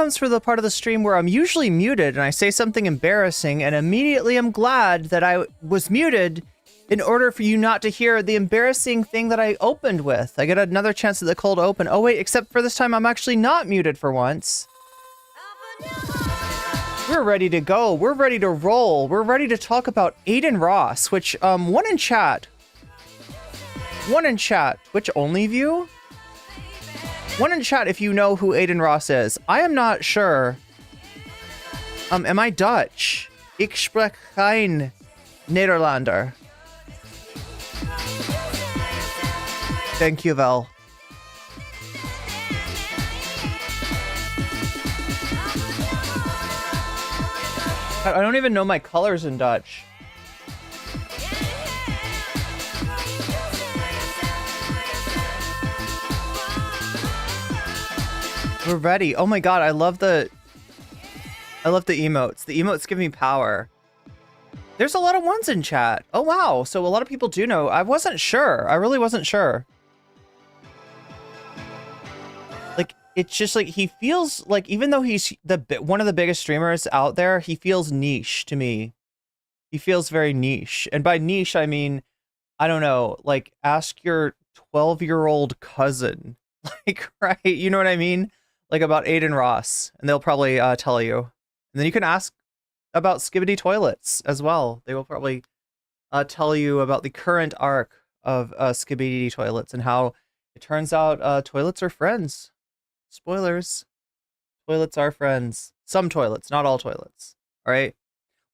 comes for the part of the stream where I'm usually muted and I say something embarrassing and immediately I'm glad that I was muted in order for you not to hear the embarrassing thing that I opened with. I get another chance at the cold open. Oh wait, except for this time I'm actually not muted for once. We're ready to go. We're ready to roll. We're ready to talk about Adin Ross, which, one in chat, Twitch only view? One in chat if you know who Adin Ross is. I am not sure. Am I Dutch? Ik spreek geen Nederlander. Thank you, Vel. I don't even know my colors in Dutch. We're ready. Oh my god, I love the emotes. The emotes give me power. There's a lot of ones in chat. Oh wow, so a lot of people do know. I wasn't sure. I really wasn't sure. Like, it's just like, he feels like, even though he's one of the biggest streamers out there, he feels niche to me. He feels very niche. And by niche, I mean, I don't know, like, ask your 12-year-old cousin. Like, right? You know what I mean? Like, about Adin Ross, and they'll probably tell you. And then you can ask about Skibidi Toilets as well. They will probably tell you about the current arc of Skibidi Toilets and how it turns out toilets are friends. Spoilers. Toilets are friends. Some toilets, not all toilets. All right?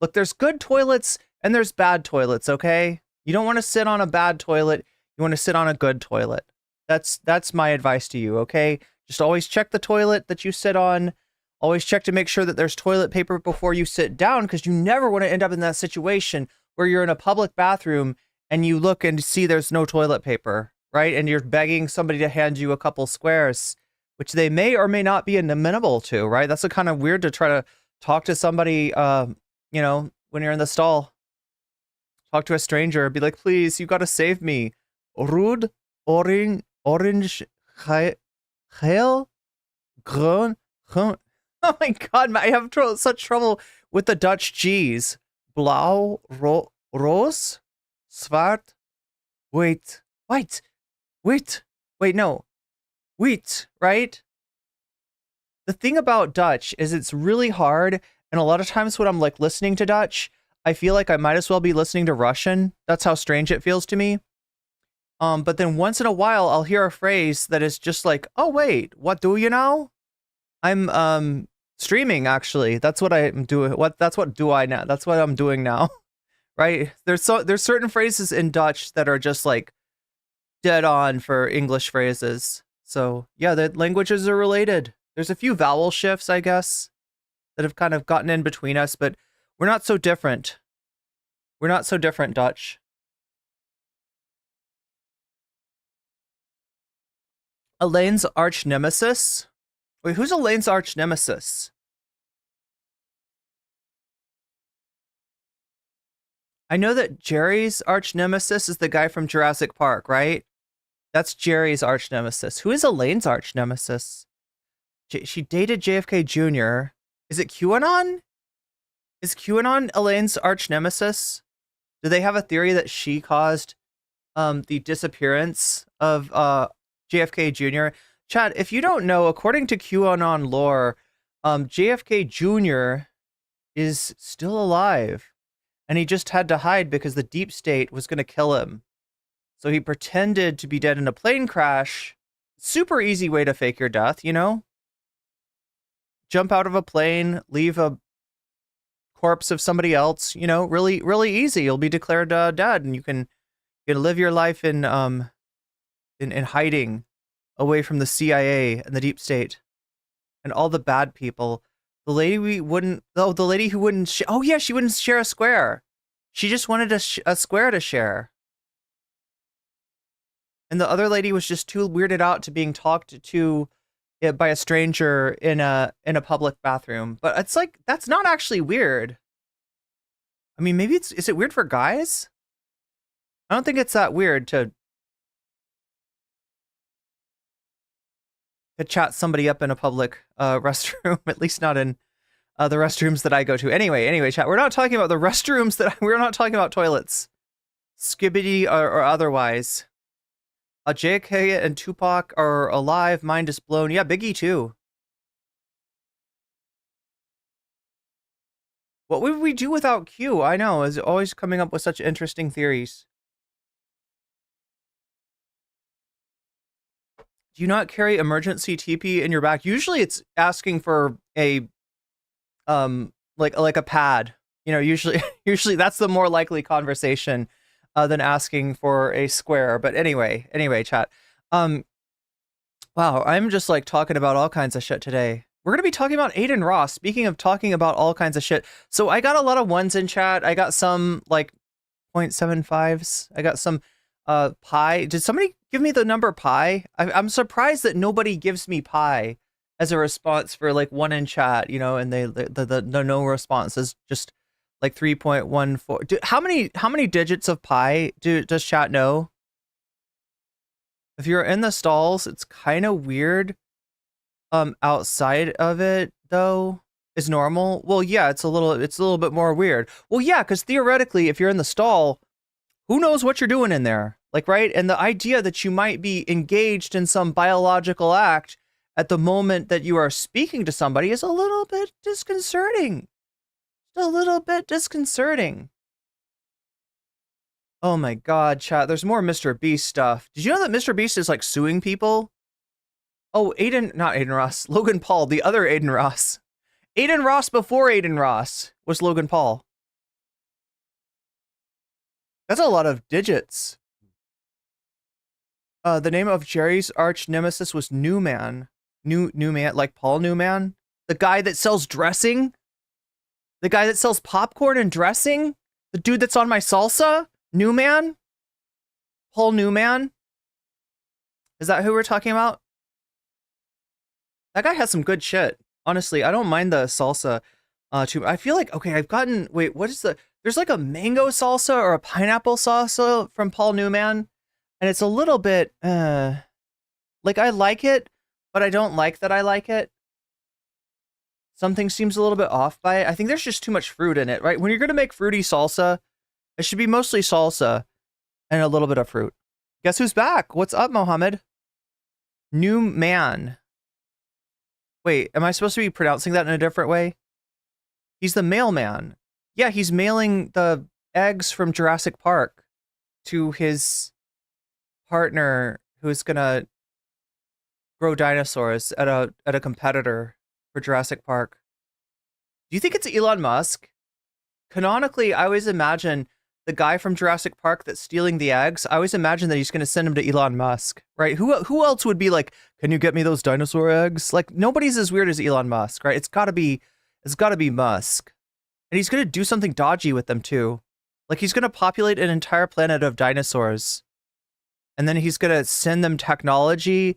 Look, there's good toilets and there's bad toilets, okay? You don't want to sit on a bad toilet. You want to sit on a good toilet. That's my advice to you, okay? Just always check the toilet that you sit on. Always check to make sure that there's toilet paper before you sit down, because you never want to end up in that situation where you're in a public bathroom and you look and see there's no toilet paper, right? And you're begging somebody to hand you a couple squares, which they may or may not be amenable to, right? That's kind of weird to try to talk to somebody, you know, when you're in the stall. Talk to a stranger, be like, please, you gotta save me. Rude, orange, geel, groen. Oh my god, I have such trouble with the Dutch G's. Blauw, roos, zwart, wait, no. Wheat, right? The thing about Dutch is it's really hard, and a lot of times when I'm like listening to Dutch, I feel like I might as well be listening to Russian. That's how strange it feels to me. But then once in a while, I'll hear a phrase that is just like, oh wait, what do you know? I'm streaming, actually. That's what I'm doing. That's what I'm doing now. Right? There's certain phrases in Dutch that are just like dead on for English phrases. So yeah, the languages are related. There's a few vowel shifts, I guess, that have kind of gotten in between us, but we're not so different. We're not so different, Dutch. Elaine's arch nemesis? Wait, who's Elaine's arch nemesis? I know that Jerry's arch nemesis is the guy from Jurassic Park, right? That's Jerry's arch nemesis. Who is Elaine's arch nemesis? She dated JFK Jr. Is it QAnon? Is QAnon Elaine's arch nemesis? Do they have a theory that she caused the disappearance of JFK Jr.? Chad, if you don't know, according to QAnon lore, JFK Jr. is still alive, and he just had to hide because the deep state was going to kill him. So he pretended to be dead in a plane crash. Super easy way to fake your death, you know? Jump out of a plane, leave a corpse of somebody else, you know, really, really easy. You'll be declared dead, and you can live your life in hiding away from the CIA and the deep state and all the bad people. The lady who wouldn't oh yeah, she wouldn't share a square. She just wanted a square to share. And the other lady was just too weirded out to being talked to by a stranger in a public bathroom. But it's like, that's not actually weird. I mean, maybe is it weird for guys? I don't think it's that weird to chat somebody up in a public restroom, at least not in the restrooms that I go to. Anyway, chat. We're not talking about the restrooms we're not talking about toilets. Skibbity or otherwise. JK and Tupac are alive. Mind is blown. Yeah, Biggie too. What would we do without Q? I know, is always coming up with such interesting theories. Do you not carry emergency TP in your back? Usually it's asking for a like a pad. You know, usually that's the more likely conversation than asking for a square. But anyway, chat. Wow, I'm just like talking about all kinds of shit today. We're going to be talking about Adin Ross. Speaking of talking about all kinds of shit. So I got a lot of ones in chat. I got some like 0.75s. I got some pi. Did somebody give me the number pi? I'm surprised that nobody gives me pi as a response for like one in chat, you know, and the no response is just like 3.14. How many digits of pi does chat know? If you're in the stalls, it's kind of weird. Outside of it though is normal. Well, yeah, it's a little bit more weird. Well, yeah, because theoretically, if you're in the stall, who knows what you're doing in there? Like, right? And the idea that you might be engaged in some biological act at the moment that you are speaking to somebody is a little bit disconcerting. Just a little bit disconcerting. Oh my god, chat, there's more Mr. Beast stuff. Did you know that Mr. Beast is like suing people? Oh, not Adin Ross, Logan Paul, the other Adin Ross. Adin Ross before Adin Ross was Logan Paul. That's a lot of digits. The name of Jerry's arch nemesis was Newman. Newman, like Paul Newman? The guy that sells dressing? The guy that sells popcorn and dressing? The dude that's on my salsa? Newman? Paul Newman? Is that who we're talking about? That guy has some good shit. Honestly, I don't mind the salsa too. I feel like, okay, wait, what is there's like a mango salsa or a pineapple salsa from Paul Newman. And it's a little bit, like I like it, but I don't like that I like it. Something seems a little bit off by it. I think there's just too much fruit in it, right? When you're going to make fruity salsa, it should be mostly salsa and a little bit of fruit. Guess who's back? What's up, Mohammed? New man. Wait, am I supposed to be pronouncing that in a different way? He's the mailman. Yeah, he's mailing the eggs from Jurassic Park to his partner who's gonna grow dinosaurs at a competitor for Jurassic Park. Do you think it's Elon Musk? Canonically, I always imagine the guy from Jurassic Park that's stealing the eggs, I always imagine that he's going to send them to Elon Musk, right? Who else would be like, can you get me those dinosaur eggs? Like, nobody's as weird as Elon Musk, right? It's got to be Musk. And he's going to do something dodgy with them too. Like, he's going to populate an entire planet of dinosaurs. And then he's going to send them technology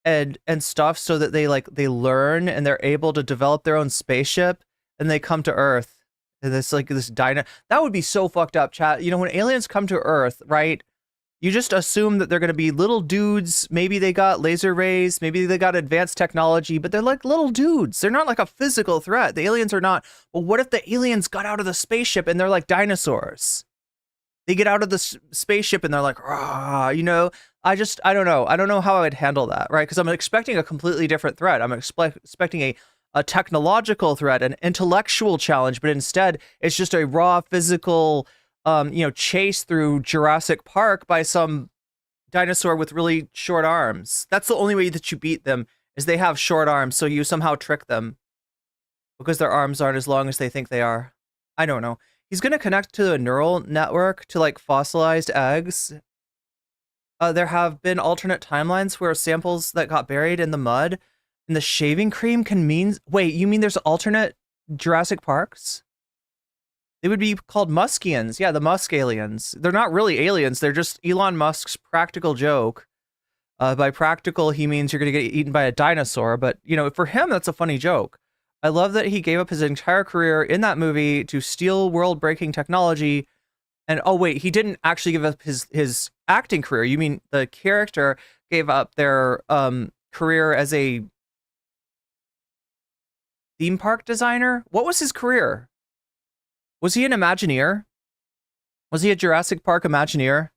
and stuff so that they learn and they're able to develop their own spaceship and they come to Earth. This that would be so fucked up, chat. You know, when aliens come to Earth, right? You just assume that they're going to be little dudes. Maybe they got laser rays. Maybe they got advanced technology, but they're like little dudes. They're not like a physical threat. The aliens are not. But what if the aliens got out of the spaceship and they're like dinosaurs? They get out of the spaceship and they're like, rah, you know? I don't know. I don't know how I would handle that, right? Because I'm expecting a completely different threat. I'm expecting a technological threat, an intellectual challenge, but instead it's just a raw physical, chase through Jurassic Park by some dinosaur with really short arms. That's the only way that you beat them, is they have short arms, so you somehow trick them because their arms aren't as long as they think they are. I don't know. He's going to connect to a neural network to like fossilized eggs. There have been alternate timelines where samples that got buried in the mud and the shaving cream can mean... Wait, you mean there's alternate Jurassic Parks? They would be called Muskians. Yeah, the Musk aliens. They're not really aliens. They're just Elon Musk's practical joke. By practical, he means you're going to get eaten by a dinosaur. But, you know, for him, that's a funny joke. I love that he gave up his entire career in that movie to steal world-breaking technology. And, oh, wait, he didn't actually give up his acting career. You mean the character gave up their career as a theme park designer. What was his career? Was he an Imagineer? Was he a Jurassic Park Imagineer?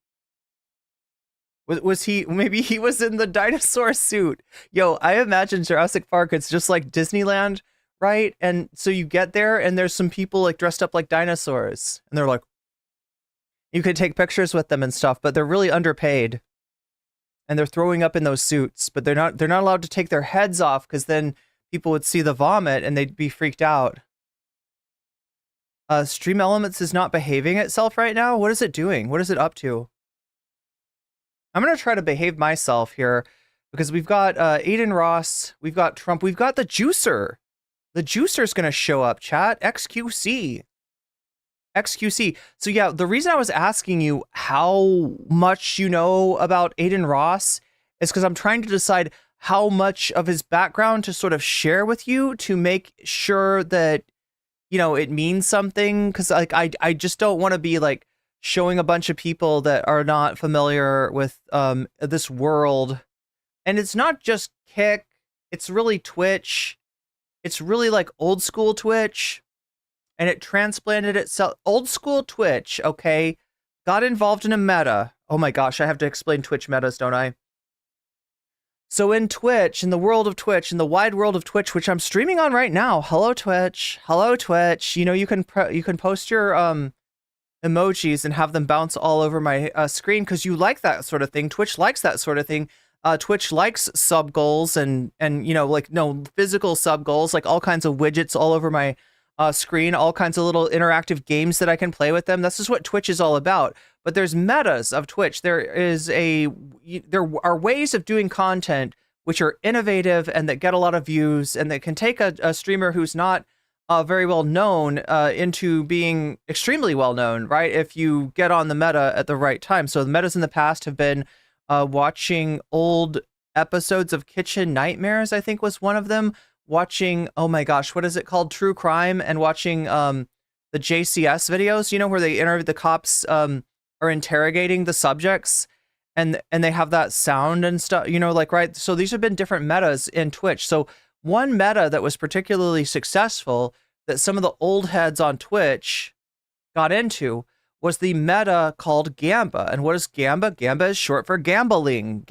Was he, maybe he was in the dinosaur suit. Yo, I imagine Jurassic Park, it's just like Disneyland, right? And so you get there and there's some people like dressed up like dinosaurs. And they're like, you could take pictures with them and stuff, but they're really underpaid. And they're throwing up in those suits, but they're not allowed to take their heads off because then people would see the vomit and they'd be freaked out. Stream Elements is not behaving itself right now. What is it doing? What is it up to? I'm going to try to behave myself here because we've got Adin Ross, we've got Trump, we've got the Juicer. The Juicer's going to show up, chat. XQC. So yeah, the reason I was asking you how much you know about Adin Ross is because I'm trying to decide how much of his background to sort of share with you to make sure that, you know, it means something. Because like I just don't want to be like showing a bunch of people that are not familiar with this world. And it's not just Kick, it's really Twitch. It's really like old school Twitch. And it transplanted itself. Old school Twitch, okay, got involved in a meta. Oh my gosh, I have to explain Twitch metas, don't I? So in Twitch, in the world of Twitch, in the wide world of Twitch, which I'm streaming on right now. Hello Twitch. Hello Twitch. You know, you can post your emojis and have them bounce all over my screen because you like that sort of thing. Twitch likes that sort of thing. Twitch likes sub goals and you know, like no physical sub goals, like all kinds of widgets all over my screen, all kinds of little interactive games that I can play with them. This is what Twitch is all about. But there's metas of Twitch. There are ways of doing content which are innovative and that get a lot of views and that can take a streamer who's not very well known into being extremely well known, right? If you get on the meta at the right time. So the metas in the past have been watching old episodes of Kitchen Nightmares, I think was one of them. Watching, oh my gosh, what is it called? True Crime, and watching the JCS videos, you know, where they interview the cops are interrogating the subjects and they have that sound and stuff, you know, like, right? So these have been different metas in Twitch. So one meta that was particularly successful that some of the old heads on Twitch got into was the meta called Gamba. And what is Gamba? Gamba is short for gambling.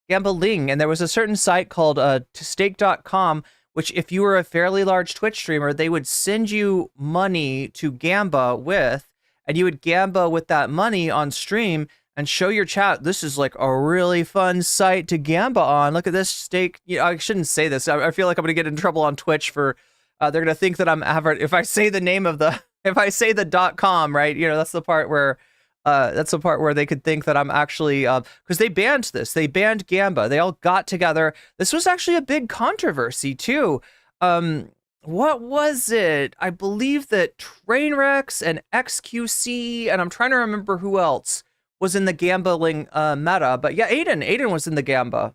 And there was a certain site called stake.com, which if you were a fairly large Twitch streamer, they would send you money to Gamba with, and you would Gamba with that money on stream and show your chat. This is like a really fun site to Gamba on. Look at this stake. You know, I shouldn't say this. I feel like I'm going to get in trouble on Twitch for, they're going to think that I'm if I say the name of the, if I say the .com, right? You know, that's the part where they could think that I'm actually, because they banned this. They banned Gamba. They all got together. This was actually a big controversy too. What was it? I believe that Trainwrecks and XQC, and I'm trying to remember who else was in the gambling meta. But yeah, Adin was in the Gamba,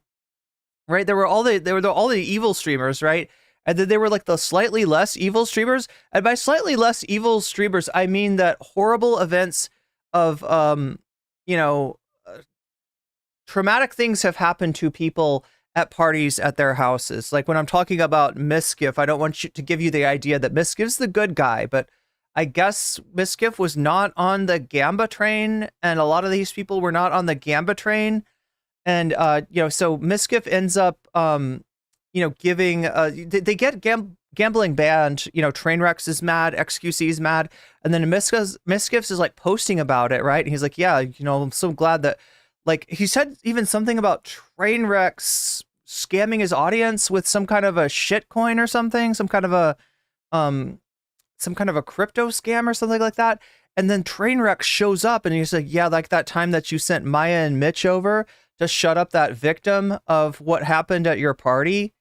right? There were all the evil streamers, right? And then they were like the slightly less evil streamers. And by slightly less evil streamers, I mean that horrible events of you know, traumatic things have happened to people at parties at their houses. Like when I'm talking about Miskiff, I don't want you to give you the idea that Miskiff's the good guy, but I guess Miskiff was not on the Gamba train, and a lot of these people were not on the Gamba train. And you know, so Miskiff ends up you know, giving they get gambling banned. You know, Trainwrecks is mad, XQC is mad, and then Miskiffs is like posting about it, right? And he's like, yeah, you know, I'm so glad that, like, he said even something about Trainwrecks scamming his audience with some kind of a shit coin or something, some kind of a crypto scam or something like that. And then Trainwreck shows up and he's like, yeah, like that time that you sent Maya and Mitch over to shut up that victim of what happened at your party.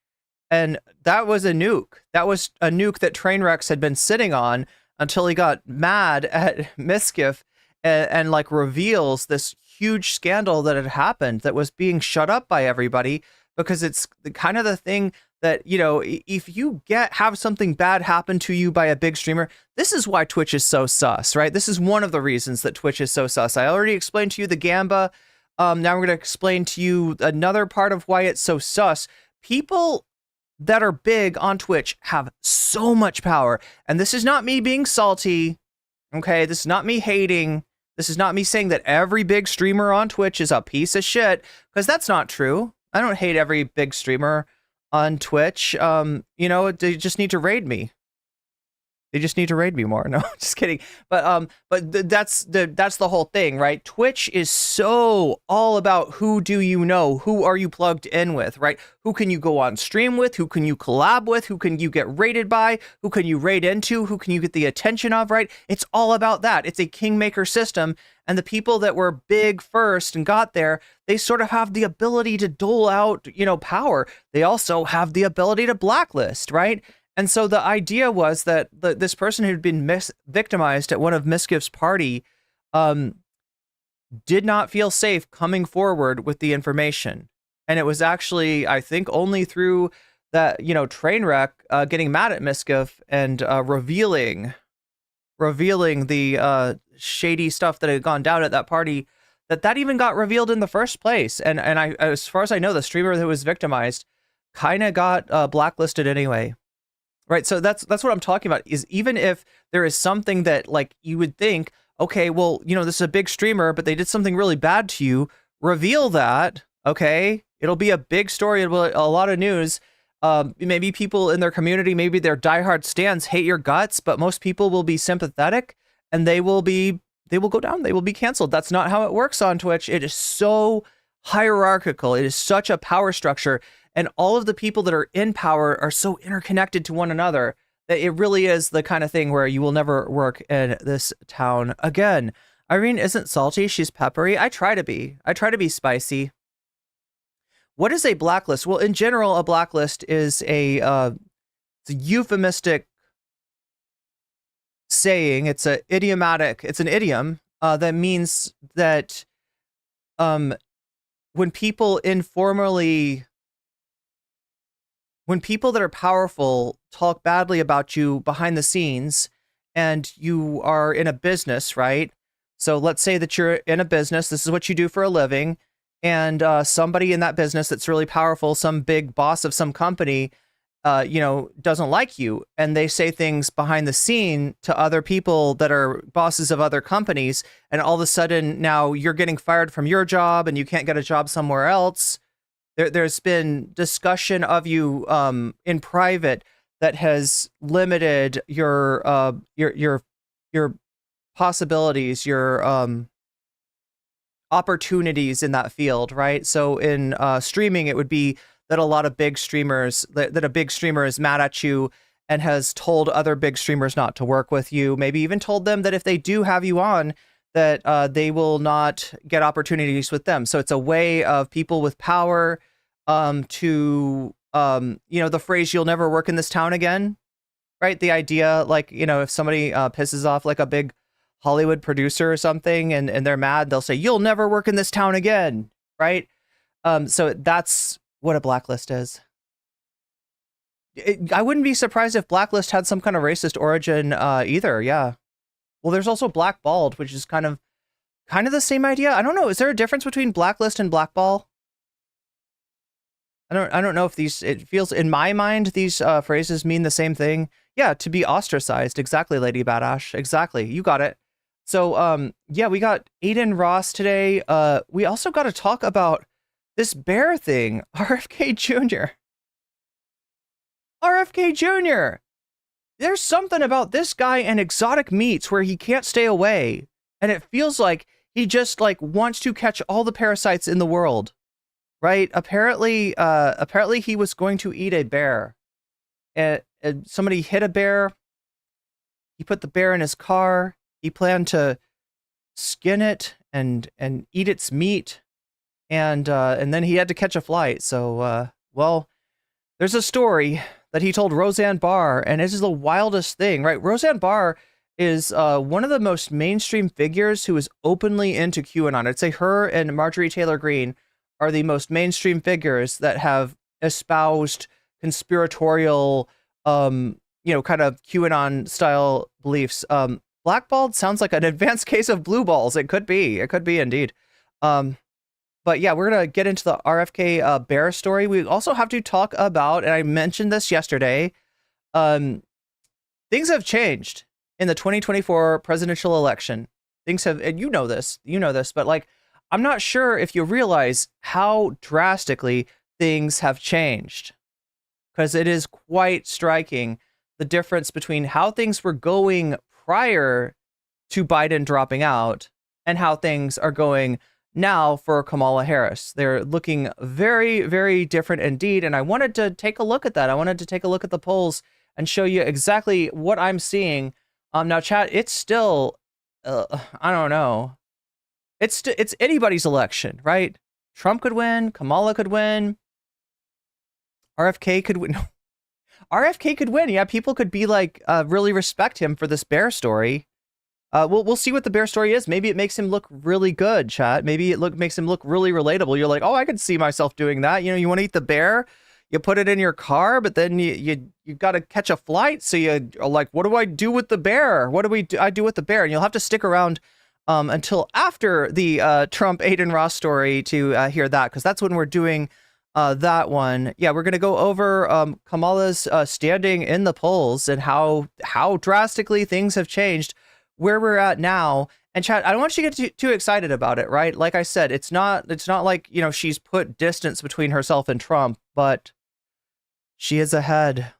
And that was a nuke. That was a nuke that Trainwrecks had been sitting on until he got mad at Miskiff and like reveals this huge scandal that had happened that was being shut up by everybody, because it's the kind of the thing that, you know, if you have something bad happen to you by a big streamer, this is why Twitch is so sus, right? This is one of the reasons that Twitch is so sus. I already explained to you the Gamba Now I'm going to explain to you another part of why it's so sus. People that are big on Twitch have so much power. And this is not me being salty. Okay, this is not me hating. This is not me saying that every big streamer on Twitch is a piece of shit, because that's not true. I don't hate every big streamer on Twitch. You know, they just need to raid me. They just need to raid me more. No, just kidding. But that's the whole thing, right? Twitch is so all about who do you know, who are you plugged in with, right? Who can you go on stream with? Who can you collab with? Who can you get raided by? Who can you raid into? Who can you get the attention of, right? It's all about that. It's a kingmaker system, and the people that were big first and got there, they sort of have the ability to dole out, you know, power. They also have the ability to blacklist, right? And so the idea was that this person who'd been victimized at one of Mischief's party did not feel safe coming forward with the information. And it was actually, I think, only through that, you know, train wreck getting mad at Mischief and revealing the shady stuff that had gone down at that party, that even got revealed in the first place. And I, as far as I know, the streamer that was victimized kind of got blacklisted anyway. Right, so that's what I'm talking about, is even if there is something that, like, you would think, okay, well, you know, this is a big streamer, but they did something really bad to you, reveal that, okay? It'll be a big story, it'll be a lot of news. Maybe people in their community, maybe their diehard stans hate your guts, but most people will be sympathetic, and they will go down, they will be canceled. That's not how it works on Twitch. It is so hierarchical. It is such a power structure. And all of the people that are in power are so interconnected to one another that it really is the kind of thing where you will never work in this town again. Irene isn't salty. She's peppery. I try to be. I try to be spicy. What is a blacklist? Well, in general, a blacklist is it's a euphemistic saying. It's an idiom that means that when people that are powerful talk badly about you behind the scenes, and you are in a business, right? So let's say that you're in a business, this is what you do for a living, and somebody in that business that's really powerful, some big boss of some company, you know, doesn't like you, and they say things behind the scene to other people that are bosses of other companies, and all of a sudden now you're getting fired from your job and you can't get a job somewhere else. There's been discussion of you in private that has limited your possibilities, your opportunities in that field, right? So in streaming, it would be that a lot of big streamers, that a big streamer is mad at you and has told other big streamers not to work with you, maybe even told them that if they do have you on, that they will not get opportunities with them. So it's a way of people with power to, you know, the phrase, you'll never work in this town again, right? The idea, like, you know, if somebody pisses off like a big Hollywood producer or something and they're mad, they'll say, you'll never work in this town again, right? So that's what a blacklist is. I wouldn't be surprised if blacklist had some kind of racist origin either, yeah. Well, there's also blackballed, which is kind of the same idea. I don't know, is there a difference between blacklist and blackball? I don't know if it feels, in my mind, these phrases mean the same thing. Yeah, to be ostracized. Exactly, Lady Badash. Exactly. You got it. So, yeah, we got Adin Ross today. We also got to talk about this bear thing. RFK Jr. RFK Jr. There's something about this guy and exotic meats where he can't stay away. And it feels like he just, like, wants to catch all the parasites in the world. Right? Apparently he was going to eat a bear. And somebody hit a bear. He put the bear in his car. He planned to skin it and eat its meat. And then he had to catch a flight. So, well, there's a story that he told Roseanne Barr, and this is the wildest thing, right? Roseanne Barr is one of the most mainstream figures who is openly into QAnon. I'd say her and Marjorie Taylor Greene are the most mainstream figures that have espoused conspiratorial, you know, kind of QAnon style beliefs. Blackballed sounds like an advanced case of blue balls. It could be indeed. But yeah, we're going to get into the RFK bear story. We also have to talk about, and I mentioned this yesterday, things have changed in the 2024 presidential election. Things have, and you know this, but like, I'm not sure if you realize how drastically things have changed, because it is quite striking the difference between how things were going prior to Biden dropping out and how things are going now for Kamala Harris. They're looking very, very different indeed. And I wanted to take a look at that. I wanted to take a look at the polls and show you exactly what I'm seeing. Now, chat, it's still, I don't know. It's anybody's election, right? Trump could win. Kamala could win. RFK could win. RFK could win. Yeah, people could be like, really respect him for this bear story. We'll see what the bear story is. Maybe it makes him look really good, chat. Maybe it makes him look really relatable. You're like, oh, I could see myself doing that. You know, you want to eat the bear, you put it in your car, but then you got to catch a flight. So you are like, what do I do with the bear? What do I do with the bear? And you'll have to stick around until after the Trump Adin Ross story to hear that, because that's when we're doing that one. Yeah, we're going to go over Kamala's standing in the polls and how drastically things have changed, where we're at now. And chat, I don't want you to get too excited about it, right? Like I said, it's not like, you know, she's put distance between herself and Trump, but she is ahead.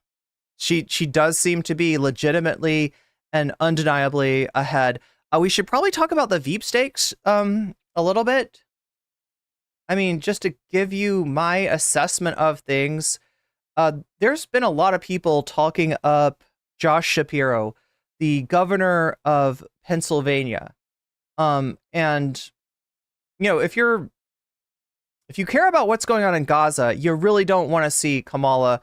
She does seem to be legitimately and undeniably ahead. We should probably talk about the Veep stakes a little bit. I mean, just to give you my assessment of things, there's been a lot of people talking up Josh Shapiro, the governor of Pennsylvania. And, you know, if you care about what's going on in Gaza, you really don't want to see Kamala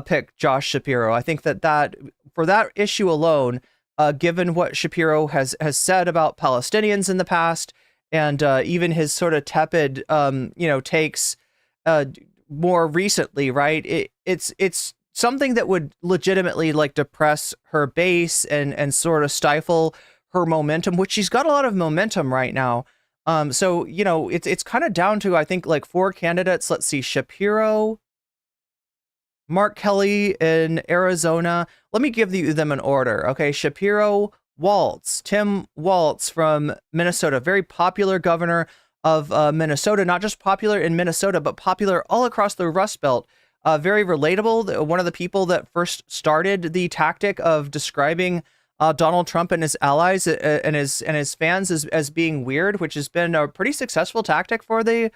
pick Josh Shapiro. I think that for that issue alone, given what Shapiro has said about Palestinians in the past, and even his sort of tepid, takes more recently, right? It's something that would legitimately like depress her base and sort of stifle her momentum, which she's got a lot of momentum right now. So, you know, it's kind of down to, I think, like 4 candidates. Let's see, Shapiro, Mark Kelly in Arizona. Let me give them an order. Okay, Shapiro, Walz, Tim Walz from Minnesota, very popular governor of Minnesota, not just popular in Minnesota, but popular all across the Rust Belt. Very relatable. One of the people that first started the tactic of describing Donald Trump and his allies and his fans as being weird, which has been a pretty successful tactic for the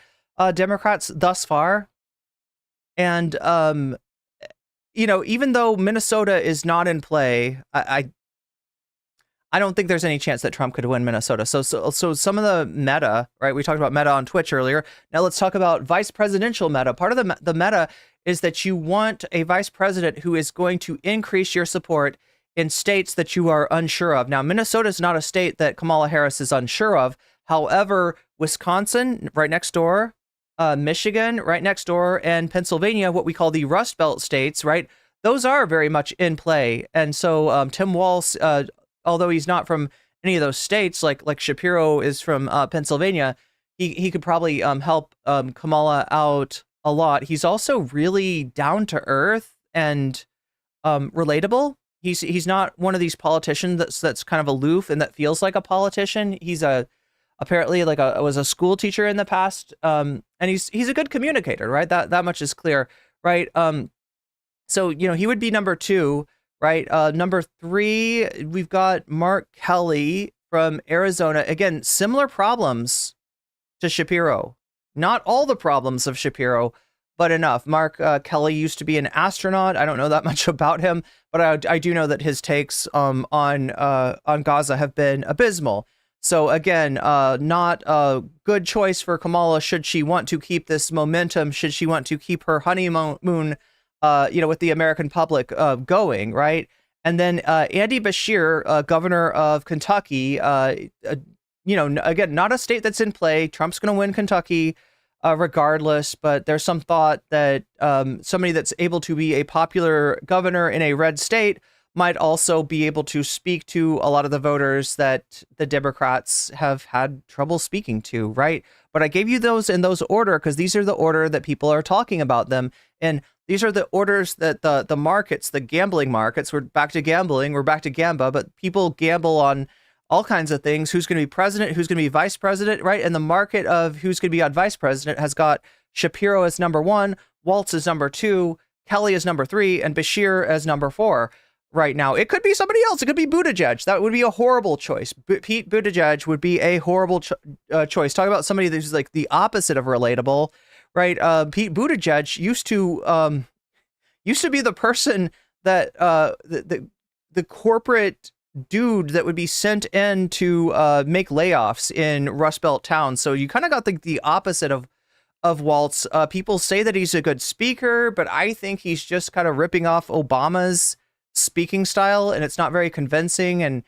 Democrats thus far. And you know, even though Minnesota is not in play, I don't think there's any chance that Trump could win Minnesota. So some of the meta, right? We talked about meta on Twitch earlier. Now let's talk about vice presidential meta. Part of the meta is that you want a vice president who is going to increase your support in states that you are unsure of. Now, Minnesota is not a state that Kamala Harris is unsure of. However, Wisconsin, right next door, Michigan, right next door, and Pennsylvania, what we call the Rust Belt states, right? Those are very much in play. And so Tim Walz, although he's not from any of those states, like Shapiro is from Pennsylvania, he could probably help Kamala out a lot. He's also really down to earth and relatable. He's not one of these politicians that's kind of aloof and that feels like a politician. He's apparently was a school teacher in the past, and he's a good communicator, right? That much is clear, right? So you know, he would be number 2, right? Number 3, we've got Mark Kelly from Arizona. Again, similar problems to Shapiro. Not all the problems of Shapiro, but enough. Mark Kelly used to be an astronaut. I don't know that much about him, but I do know that his takes on Gaza have been abysmal. So again, not a good choice for Kamala should she want to keep this momentum, should she want to keep her honeymoon, with the American public going, right? And then Andy Beshear, governor of Kentucky, again, not a state that's in play. Trump's going to win Kentucky regardless, but there's some thought that somebody that's able to be a popular governor in a red state might also be able to speak to a lot of the voters that the Democrats have had trouble speaking to, right? But I gave you those in those order because these are the order that people are talking about them. And these are the orders that the markets, the gambling markets, we're back to gambling, we're back to Gamba, but people gamble on all kinds of things. Who's going to be president, who's going to be vice president, right? And the market of who's going to be on vice president has got Shapiro as number 1, Waltz as number 2, Kelly as number 3, and Bashir as number 4 right now. It could be somebody else. It could be Buttigieg. That would be a horrible choice. Pete Buttigieg would be a horrible choice. Talk about somebody who's like the opposite of relatable, right? Pete Buttigieg used to be the person that the corporate dude that would be sent in to make layoffs in Rust Belt towns. So you kind of got the opposite of Waltz. People say that he's a good speaker, but I think he's just kind of ripping off Obama's speaking style, and it's not very convincing, and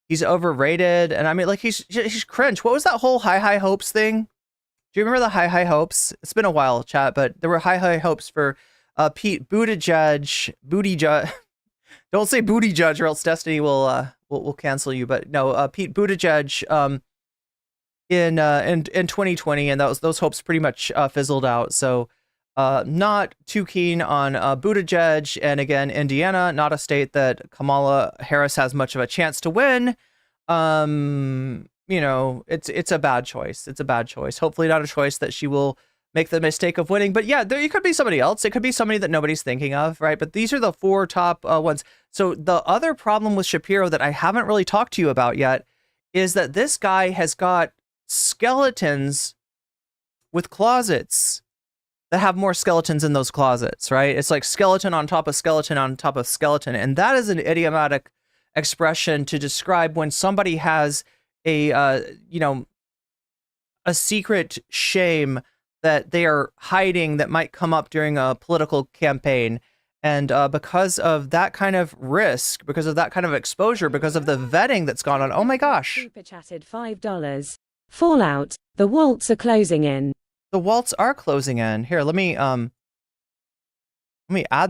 he's overrated. And I mean, like, he's cringe. What was that whole high hopes thing? Do you remember the high hopes? It's been a while, chat, but there were high hopes for Pete Buttigieg. Don't say Buttigieg or else Destiny will cancel you. But no, Pete Buttigieg in 2020, and those hopes pretty much fizzled out. So not too keen on Buttigieg. And again, Indiana, not a state that Kamala Harris has much of a chance to win. You know, it's a bad choice. It's a bad choice. Hopefully not a choice that she will make the mistake of winning. But yeah, it could be somebody else. It could be somebody that nobody's thinking of, right? But these are the 4 top ones. So the other problem with Shapiro that I haven't really talked to you about yet is that this guy has got skeletons with closets that have more skeletons in those closets, right? It's like skeleton on top of skeleton on top of skeleton. And that is an idiomatic expression to describe when somebody has a secret shame that they are hiding that might come up during a political campaign. And because of that kind of risk, because of that kind of exposure, because of the vetting that's gone on, oh my gosh. Super chatted $5. Fallout, the Waltz are closing in. The Waltz are closing in. Here, let me add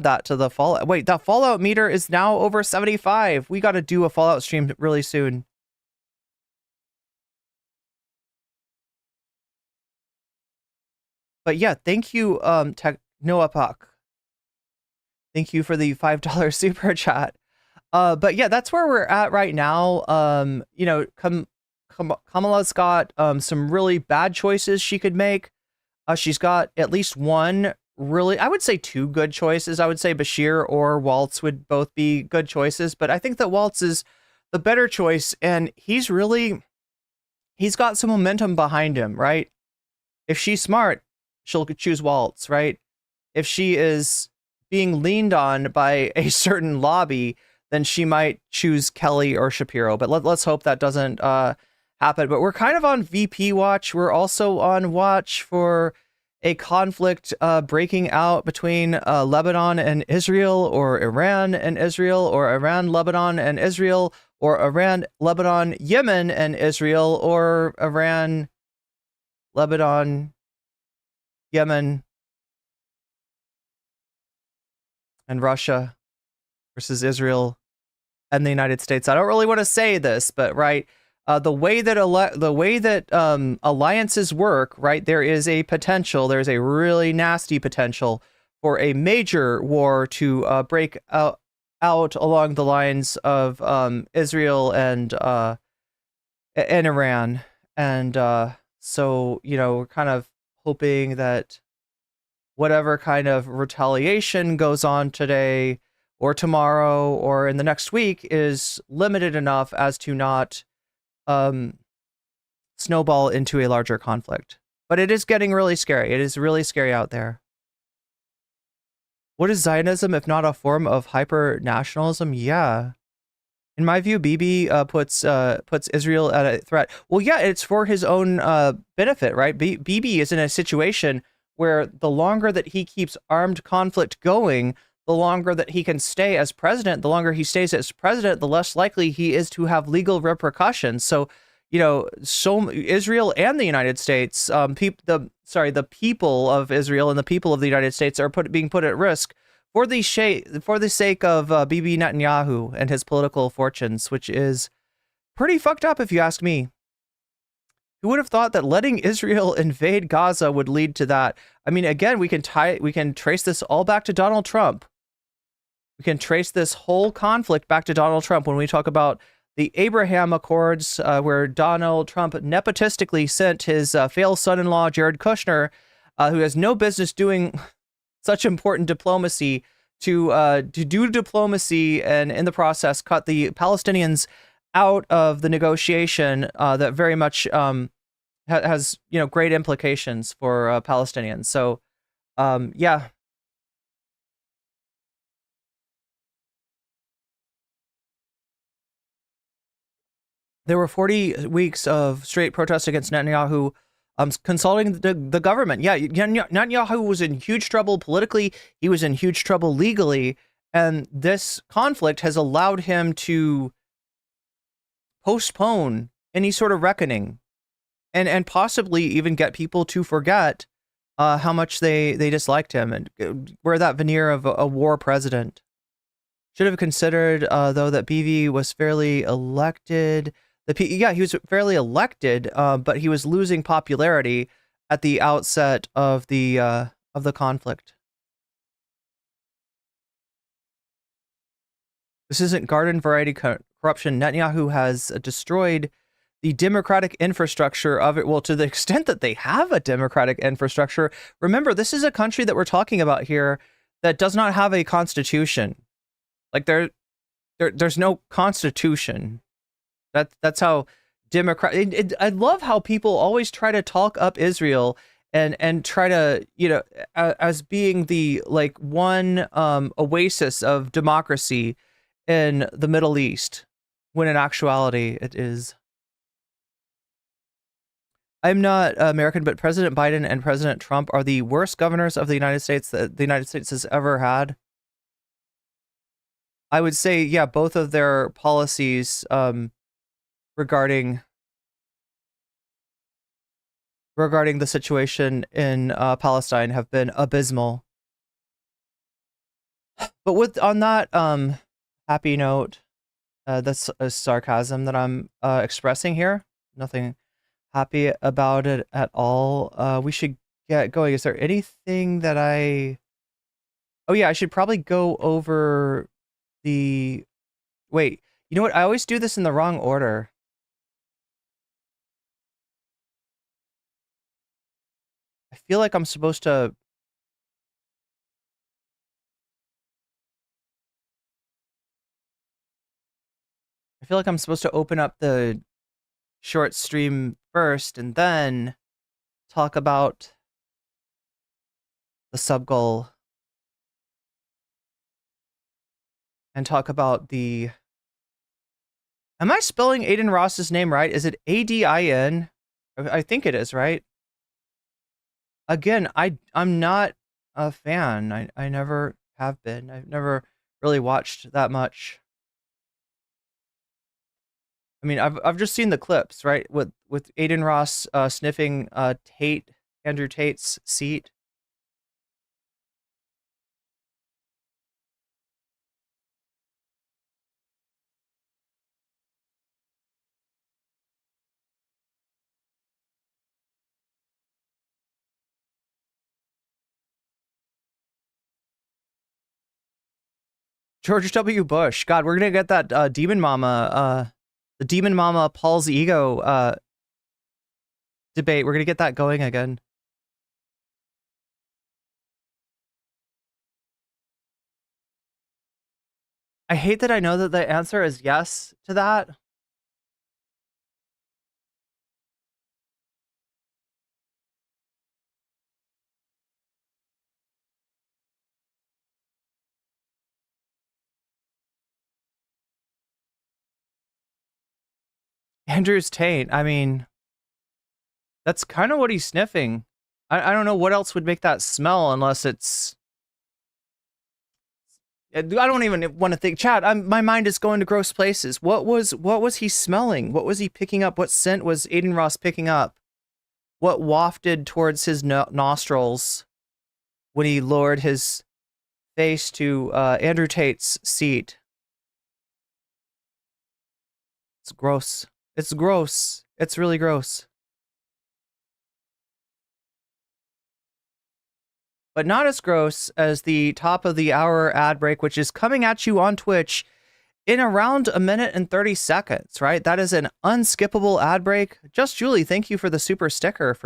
that to the Fallout. Wait, that Fallout meter is now over 75. We got to do a Fallout stream really soon. But yeah, thank you, Noah Puck. Thank you for the $5 super chat. But yeah, that's where we're at right now. You know, Kamala's got some really bad choices she could make. She's got at least one really, I would say 2 good choices. I would say Bashir or Waltz would both be good choices, but I think that Waltz is the better choice, and he's got some momentum behind him, right? If she's smart, she'll choose Waltz, right? If she is being leaned on by a certain lobby, then she might choose Kelly or Shapiro. But let's hope that doesn't happen. But we're kind of on VP watch. We're also on watch for a conflict breaking out between Lebanon and Israel, or Iran and Israel, or Iran, Lebanon and Israel, or Iran, Lebanon, Yemen and Israel, or Iran, Lebanon, Yemen, and Russia versus Israel and the United States. I don't really want to say this, but right, the way that alliances work, right, there is a potential. There's a really nasty potential for a major war to break out along the lines of Israel and Iran, and so you know, we're kind of hoping that whatever kind of retaliation goes on today or tomorrow or in the next week is limited enough as to not snowball into a larger conflict. But it is getting really scary. It is really scary out there. What is Zionism if not a form of hyper-nationalism? Yeah. In my view, Bibi puts Israel at a threat. Well, yeah, it's for his own benefit, right? Bibi is in a situation where the longer that he keeps armed conflict going, the longer that he can stay as president, the longer he stays as president, the less likely he is to have legal repercussions. So, you know, so Israel and the United States, the people of Israel and the people of the United States are being put at risk for the sake of Bibi Netanyahu and his political fortunes, which is pretty fucked up if you ask me. Who would have thought that letting Israel invade Gaza would lead to that? I mean, again, we can trace this all back to Donald Trump. We can trace this whole conflict back to Donald Trump when we talk about the Abraham Accords, where Donald Trump nepotistically sent his failed son-in-law, Jared Kushner, who has no business doing such important diplomacy, to do diplomacy, and in the process cut the Palestinians out of the negotiation that very much has great implications for Palestinians. So yeah. There were 40 weeks of straight protest against Netanyahu, consulting the government. Yeah, Netanyahu was in huge trouble politically. He was in huge trouble legally. And this conflict has allowed him to postpone any sort of reckoning and possibly even get people to forget how much they disliked him and wear that veneer of a war president. Should have considered, though, that BV was fairly elected. He was fairly elected, but he was losing popularity at the outset of the conflict. This isn't garden variety corruption. Netanyahu has destroyed the democratic infrastructure of it. Well, to the extent that they have a democratic infrastructure. Remember, this is a country that we're talking about here that does not have a constitution. Like there's no constitution. That's how democratic. I love how people always try to talk up Israel and try to, as being the one oasis of democracy in the Middle East, when in actuality it is. I'm not American, but President Biden and President Trump are the worst governors of the United States that the United States has ever had. I would say, yeah, both of their policies regarding the situation in Palestine have been abysmal. But on that happy note, that's a sarcasm that I'm expressing here. Nothing happy about it at all. We should get going. Is there anything that oh yeah, I should probably go over wait, you know what? I always do this in the wrong order. I feel like I'm supposed to. I feel like I'm supposed to open up the short stream first and then talk about the sub goal and talk about the. Am I spelling Adin Ross's name right? Is it Adin? I think it is, right? Again, I'm not a fan. I never have been. I've never really watched that much. I mean, I've just seen the clips, right? With Adin Ross sniffing Andrew Tate's seat. George W. Bush. God, we're gonna get that Demon Mama, the Demon Mama Paul's ego debate. We're gonna get that going again. I hate that I know that the answer is yes to that. Andrew's Tate. I mean, that's kind of what he's sniffing. I don't know what else would make that smell unless it's. I don't even want to think. Chat. My mind is going to gross places. What was he smelling? What was he picking up? What scent was Adin Ross picking up? What wafted towards his nostrils when he lowered his face to Andrew Tate's seat. It's gross. It's gross. It's really gross. But not as gross as the top of the hour ad break, which is coming at you on Twitch in around 1 minute and 30 seconds, right? That is an unskippable ad break. Just Julie, thank you for the super sticker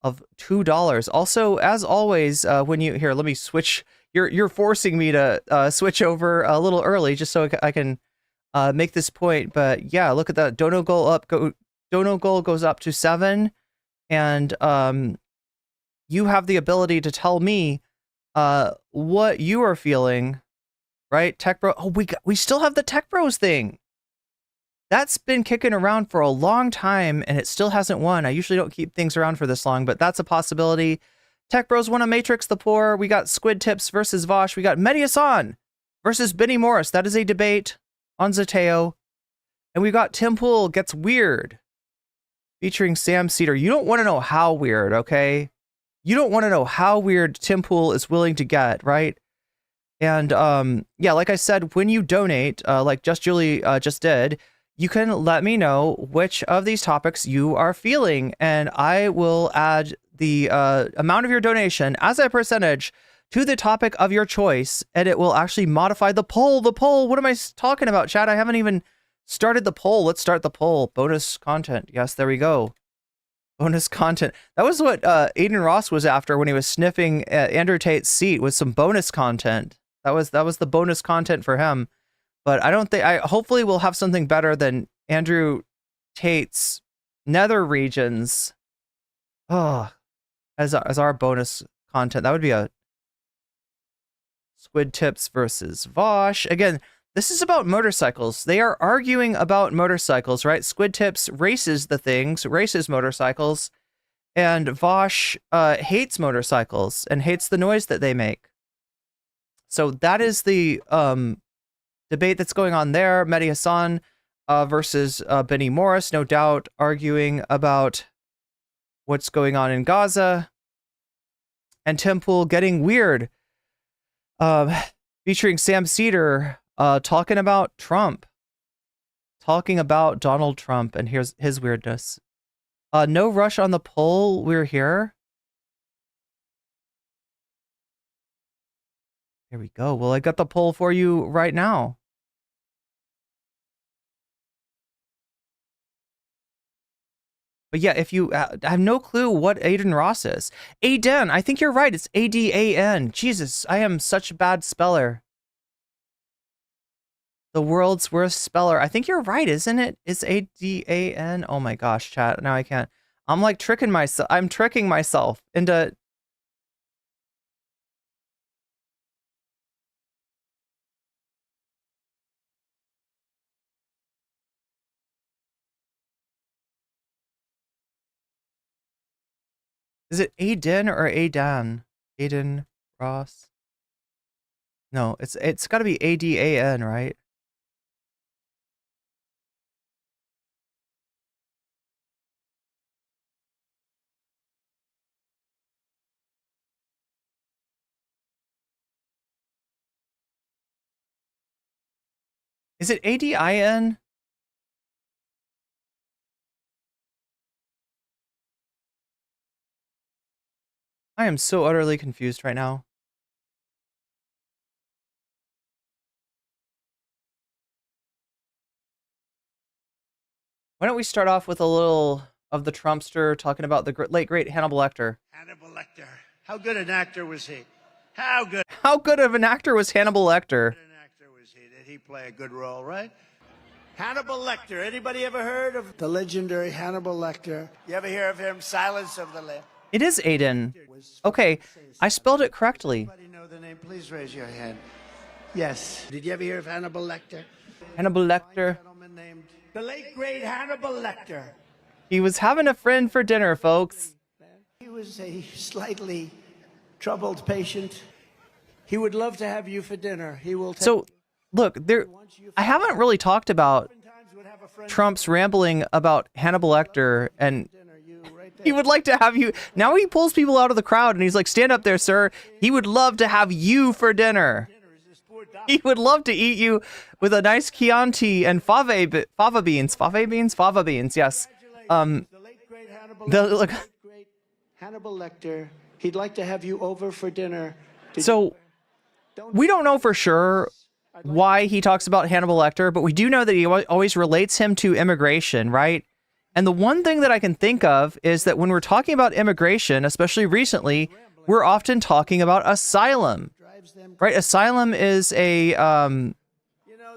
of $2. Also, as always, when you here, let me switch. You're forcing me to switch over a little early just so I can make this point. But yeah, look at that. Dono goal goes up to 7, and you have the ability to tell me what you are feeling, right? Tech Bro. Oh, we still have the Tech Bros thing. That's been kicking around for a long time, and it still hasn't won. I usually don't keep things around for this long, but that's a possibility. Tech Bros won a Matrix the Poor. We got Squid Tips versus Vosh. We got Mediasan versus Benny Morris. That is a debate on Zateo. And we got Tim Pool Gets Weird featuring Sam Cedar. You don't want to know how weird, okay? You don't want to know how weird Tim Pool is willing to get, right? And yeah, like I said, when you donate, like Just Julie just did, you can let me know which of these topics you are feeling, and I will add the amount of your donation as a percentage to the topic of your choice, and it will actually modify the poll. The poll, what am I talking about, chat? I haven't even started the poll. Let's start the poll. Bonus content. Yes, there we go. Bonus content. That was what Adin Ross was after when he was sniffing Andrew Tate's seat, with some bonus content. That was the bonus content for him. But I don't think hopefully we'll have something better than Andrew Tate's nether regions. Oh, as our bonus content. That would be a Squid Tips versus Vosh. Again, this is about motorcycles. They are arguing about motorcycles, right? Squid Tips races motorcycles, and Vosh hates motorcycles and hates the noise that they make. So that is the debate that's going on there. Mehdi Hassan versus Benny Morris, no doubt arguing about what's going on in Gaza. And Tim Pool Getting Weird, featuring Sam Cedar, talking about Trump. Talking about Donald Trump, and here's his weirdness. No rush on the poll, we're here. Here we go. Well, I got the poll for you right now. But yeah, if you I have no clue what Adin Ross is. Adin, I think you're right. It's A-D-A-N. Jesus, I am such a bad speller. The world's worst speller. I think you're right, isn't it? It's A-D-A-N. Oh my gosh, chat. Now I can't. I'm like tricking myself. I'm tricking myself into... Is it Adin or Adin? Adin Ross? No, it's got to be A-D-A-N, right? Is it A-D-I-N? I am so utterly confused right now. Why don't we start off with a little of the Trumpster talking about the late great Hannibal Lecter. Hannibal Lecter. How good an actor was he? How good of an actor was Hannibal Lecter? Did he play a good role, right? Hannibal Lecter. Anybody ever heard of the legendary Hannibal Lecter? You ever hear of him? Silence of the Lambs. It is Adin. Okay, I spelled it correctly. Anybody know the name? Please raise your hand. Yes. Did you ever hear of Hannibal Lecter? Hannibal Lecter. A gentleman named the late great Hannibal Lecter. He was having a friend for dinner, folks. He was a slightly troubled patient. He would love to have you for dinner. He will. So, look, I haven't really talked about Trump's rambling about Hannibal Lecter and He would like to have you. Now he pulls people out of the crowd and he's like, stand up there, sir. He would love to have you for dinner. He would love to eat you with a nice Chianti and fava beans. Fava beans, yes. The late great Hannibal The- Lecter. look- Great Hannibal Lecter. He'd like to have you over for dinner. So we don't know for sure why he talks about Hannibal Lecter, but we do know that he always relates him to immigration, right? And the one thing that I can think of is that when we're talking about immigration, especially recently, we're often talking about asylum, right? Asylum is a, You know,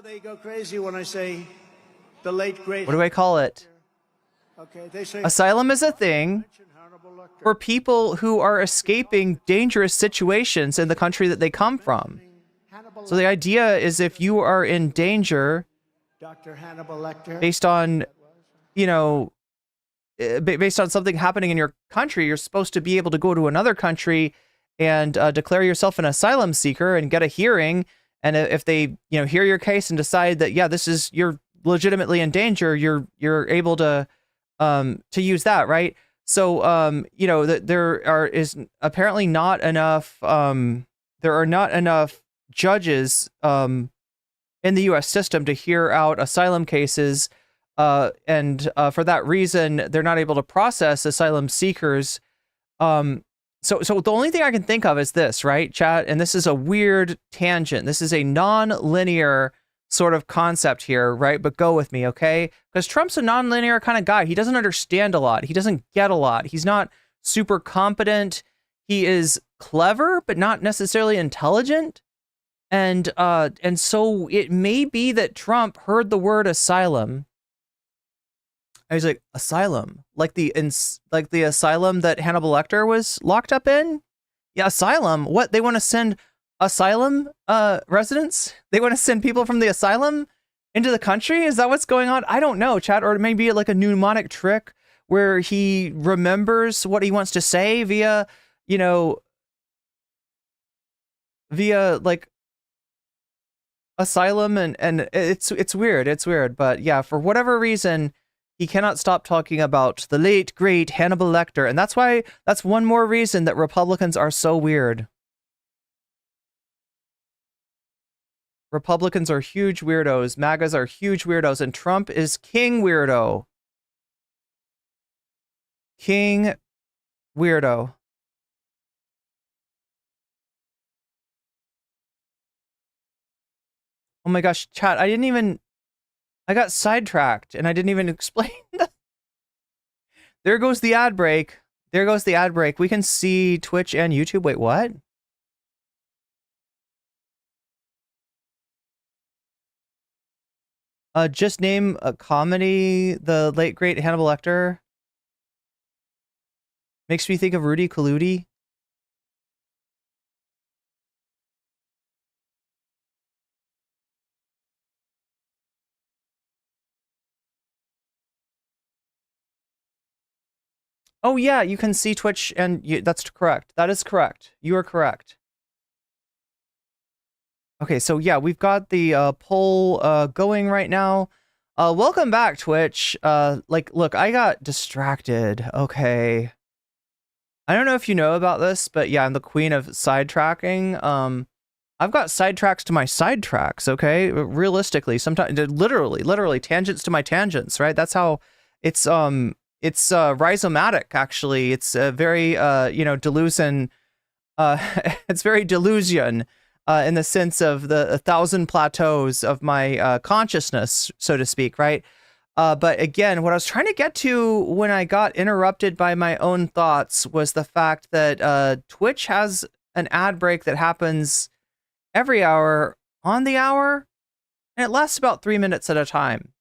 they go crazy when I say the late great. what do I call it? Okay, they say Asylum is a thing Hannibal Lecter. for people who are escaping dangerous situations in the country that they come from. Hannibal So the idea is if you are in danger Dr. Hannibal Lecter. based on, you know, based on something happening in your country, you're supposed to be able to go to another country and declare yourself an asylum seeker and get a hearing. And if they, you know, hear your case and decide that, yeah, this is, you're legitimately in danger, you're able to use that, right? So, you know, there is apparently not enough, there are not enough judges in the U.S. system to hear out asylum cases, and for that reason, they're not able to process asylum seekers. So the only thing I can think of is this, right, chat? And this is a weird tangent. This is a non-linear sort of concept here, right? But go with me, okay? Because Trump's a non-linear kind of guy. He doesn't understand a lot. He doesn't get a lot. He's not super competent. He is clever, but not necessarily intelligent. And so it may be that Trump heard the word asylum. I was like, asylum, like the asylum that Hannibal Lecter was locked up in. Yeah, asylum. What, they want to send asylum residents? They want to send people from the asylum into the country? Is that what's going on? I don't know, chat. Or it may be like a mnemonic trick where he remembers what he wants to say via, you know, via like asylum, and it's weird. But yeah, for whatever reason, he cannot stop talking about the late, great Hannibal Lecter. And that's one more reason that Republicans are so weird. Republicans are huge weirdos. MAGAs are huge weirdos. And Trump is king weirdo. King weirdo. Oh my gosh, chat, I got sidetracked and I didn't even explain that. There goes the ad break. There goes the ad break. We can see Twitch and YouTube. Wait, what? Just name a comedy, the late great Hannibal Lecter. Makes me think of Rudy Colludi. Oh yeah, you can see Twitch, and that's correct. That is correct. You are correct. Okay, so yeah, we've got the poll going right now. Welcome back, Twitch. Look, I got distracted. Okay. I don't know if you know about this, but yeah, I'm the queen of sidetracking. I've got sidetracks to my sidetracks, okay? Realistically, sometimes literally tangents to my tangents, right? That's how it's rhizomatic, actually. It's very delusion. It's very delusion in the sense of the 1,000 plateaus of my consciousness, so to speak, right? But again, what I was trying to get to when I got interrupted by my own thoughts was the fact that Twitch has an ad break that happens every hour on the hour, and it lasts about 3 minutes at a time.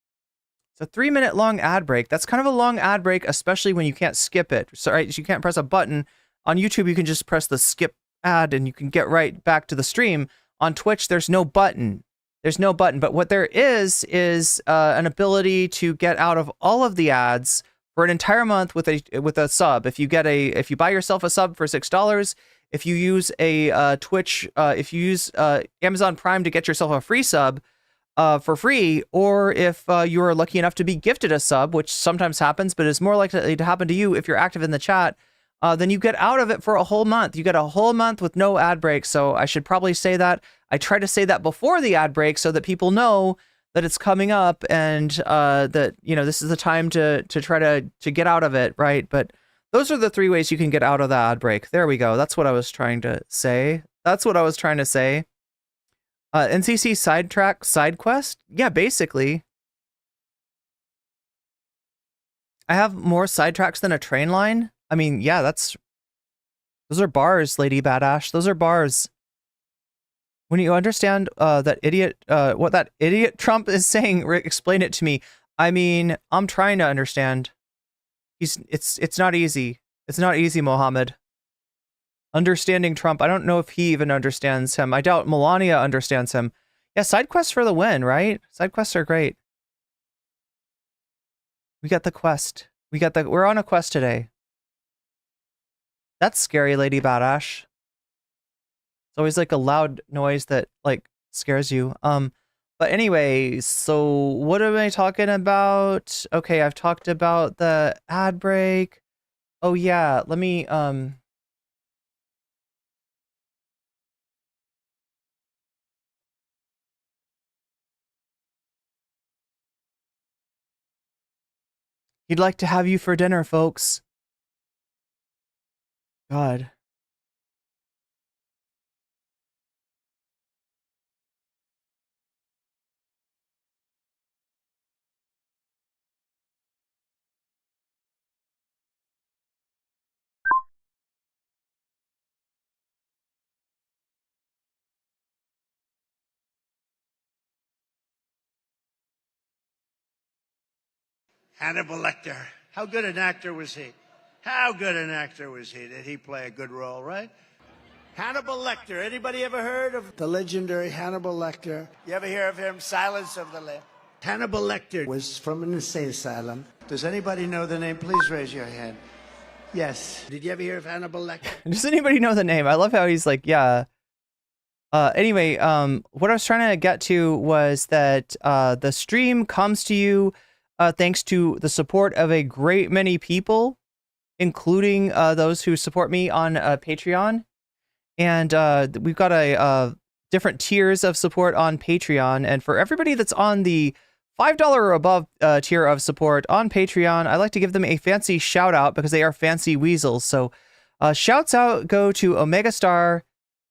It's a 3-minute long ad break. That's kind of a long ad break, especially when you can't skip it. So, right, so you can't press a button. On YouTube, you can just press the skip ad and you can get right back to the stream. On Twitch, there's no button. There's no button. But what there is an ability to get out of all of the ads for an entire month with a sub. If you buy yourself a sub for $6, if you use a Twitch, if you use Amazon Prime to get yourself a free sub, for free, or if you are lucky enough to be gifted a sub, which sometimes happens, but is more likely to happen to you if you're active in the chat, then you get out of it for a whole month. You get a whole month with no ad breaks. So I should probably say that. I try to say that before the ad break so that people know that it's coming up and that, you know, this is the time to try to get out of it, right? But those are the 3 ways you can get out of the ad break. There we go. That's what I was trying to say. NCC sidetrack side quest? Yeah, basically. I have more sidetracks than a train line. I mean, yeah, those are bars, Lady Badash. Those are bars. When you understand what that idiot Trump is saying, explain it to me. I mean, I'm trying to understand. It's not easy. It's not easy, Mohammed. Understanding Trump, I don't know if he even understands him. I doubt Melania understands him. Yeah, side quests for the win, right? Side quests are great. We got the quest. We're on a quest today. That's scary, Lady Badash. It's always like a loud noise that like scares you. But anyway, so what am I talking about? Okay, I've talked about the ad break. Oh yeah, let me he'd like to have you for dinner, folks. God. Hannibal Lecter. How good an actor was he? How good an actor was he? Did he play a good role, right? Hannibal Lecter. Anybody ever heard of the legendary Hannibal Lecter? You ever hear of him? Silence of the Lambs. Hannibal Lecter was from an insane asylum. Does anybody know the name? Please raise your hand. Yes. Did you ever hear of Hannibal Lecter? Does anybody know the name? I love how he's like, yeah. Anyway, what I was trying to get to was that the stream comes to you thanks to the support of a great many people, including those who support me on Patreon. And we've got a different tiers of support on Patreon. And for everybody that's on the $5 or above tier of support on Patreon, I like to give them a fancy shout out because they are fancy weasels. So shouts out go to Omega Star,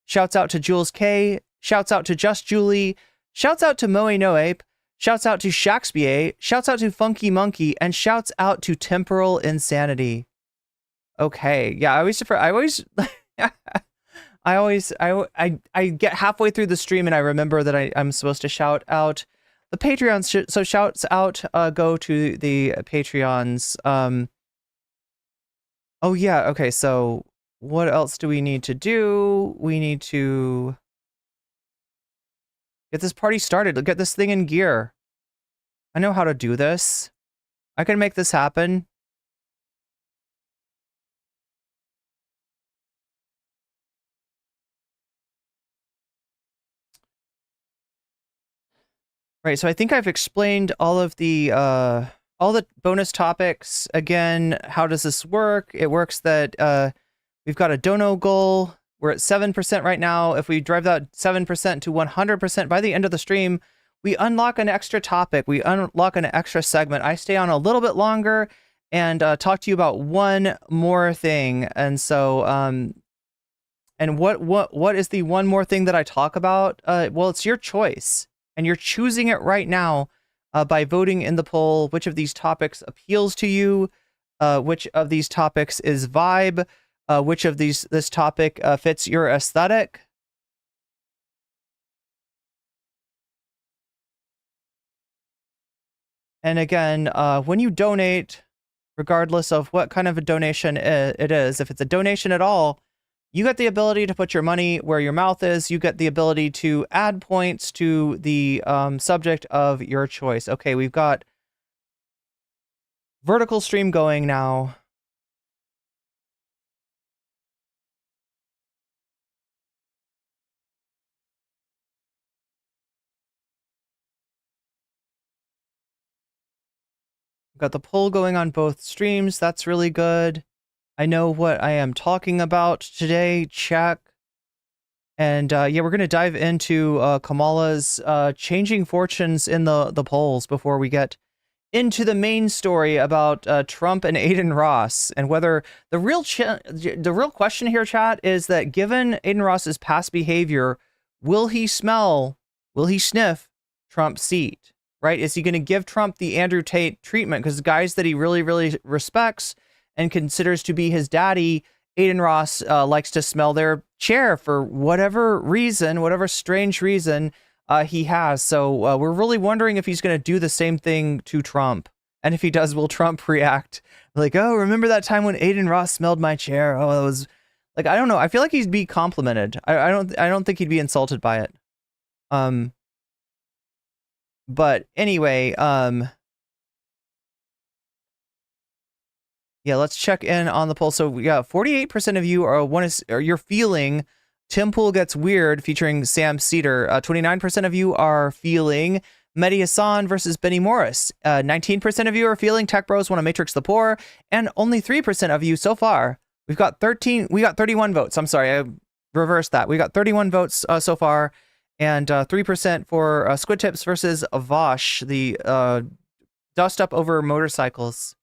shouts out to Jules K, shouts out to Just Julie, shouts out to Moe No Ape, shouts out to Shaxpier, shouts out to Funky Monkey, and shouts out to Temporal Insanity. Okay, yeah, I get halfway through the stream and I remember that I'm supposed to shout out the Patreons. So shouts out go to the Patreons. Oh yeah, okay, so what else do we need to do? We need to get this party started. Get this thing in gear. I know how to do this. I can make this happen. Right, so I think I've explained all the bonus topics. Again, how does this work? It works that we've got a dono goal. We're at 7% right now. If we drive that 7% to 100% by the end of the stream, we unlock an extra topic. We unlock an extra segment. I stay on a little bit longer and talk to you about one more thing. And so, and what is the one more thing that I talk about? Well, it's your choice. And you're choosing it right now by voting in the poll which of these topics appeals to you, which of these topics is vibe, which of this topic fits your aesthetic. And again, when you donate, regardless of what kind of a donation it is, if it's a donation at all, you get the ability to put your money where your mouth is. You get the ability to add points to the subject of your choice. Okay, we've got vertical stream going now. Got the poll going on both streams. That's really good. I know what I am talking about today. Check. And yeah, we're going to dive into Kamala's changing fortunes in the polls before we get into the main story about Trump and Adin Ross, and whether the real question here, chat, is that given Adin Ross's past behavior, will he sniff Trump's seat? Right? Is he going to give Trump the Andrew Tate treatment? Because guys that he really, really respects and considers to be his daddy, Adin Ross likes to smell their chair for whatever reason, whatever strange reason he has. So we're really wondering if he's going to do the same thing to Trump. And if he does, will Trump react like, oh, remember that time when Adin Ross smelled my chair? Oh, that was like, I don't know. I feel like he'd be complimented. I don't think he'd be insulted by it. But anyway, yeah, let's check in on the poll. So we got 48% of you are you're feeling Tim Pool Gets Weird featuring Sam Cedar. 29% of you are feeling Mehdi Hassan versus Benny Morris. 19% of you are feeling Tech Bros Want to Matrix the Poor, and only 3% of you so far. We got 31 votes. I'm sorry, I reversed that. We got 31 votes so far, and 3% for Squid Tips versus Vosh, the dust up over motorcycles.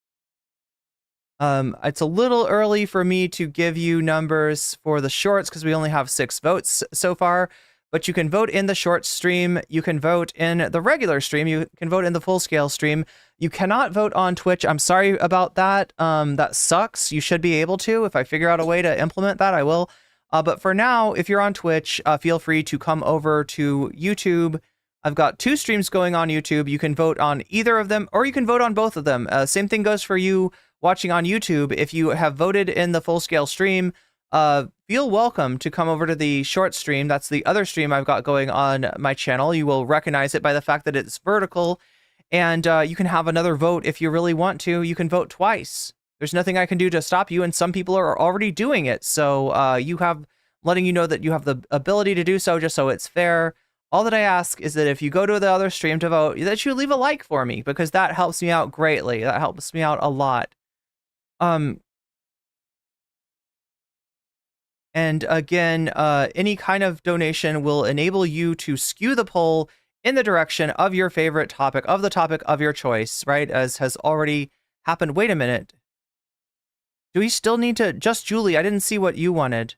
It's a little early for me to give you numbers for the shorts because we only have 6 votes so far, but you can vote in the short stream. You can vote in the regular stream. You can vote in the full scale stream. You cannot vote on Twitch. I'm sorry about that. That sucks. You should be able to. If I figure out a way to implement that, I will. But for now, if you're on Twitch, feel free to come over to YouTube. I've got 2 streams going on YouTube. You can vote on either of them, or you can vote on both of them. Same thing goes for you watching on YouTube. If you have voted in the full scale stream, feel welcome to come over to the short stream. That's the other stream I've got going on my channel. You will recognize it by the fact that it's vertical, and you can have another vote if you really want to. You can vote twice. There's nothing I can do to stop you, and some people are already doing it. So letting you know that you have the ability to do so, just so it's fair. All that I ask is that if you go to the other stream to vote, that you leave a like for me, because that helps me out greatly. That helps me out a lot. And again, any kind of donation will enable you to skew the poll in the direction of your favorite topic, of the topic of your choice, right? As has already happened. Wait a minute. Do we still need to, just Julie, I didn't see what you wanted.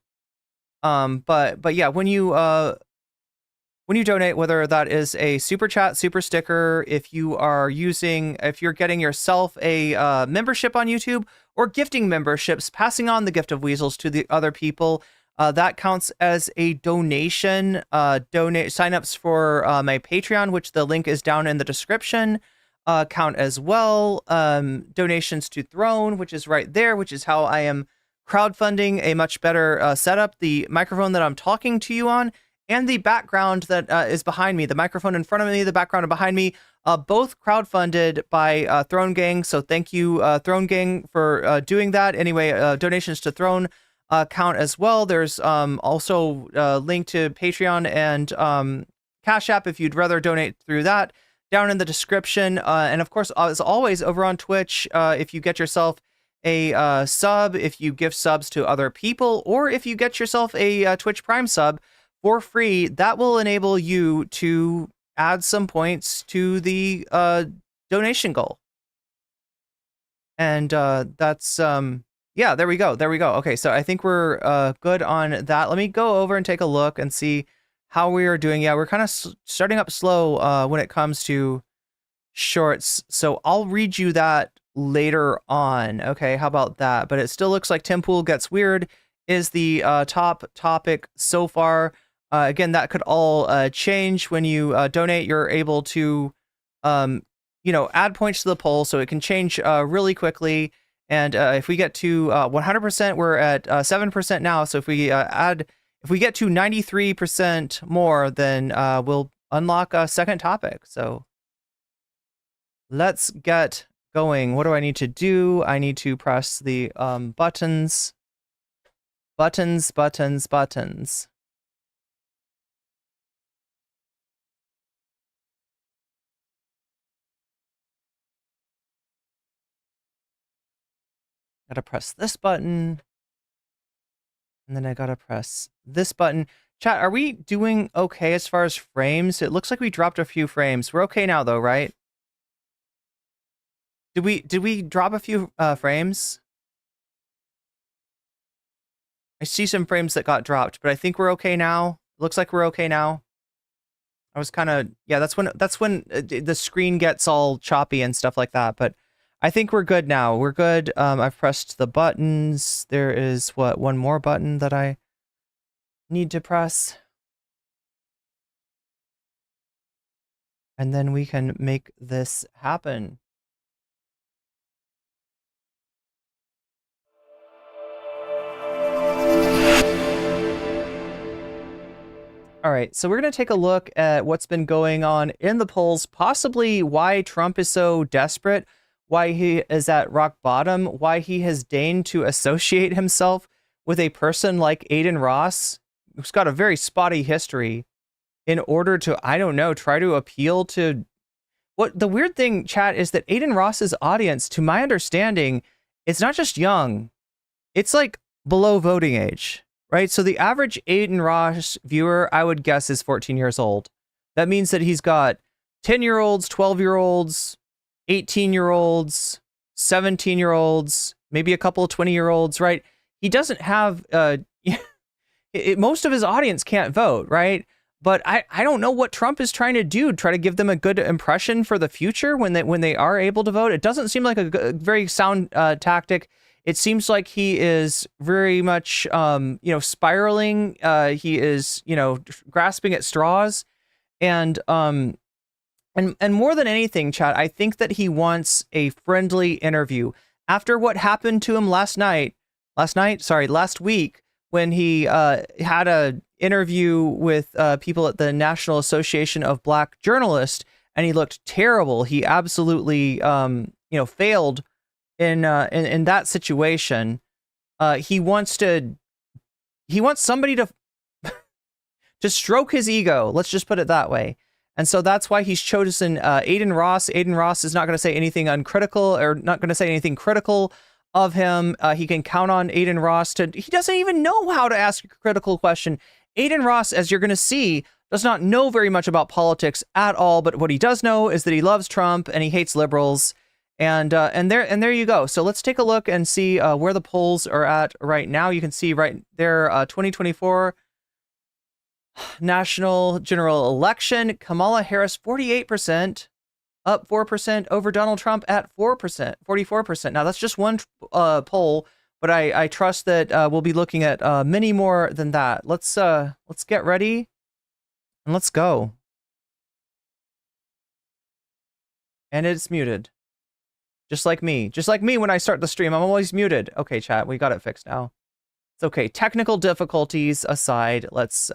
But yeah, when you donate, whether that is a super chat, super sticker, if you're getting yourself a membership on YouTube, or gifting memberships, passing on the gift of weasels to the other people, that counts as a donation. Signups for my Patreon, which the link is down in the description, count as well. Donations to Throne, which is right there, which is how I am crowdfunding a much better setup. The microphone that I'm talking to you on, and the background that is behind me, the microphone in front of me, the background behind me, both crowdfunded by Throne Gang. So thank you, Throne Gang, for doing that. Anyway, donations to Throne count as well. There's also a link to Patreon and Cash App if you'd rather donate through that, down in the description. And of course, as always, over on Twitch, if you get yourself a sub, if you gift subs to other people, or if you get yourself a Twitch Prime sub for free, that will enable you to add some points to the donation goal. And that's yeah, there we go. Okay, so I think we're good on that. Let me go over and take a look and see how we are doing. Yeah, we're kind of starting up slow when it comes to shorts, so I'll read you that later on. Okay, how about that? But it still looks like Tim Pool Gets Weird is the top topic so far. Again, that could all change when you donate. You're able to, add points to the poll, so it can change really quickly. And if we get to 100%, we're at 7% now. So if we get to 93% more, then we'll unlock a second topic. So let's get going. What do I need to do? I need to press the buttons. Buttons. Gotta press this button. And then I gotta press this button. Chat, are we doing okay as far as frames? It looks like we dropped a few frames. We're okay now though, right? Did we drop a few frames? I see some frames that got dropped, but I think we're okay now. Looks like we're okay now. I was kind of, yeah, that's when the screen gets all choppy and stuff like that, but I think we're good now. We're good. I've pressed the buttons. There is one more button that I need to press. And then we can make this happen. All right, so we're going to take a look at what's been going on in the polls, possibly why Trump is so desperate, why he is at rock bottom, why he has deigned to associate himself with a person like Adin Ross, who's got a very spotty history, in order to, I don't know, try to appeal to... What the weird thing, chat, is that Adin Ross's audience, to my understanding, it's not just young, it's like below voting age. Right, so the average Adin Ross viewer, I would guess, is 14 years old. That means that he's got 10-year-olds, 12-year-olds, 18-year-olds, 17-year-olds, maybe a couple of 20-year-olds, right? He doesn't have, most of his audience can't vote, right? But I don't know what Trump is trying to do, try to give them a good impression for the future when they are able to vote. It doesn't seem like a very sound tactic. It seems like he is very much, spiraling. He is, grasping at straws, and more than anything, Chad, I think that he wants a friendly interview after what happened to him last week, when he had a interview with people at the National Association of Black Journalists, and he looked terrible. He absolutely, failed in that situation. He wants somebody to to stroke his ego. Let's just put it that way. And so that's why he's chosen Adin Ross. Adin Ross is not going to say anything uncritical, or not going to say anything critical of him. He can count on Adin Ross he doesn't even know how to ask a critical question. Adin Ross, as you're going to see, does not know very much about politics at all, but what he does know is that he loves Trump and he hates liberals. And there you go. So let's take a look and see where the polls are at right now. You can see right there, 2024 national general election. Kamala Harris, 48%, up 4% over Donald Trump at 44%. Now that's just one poll, but I trust that we'll be looking at many more than that. Let's get ready and let's go. And it's muted. Just like me when I start the stream, I'm always muted. Okay, chat, we got it fixed now. It's okay. Technical difficulties aside, let's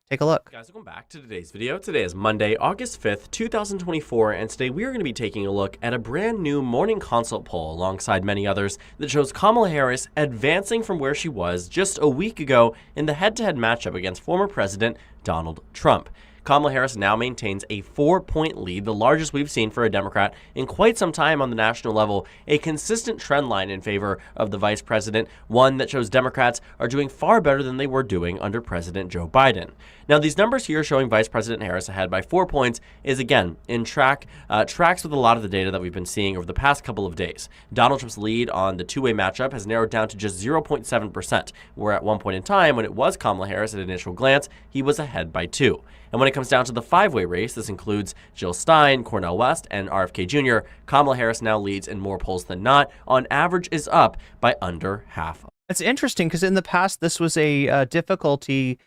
take a look. Guys, welcome back to today's video. Today is Monday, August 5th, 2024, and today we are going to be taking a look at a brand new morning consult poll alongside many others that shows Kamala Harris advancing from where she was just a week ago in the head-to-head matchup against former President Donald Trump. Kamala Harris now maintains a 4-point lead, the largest we've seen for a Democrat in quite some time on the national level, a consistent trend line in favor of the vice president, one that shows Democrats are doing far better than they were doing under President Joe Biden. Now, these numbers here showing Vice President Harris ahead by 4 points is, again, in tracks with a lot of the data that we've been seeing over the past couple of days. Donald Trump's lead on the two-way matchup has narrowed down to just 0.7%, where at one point in time, when it was Kamala Harris at initial glance, he was ahead by 2. And when it comes down to the five-way race, this includes Jill Stein, Cornel West, and RFK Jr., Kamala Harris now leads in more polls than not. On average, is up by under half. It's interesting because in the past, this was a difficulty.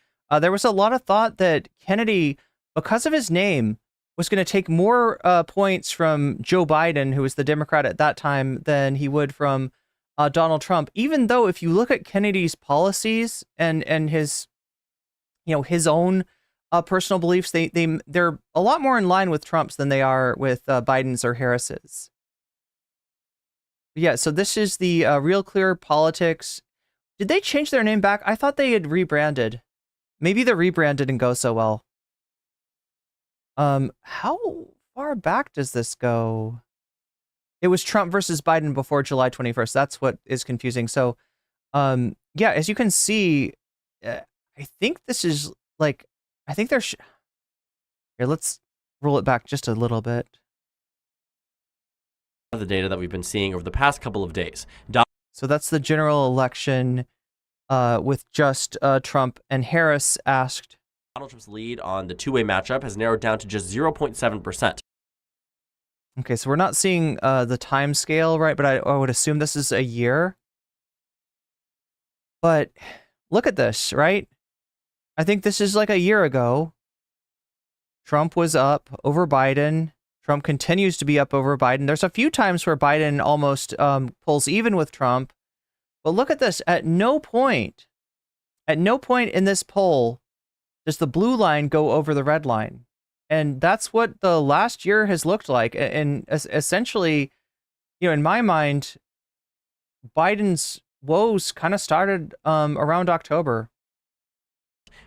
There was a lot of thought that Kennedy, because of his name, was going to take more points from Joe Biden, who was the Democrat at that time, than he would from Donald Trump. Even though if you look at Kennedy's policies and his, his own personal beliefs, they're a lot more in line with Trump's than they are with Biden's or Harris's. Yeah, so this is the Real Clear Politics. Did they change their name back? I thought they had rebranded. Maybe the rebrand didn't go so well. How far back does this go? It was Trump versus Biden before July 21st. That's what is confusing. So, yeah, as you can see, I think this is like, I think there's, here, let's roll it back just a little bit. The data that we've been seeing over the past couple of days. So that's the general election with just Trump and Harris asked. Donald Trump's lead on the two-way matchup has narrowed down to just 0.7%. Okay, so we're not seeing the time scale, right? But I would assume this is a year. But look at this, right? I think this is like a year ago. Trump was up over Biden. Trump continues to be up over Biden. There's a few times where Biden almost pulls even with Trump. But look at this. At no point in this poll does the blue line go over the red line. And that's what the last year has looked like. And essentially, you know, in my mind, Biden's woes kind of started around October.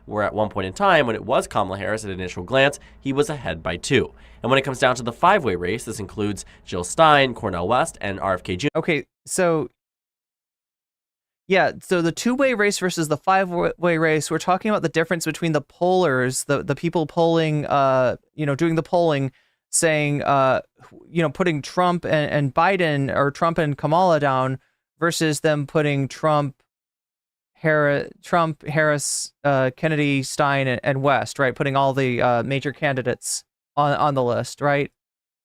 Where at one point in time, when it was Kamala Harris at initial glance, he was ahead by 2. And when it comes down to the 5-way race, this includes Jill Stein, Cornel West, and RFK Jr. Okay, so yeah, so the 2-way race versus the 5-way race, we're talking about the difference between the pollers, the people polling, doing the polling, saying, putting Trump and Biden or Trump and Kamala down versus them putting Trump, Harris, Kennedy, Stein, and West, right? Putting all the major candidates on the list, right?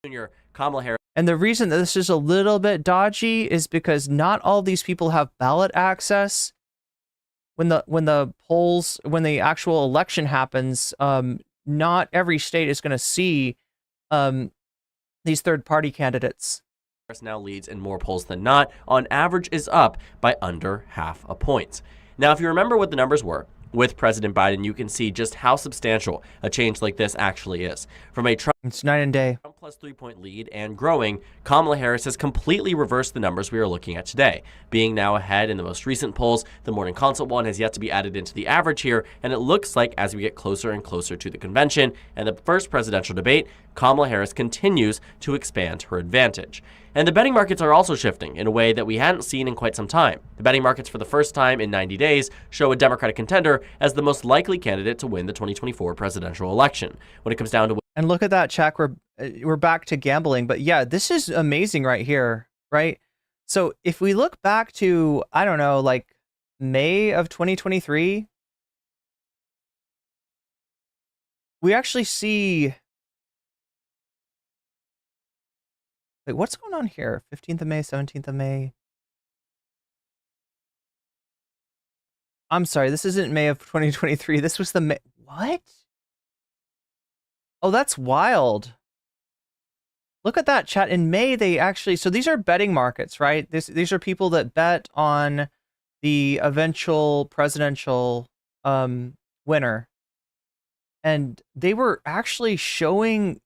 Jr., Kamala Harris. And the reason that this is a little bit dodgy is because not all these people have ballot access. When the actual election happens, not every state is going to see these third-party candidates. Harris now leads in more polls than not. On average, is up by under half a point. Now, if you remember what the numbers were with President Biden, you can see just how substantial a change like this actually is. From a it's night and day. Trump plus 3-point lead and growing, Kamala Harris has completely reversed the numbers we are looking at today, being now ahead in the most recent polls. The morning consult one has yet to be added into the average here, and it looks like as we get closer and closer to the convention and the first presidential debate, Kamala Harris continues to expand her advantage. And the betting markets are also shifting in a way that we hadn't seen in quite some time. The betting markets for the first time in 90 days show a Democratic contender as the most likely candidate to win the 2024 presidential election. When it comes down to and look at that, Chuck. We're back to gambling, but yeah, this is amazing right here, right? So if we look back to, I don't know, like May of 2023, we actually see. Wait, what's going on here? 15th of May, 17th of May. I'm sorry, this isn't May of 2023. This was the May. What? Oh, that's wild. Look at that, chat. In May, they actually, so these are betting markets, right? These are people that bet on the eventual presidential winner. And they were actually showing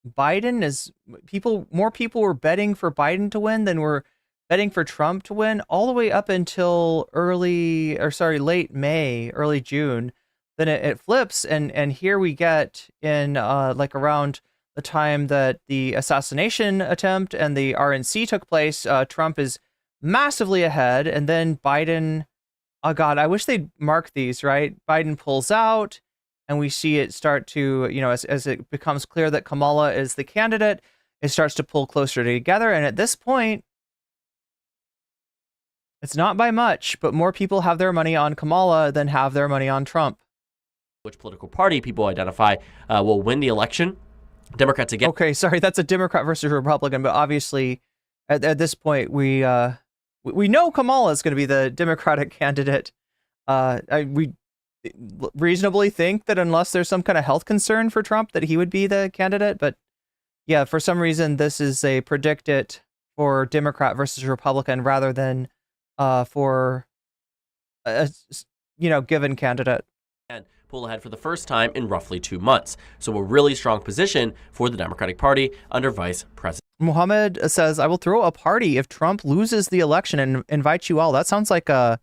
Biden as more people were betting for Biden to win than were betting for Trump to win, all the way up until late May, early June. Then it flips, and here we get in like around the time that the assassination attempt and the RNC took place, Trump is massively ahead, and then Biden, oh God, I wish they'd mark these, right? Biden pulls out, and we see it start to, as it becomes clear that Kamala is the candidate, it starts to pull closer together. And at this point, it's not by much, but more people have their money on Kamala than have their money on Trump. Which political party people identify will win the election. Democrats again. Okay, sorry, that's a Democrat versus Republican, but obviously at this point we know Kamala is going to be the Democratic candidate. We reasonably think that unless there's some kind of health concern for Trump, that he would be the candidate. But yeah, for some reason, this is a predicted for Democrat versus Republican rather than for a given candidate. And pull ahead for the first time in roughly 2 months. So a really strong position for the Democratic Party under Vice President. Mohammed says, I will throw a party if Trump loses the election and invite you all. That sounds like a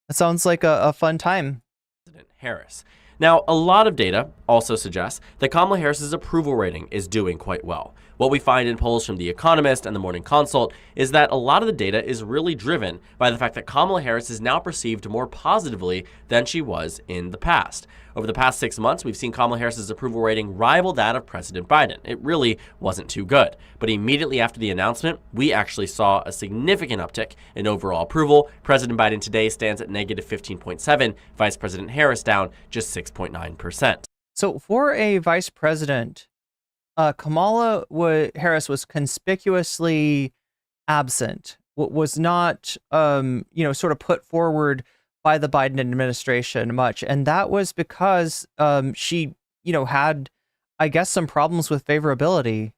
fun time. President Harris. Now, a lot of data also suggests that Kamala Harris's approval rating is doing quite well. What we find in polls from The Economist and the Morning Consult is that a lot of the data is really driven by the fact that Kamala Harris is now perceived more positively than she was in the past. Over the past 6 months, we've seen Kamala Harris's approval rating rival that of President Biden. It really wasn't too good. But immediately after the announcement, we actually saw a significant uptick in overall approval. President Biden today stands at negative 15.7, Vice President Harris down just 6.9%. So for a vice president, Kamala Harris was conspicuously absent, was not, sort of put forward by the Biden administration much. And that was because she, had, I guess, some problems with favorability.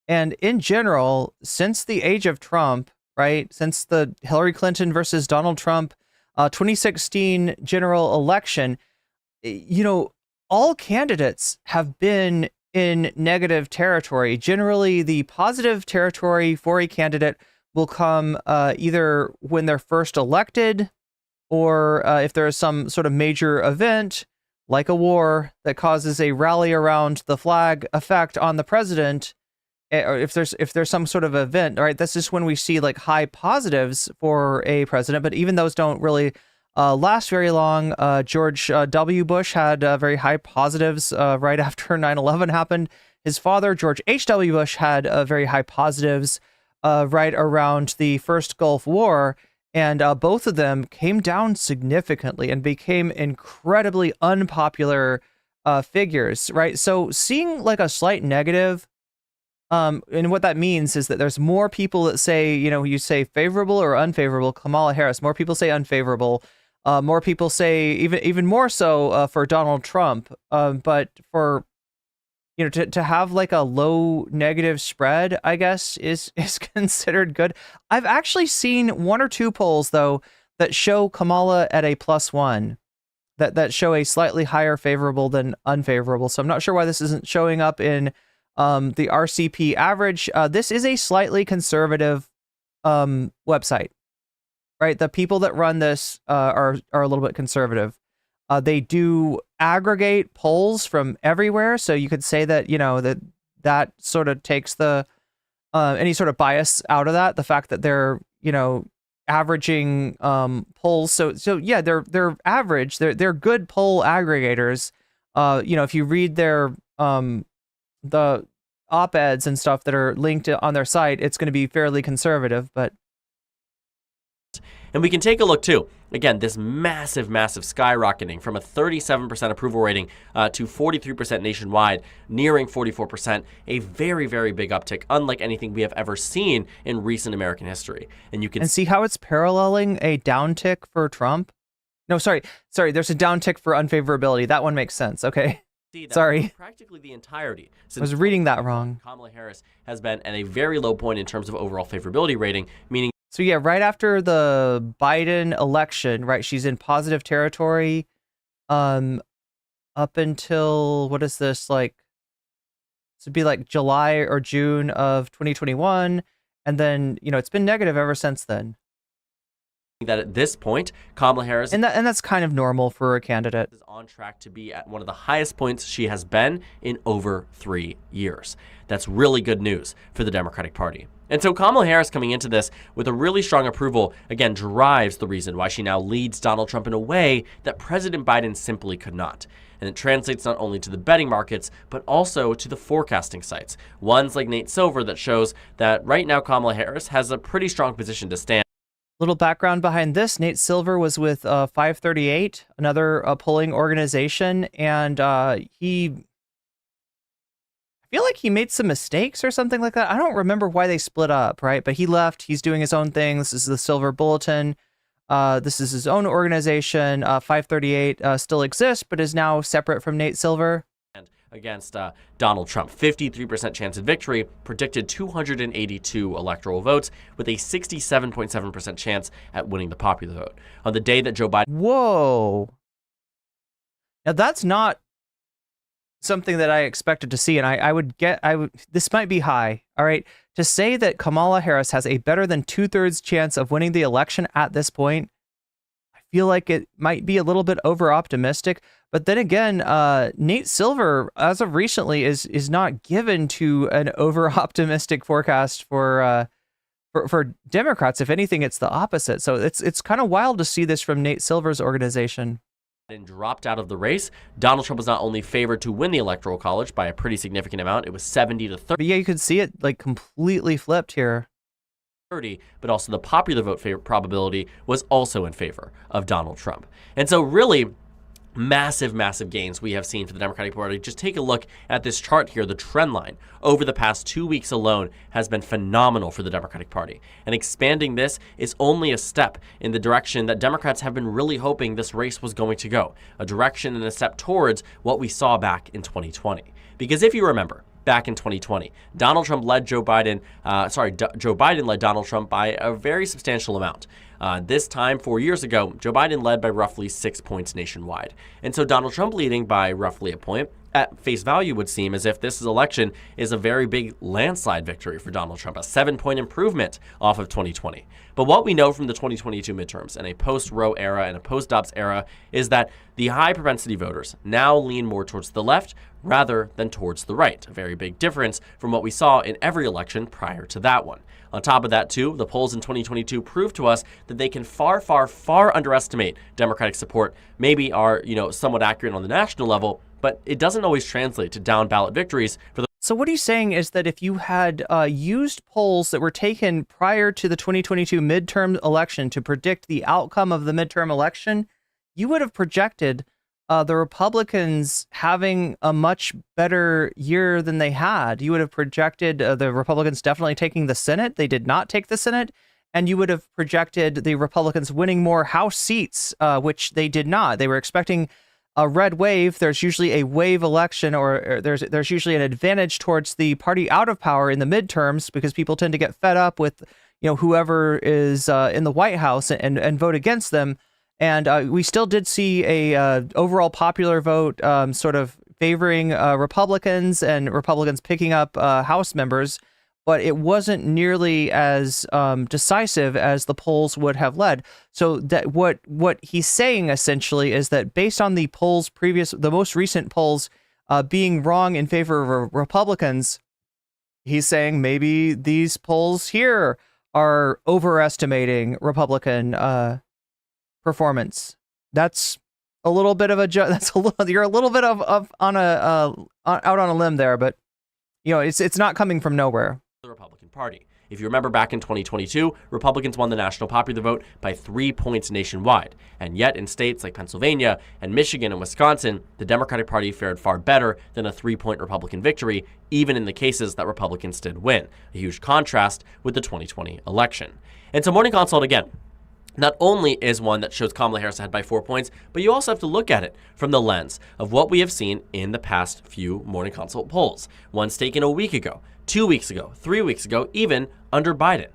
And in general, since the age of Trump, right, since the Hillary Clinton versus Donald Trump 2016 general election, all candidates have been in negative territory. Generally, the positive territory for a candidate will come either when they're first elected, or if there is some sort of major event, like a war, that causes a rally around the flag effect on the president, or if there's some sort of event, right? This is when we see like high positives for a president, but even those don't really last very long. George W. Bush had very high positives right after 9/11 happened. His father, George H.W. Bush, had very high positives right around the first Gulf War. And both of them came down significantly and became incredibly unpopular figures, right? So seeing like a slight negative, and what that means is that there's more people that say, you say favorable or unfavorable, Kamala Harris. More people say unfavorable. More people say even more so for Donald Trump. But for to have like a low negative spread, I guess, is considered good. I've actually seen one or two polls, though, that show Kamala at a +1, that show a slightly higher favorable than unfavorable. So I'm not sure why this isn't showing up in the RCP average. This is a slightly conservative website, right? The people that run this are a little bit conservative. They do aggregate polls from everywhere, so you could say that that sort of takes the any sort of bias out of that. The fact that they're averaging polls, so yeah, they're average. They're good poll aggregators. If you read their the op-eds and stuff that are linked on their site, it's going to be fairly conservative, but. And we can take a look too. Again, this massive skyrocketing from a 37% approval rating to 43% nationwide, nearing 44%, a very, very big uptick, unlike anything we have ever seen in recent American history. And you can see how it's paralleling a downtick for Trump. No, sorry, there's a downtick for unfavorability. That one makes sense. Okay. Sorry. Practically the entirety. I was reading that wrong. Kamala Harris has been at a very low point in terms of overall favorability rating, meaning. So yeah, right after the Biden election, right, she's in positive territory up until, what is this, like, this would be like July or June of 2021, and then, it's been negative ever since then. That at this point, Kamala Harris and that's kind of normal for a candidate. Is on track to be at one of the highest points she has been in over 3 years. That's really good news for the Democratic Party. And so Kamala Harris coming into this with a really strong approval, again, drives the reason why she now leads Donald Trump in a way that President Biden simply could not. And it translates not only to the betting markets, but also to the forecasting sites. Ones like Nate Silver that shows that right now Kamala Harris has a pretty strong position to stand. Little background behind this: Nate Silver was with 538, another polling organization, and I feel like he made some mistakes or something like that. I don't remember why they split up, right? But he left. He's doing his own thing. This is the Silver Bulletin. This is his own organization. 538 still exists, but is now separate from Nate Silver. Against Donald Trump. 53% chance of victory, predicted 282 electoral votes, with a 67.7% chance at winning the popular vote. On the day that Joe Biden... Whoa. Now that's not something that I expected to see, and I would this might be high, all right? To say that Kamala Harris has a better than 2/3 chance of winning the election at this point, I feel like it might be a little bit over optimistic, But then again, Nate Silver, as of recently, is not given to an over-optimistic forecast for Democrats. If anything, it's the opposite. So it's kind of wild to see this from Nate Silver's organization. And dropped out of the race. Donald Trump was not only favored to win the Electoral College by a pretty significant amount, it was 70 to 30. But yeah, you could see it like completely flipped here. But also the popular vote probability was also in favor of Donald Trump. And so really, massive gains we have seen for the Democratic Party. Just take a look at this chart here. The trend line over the past 2 weeks alone has been phenomenal for the Democratic Party. And expanding this is only a step in the direction that Democrats have been really hoping this race was going to go. A direction and a step towards what we saw back in 2020. Because if you remember, back in 2020, Donald Trump led Joe Biden led Donald Trump by a very substantial amount. This time, 4 years ago, Joe Biden led by roughly 6 points nationwide. And so Donald Trump leading by roughly a point, at face value would seem as if this election is a very big landslide victory for Donald Trump, a 7-point improvement off of 2020. But what we know from the 2022 midterms and a post-Roe era and a post-Dobbs era is that the high propensity voters now lean more towards the left rather than towards the right, a very big difference from what we saw in every election prior to that one. On top of that, too, the polls in 2022 proved to us that they can far underestimate Democratic support, maybe are, somewhat accurate on the national level, but it doesn't always translate to down ballot victories for the. So what he's saying is that if you had used polls that were taken prior to the 2022 midterm election to predict the outcome of the midterm election, you would have projected the Republicans having a much better year than they had. You would have projected the Republicans definitely taking the Senate. They did not take the Senate. And you would have projected the Republicans winning more House seats, which they did not. They were expecting a red wave. There's usually a wave election, or there's usually an advantage towards the party out of power in the midterms because people tend to get fed up with whoever is in the White House and vote against them. And we still did see a overall popular vote sort of favoring Republicans and Republicans picking up House members, but it wasn't nearly as decisive as the polls would have led. So that what he's saying essentially is that based on the most recent polls being wrong in favor of Republicans, he's saying maybe these polls here are overestimating Republican performance. That's a little bit of you're a little bit of on out on a limb there, but it's not coming from nowhere. The Republican Party. If you remember back in 2022, Republicans won the national popular vote by 3 points nationwide. And yet in states like Pennsylvania and Michigan and Wisconsin, the Democratic Party fared far better than a 3-point Republican victory, even in the cases that Republicans did win. A huge contrast with the 2020 election. And so Morning Consult, again, not only is one that shows Kamala Harris ahead by 4 points, but you also have to look at it from the lens of what we have seen in the past few Morning Consult polls. One's taken a week ago, 2 weeks ago, 3 weeks ago, even under Biden.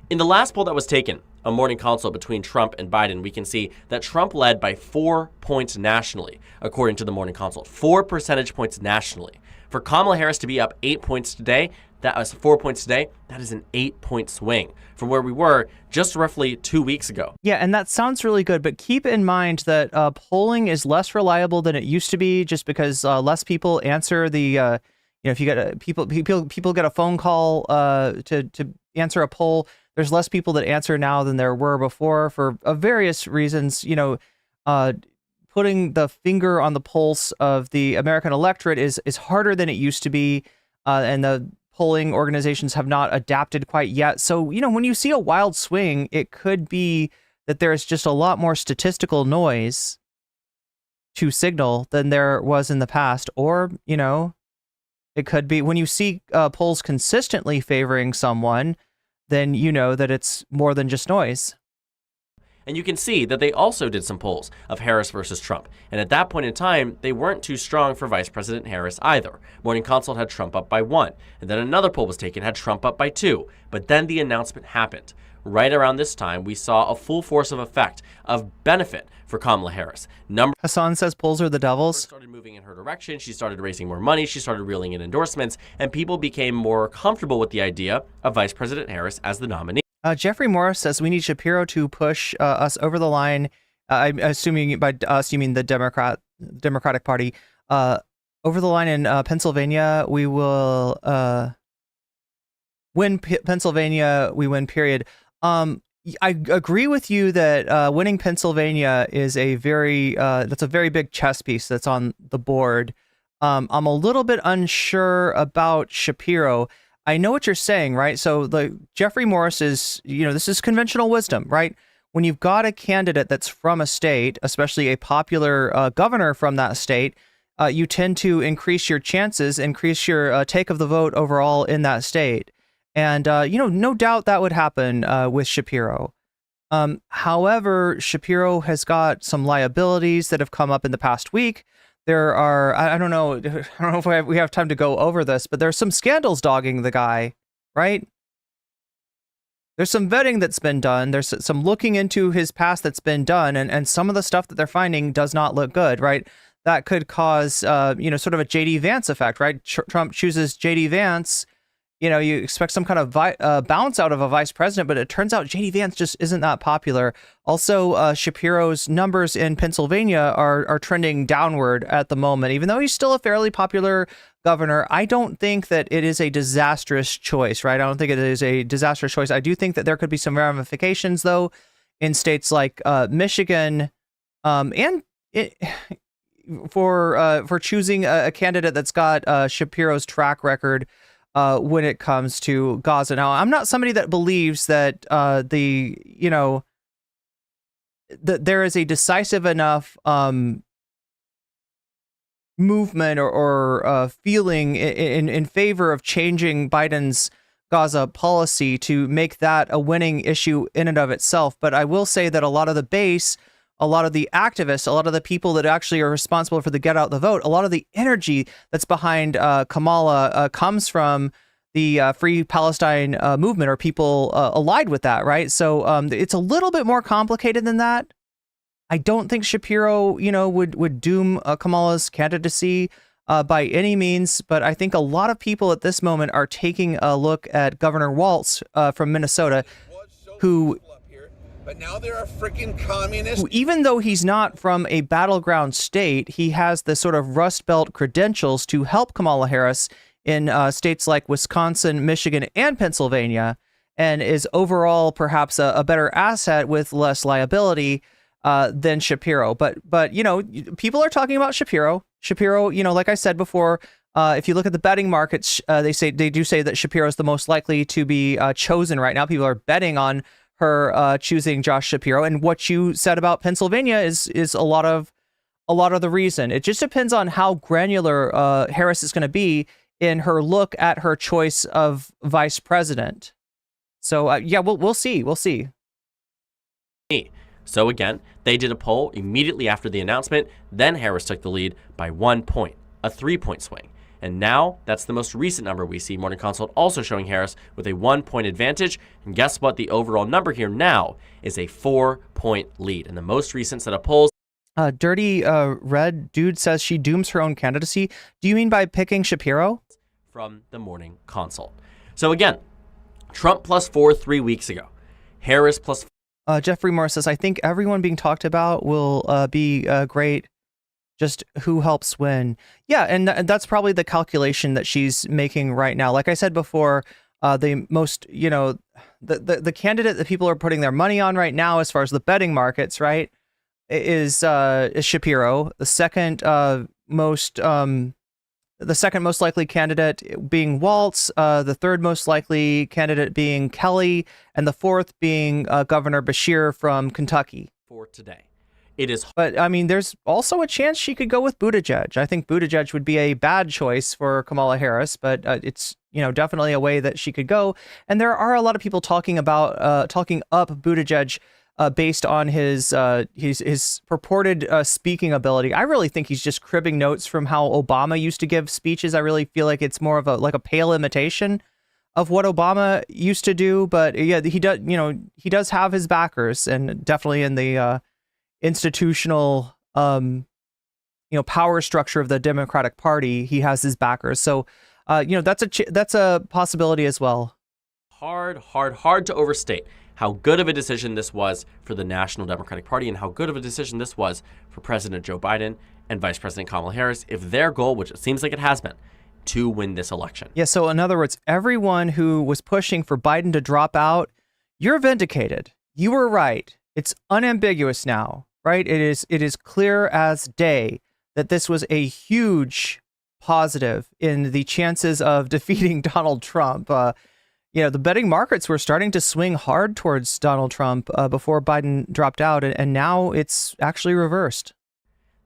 In the last poll that was taken, a Morning Consult between Trump and Biden, we can see that Trump led by 4 points nationally, according to the Morning Consult. 4 percentage points nationally. For Kamala Harris to be up 8 points today, that was 4 points today, that is an 8-point swing from where we were just roughly 2 weeks ago. Yeah, and that sounds really good, but keep in mind that polling is less reliable than it used to be just because less people answer the, if you get people get a phone call to answer a poll, there's less people that answer now than there were before for various reasons. Putting the finger on the pulse of the American electorate is harder than it used to be, and the polling organizations have not adapted quite yet. So, when you see a wild swing, it could be that there's just a lot more statistical noise to signal than there was in the past. Or, it could be when you see polls consistently favoring someone, then you know that it's more than just noise. And you can see that they also did some polls of Harris versus Trump. And at that point in time, they weren't too strong for Vice President Harris either. Morning Consult had Trump up by 1. And then another poll was taken, had Trump up by 2. But then the announcement happened. Right around this time, we saw a full force of effect of benefit for Kamala Harris. Hassan says polls are the devils. Started moving in her direction. She started raising more money. She started reeling in endorsements. And people became more comfortable with the idea of Vice President Harris as the nominee. Jeffrey Morris says we need Shapiro to push us over the line I'm assuming by us you mean the Democratic Party. Over the line in Pennsylvania, we will win Pennsylvania. We win. Period. I agree with you that winning Pennsylvania is a very that's a very big chess piece that's on the board. I'm a little bit unsure about Shapiro. I know what you're saying, right? So the Jeffrey Morris is, this is conventional wisdom, right? When you've got a candidate that's from a state, especially a popular governor from that state, you tend to increase your chances, increase your take of the vote overall in that state. And, no doubt that would happen with Shapiro. However, Shapiro has got some liabilities that have come up in the past week. There are, I don't know if we have time to go over this, but there's some scandals dogging the guy, right? There's some vetting that's been done. There's some looking into his past that's been done, and some of the stuff that they're finding does not look good, right? That could cause, sort of a J.D. Vance effect, right? Trump chooses J.D. Vance. You expect some kind of bounce out of a vice president, but it turns out J.D. Vance just isn't that popular. Also, Shapiro's numbers in Pennsylvania are trending downward at the moment. Even though he's still a fairly popular governor, I don't think that it is a disastrous choice, right? I don't think it is a disastrous choice. I do think that there could be some ramifications, though, in states like Michigan, for choosing a candidate that's got Shapiro's track record when it comes to Gaza. Now, I'm not somebody that believes that that there is a decisive enough movement or feeling in favor of changing Biden's Gaza policy to make that a winning issue in and of itself. But I will say that a lot of the base, a lot of the activists, a lot of the people that actually are responsible for the get out the vote, a lot of the energy that's behind Kamala comes from the Free Palestine movement, or people allied with that, right? So it's a little bit more complicated than that. I don't think Shapiro, would doom Kamala's candidacy by any means, but I think a lot of people at this moment are taking a look at Governor Walz from Minnesota, who, but now they're a freaking communist. Even though he's not from a battleground state, he has the sort of Rust Belt credentials to help Kamala Harris in states like Wisconsin, Michigan, and Pennsylvania, and is overall perhaps a better asset with less liability than Shapiro. But people are talking about Shapiro. Shapiro, like I said before, if you look at the betting markets, they do say that Shapiro is the most likely to be chosen right now. People are betting on her choosing Josh Shapiro, and what you said about Pennsylvania is a lot of the reason. It just depends on how granular Harris is going to be in her look at her choice of vice president. So we'll see. We'll see. So again, they did a poll immediately after the announcement. Then Harris took the lead by 1 point, a 3-point swing. And now that's the most recent number we see. Morning Consult also showing Harris with a 1-point advantage. And guess what? The overall number here now is a 4-point lead. In the most recent set of polls, Dirty Red Dude says she dooms her own candidacy. Do you mean by picking Shapiro? From the Morning Consult. So again, Trump +4 3 weeks ago. Harris +4. Jeffrey Moore says, I think everyone being talked about will be great. Just who helps win. Yeah, and that's probably the calculation that she's making right now. Like I said before, the most, the candidate that people are putting their money on right now, as far as the betting markets, right, is Shapiro. The second most likely candidate being Walz, the third most likely candidate being Kelly, and the fourth being Governor Beshear from Kentucky. For today. It is. But I mean, there's also a chance she could go with Buttigieg. I think Buttigieg would be a bad choice for Kamala Harris, but it's, definitely a way that she could go. And there are a lot of people talking up Buttigieg based on his purported speaking ability. I really think he's just cribbing notes from how Obama used to give speeches. I really feel like it's more of a pale imitation of what Obama used to do. But yeah, he does have his backers, and definitely in the institutional power structure of the Democratic Party, he has his backers. So that's a possibility as well. Hard to overstate how good of a decision this was for the National Democratic Party and how good of a decision this was for President Joe Biden and Vice President Kamala Harris if their goal, which it seems like it has been, to win this election. Yeah, so in other words, everyone who was pushing for Biden to drop out, you're vindicated. You were right. It's unambiguous now, right? It is clear as day that this was a huge positive in the chances of defeating Donald Trump. The betting markets were starting to swing hard towards Donald Trump before Biden dropped out, and now it's actually reversed.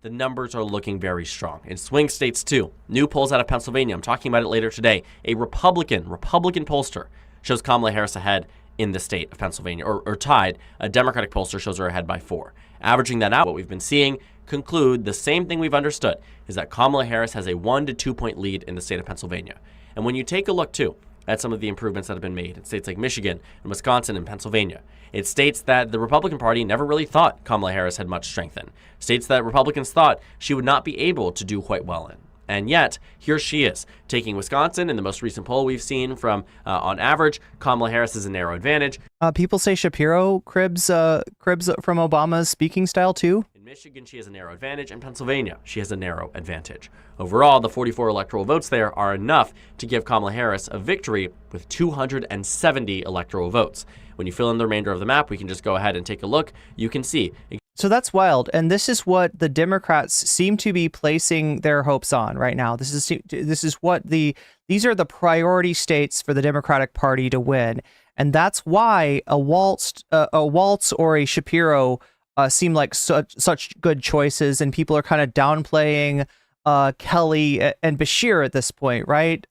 The numbers are looking very strong. In swing states, too. New polls out of Pennsylvania, I'm talking about it later today. A Republican pollster shows Kamala Harris ahead in the state of Pennsylvania, or tied. A Democratic pollster shows her ahead by 4. Averaging that out, what we've been seeing conclude the same thing we've understood, is that Kamala Harris has a 1 to 2 point lead in the state of Pennsylvania. And when you take a look, too, at some of the improvements that have been made in states like Michigan and Wisconsin and Pennsylvania, it states that the Republican Party never really thought Kamala Harris had much strength in. States that Republicans thought she would not be able to do quite well in. And yet, here she is, taking Wisconsin in the most recent poll we've seen from, on average, Kamala Harris is a narrow advantage. People say Shapiro cribs from Obama's speaking style, too. In Michigan, she has a narrow advantage. In Pennsylvania, she has a narrow advantage. Overall, the 44 electoral votes there are enough to give Kamala Harris a victory with 270 electoral votes. When you fill in the remainder of the map, we can just go ahead and take a look. You can see. So that's wild. And this is what the Democrats seem to be placing their hopes on right now. These are the priority states for the Democratic Party to win. And that's why a Waltz or a Shapiro seem like such good choices. And people are kind of downplaying Kelly and Bashir at this point, right?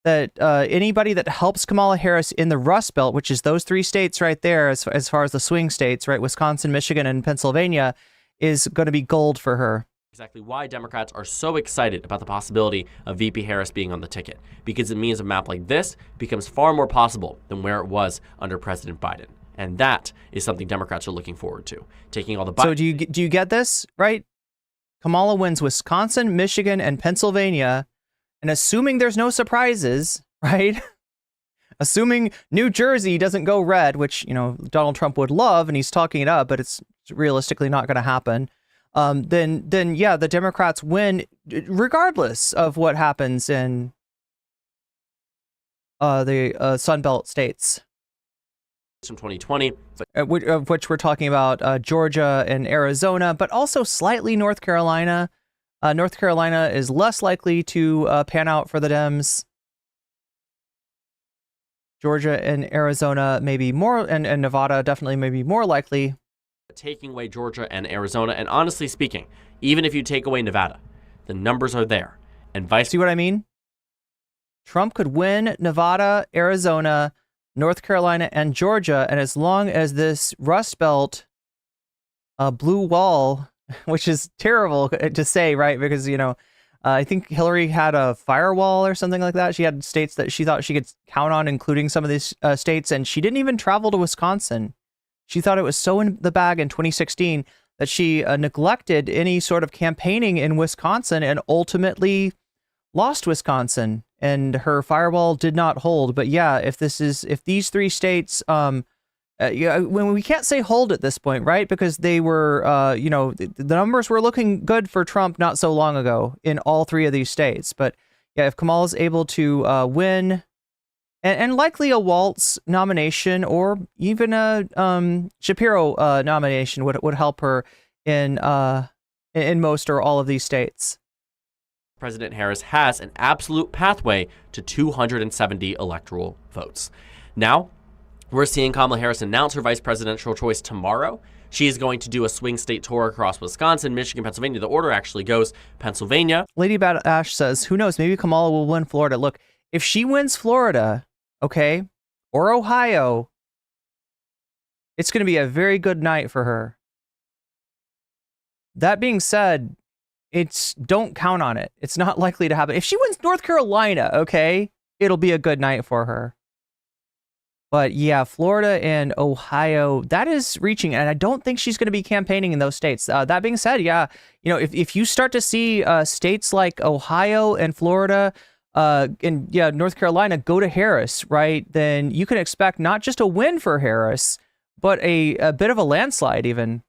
That anybody that helps Kamala Harris in the Rust Belt, which is those 3 states right there, as far as the swing states, right, Wisconsin, Michigan, and Pennsylvania, is going to be gold for her. Exactly why Democrats are so excited about the possibility of VP Harris being on the ticket, because it means a map like this becomes far more possible than where it was under President Biden. And that is something Democrats are looking forward to. Taking all the So do you get this, right? Kamala wins Wisconsin, Michigan, and Pennsylvania. And assuming there's no surprises, right? Assuming New Jersey doesn't go red, which, Donald Trump would love, and he's talking it up, but it's realistically not going to happen. Then yeah, the Democrats win regardless of what happens in the Sun Belt states. From 2020. Of which we're talking about Georgia and Arizona, but also slightly North Carolina. North Carolina is less likely to pan out for the Dems. Georgia and Arizona maybe more, and Nevada definitely maybe more likely. Taking away Georgia and Arizona, and honestly speaking, even if you take away Nevada, the numbers are there. And See what I mean? Trump could win Nevada, Arizona, North Carolina, and Georgia, and as long as this Rust Belt blue wall, which is terrible to say, right? Because, I think Hillary had a firewall or something like that. She had states that she thought she could count on, including some of these states, and she didn't even travel to Wisconsin. She thought it was so in the bag in 2016 that she neglected any sort of campaigning in Wisconsin and ultimately lost Wisconsin, and her firewall did not hold. But yeah, if these 3 states, when we can't say hold at this point, right? Because they were, the numbers were looking good for Trump not so long ago in all 3 of these states. But yeah, if Kamala's able to win, and likely a Waltz nomination or even a Shapiro nomination would help her in most or all of these states. President Harris has an absolute pathway to 270 electoral votes. Now, we're seeing Kamala Harris announce her vice presidential choice tomorrow. She is going to do a swing state tour across Wisconsin, Michigan, Pennsylvania. The order actually goes Pennsylvania. Lady Bad Ash says, who knows, maybe Kamala will win Florida. Look, if she wins Florida, okay, or Ohio, it's going to be a very good night for her. That being said, don't count on it. It's not likely to happen. If she wins North Carolina, okay, it'll be a good night for her. But yeah, Florida and Ohio, that is reaching, and I don't think she's going to be campaigning in those states. That being said, yeah, if you start to see states like Ohio and Florida North Carolina go to Harris, right, then you can expect not just a win for Harris, but a bit of a landslide even.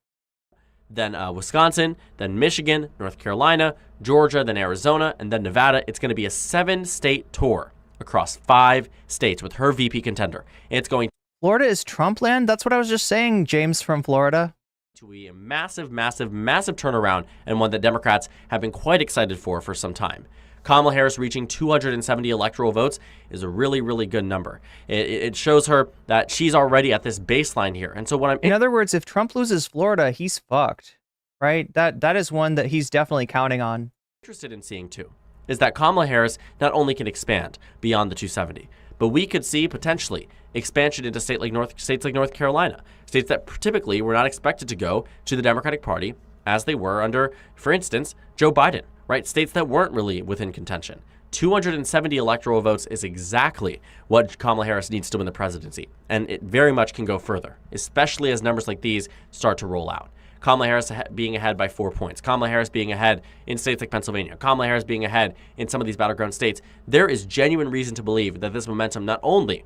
Then Wisconsin, then Michigan, North Carolina, Georgia, then Arizona, and then Nevada. It's going to be a 7-state tour across 5 states with her VP contender. It's going Florida is Trump land? That's what I was just saying, James from Florida. To be a massive, massive, massive turnaround, and one that Democrats have been quite excited for some time. Kamala Harris reaching 270 electoral votes is a really, really good number. It shows her that she's already at this baseline here. And so what in other words, if Trump loses Florida, he's fucked, right? That is one that he's definitely counting on. Interested in seeing too is that Kamala Harris not only can expand beyond the 270, but we could see potentially expansion into states like North Carolina, states that typically were not expected to go to the Democratic Party as they were under, for instance, Joe Biden, right? States that weren't really within contention. 270 electoral votes is exactly what Kamala Harris needs to win the presidency, and it very much can go further, especially as numbers like these start to roll out. Kamala Harris being ahead by 4 points, Kamala Harris being ahead in states like Pennsylvania, Kamala Harris being ahead in some of these battleground states. There is genuine reason to believe that this momentum not only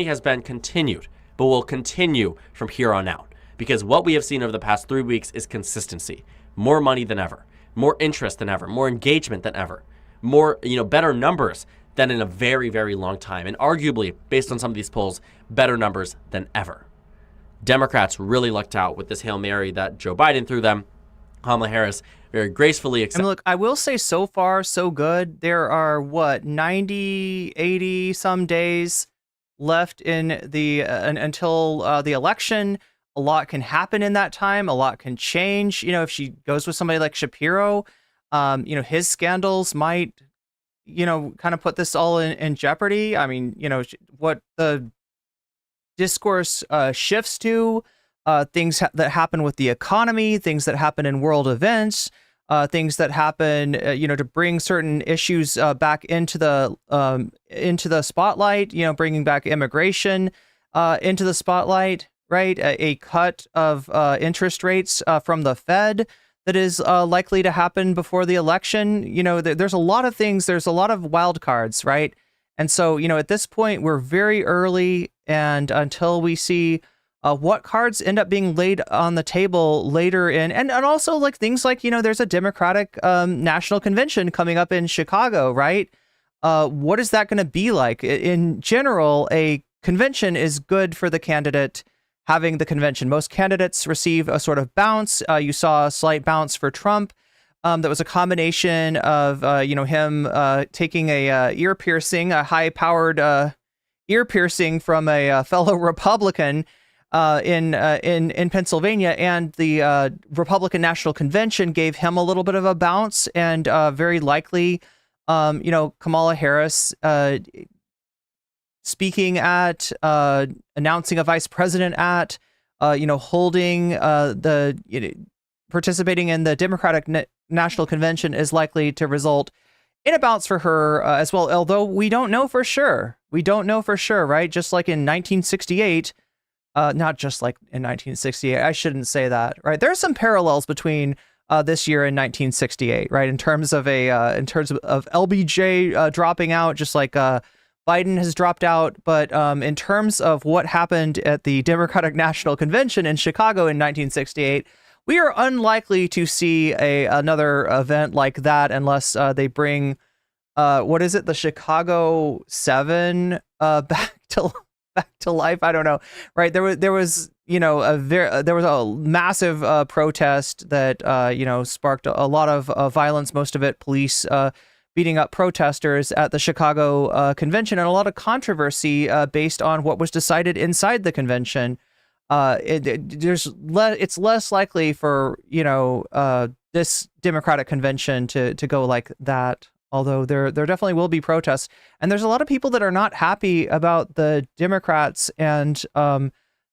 has been continued, but will continue from here on out. Because what we have seen over the past 3 weeks is consistency. More money than ever, more interest than ever, more engagement than ever, more, better numbers than in a very, very long time. And arguably, based on some of these polls, better numbers than ever. Democrats really lucked out with this Hail Mary that Joe Biden threw them. Kamala Harris very gracefully accepted. And look, I will say so far, so good. There are, 90, 80 some days left in the until the election. A lot can happen in that time. A lot can change. If she goes with somebody like Shapiro, his scandals might, kind of put this all in jeopardy. I mean, what the discourse shifts to, things that happen with the economy, things that happen in world events, things that happen, to bring certain issues back into the spotlight. Bringing back immigration into the spotlight. Right, a cut of interest rates from the Fed that is likely to happen before the election. There's a lot of things. There's a lot of wild cards, right? And so, at this point, we're very early, and until we see what cards end up being laid on the table later in, and also like things like, there's a Democratic National Convention coming up in Chicago, right? What is that going to be like? In general, a convention is good for the candidate having the convention. Most candidates receive a sort of bounce. You saw a slight bounce for Trump. That was a combination of, him taking a ear piercing, a high-powered ear piercing from a fellow Republican in Pennsylvania, and the Republican National Convention gave him a little bit of a bounce, and very likely, Kamala Harris speaking at, announcing a vice president at, holding participating in the Democratic National Convention is likely to result in a bounce for her as well. Although we don't know for sure. We don't know for sure, right? Just like in 1968, not just like in 1968. I shouldn't say that, right? There are some parallels between this year and 1968, right? In terms of LBJ dropping out, just like Biden has dropped out, but in terms of what happened at the Democratic National Convention in Chicago in 1968, we are unlikely to see another event like that unless they bring, the Chicago 7 back to life. I don't know, right? There was a massive protest that sparked a lot of violence, most of it police beating up protesters at the Chicago convention, and a lot of controversy based on what was decided inside the convention. It's less likely for this Democratic convention to go like that. Although there definitely will be protests, and there's a lot of people that are not happy about the Democrats and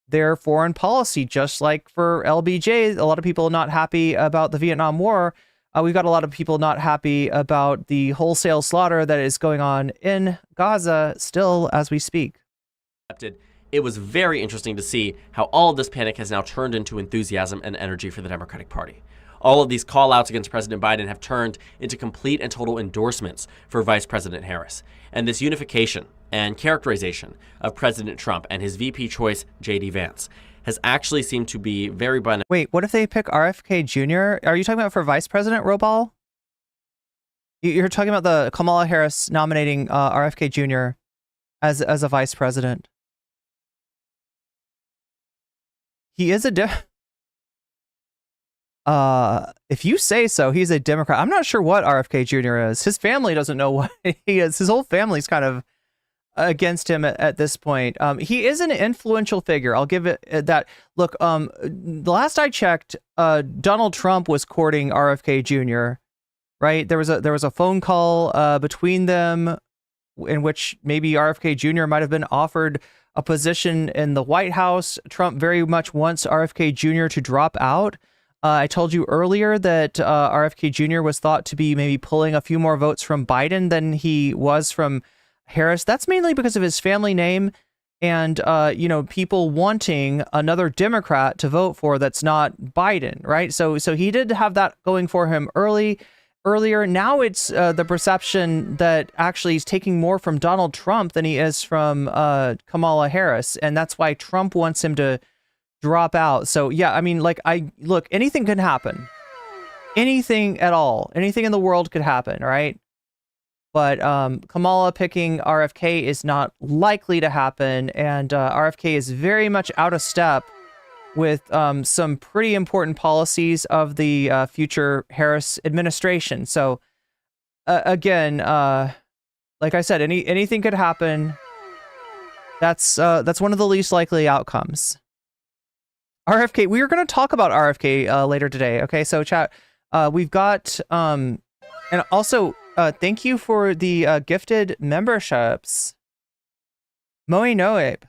their foreign policy. Just like for LBJ, a lot of people are not happy about the Vietnam War. We've got a lot of people not happy about the wholesale slaughter that is going on in Gaza still as we speak. It was very interesting to see how all of this panic has now turned into enthusiasm and energy for the Democratic Party. All of these call-outs against President Biden have turned into complete and total endorsements for Vice President Harris. And this unification and characterization of President Trump and his VP choice, J.D. Vance, has actually seemed to be very beneficial. Wait, what if they pick RFK Jr.? Are you talking about for Vice President, Robal? You're talking about the Kamala Harris nominating RFK Jr. as a Vice President. He is if you say so, he's a Democrat. I'm not sure what RFK Jr. is. His family doesn't know what he is. His whole family's kind of against him at this point. He is an influential figure. I'll give it that. Look, the last I checked, Donald Trump was courting RFK Jr., right? There was a phone call between them in which maybe RFK Jr. might have been offered a position in the White House. Trump very much wants RFK Jr. to drop out. I told you earlier that RFK Jr. was thought to be maybe pulling a few more votes from Biden than he was from Harris. That's mainly because of his family name and, people wanting another Democrat to vote for that's not Biden, right? So he did have that going for him earlier. Now it's the perception that actually he's taking more from Donald Trump than he is from Kamala Harris. And that's why Trump wants him to drop out. So yeah, I mean, look, anything can happen. Anything at all. Anything in the world could happen, right? But Kamala picking RFK is not likely to happen, and RFK is very much out of step with some pretty important policies of the future Harris administration. So again, like I said, anything could happen. That's one of the least likely outcomes. RFK, we are going to talk about RFK later today. Okay, so chat, we've got, and also thank you for the gifted memberships. Moe Noeb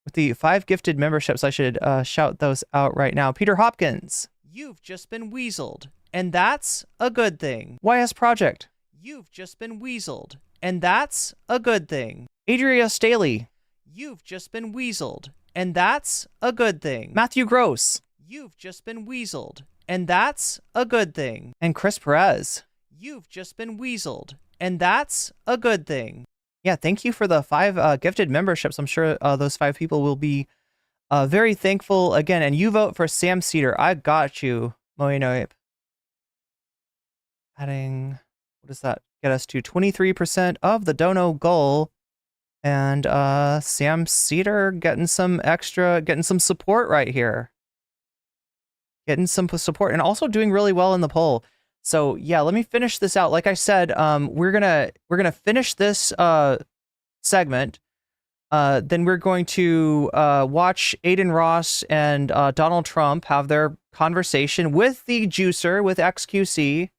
with the 5 gifted memberships. I should shout those out right now. Peter Hopkins, you've just been weaseled, and that's a good thing. YS Project, you've just been weaseled, and that's a good thing. Adria Staley, you've just been weaseled, and that's a good thing. Matthew Gross, you've just been weaseled, and that's a good thing. And Chris Perez, you've just been weaseled, and that's a good thing. Yeah, thank you for the 5 gifted memberships. I'm sure those 5 people will be very thankful again. And you vote for Sam Cedar. I got you, Moinoip. Adding, what does that get us to? 23% of the dono goal. And Sam Cedar getting some support right here. Getting some support and also doing really well in the poll. So yeah, let me finish this out. Like I said, we're gonna finish this segment. Then we're going to watch Adin Ross and Donald Trump have their conversation with the juicer, with XQC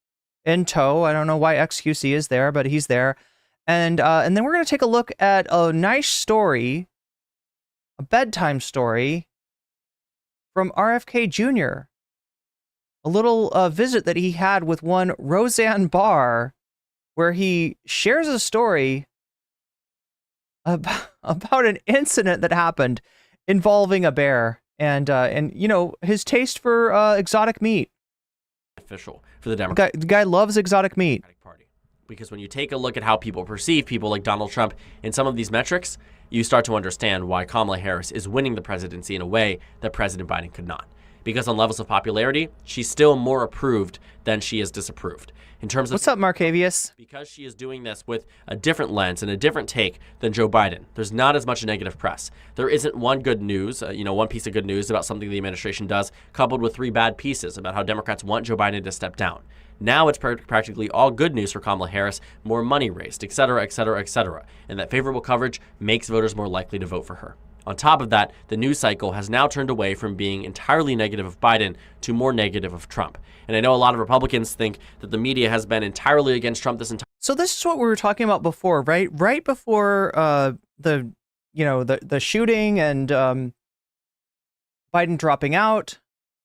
in tow. I don't know why XQC is there, but he's there. And then we're going to take a look at a nice story, a bedtime story from RFK Jr. A little visit that he had with one Roseanne Barr, where he shares a story about an incident that happened involving a bear and his taste for exotic meat. Official for the Democratic the guy loves exotic meat. Party. Because when you take a look at how people perceive people like Donald Trump in some of these metrics, you start to understand why Kamala Harris is winning the presidency in a way that President Biden could not. Because on levels of popularity, she's still more approved than she is disapproved. In terms of what's up, Markavius? Because she is doing this with a different lens and a different take than Joe Biden, there's not as much negative press. There isn't one good news, one piece of good news about something the administration does, coupled with 3 bad pieces about how Democrats want Joe Biden to step down. Now it's practically all good news for Kamala Harris, more money raised, et cetera, et cetera, et cetera. And that favorable coverage makes voters more likely to vote for her. On top of that, the news cycle has now turned away from being entirely negative of Biden to more negative of Trump. And I know a lot of Republicans think that the media has been entirely against Trump this entire. So this is what we were talking about before, right? Right before the shooting and Biden dropping out.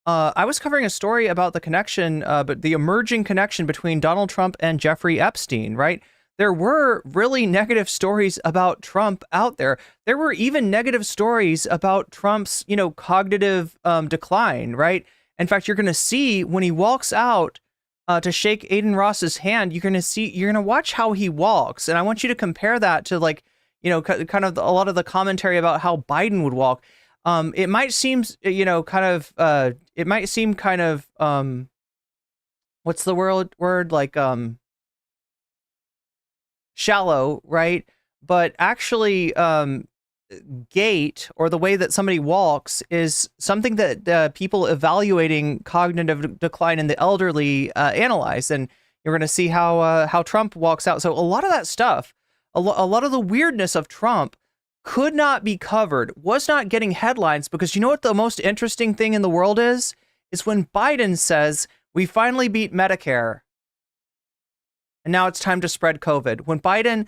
I was covering a story about the connection, but the emerging connection between Donald Trump and Jeffrey Epstein, right? there were really negative stories about Trump out there. There were even negative stories about Trump's, cognitive decline, right? In fact, you're going to see when he walks out to shake Adin Ross's hand, you're going to watch how he walks. And I want you to compare that to kind of a lot of the commentary about how Biden would walk. It might seem, what's the word? Like, shallow, right? But actually, gait, or the way that somebody walks, is something that people evaluating cognitive decline in the elderly analyze. And you're going to see how Trump walks out. So a lot of that stuff, a lot of the weirdness of Trump could not be covered, was not getting headlines, because you know what the most interesting thing in the world is when Biden says, we finally beat Medicare, and now it's time to spread COVID. When Biden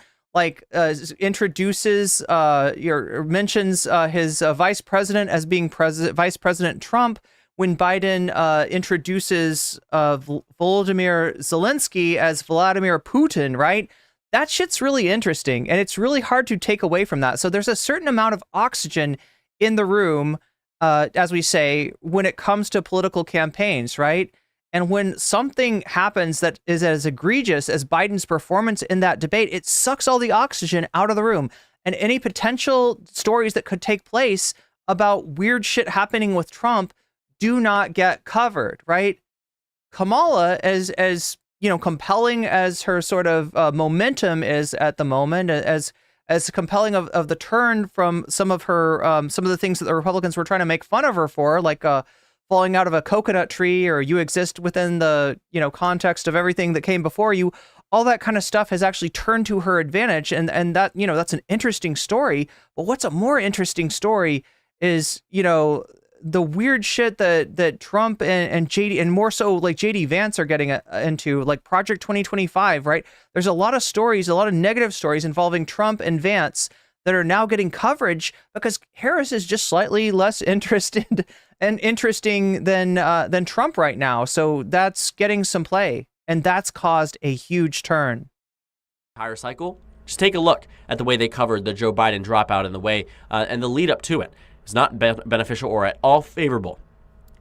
introduces mentions his vice president as being Vice President Trump, when Biden introduces Volodymyr Zelensky as Vladimir Putin, right? That shit's really interesting, and it's really hard to take away from that. So there's a certain amount of oxygen in the room, as we say, when it comes to political campaigns, right? And when something happens that is as egregious as Biden's performance in that debate, it sucks all the oxygen out of the room. And any potential stories that could take place about weird shit happening with Trump do not get covered, right? Kamala, as compelling as her sort of momentum is at the moment, as compelling of the turn from some of the things that the Republicans were trying to make fun of her for, like falling out of a coconut tree, or you exist within the context of everything that came before you, all that kind of stuff has actually turned to her advantage, and that that's an interesting story. But what's a more interesting story is the weird shit that Trump and JD, and more so like JD Vance, are getting into, like Project 2025, right? There's a lot of stories, a lot of negative stories involving Trump and Vance that are now getting coverage because Harris is just slightly less interested and interesting than Trump right now. So that's getting some play, and that's caused a huge turn. Entire cycle. Just take a look at the way they covered the Joe Biden dropout and the way and the lead up to it. It's not beneficial or at all favorable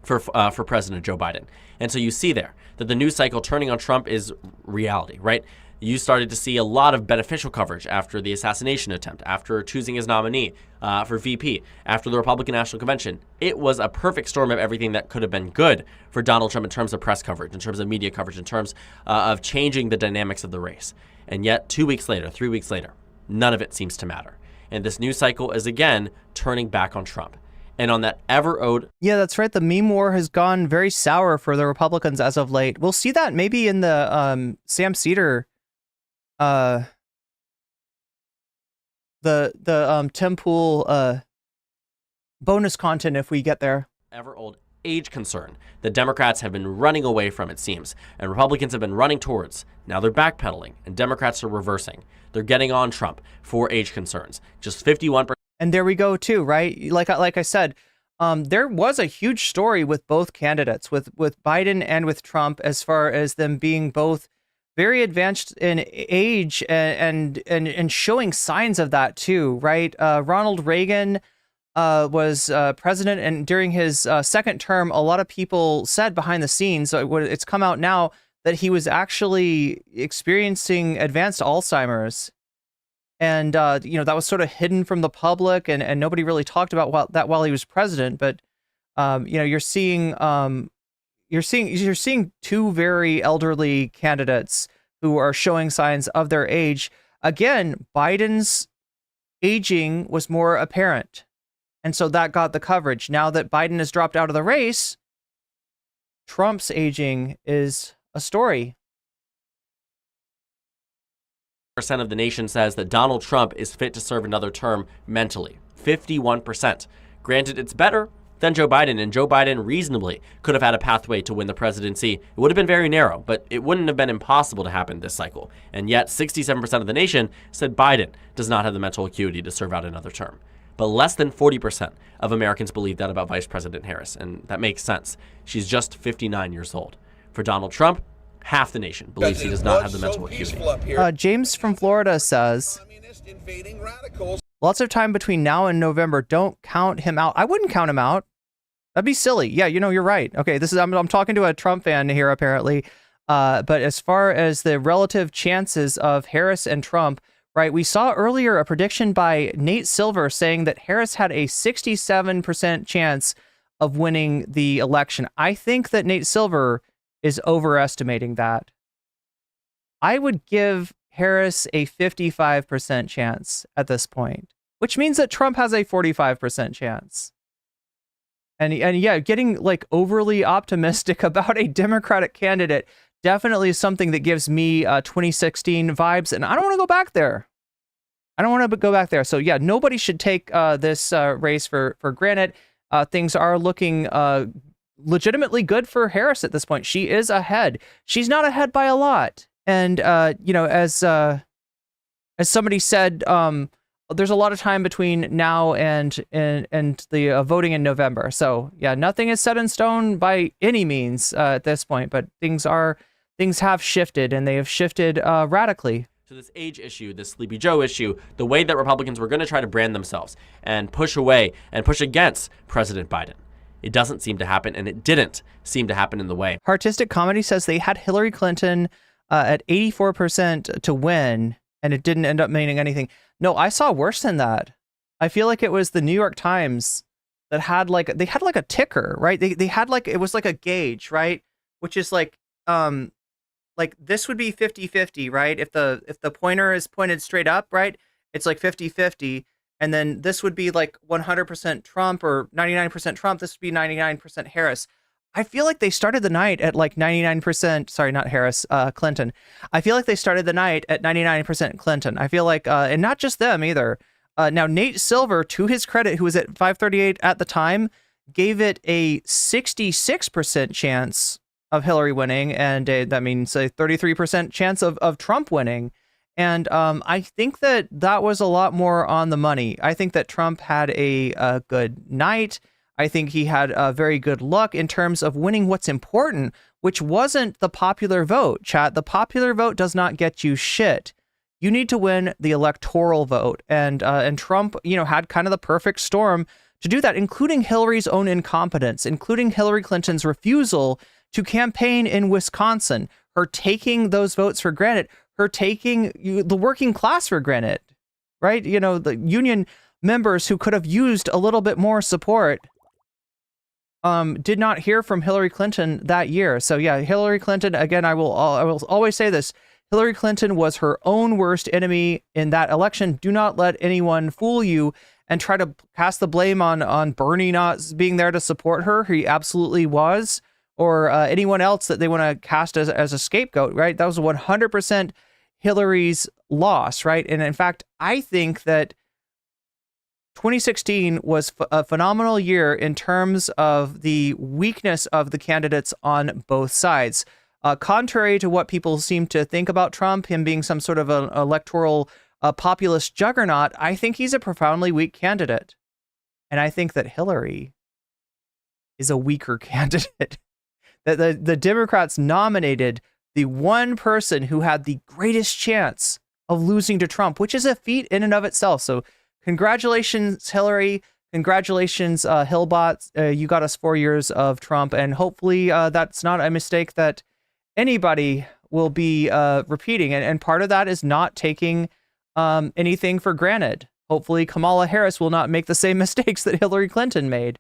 for President Joe Biden. And so you see there that the news cycle turning on Trump is reality, right? You started to see a lot of beneficial coverage after the assassination attempt, after choosing his nominee for VP, after the Republican National Convention. It was a perfect storm of everything that could have been good for Donald Trump in terms of press coverage, in terms of media coverage, in terms of changing the dynamics of the race. And yet 2 weeks later, 3 weeks later, none of it seems to matter. And this news cycle is again turning back on Trump. And on that ever-owed... Yeah, that's right. The meme war has gone very sour for the Republicans as of late. We'll see that maybe in the Sam Cedar... the Tim Pool bonus content if we get there. Ever-old age concern that Democrats have been running away from, it seems, and Republicans have been running towards. Now they're backpedaling, and Democrats are reversing. They're getting on Trump for age concerns. Just 51%. And there we go too, right? Like I said, there was a huge story with both candidates, with Biden and with Trump, as far as them being both very advanced in age and showing signs of that too, right? Ronald Reagan was president, and during his second term, a lot of people said behind the scenes, it's come out now, that he was actually experiencing advanced Alzheimer's. And, that was sort of hidden from the public, and nobody really talked about that while he was president. But, you're seeing two very elderly candidates who are showing signs of their age. Again, Biden's aging was more apparent, and so that got the coverage. Now that Biden has dropped out of the race, Trump's aging is a story. Percent of the nation says that Donald Trump is fit to serve another term mentally. 51%. Granted, it's better than Joe Biden, and Joe Biden reasonably could have had a pathway to win the presidency. It would have been very narrow, but it wouldn't have been impossible to happen this cycle. And yet 67% of the nation said Biden does not have the mental acuity to serve out another term. But less than 40% of Americans believe that about Vice President Harris, and that makes sense. She's just 59 years old. For Donald Trump, half the nation believes he does not have the mental acuity. James from Florida says, Communist invading radicals. lots of time between now and November. Don't count him out. I wouldn't count him out. That'd be silly. Yeah, you're right. Okay, I'm talking to a Trump fan here apparently. But as far as the relative chances of Harris and Trump, right, we saw earlier a prediction by Nate Silver saying that Harris had a 67% chance of winning the election. I think that Nate Silver is overestimating that. I would give Harris a 55% chance at this point, which means that Trump has a 45% chance. And yeah, getting like overly optimistic about a Democratic candidate definitely is something that gives me 2016 vibes, and I don't want to go back there. I don't want to go back there. So yeah, nobody should take this race for granted. Things are looking legitimately good for Harris at this point. She is ahead. She's not ahead by a lot. And as somebody said, there's a lot of time between now and the voting in November. So yeah, nothing is set in stone by any means at this point. But things have shifted, and they have shifted radically. So this age issue, this Sleepy Joe issue, the way that Republicans were going to try to brand themselves and push away and push against President Biden, it doesn't seem to happen, and it didn't seem to happen in the way. Artistic Comedy says they had Hillary Clinton at 84% to win, and it didn't end up meaning anything. No, I saw worse than that. I feel like it was the New York Times that had like a ticker, right? They had like, it was like a gauge, right? Which is like this would be 50-50, right? If the pointer is pointed straight up, right? It's like 50-50. And then this would be like 100% Trump or 99% Trump. This would be 99% Harris. I feel like they started the night at like 99%. Sorry, not Harris, Clinton. I feel like they started the night at 99% Clinton. I feel like, and not just them either. Now, Nate Silver, to his credit, who was at 538 at the time, gave it a 66% chance of Hillary winning, and that means a 33% chance of Trump winning. And I think that was a lot more on the money. I think that Trump had a good night. I think he had a very good luck in terms of winning what's important, which wasn't the popular vote, chat. The popular vote does not get you shit. You need to win the electoral vote. And Trump, had kind of the perfect storm to do that, including Hillary's own incompetence, including Hillary Clinton's refusal to campaign in Wisconsin, her taking those votes for granted, her taking the working class for granted, right? The union members who could have used a little bit more support did not hear from Hillary Clinton that year. So yeah, Hillary Clinton, again, I will always say this, Hillary Clinton was her own worst enemy in that election. Do not let anyone fool you and try to cast the blame on Bernie not being there to support her. He absolutely was. Or anyone else that they want to cast as a scapegoat, right? That was 100% Hillary's loss, right? And in fact, I think that 2016 was a phenomenal year in terms of the weakness of the candidates on both sides. Contrary to what people seem to think about Trump, him being some sort of an electoral populist juggernaut, I think he's a profoundly weak candidate. And I think that Hillary is a weaker candidate. The Democrats nominated the one person who had the greatest chance of losing to Trump, which is a feat in and of itself. So congratulations, Hillary. Congratulations, Hillbot. You got us 4 years of Trump. And hopefully that's not a mistake that anybody will be repeating. And part of that is not taking anything for granted. Hopefully Kamala Harris will not make the same mistakes that Hillary Clinton made.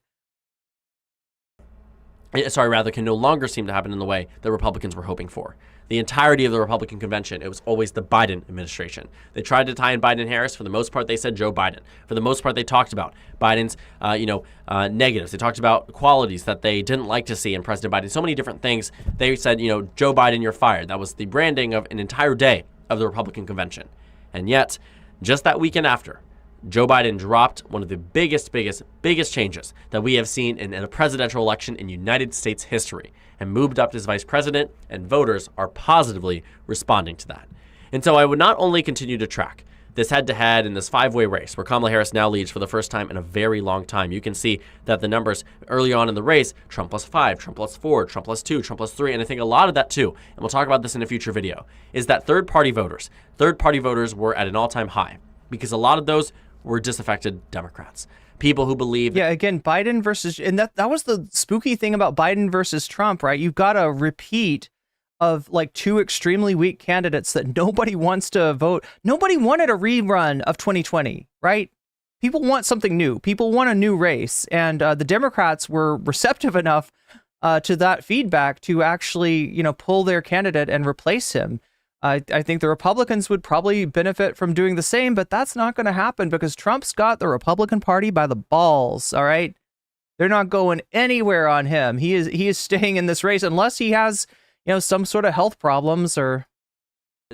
Can no longer seem to happen in the way that Republicans were hoping for. The entirety of the Republican convention, it was always the Biden administration. They tried to tie in Biden and Harris. For the most part, they said Joe Biden. For the most part, they talked about Biden's, negatives. They talked about qualities that they didn't like to see in President Biden. So many different things. They said, Joe Biden, you're fired. That was the branding of an entire day of the Republican convention. And yet, just that weekend after, Joe Biden dropped one of the biggest changes that we have seen in a presidential election in United States history and moved up as vice president, and voters are positively responding to that. And so I would not only continue to track this head-to-head in this 5-way race where Kamala Harris now leads for the first time in a very long time. You can see that the numbers early on in the race, Trump +5, Trump +4, Trump +2, Trump +3, and I think a lot of that too, and we'll talk about this in a future video, is that third-party voters were at an all-time high because a lot of those were disaffected Democrats. People who believe... Yeah, again, Biden versus... And that was the spooky thing about Biden versus Trump, right? You've got a repeat of like two extremely weak candidates that nobody wants to vote. Nobody wanted a rerun of 2020, right? People want something new. People want a new race. And the Democrats were receptive enough to that feedback to actually, pull their candidate and replace him. I think the Republicans would probably benefit from doing the same, but that's not going to happen because Trump's got the Republican Party by the balls, all right? They're not going anywhere on him. He is staying in this race unless he has... some sort of health problems or...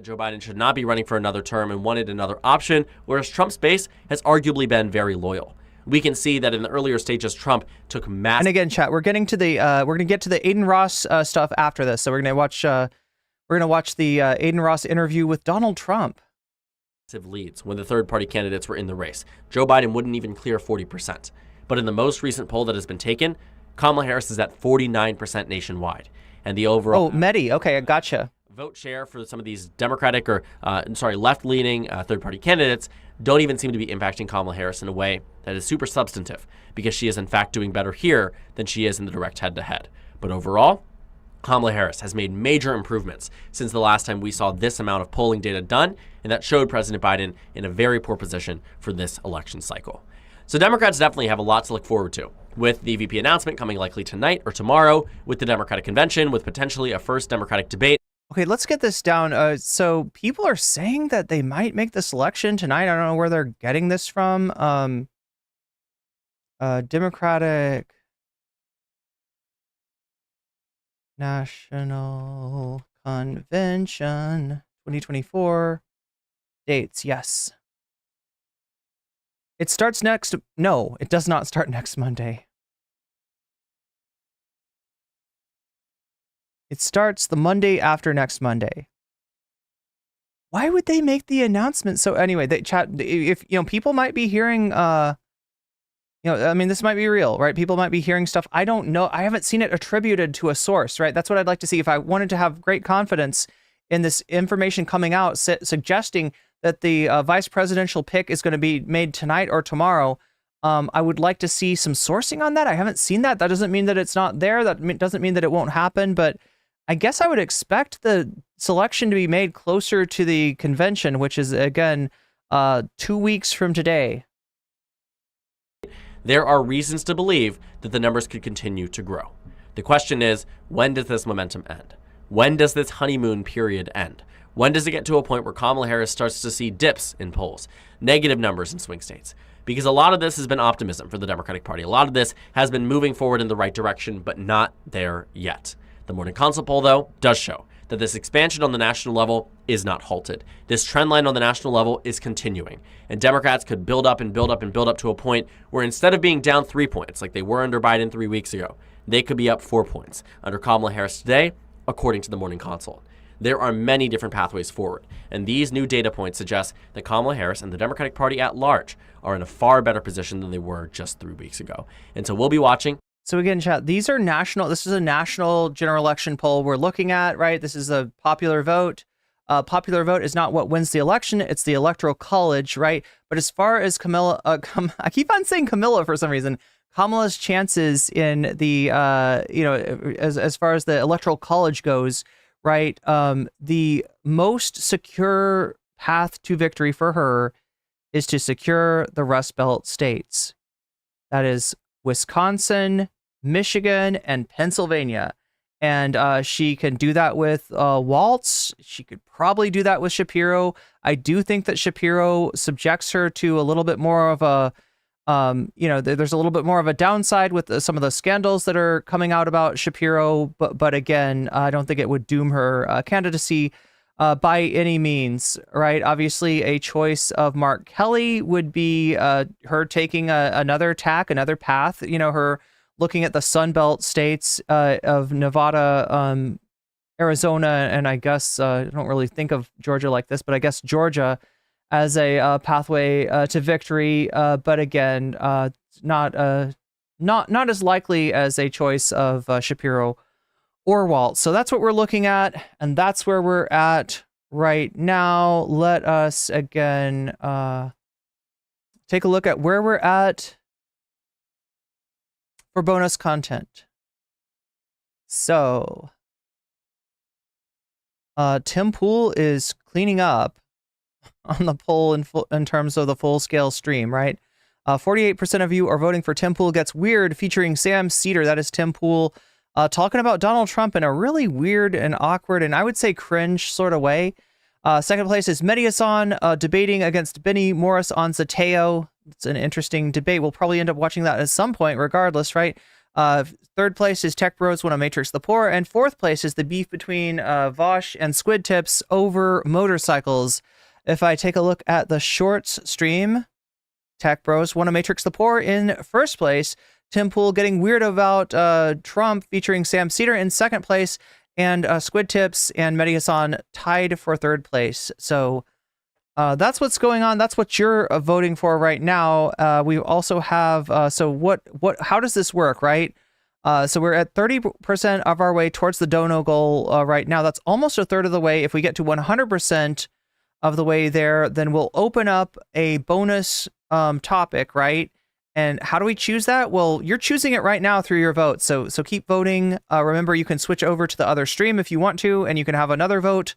Joe Biden should not be running for another term and wanted another option, whereas Trump's base has arguably been very loyal. We can see that in the earlier stages, Trump took massive... And again, chat, we're getting to the we're gonna get to the Adin Ross stuff after this. So we're gonna watch the Adin Ross interview with Donald Trump. Leads when the third-party candidates were in the race. Joe Biden wouldn't even clear 40%. But in the most recent poll that has been taken, Kamala Harris is at 49% nationwide. And the overall... Oh, Medi. Okay, I gotcha. Vote share for some of these Democratic or, left-leaning third-party candidates don't even seem to be impacting Kamala Harris in a way that is super substantive because she is, in fact, doing better here than she is in the direct head-to-head. But overall, Kamala Harris has made major improvements since the last time we saw this amount of polling data done, and that showed President Biden in a very poor position for this election cycle. So Democrats definitely have a lot to look forward to, with the VP announcement coming likely tonight or tomorrow, with the Democratic convention, with potentially a first Democratic debate. Okay, let's get this down. So people are saying that they might make this election tonight. I don't know where they're getting this from. Democratic National Convention 2024 dates. Yes. It starts next. No, it does not start next Monday. It starts the Monday after next Monday. Why would they make the announcement? So anyway, they chat. If people might be hearing, this might be real, right? People might be hearing stuff. I don't know. I haven't seen it attributed to a source, right? That's what I'd like to see. If I wanted to have great confidence in this information coming out, suggesting that the vice presidential pick is going to be made tonight or tomorrow, I would like to see some sourcing on that. I haven't seen that. That doesn't mean that it's not there. That doesn't mean that it won't happen. But I guess I would expect the selection to be made closer to the convention, which is, again, 2 weeks from today. There are reasons to believe that the numbers could continue to grow. The question is, when does this momentum end? When does this honeymoon period end? When does it get to a point where Kamala Harris starts to see dips in polls, negative numbers in swing states? Because a lot of this has been optimism for the Democratic Party. A lot of this has been moving forward in the right direction, but not there yet. The morning consult poll, though, does show that this expansion on the national level is not halted. This trend line on the national level is continuing. And Democrats could build up and build up and build up to a point where instead of being down 3 points like they were under Biden 3 weeks ago, they could be up 4 points under Kamala Harris today, according to the morning consult. There are many different pathways forward, and these new data points suggest that Kamala Harris and the Democratic Party at large are in a far better position than they were just 3 weeks ago. And so we'll be watching. So again, chat, this is a national general election poll we're looking at, right? This is a popular vote. Popular vote is not what wins the election. It's the electoral college, right? But as far as I keep on saying Camilla for some reason, Kamala's chances in the, as far as the electoral college goes, right? The most secure path to victory for her is to secure the Rust Belt states. That is Wisconsin, Michigan, and Pennsylvania. And she can do that with Waltz. She could probably do that with Shapiro. I do think that Shapiro subjects her to a little bit more of a, there's a little bit more of a downside with some of the scandals that are coming out about Shapiro. But again, I don't think it would doom her candidacy by any means, right? Obviously, a choice of Mark Kelly would be her taking another tack, another path, her looking at the Sun Belt states of Nevada, Arizona, and I guess I don't really think of Georgia like this, but I guess Georgia as a pathway to victory. But again, not as likely as a choice of Shapiro or Walt. So that's what we're looking at, and that's where we're at right now. Let us again take a look at where we're at for bonus content. So Tim Pool is cleaning up on the poll in terms of the full scale stream, right? 48% of you are voting for Tim Pool Gets Weird, featuring Sam Cedar. That is Tim Pool talking about Donald Trump in a really weird and awkward, and I would say cringe sort of way. Second place is Mehdi Hassan debating against Benny Morris on Zateo. It's an interesting debate. We'll probably end up watching that at some point, regardless, right? Third place is Tech Bros Wanna Matrix the Poor, and fourth place is the beef between Vosh and Squid Tips over motorcycles. If I take a look at the shorts stream, Tech Bros Wanna Matrix the Poor in first place, Tim Pool Getting Weird About Trump featuring Sam Cedar in second place, and Squid Tips and Mehdi Hassan tied for third place. So that's what's going on. That's what you're voting for right now. We also have, how does this work, right? So we're at 30% of our way towards the dono goal right now. That's almost a third of the way. If we get to 100% of the way there, then we'll open up a bonus topic, right? And how do we choose that? Well, you're choosing it right now through your vote. So keep voting. Remember, you can switch over to the other stream if you want to, and you can have another vote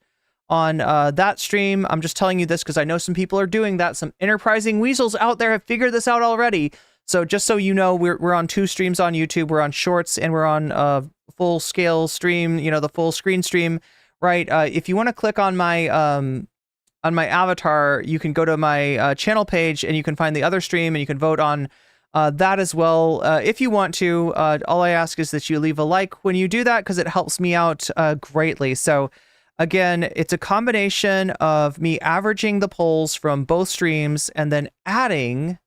on that stream. I'm just telling you this because I know some people are doing that. Some enterprising weasels out there have figured this out already. So just so you know, we're on two streams on YouTube. We're on Shorts and we're on full scale stream, the full screen stream, right? If you want to click on my avatar, you can go to my channel page and you can find the other stream and you can vote on that as well. If you want to, all I ask is that you leave a like when you do that because it helps me out greatly. So again, it's a combination of me averaging the polls from both streams and then adding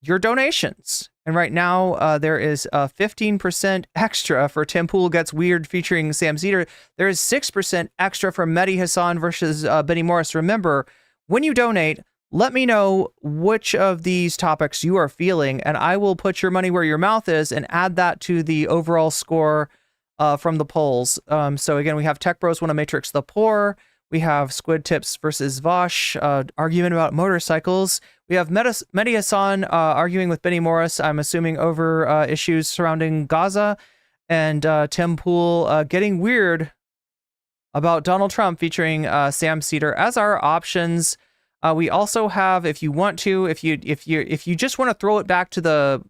your donations. And right now, there is 15% extra for Tim Pool Gets Weird featuring Sam Cedar. There is 6% extra for Mehdi Hassan versus Benny Morris. Remember, when you donate, let me know which of these topics you are feeling, and I will put your money where your mouth is and add that to the overall score from the polls. So again, we have Tech Bros Wanna Matrix the Poor. We have Squid Tips versus Vosh, argument about motorcycles. We have Mehdi Hassan arguing with Benny Morris, I'm assuming over issues surrounding Gaza. And Tim Pool getting weird about Donald Trump featuring Sam Cedar as our options. We also have, if you want to, if you just want to throw it back to the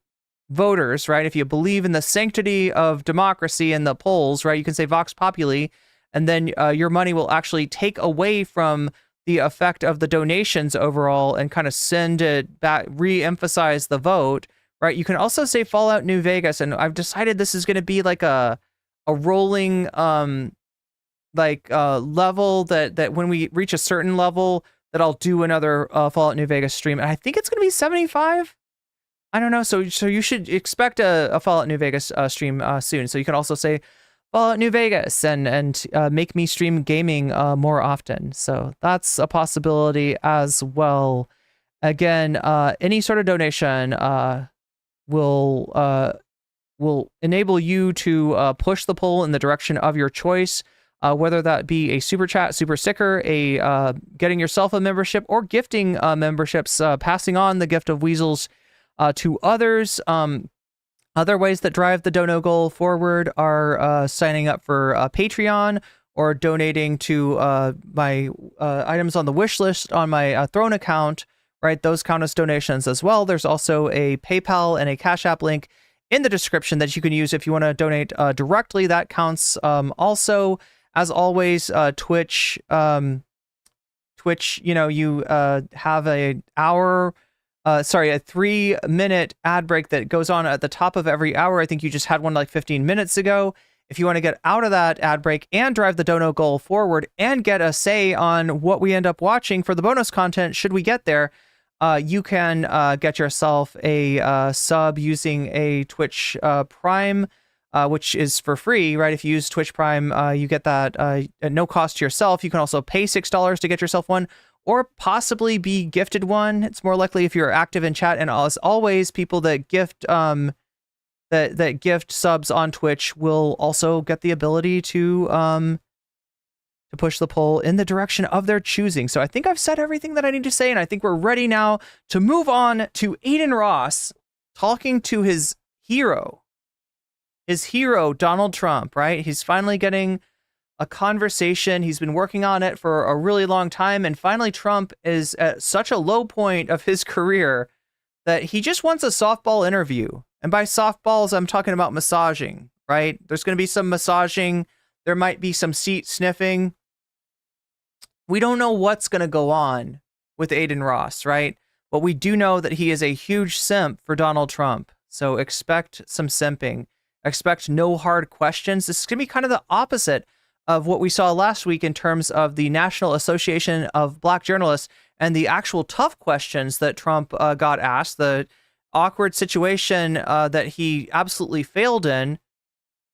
voters, right? If you believe in the sanctity of democracy and the polls, right? You can say Vox Populi, and then your money will actually take away from the effect of the donations overall and kind of send it back, re-emphasize the vote, right? You can also say Fallout New Vegas, and I've decided this is going to be like a rolling level that when we reach a certain level that I'll do another Fallout New Vegas stream, and I think it's going to be 75. I don't know. So you should expect a Fallout New Vegas stream soon. So you can also say Fallout New Vegas and make me stream gaming more often. So that's a possibility as well. Again, any sort of donation will enable you to push the poll in the direction of your choice, whether that be a super chat, super sticker, a getting yourself a membership, or gifting memberships, passing on the gift of weasels to others. Other ways that drive the dono goal forward are signing up for Patreon or donating to my items on the wish list on my Throne account, right? Those count as donations as well. There's also a PayPal and a Cash App link in the description that you can use if you want to donate directly. That counts. Also, as always, Twitch, you have a 3-minute ad break that goes on at the top of every hour. I think you just had one like 15 minutes ago. If you want to get out of that ad break and drive the dono goal forward and get a say on what we end up watching for the bonus content, should we get there, you can get yourself a sub using a Twitch Prime, which is for free, right? If you use Twitch Prime, you get that at no cost to yourself. You can also pay $6 to get yourself one, or possibly be gifted one. It's more likely if you're active in chat. And as always, people that gift that gift subs on Twitch will also get the ability to push the poll in the direction of their choosing. So I think I've said everything that I need to say, and I think we're ready now to move on to Adin Ross talking to his hero, Donald Trump, right? He's finally getting a conversation. He's been working on it for a really long time, and finally Trump is at such a low point of his career that he just wants a softball interview. And by softballs, I'm talking about massaging, right? There's going to be some massaging. There might be some seat sniffing. We don't know what's going to go on with Adin Ross, right? But we do know that he is a huge simp for Donald Trump. So expect some simping. Expect no hard questions. This is going to be kind of the opposite of what we saw last week in terms of the National Association of Black Journalists and the actual tough questions that Trump got asked, the awkward situation that he absolutely failed in.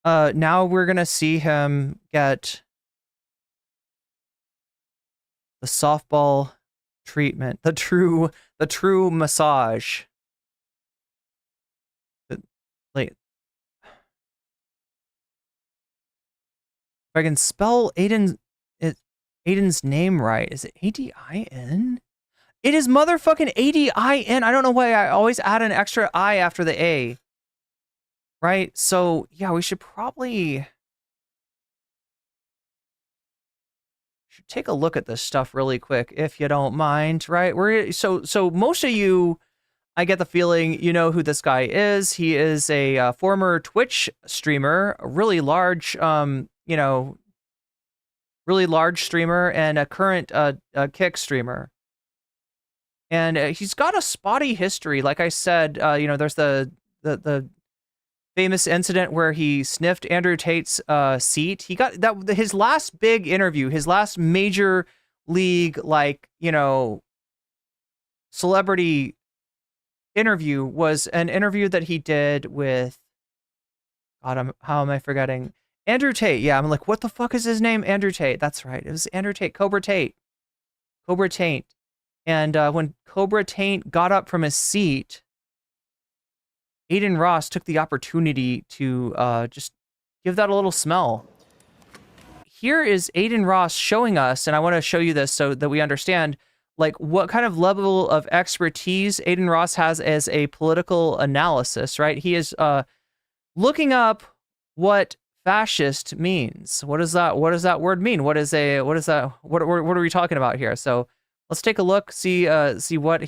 Now we're going to see him get the softball treatment, the true massage. If I can spell Adin's name right, is it Adin? It is motherfucking Adin. I don't know why I always add an extra I after the A. Right? So yeah, we should probably take a look at this stuff really quick, if you don't mind, right? So most of you, I get the feeling you know who this guy is. He is a former Twitch streamer, a really large, really large streamer, and a current Kick streamer. And he's got a spotty history. Like I said, there's the famous incident where he sniffed Andrew Tate's seat. He got that his last big interview, his last major league, celebrity interview was an interview that he did with, God, how am I forgetting? Andrew Tate. Yeah, I'm like, what the fuck is his name? Andrew Tate. That's right. It was Andrew Tate. Cobra Tate. And when Cobra Tate got up from his seat, Adin Ross took the opportunity to just give that a little smell. Here is Adin Ross showing us, and I want to show you this so that we understand, like, what kind of level of expertise Adin Ross has as a political analysis, right? He is looking up what fascist means. What does that word mean? What are we talking about here? So let's take a look, see what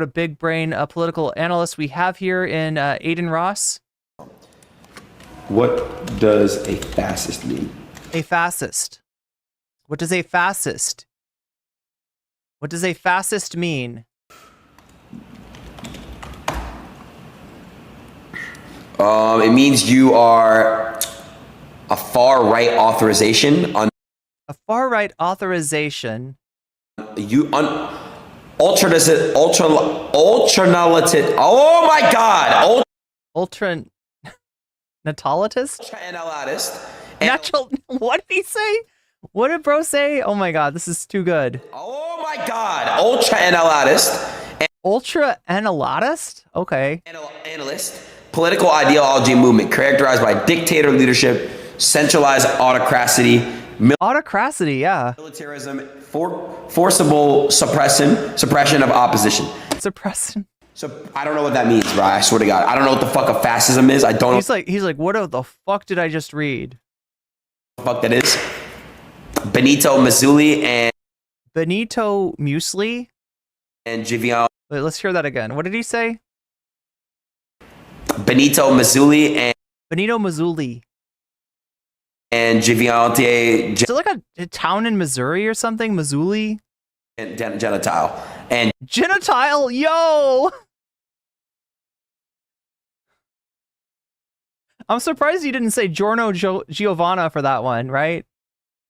a big brain political analyst we have here in Adin Ross. What does a fascist mean? A fascist. What does a fascist? What does a fascist mean? It means you are a far-right authorization on a far-right authorization. Ultranalytic. Oh my God! Ultranatalist? Ultranalytist. Natural. What did he say? What did bro say? Oh my God, this is too good. Oh my God! Ultranalytist. Ultra-analytist? Okay. Analyst. Political ideology movement characterized by dictator leadership, centralized autocracy, autocracy, yeah. militarism, forcible suppression of opposition. Suppression. So I don't know what that means, bro. I swear to God, I don't know what the fuck a fascism is. I don't know. He's like, what the fuck did I just read? What the fuck that is? Benito Mussolini and Benito Musli and Givian. Wait, let's hear that again. What did he say? Benito Mussolini and Giviante. Giviante. Is it like a town in Missouri or something? Missouri? And Genitile. And Genitile, yo! I'm surprised you didn't say Giorno Giovanna for that one, right?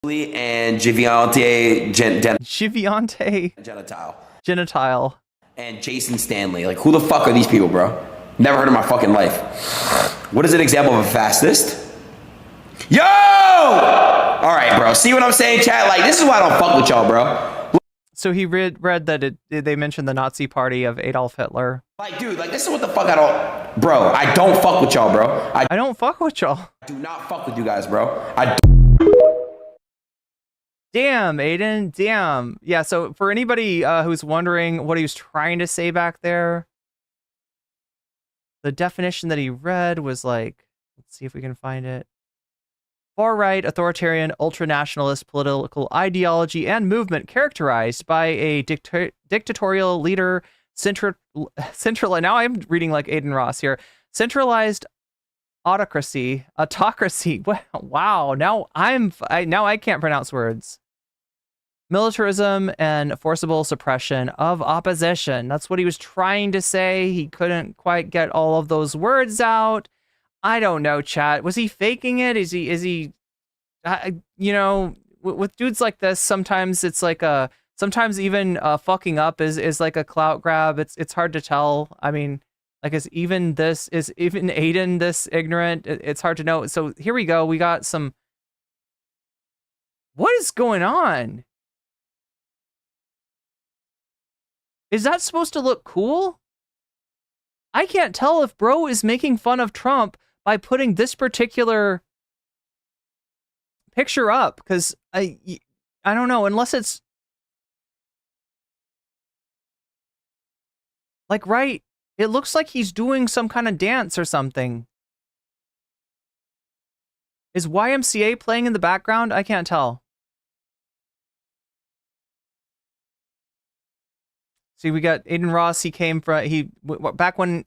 And Giviante. Genitile. And Jason Stanley. Like, who the fuck are these people, bro? Never heard in my fucking life. What is an example of a fascist? Yo! All right, bro. See what I'm saying, chat? Like, this is why I don't fuck with y'all, bro. So he read that they mentioned the Nazi party of Adolf Hitler. Like, dude, like, this is what the fuck I don't... Bro, I don't fuck with y'all, bro. I I don't fuck with y'all. do not fuck with you guys, bro. Damn, Adin. Damn. Yeah, so for anybody who's wondering what he was trying to say back there, the definition that he read was like, let's see if we can find it. Far-right, authoritarian, ultra-nationalist political ideology and movement characterized by a dictatorial leader, central. Now I'm reading like Adin Ross here. Centralized autocracy. Wow. Now I can't pronounce words. Militarism and forcible suppression of opposition. That's what he was trying to say. He couldn't quite get all of those words out. I don't know, chat. Was he faking it? Is he, you know, with dudes like this, sometimes it's like sometimes even fucking up is like a clout grab. It's hard to tell. I mean, like, is even Adin this ignorant? It's hard to know. So here we go. We got some, what is going on? Is that supposed to look cool? I can't tell if bro is making fun of Trump by putting this particular picture up, because I don't know, unless it's like, right, it looks like he's doing some kind of dance or something. Is YMCA playing in the background? I can't tell. See, we got Adin Ross. He came from back when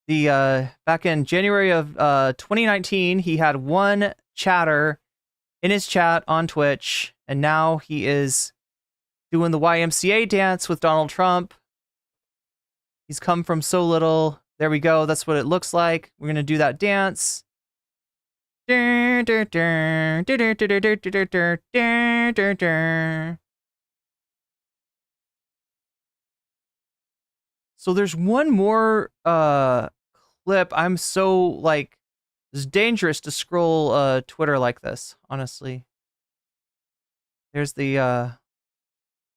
back in January of 2019, he had one chatter in his chat on Twitch, and now he is doing the YMCA dance with Donald Trump. He's come from so little. There we go. That's what it looks like. We're gonna do that dance. So there's one more clip. I'm so, like, it's dangerous to scroll Twitter like this, honestly. There's the and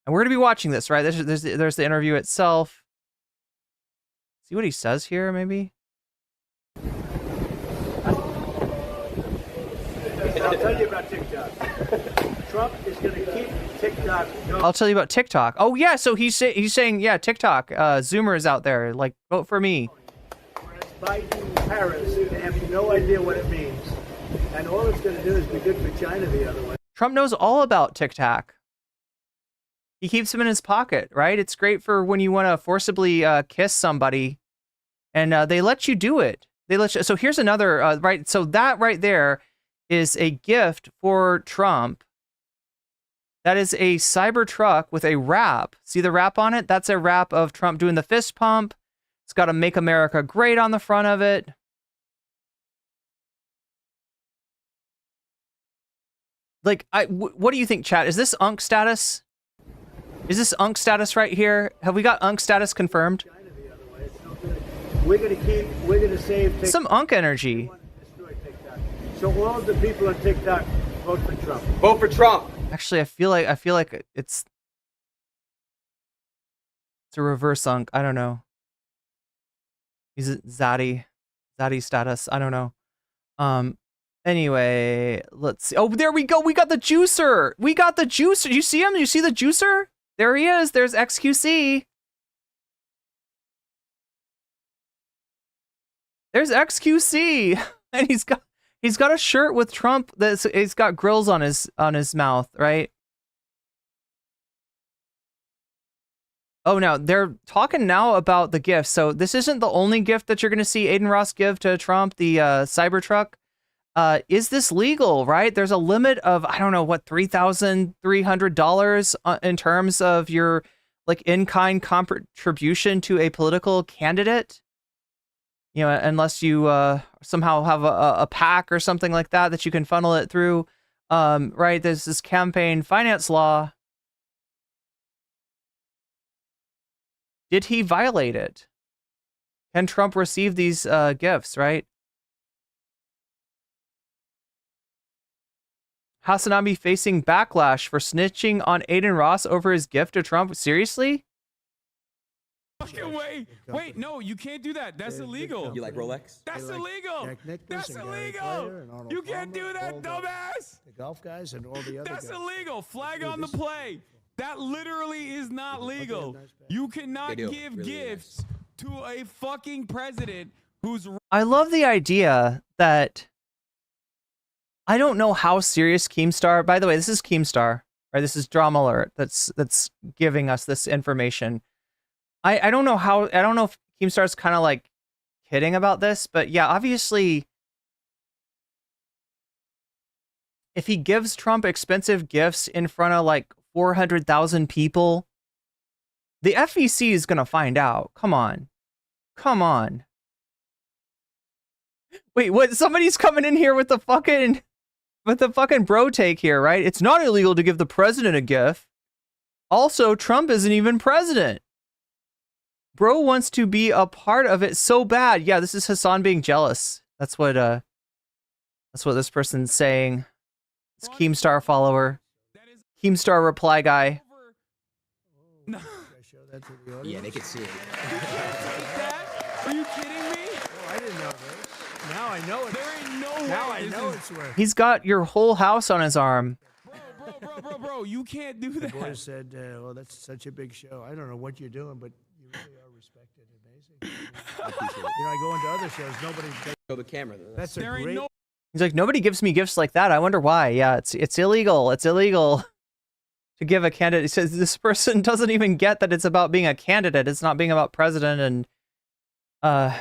we're gonna be watching this, right? There's the interview itself. See what he says here, maybe. I'll tell you about TikTok. Trump is going to keep TikTok going. I'll tell you about TikTok. Oh yeah, so he's saying, yeah, TikTok. Zoomers out there, like, vote for me. Whereas Biden, Harris, they have no idea what it means. And all it's going to do is be good for China the other way. Trump knows all about TikTok. He keeps them in his pocket, right? It's great for when you want to forcibly kiss somebody, and they let you do it. They let you. So here's another, right? So that right there is a gift for Trump. That is a cybertruck with a wrap. See the wrap on it? That's a wrap of Trump doing the fist pump. It's got a "Make America Great" on the front of it. Like, what do you think, chat? Is this Unk status? Is this Unk status right here? Have we got Unk status confirmed? China the other way. It's no good. We're going to save TikTok. Some Unk energy. Destroy TikTok. So all of the people on TikTok, vote for Trump. Vote for Trump. Actually, I feel like it's a reverse Unk. I don't know. He's Zaddy status. I don't know. Anyway, let's see. Oh, there we go. We got the juicer. We got the juicer. You see him? You see the juicer? There he is. There's XQC. There's XQC. And he's got a shirt with Trump that's he's got grills on his mouth, right? Oh, no, they're talking now about the gift. So this isn't the only gift that you're going to see Adin Ross give to Trump, the Cybertruck. Is this legal, right? There's a limit of, I don't know, what, $3,300 in terms of your, like, in-kind contribution to a political candidate. You know, unless you somehow have a PAC or something like that you can funnel it through. Right, there's this campaign finance law. Did he violate it? Can Trump receive these gifts, right? Hasanami facing backlash for snitching on Adin Ross over his gift to Trump. Seriously? Fucking wait, no, you can't do that. That's illegal. You like Rolex? That's illegal. That's illegal. You can't do that, dumbass. The golf guys and all the other That's guys. illegal. Flag on the play. That literally is not legal. You cannot give gifts to a fucking president who's. I love the idea that I don't know how serious Keemstar. By the way, this is Keemstar, right? This is Drama Alert. That's giving us this information. I don't know if Keemstar's kind of like kidding about this, but yeah, obviously, if he gives Trump expensive gifts in front of like 400,000 people, the FEC is gonna find out. Come on. Wait, what? Somebody's coming in here with the fucking bro take here, right? It's not illegal to give the president a gift. Also, Trump isn't even president. Bro wants to be a part of it so bad. Yeah, this is Hassan being jealous. That's what this person's saying. It's Keemstar follower. Keemstar reply guy. No. Yeah, they can see it. Are you kidding me? Oh, I didn't know this. Now I know it. There ain't no way. Now I know it's worth. He's got your whole house on his arm. Bro, you can't do that. The boys said, well, that's such a big show. I don't know what you're doing, but you really are respected. Amazing. I go into other shows. Nobody. Show the camera. That's a There ain't great. no. He's like, nobody gives me gifts like that. I wonder why. Yeah, it's illegal. It's illegal to give a candidate. He says this person doesn't even get that it's about being a candidate. It's not being about president. And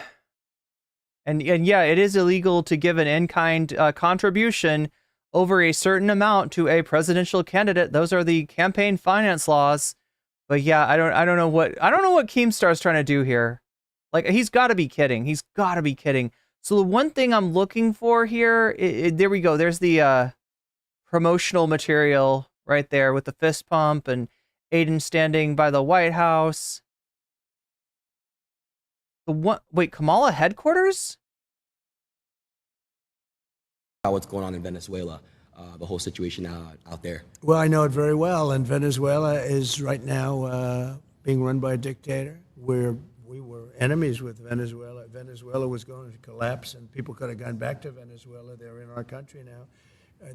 yeah, it is illegal to give an in-kind contribution over a certain amount to a presidential candidate. Those are the campaign finance laws. But yeah, I don't know what Keemstar's trying to do here. Like, he's got to be kidding. He's got to be kidding. So the one thing I'm looking for here, there we go. There's the promotional material right there with the fist pump and Adin standing by the White House. Wait, Kamala headquarters? What's going on in Venezuela, the whole situation out there. Well, I know it very well, and Venezuela is right now being run by a dictator. We were enemies with Venezuela. Venezuela was going to collapse, and people could have gone back to Venezuela. They're in our country now.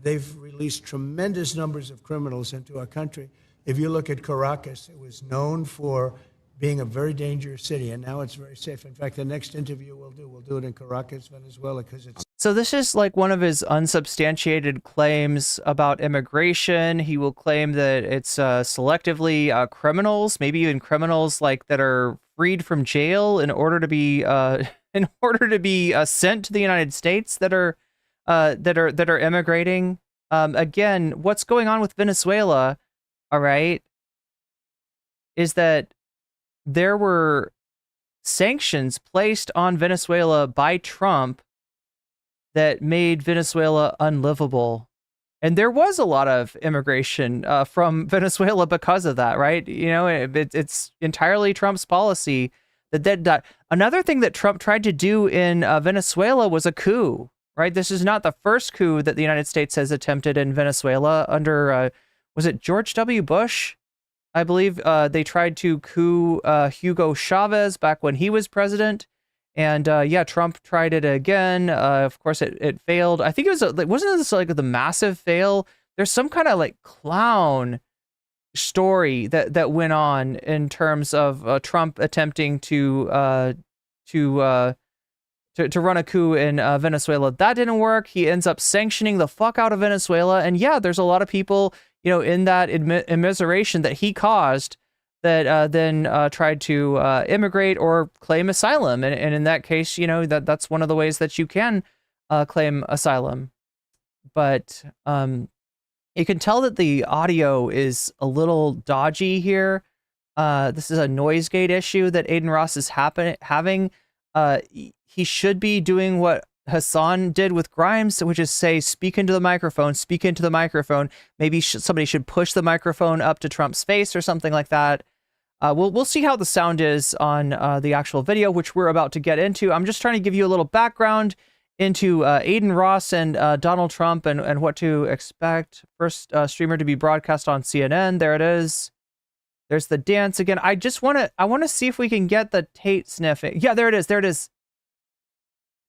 They've released tremendous numbers of criminals into our country. If you look at Caracas, it was known for being a very dangerous city, and now it's very safe. In fact, the next interview we'll do it in Caracas, Venezuela, because it's... So this is like one of his unsubstantiated claims about immigration. He will claim that it's selectively criminals, maybe even criminals like that are freed from jail in order to be sent to the United States that are immigrating. Again, what's going on with Venezuela? All right, is that there were sanctions placed on Venezuela by Trump that made Venezuela unlivable. And there was a lot of immigration from Venezuela because of that, right? You know, it's entirely Trump's policy that another thing that Trump tried to do in Venezuela was a coup, right? This is not the first coup that the United States has attempted in Venezuela under, was it George W. Bush? I believe they tried to coup Hugo Chavez back when he was president. And yeah, Trump tried it again. Of course, it failed. I think it was, wasn't this like the massive fail? There's some kind of like clown story that went on in terms of Trump attempting to run a coup in Venezuela. That didn't work. He ends up sanctioning the fuck out of Venezuela. And yeah, there's a lot of people, you know, in that immiseration that he caused that then tried to immigrate or claim asylum. And in that case, you know, that's one of the ways that you can claim asylum. But you can tell that the audio is a little dodgy here. This is a noise gate issue that Adin Ross is having. He should be doing what Hassan did with Grimes, which is say, speak into the microphone, speak into the microphone. Maybe somebody should push the microphone up to Trump's face or something like that. We'll see how the sound is on the actual video, which we're about to get into. I'm just trying to give you a little background into Adin Ross and Donald Trump and what to expect. First streamer to be broadcast on CNN. There it is. There's the dance again. I want to see if we can get the Tate sniffing. Yeah, there it is. There it is.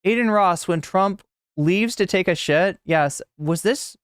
Adin Ross when Trump leaves to take a shit. Yes. Was this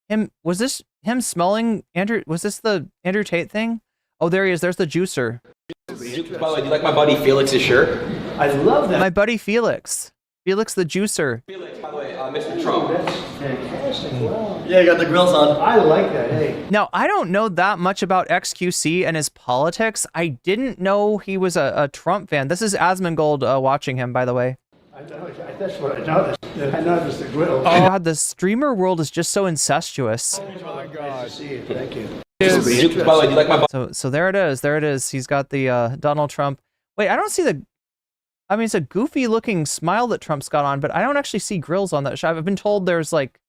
him smelling Andrew? Was this the Andrew Tate thing? Oh, there he is. There's the juicer. By the way, do you like my buddy Felix's shirt? I love that. My buddy Felix. Felix the juicer. Felix, by the way, Mr. Trump. That's fantastic. Wow. Yeah, you got the grills on. I like that. Hey. Now, I don't know that much about XQC and his politics. I didn't know he was a Trump fan. This is Asmongold watching him, by the way. I know. That's what I noticed. I noticed the grill. Oh God, the streamer world is just so incestuous. Oh my God. Nice to see you. Thank you. By the way, do you like my So there it is. There it is. He's got the Donald Trump. Wait, I don't see the. I mean, it's a goofy looking smile that Trump's got on, but I don't actually see grills on that shot. I've been told there's like.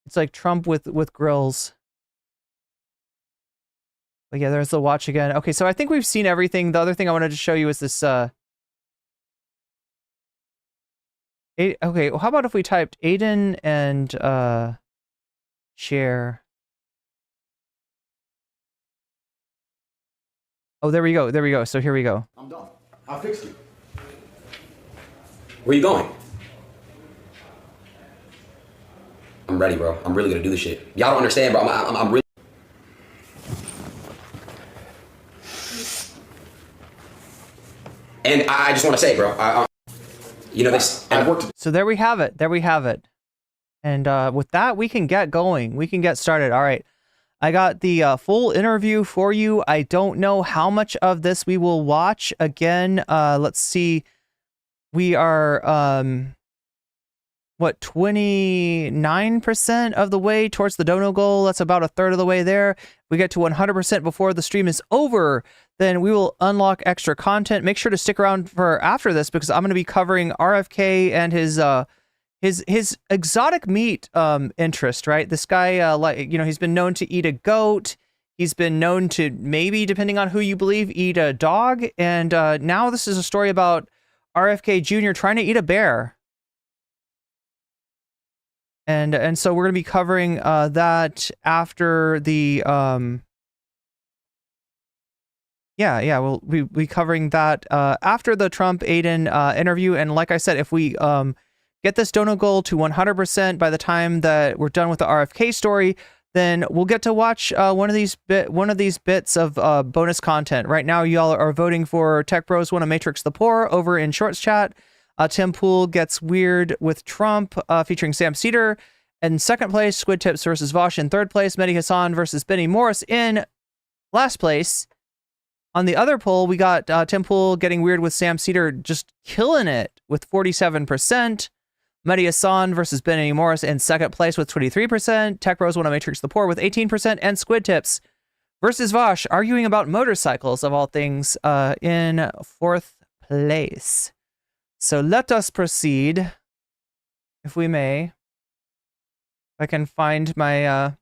It's like Trump with grills. But yeah, there's the watch again. Okay, so I think we've seen everything. The other thing I wanted to show you is this. Okay, well, how about if we typed Adin and share. Oh, there we go. There we go. So here we go. I'm done. I fixed it. Where you going? I'm ready, bro. I'm really gonna do this shit. Y'all don't understand, bro. I'm really. And I just want to say, bro, you know this. And I worked. So there we have it. There we have it. And with that, we can get going. We can get started. All right. I got the full interview for you. I don't know how much of this we will watch. Again, let's see. We are, what, 29% of the way towards the dono goal. That's about a third of the way there. We get to 100% before the stream is over. Then we will unlock extra content. Make sure to stick around for after this because I'm going to be covering RFK and his exotic meat interest, right? This guy, he's been known to eat a goat. He's been known to maybe, depending on who you believe, eat a dog. And now this is a story about RFK Jr. trying to eat a bear. And so we're going to be covering that after the we'll be covering that after the Trump Adin interview. And like I said, if we get this dono goal to 100% by the time that we're done with the RFK story, then we'll get to watch one of these bits of bonus content. Right now, y'all are voting for Tech Bros Wanna Matrix the Poor over in Shorts Chat. Tim Pool Gets Weird with Trump featuring Sam Cedar. In second place, Squid Tips versus Vosh. In third place, Mehdi Hassan versus Benny Morris. In last place, on the other poll, we got Tim Pool Getting Weird with Sam Cedar just killing it with 47%. Mehdi Hassan versus Benny Morris in second place with 23%. Tech Bros Wanna Matrix the Poor with 18%. And Squid Tips versus Vosh arguing about motorcycles, of all things, in fourth place. So let us proceed, if we may. If I can find my...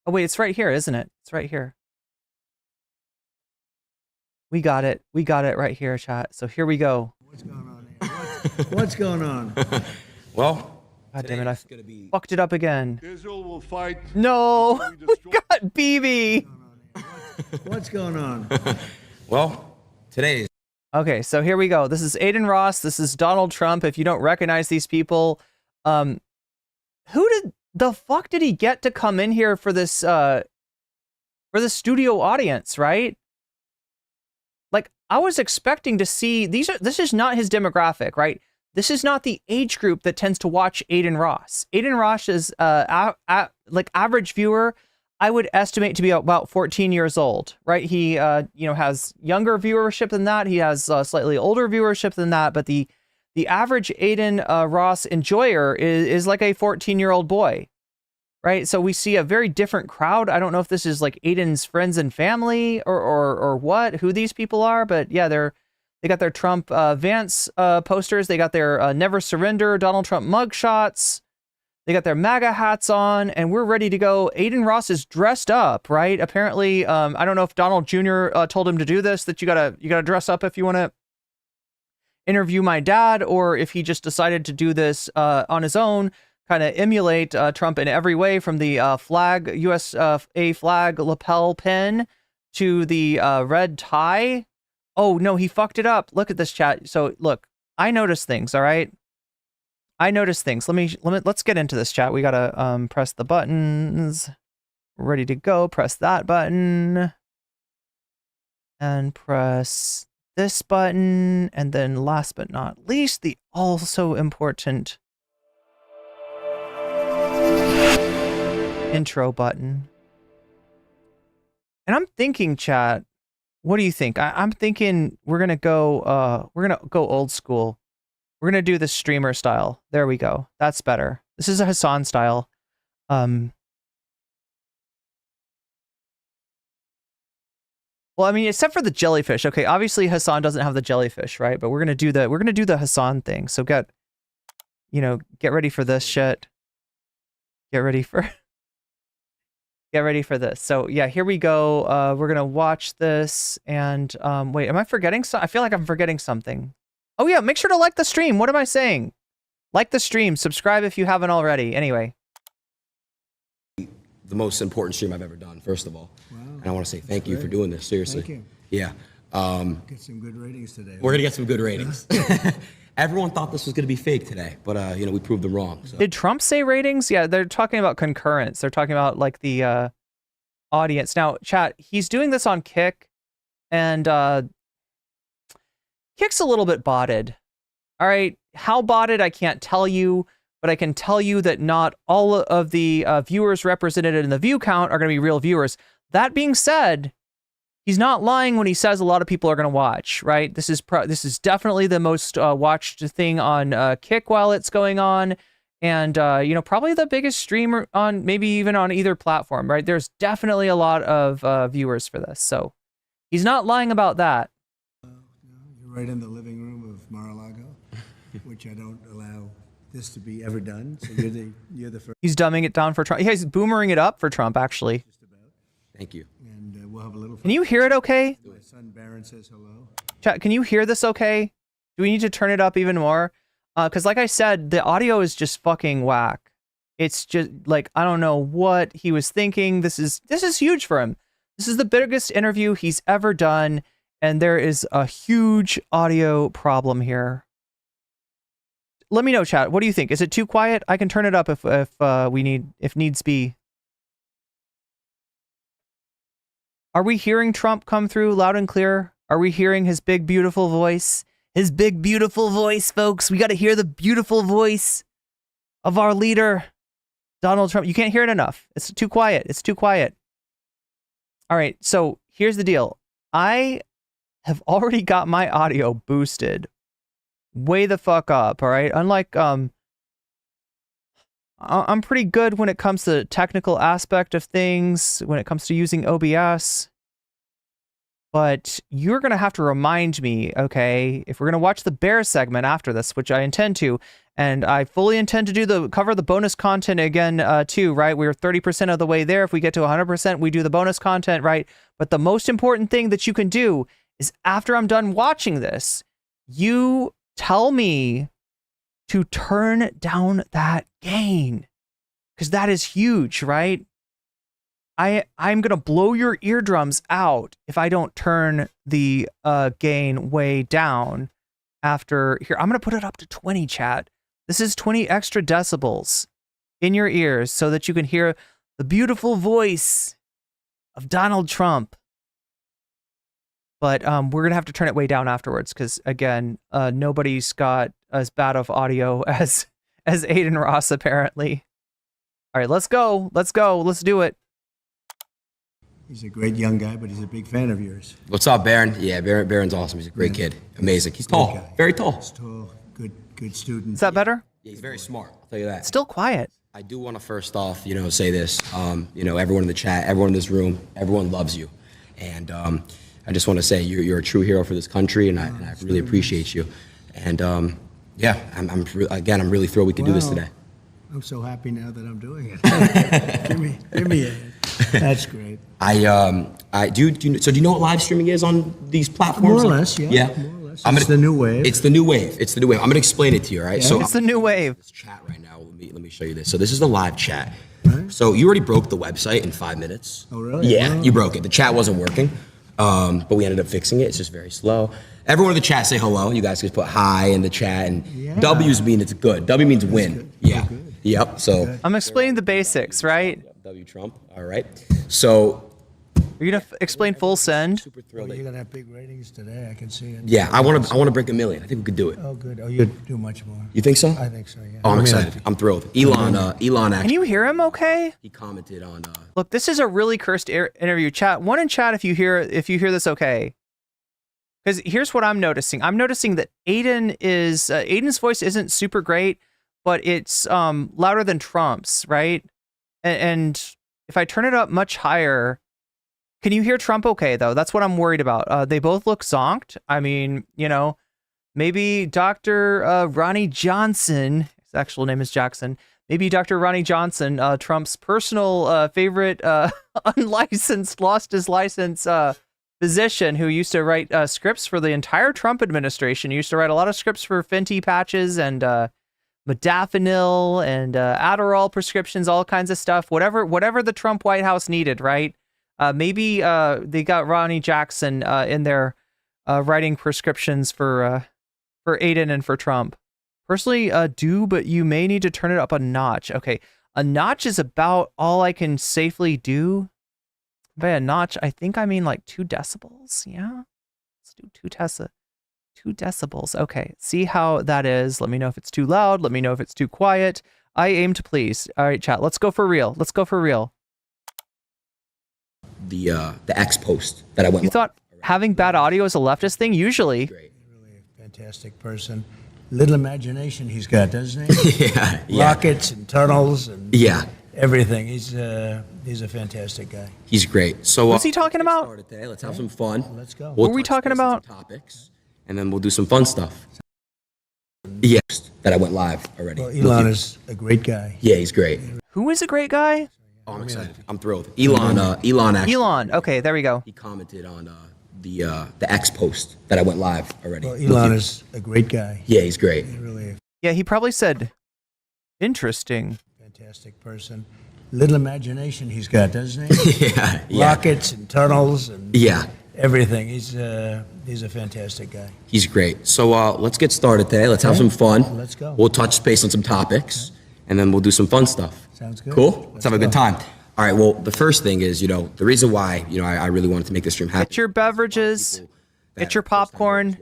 Oh, wait, it's right here, isn't it? It's right here. We got it. We got it right here, chat. So here we go. What's going on here? What's going on? Well, God damn it, I fucked it up again. Israel will fight. No, we got BB. What's going on? well, today's. Okay, so here we go. This is Adin Ross. This is Donald Trump. If you don't recognize these people, who the fuck did he get to come in here for this studio audience, right? Like, I was expecting to see this is not his demographic, right? This is not the age group that tends to watch Adin Ross. Adin Ross is like average viewer, I would estimate to be about 14 years old, right? He has younger viewership than that. He has slightly older viewership than that, but the average Adin Ross enjoyer is like a 14-year-old boy, right? So we see a very different crowd. I don't know if this is like Adin's friends and family or what, who these people are, but yeah, they got their Trump Vance posters. They got their Never Surrender Donald Trump mugshots. They got their MAGA hats on, and we're ready to go. Adin Ross is dressed up, right? Apparently, I don't know if Donald Jr. Told him to do this, that you gotta dress up if you want to interview my dad, or if he just decided to do this on his own, kind of emulate Trump in every way, from the flag, USA flag lapel pin to the red tie. Oh no, he fucked it up. Look at this, chat. So look, I notice things. All right, I notice things. Let's get into this, chat. We gotta press the buttons. Ready to go. Press that button and press this button, and then last but not least, the also important intro button. And I'm thinking, chat, what do you think? I'm thinking we're gonna go old school. We're gonna do the streamer style. There we go. That's better. This is a Hassan style. Well, I mean, except for the jellyfish. Okay, obviously Hassan doesn't have the jellyfish, right? But we're gonna do the Hassan thing. So get ready for this shit. Get ready for this. So yeah, here we go. We're gonna watch this, and wait, am I forgetting something? I feel like I'm forgetting something. Oh yeah, make sure to like the stream. What am I saying? Like the stream, subscribe if you haven't already. Anyway. The most important stream I've ever done, first of all. Wow. And I want to say thank you for doing this, seriously. Thank you. Yeah. Get some good ratings today. We're going to get some good ratings. Everyone thought this was going to be fake today, but we proved them wrong. So. Did Trump say ratings? Yeah, they're talking about concurrence. They're talking about like the audience. Now, chat, he's doing this on Kick, and Kick's a little bit botted. All right, how botted, I can't tell you, but I can tell you that not all of the viewers represented in the view count are going to be real viewers. That being said, he's not lying when he says a lot of people are going to watch, right? This is definitely the most watched thing on Kick while it's going on, and probably the biggest streamer on, maybe even on either platform, right? There's definitely a lot of viewers for this, so he's not lying about that. You're right in the living room of Mar-a-Lago, which I don't allow this to be ever done. So you're the first. He's dumbing it down for Trump. Yeah, he's boomering it up for Trump, actually. Just about. Thank you. And we'll have a little fun. Can you hear it okay? My son Baron says hello. Chat, can you hear this okay? Do we need to turn it up even more? Because like I said, the audio is just fucking whack. It's just like, I don't know what he was thinking. This is huge for him. This is the biggest interview he's ever done, and there is a huge audio problem here. Let me know, chat. What do you think? Is it too quiet? I can turn it up if needs be. Are we hearing Trump come through loud and clear? Are we hearing his big, beautiful voice? His big, beautiful voice, folks. We got to hear the beautiful voice of our leader, Donald Trump. You can't hear it enough. It's too quiet. It's too quiet. All right. So here's the deal. I have already got my audio boosted way the fuck up, all right? Unlike, I'm pretty good when it comes to the technical aspect of things, when it comes to using OBS, but you're going to have to remind me, okay, if we're going to watch the bear segment after this, which I intend to, and I fully intend to cover the bonus content again, too, right? We're 30% of the way there. If we get to 100%, we do the bonus content, right? But the most important thing that you can do is after I'm done watching this, you tell me to turn down that gain, because that is huge, right? I'm gonna blow your eardrums out if I don't turn the gain way down after here. I'm gonna put it up to 20, chat. This is 20 extra decibels in your ears so that you can hear the beautiful voice of Donald Trump. But we're gonna have to turn it way down afterwards because again, nobody's got as bad of audio as Adin Ross apparently. All right, let's go. Let's do it. He's a great young guy, but he's a big fan of yours. What's up, Baron? Yeah, Baron's awesome. He's a great kid. Amazing. He's tall. Guy. Very tall. He's tall. Good student. Is that better? Yeah, he's very smart. I'll tell you that. Still quiet. I do want to first off, say this. Everyone in the chat, everyone in this room, everyone loves you, and I just want to say you're a true hero for this country, and I really appreciate you. And I'm really thrilled we could do this today. I'm so happy now that I'm doing it. give me a. That's great. Do you know what live streaming is on these platforms? More or less, yeah. Yeah. More or less. It's the new wave. It's the new wave. It's the new wave. I'm going to explain it to you, all right? It's the new wave. This chat right now. Let me show you this. So this is the live chat. Right. So you already broke the website in 5 minutes. Oh, really? Yeah, Wow. you broke it. The chat wasn't working, but we ended up fixing it. It's just very slow. Everyone in the chat say hello. You guys can put hi in the chat, and W's mean it's good. W means win. Yeah. Yep. So I'm explaining the basics, right? W Trump. All right. So Are you gonna explain full send? super thrilled. You're gonna have big ratings today. I can see it. Yeah, I want to break 1 million. I think we could do it. Oh, good. Oh, you'd do much more. You think so? I think so. Yeah. Oh, I'm excited. I'm thrilled. Elon Can actually you hear him okay? he commented on Look, this is a really cursed interview. Chat, one in chat if you hear this okay. Because here's what I'm noticing. I'm noticing that Adin's voice isn't super great, but it's louder than Trump's, right? And if I turn it up much higher, can you hear Trump okay, though? That's what I'm worried about. They both look zonked. I mean, maybe Dr. Ronnie Johnson, his actual name is Jackson, maybe Dr. Ronnie Johnson, Trump's personal favorite unlicensed, lost his license physician who used to write scripts for the entire Trump administration. He used to write a lot of scripts for Fenty patches and modafinil and Adderall prescriptions, all kinds of stuff, whatever the Trump White House needed, right? Maybe they got Ronnie Jackson in there writing prescriptions for Adin and for Trump. Personally, but you may need to turn it up a notch. Okay, a notch is about all I can safely do. By a notch, I think I mean like 2 decibels. Yeah, let's do 2 decibels. Okay, see how that is. Let me know if it's too loud. Let me know if it's too quiet. I aim to please. All right, chat. Let's go for real. Let's go for real. the X post that I went. You thought having bad audio is a leftist thing? Usually. Great. Really a fantastic person. Little imagination he's got, doesn't he? Yeah. Rockets and tunnels and Yeah. everything. He's a fantastic guy. He's great. So What's he talking about? started today. Let's have some fun. Let's go. We'll What were we touch talking base on about? some topics, and then we'll do some fun stuff. Yeah, that I went live already. Well, Elon is a great guy. Yeah, he's great. Who is a great guy? Oh, I'm excited. I'm thrilled. Elon actually. Elon. Okay, there we go. He commented on the X post that I went live already. Well, Elon is a great guy. Yeah, he's great. Really a Yeah, he probably said, interesting. fantastic person. Little imagination he's got, doesn't he? Yeah. Rockets and tunnels and Yeah. everything. He's a fantastic guy. He's great. So let's get started today. Let's have some fun. Let's go. We'll touch base on some topics, and then we'll do some fun stuff. Sounds good. Cool? Let's have a good time. All right, well, the first thing is, the reason why, I really wanted to make this stream happen. Get your beverages, get your popcorn.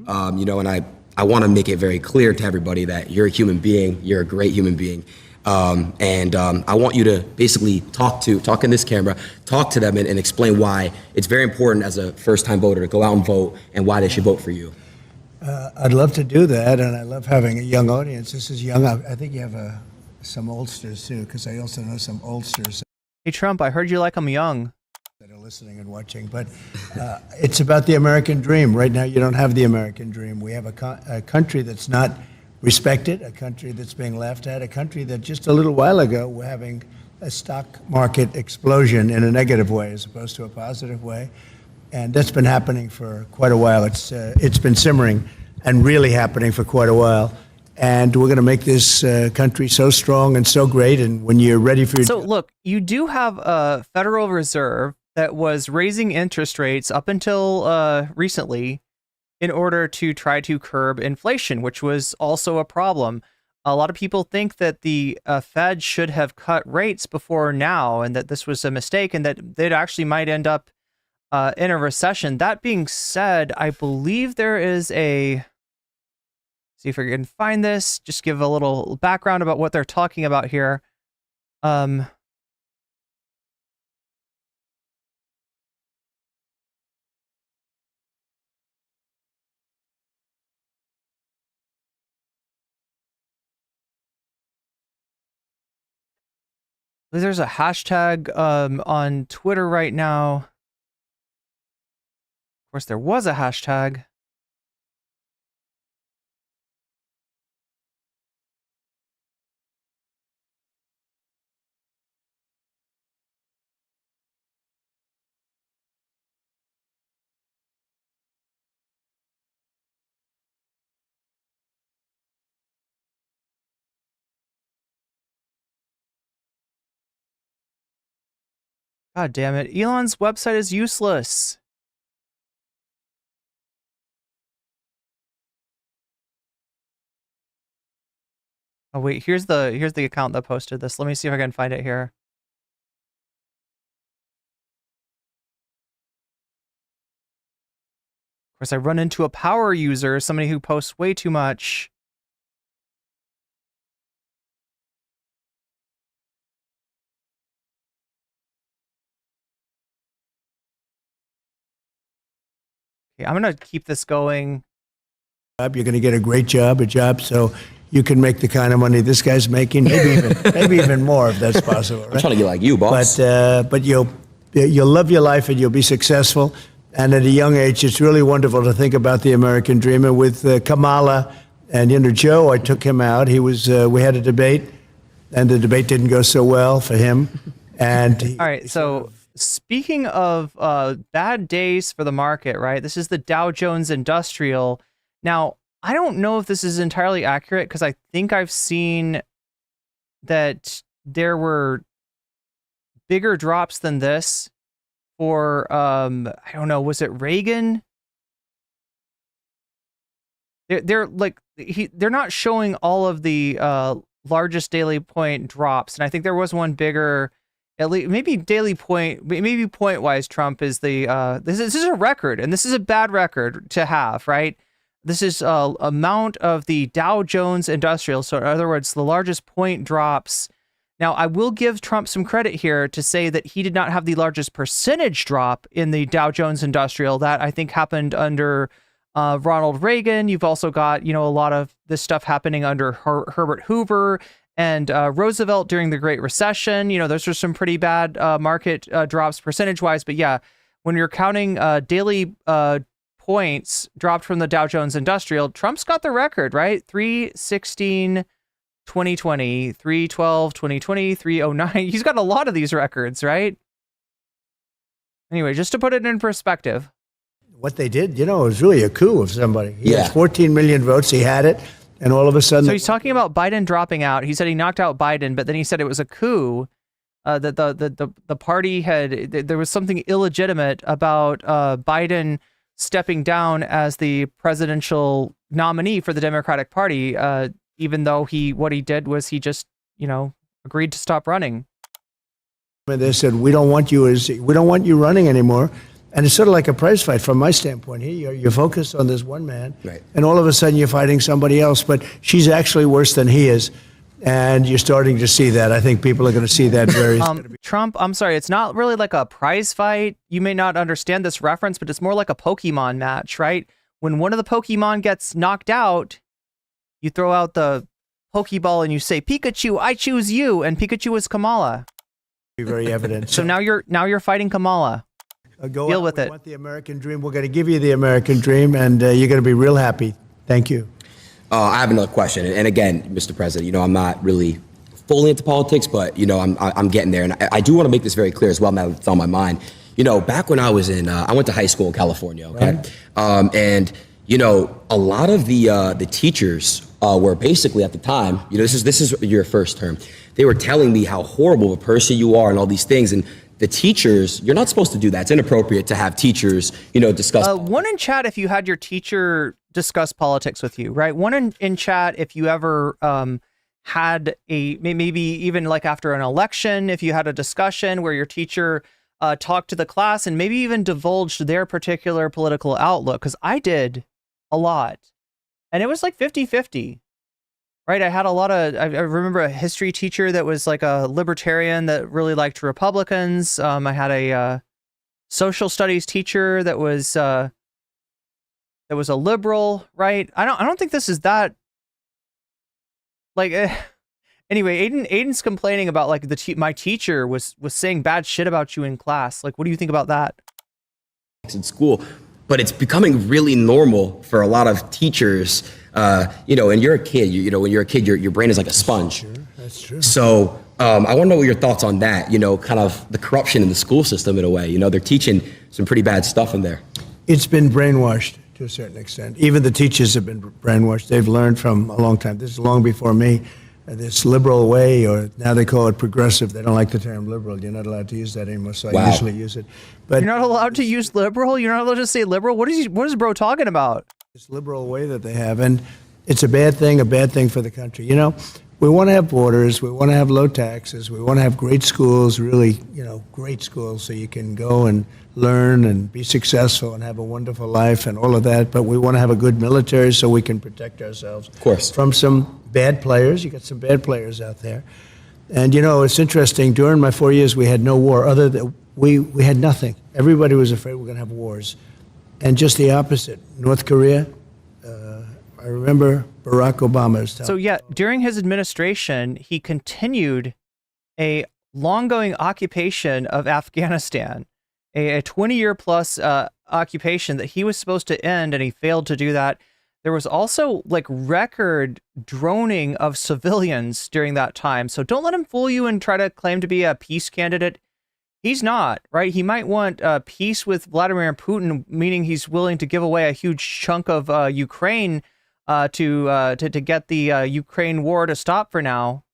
And I want to make it very clear to everybody that you're a human being. You're a great human being. And I want you to basically talk in this camera, talk to them and explain why it's very important as a first-time voter to go out and vote and why they should vote for you. I'd love to do that, and I love having a young audience. This is young. I think you have some oldsters, too, because I also know some oldsters Hey, Trump, I heard you like them young. that are listening and watching. But it's about the American dream. Right now, you don't have the American dream. We have a country that's not respected, a country that's being laughed at, a country that just a little while ago we're having a stock market explosion in a negative way as opposed to a positive way. And that's been happening for quite a while. It's been simmering and really happening for quite a while. And we're going to make this country so strong and so great. And when you're ready for your... So look, you do have a Federal Reserve that was raising interest rates up until recently in order to try to curb inflation, which was also a problem. A lot of people think that the Fed should have cut rates before now and that this was a mistake and that they actually might end up in a recession. That being said, I believe there is see if we can find this, just give a little background about what they're talking about here. There's a hashtag on Twitter right now. Of course, there was a hashtag. God damn it. Elon's website is useless. Oh wait, here's the account that posted this. Let me see if I can find it here. Of course, I run into a power user, somebody who posts way too much. Okay, I'm gonna keep this going. You're going to get a great job, so you can make the kind of money this guy's making, maybe even more if that's possible. Right? I'm trying to get like you, boss. But you'll love your life and you'll be successful. And at a young age, it's really wonderful to think about the American dream. And with Kamala and Joe, I took him out. He was we had a debate, and the debate didn't go so well for him. And all right, so speaking of bad days for the market, right? This is the Dow Jones Industrial. Now, I don't know if this is entirely accurate because I think I've seen that there were bigger drops than this for, I don't know, was it Reagan? They're not showing all of the largest daily point drops, and I think there was one bigger, at least maybe daily point, maybe point wise. Trump is the this is a record, and this is a bad record to have, right? This is amount of the Dow Jones Industrial. So in other words, the largest point drops. Now, I will give Trump some credit here to say that he did not have the largest percentage drop in the Dow Jones Industrial. That I think happened under Ronald Reagan. You've also got, a lot of this stuff happening under Herbert Hoover and Roosevelt during the Great Recession. Those are some pretty bad market drops percentage wise. But yeah, when you're counting daily points dropped from the Dow Jones Industrial, Trump's got the record, right? 316 2020, 312 2020, 309. He's got a lot of these records, right? Anyway, just to put it in perspective. What they did, it was really a coup of somebody. He has 14 million votes. He had it. And all of a sudden. So he's talking about Biden dropping out. He said he knocked out Biden, but then he said it was a coup. That the party there was something illegitimate about Biden stepping down as the presidential nominee for the Democratic Party, even though what he did was he just, agreed to stop running. They said, we don't want you running anymore. And it's sort of like a prize fight from my standpoint. Here, you're focused on this one man, right, and all of a sudden you're fighting somebody else, but she's actually worse than he is. And you're starting to see that. I think people are going to see that very Trump, I'm sorry, it's not really like a prize fight. You may not understand this reference, but it's more like a Pokemon match, right? When one of the Pokemon gets knocked out, you throw out the Pokeball and you say, Pikachu, I choose you. And Pikachu is Kamala. Very evident. So now you're fighting Kamala. Deal with it. We want the American dream. We're going to give you the American dream, and you're going to be real happy. Thank you. I have another question. And again, Mr. President, I'm not really fully into politics, but, I'm getting there. And I do want to make this very clear as well, now it's on my mind. Back when I was I went to high school in California, okay? Right. And, a lot of the teachers were basically at the time, this is your first term. They were telling me how horrible of a person you are and all these things. And the teachers, you're not supposed to do that. It's inappropriate to have teachers, discuss. One in chat if you had your teacher discuss politics with you, right? One in chat if you ever had maybe even like after an election, if you had a discussion where your teacher talked to the class and maybe even divulged their particular political outlook, because I did a lot. And it was like 50-50. Right, I had a lot of. I remember a history teacher that was like a libertarian that really liked Republicans. I had a social studies teacher that was a liberal. Right, I don't think this is that. Like, anyway, Aiden's complaining about like my teacher was saying bad shit about you in class. Like, what do you think about that? In school, but it's becoming really normal for a lot of teachers. And you're a kid, when you're a kid, your brain is like a sponge. Sure, that's true. So I want to know what your thoughts on that, kind of the corruption in the school system in a way. They're teaching some pretty bad stuff in there. It's been brainwashed to a certain extent. Even the teachers have been brainwashed. They've learned from a long time. This is long before me. this liberal way, or now they call it progressive. They don't like the term liberal. You're not allowed to use that anymore, so I usually use it. But You're not allowed to use liberal? You're not allowed to say liberal? What is bro talking about? this liberal way that they have, and it's a bad thing for the country. You know, we want to have borders, we want to have low taxes, we want to have great schools, really, great schools, so you can go and learn and be successful and have a wonderful life and all of that. But we want to have a good military so we can protect ourselves, Of course. from some bad players. You got some bad players out there. And it's interesting, during my 4 years we had no war, other than we had nothing. Everybody was afraid we were going to have wars. And just the opposite. North Korea, I remember Barack Obama's telling So yeah, during his administration, he continued a long-going occupation of Afghanistan, a 20-year plus occupation that he was supposed to end, and he failed to do that. There was also record droning of civilians during that time. So don't let him fool you and try to claim to be a peace candidate. He's not, right? He might want peace with Vladimir Putin, meaning he's willing to give away a huge chunk of Ukraine to get the Ukraine war to stop for now.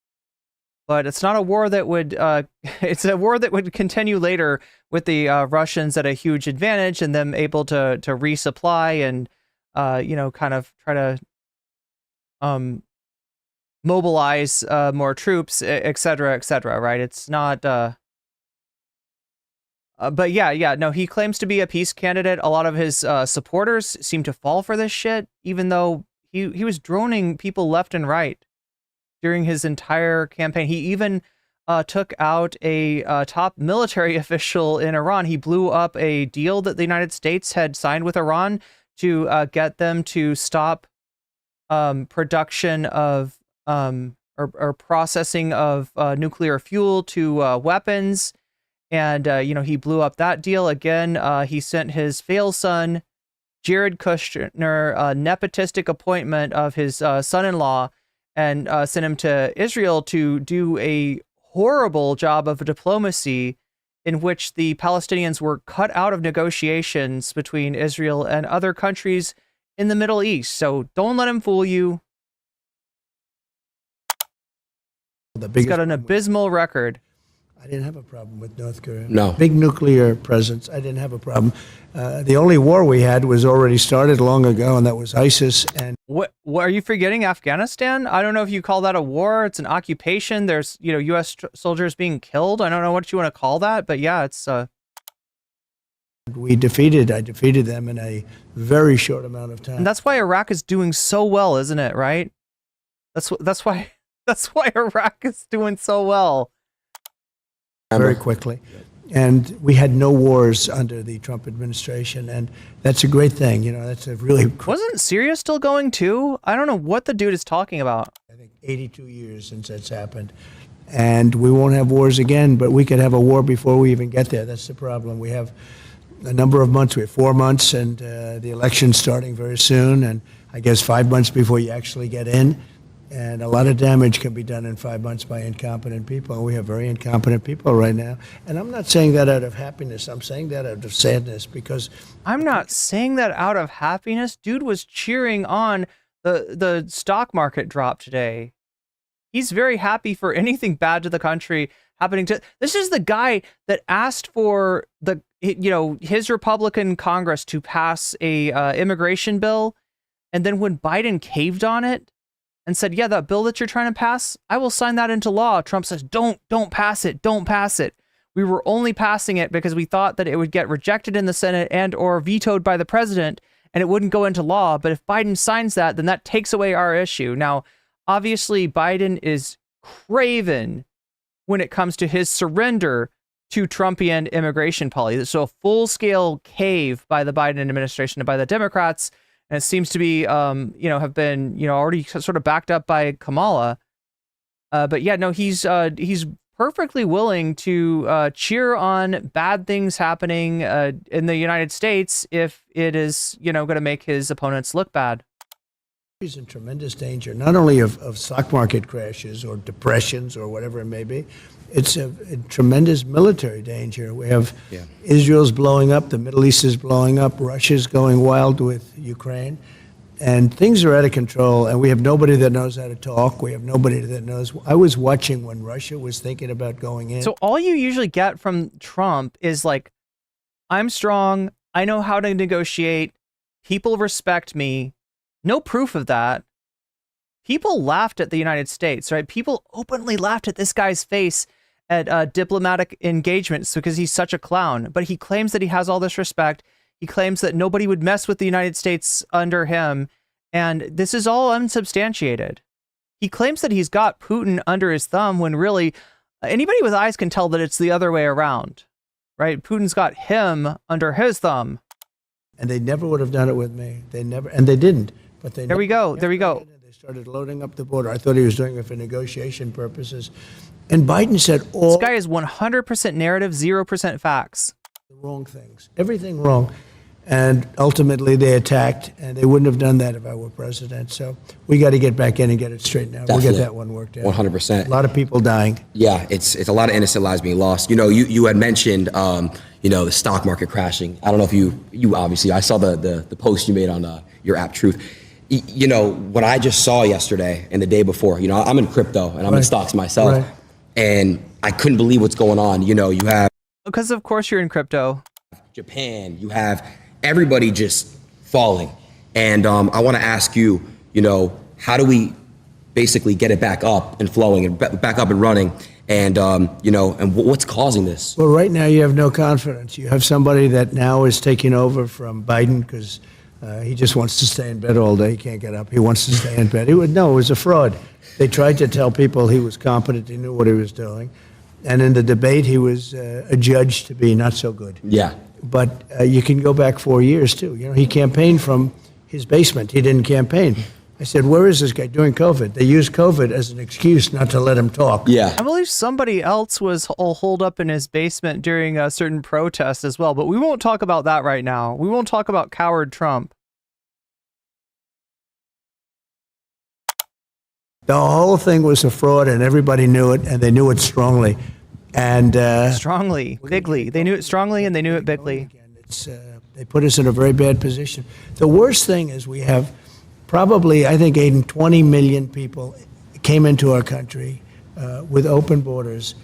But it's not a war that would, it's a war that would continue later with the Russians at a huge advantage and them able to resupply and, kind of try to mobilize more troops, et cetera, right? It's not, but no, he claims to be a peace candidate. A lot of his supporters seem to fall for this shit, even though he was droning people left and right during his entire campaign. He even took out a top military official in Iran. He blew up a deal that the United States had signed with Iran to get them to stop production of or processing of nuclear fuel to weapons. And, he blew up that deal again. He sent his fail son, Jared Kushner, a nepotistic appointment of his son-in-law, and sent him to Israel to do a horrible job of diplomacy in which the Palestinians were cut out of negotiations between Israel and other countries in the Middle East. So don't let him fool you. He's got an abysmal record. I didn't have a problem with North Korea. No. Big nuclear presence. I didn't have a problem. The only war we had was already started long ago, and that was ISIS. And What are you forgetting? Afghanistan? I don't know if you call that a war. It's an occupation. There's, U.S. soldiers being killed. I don't know what you want to call that, but yeah, it's I defeated them in a very short amount of time. and that's why Iraq is doing so well, isn't it? Right? That's why Iraq is doing so well. Very quickly. And we had no wars under the Trump administration, and that's a great thing. That's a really... Wasn't Syria still going too? I don't know what the dude is talking about. I think 82 years since that's happened. And we won't have wars again, but we could have a war before we even get there. That's the problem. We have a number of months. We have 4 months, and the election's starting very soon, and I guess 5 months before you actually get in. And a lot of damage can be done in 5 months by incompetent people. And we have very incompetent people right now. And I'm not saying that out of happiness. I'm saying that out of sadness, because... I'm not saying that out of happiness. Dude was cheering on the stock market drop today. He's very happy for anything bad to the country happening to... This is the guy that asked for his Republican Congress to pass a immigration bill. And then when Biden caved on it, and said, yeah, that bill that you're trying to pass, I will sign that into law. Trump says, don't pass it. Don't pass it. We were only passing it because we thought that it would get rejected in the Senate and or vetoed by the president and it wouldn't go into law. But if Biden signs that, then that takes away our issue. Now, obviously, Biden is craven when it comes to his surrender to Trumpian immigration policy. So a full-scale cave by the Biden administration and by the Democrats. And it seems to be, have been, already sort of backed up by Kamala. But yeah, no, he's perfectly willing to cheer on bad things happening in the United States if it is, going to make his opponents look bad. He's in tremendous danger, not only of stock market crashes or depressions or whatever it may be. It's a tremendous military danger. We have Israel's blowing up, the Middle East is blowing up, Russia's going wild with Ukraine. And things are out of control, and we have nobody that knows how to talk. We have nobody that knows. I was watching when Russia was thinking about going in. So all you usually get from Trump is like, I'm strong. I know how to negotiate. People respect me. No proof of that. People laughed at the United States, right? People openly laughed at this guy's face at diplomatic engagements because he's such a clown. But he claims that he has all this respect. He claims that nobody would mess with the United States under him. And this is all unsubstantiated. He claims that he's got Putin under his thumb when really anybody with eyes can tell that it's the other way around, right? Putin's got him under his thumb. And they never would have done it with me. They never, and they didn't. But they. There we go. There we go. They started loading up the border. I thought he was doing it for negotiation purposes. And Biden said all. This guy is 100% narrative, 0% facts. The wrong things. Everything wrong. And ultimately they attacked, and they wouldn't have done that if I were president. So we got to get back in and get it straightened out. Definitely. We'll get that one worked out. 100%. A lot of people dying. Yeah, it's a lot of innocent lives being lost. You know, you had mentioned, the stock market crashing. I don't know if you obviously, I saw the post you made on your app Truth. What I just saw yesterday and the day before, I'm in crypto and I'm in stocks myself. Right. And I couldn't believe what's going on. You have Because of course you're in crypto. Japan, you have everybody just falling. And I want to ask you, how do we basically get it back up and flowing and back up and running? And, and what's causing this? Well, right now you have no confidence. You have somebody that now is taking over from Biden because he just wants to stay in bed all day. He can't get up. He wants to stay in bed. It was a fraud. They tried to tell people he was competent. He knew what he was doing. And in the debate, he was adjudged to be not so good. Yeah. But you can go back 4 years, too. He campaigned from his basement. He didn't campaign. I said, where is this guy doing COVID? They used COVID as an excuse not to let him talk. Yeah. I believe somebody else was all holed up in his basement during a certain protest as well, but we won't talk about that right now. We won't talk about coward Trump. The whole thing was a fraud, and everybody knew it, and they knew it strongly. And strongly, bigly. They knew it strongly, and they knew it bigly. They put us in a very bad position. The worst thing is we have probably, I think, Adin, 20 million people came into our country with open borders,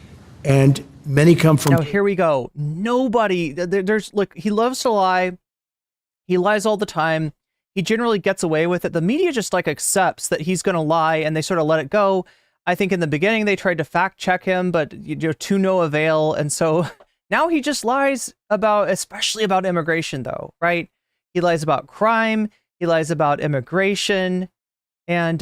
and many come from. Now, here we go. Nobody, look, he loves to lie. He lies all the time. He generally gets away with it. The media just accepts that he's going to lie, and they sort of let it go. I think in the beginning they tried to fact check him, but to no avail. And so now he just lies especially about immigration, though, right? He lies about crime. He lies about immigration. And,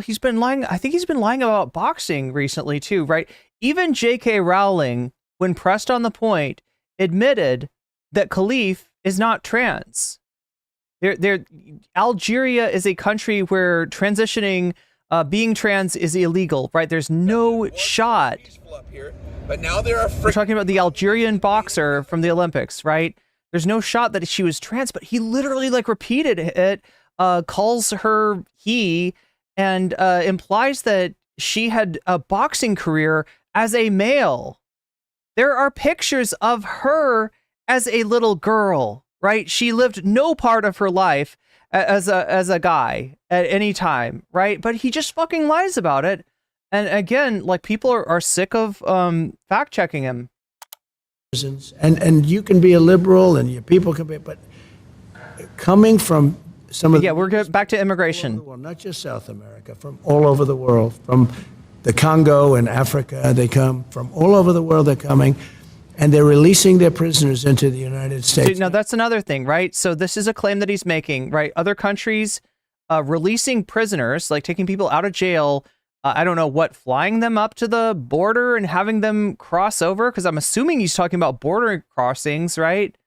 he's been lying. I think he's been lying about boxing recently, too, right? Even J.K. Rowling, when pressed on the point, admitted that Khalif is not trans. Algeria is a country where transitioning, being trans is illegal, right? There's no shot. But now there are We're talking about the Algerian boxer from the Olympics, right? There's no shot that she was trans, but he literally repeated it, calls her he, and implies that she had a boxing career as a male. There are pictures of her as a little girl. Right? She lived no part of her life as a guy at any time, right? But he just fucking lies about it. And again, people are sick of fact checking him. And you can be a liberal and your people can be, but coming from some of we're back to immigration. Well, not just South America, from all over the world, from the Congo and Africa, they come from all over the world. They're coming. And they're releasing their prisoners into the United States. Now, that's another thing, right? So this is a claim that he's making, right? Other countries releasing prisoners, taking people out of jail, I don't know what, flying them up to the border and having them cross over? Because I'm assuming he's talking about border crossings, right?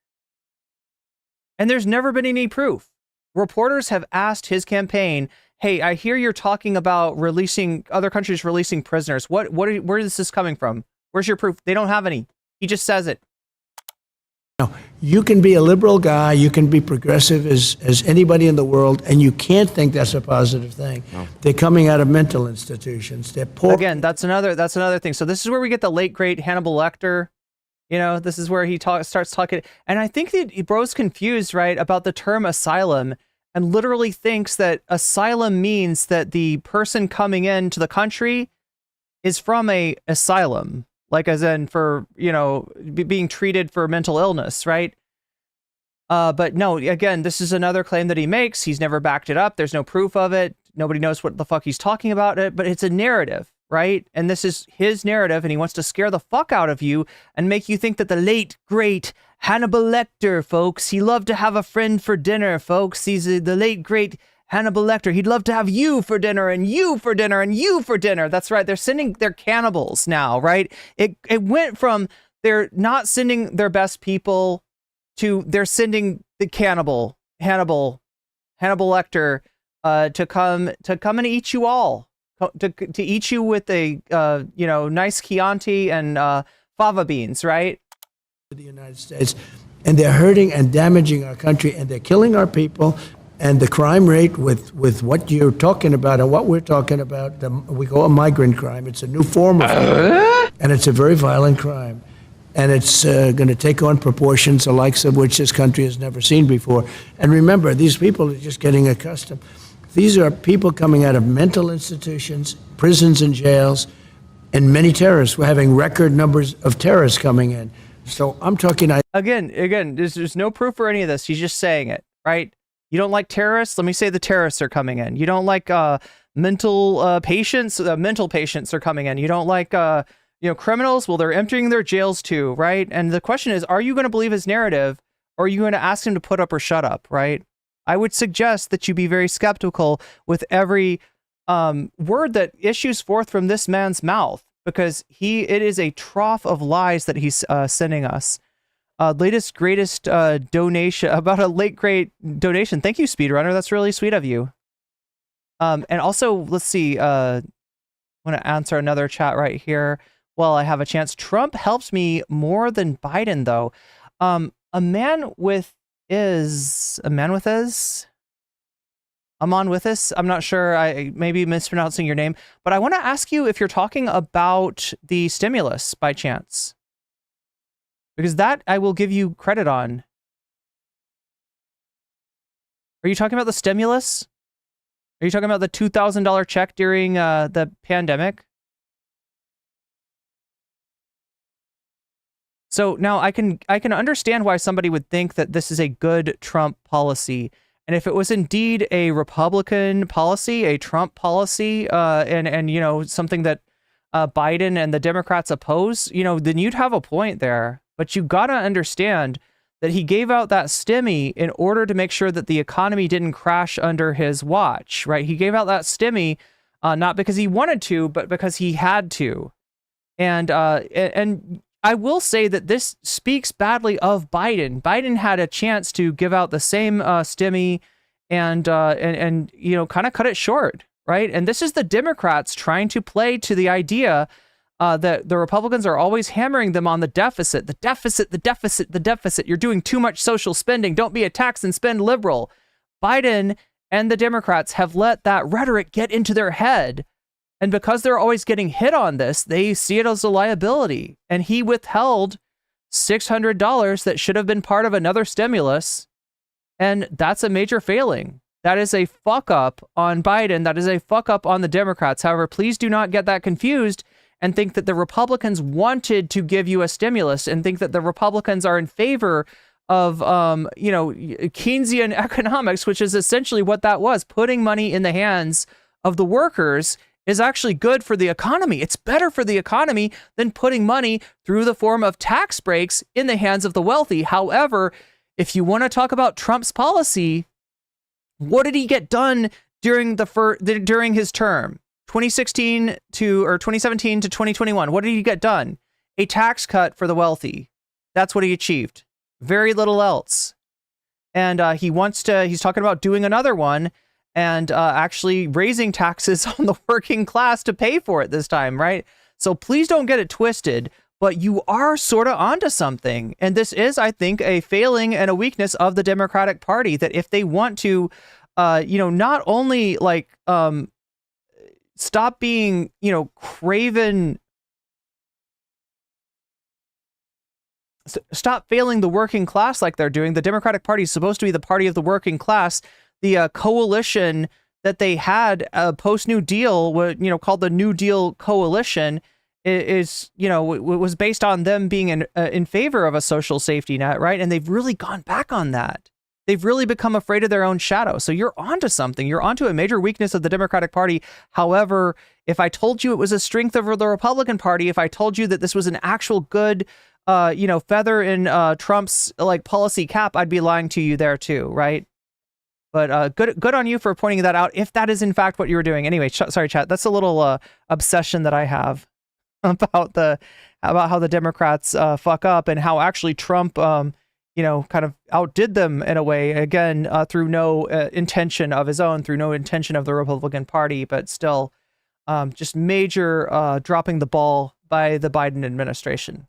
And there's never been any proof. Reporters have asked his campaign, hey, I hear you're talking about other countries releasing prisoners. Where is this coming from? Where's your proof? They don't have any. He just says it. No, you can be a liberal guy, you can be progressive as anybody in the world, and you can't think that's a positive thing. No. They're coming out of mental institutions. They're poor. Again, that's another thing. So this is where we get the late great Hannibal Lecter. This is where he starts talking. And I think that bro's confused, right, about the term asylum and literally thinks that asylum means that the person coming into the country is from a asylum, like as in for, being treated for mental illness, right? But no, again, this is another claim that he makes. He's never backed it up. There's no proof of it. Nobody knows what the fuck he's talking about it, but it's a narrative, right? And this is his narrative, and he wants to scare the fuck out of you and make you think that the late, great Hannibal Lecter, folks, he loved to have a friend for dinner, folks. He's the late, great Hannibal Lecter. He'd love to have you for dinner and you for dinner and you for dinner. That's right. They're cannibals now, right? It went from they're not sending their best people to they're sending the cannibal, Hannibal Lecter, to come and eat you all, to eat you with a nice Chianti and fava beans, right? The United States, and they're hurting and damaging our country, and they're killing our people. And the crime rate with what you're talking about and what we're talking about, we call it migrant crime. It's a new form of crime, and it's a very violent crime. And it's going to take on proportions the likes of which this country has never seen before. And remember, these people are just getting accustomed. These are people coming out of mental institutions, prisons and jails, and many terrorists. We're having record numbers of terrorists coming in. So I'm talking... Again, there's no proof for any of this. He's just saying it, right? You don't like terrorists? Let me say the terrorists are coming in. You don't like mental patients? Mental patients are coming in. You don't like criminals? Well, they're emptying their jails too, right? And the question is, are you going to believe his narrative, or are you going to ask him to put up or shut up, right? I would suggest that you be very skeptical with every word that issues forth from this man's mouth, because it is a trough of lies that he's sending us. Latest, greatest donation, about a late, great donation. Thank you, Speedrunner. That's really sweet of you. And also, let's see. I want to answer another chat right here while I have a chance. Trump helps me more than Biden, though. A man with is. I'm on with us. I'm not sure. I may be mispronouncing your name, but I want to ask you if you're talking about the stimulus by chance. Because that I will give you credit on. Are you talking about the stimulus? Are you talking about the $2,000 check during the pandemic? So now I can understand why somebody would think that this is a good Trump policy. And if it was indeed a Republican policy, a Trump policy, and something that Biden and the Democrats oppose, then you'd have a point there. But you got to understand that he gave out that stimmy in order to make sure that the economy didn't crash under his watch, right? He gave out that stimmy not because he wanted to, but because he had to. And I will say that this speaks badly of Biden. Biden had a chance to give out the same stimmy and kind of cut it short, right? And this is the Democrats trying to play to the idea that the Republicans are always hammering them on the deficit. You're doing too much social spending. Don't be a tax and spend liberal. Biden and the Democrats have let that rhetoric get into their head. And because they're always getting hit on this, they see it as a liability. And he withheld $600 that should have been part of another stimulus. And that's a major failing. That is a fuck up on Biden. That is a fuck up on the Democrats. However, please do not get that confused and think that the Republicans wanted to give you a stimulus and think that the Republicans are in favor of, Keynesian economics, which is essentially what that was. Putting money in the hands of the workers is actually good for the economy. It's better for the economy than putting money through the form of tax breaks in the hands of the wealthy. However, if you want to talk about Trump's policy, what did he get done during his term? 2017 to 2021. What did he get done? A tax cut for the wealthy. That's what he achieved. Very little else. And he's talking about doing another one and actually raising taxes on the working class to pay for it this time, right? So please don't get it twisted, but you are sort of onto something. And this is, I think, a failing and a weakness of the Democratic Party, that if they want to, not only stop being, craven, stop failing the working class like they're doing. The Democratic Party is supposed to be the party of the working class. the coalition that they had post New Deal, called the New Deal Coalition, is was based on them being in favor of a social safety net, right? And they've really gone back on that. They've really become afraid of their own shadow. So you're onto something. You're onto a major weakness of the Democratic Party. However, if I told you it was a strength of the Republican Party, if I told you that this was an actual good, feather in Trump's policy cap, I'd be lying to you there too, right? But good on you for pointing that out, if that is in fact what you were doing. Anyway, sorry, chat. That's a little obsession that I have about how the Democrats fuck up, and how actually Trump, kind of outdid them in a way, again, through no intention of his own, through no intention of the Republican Party, but still just major dropping the ball by the Biden administration.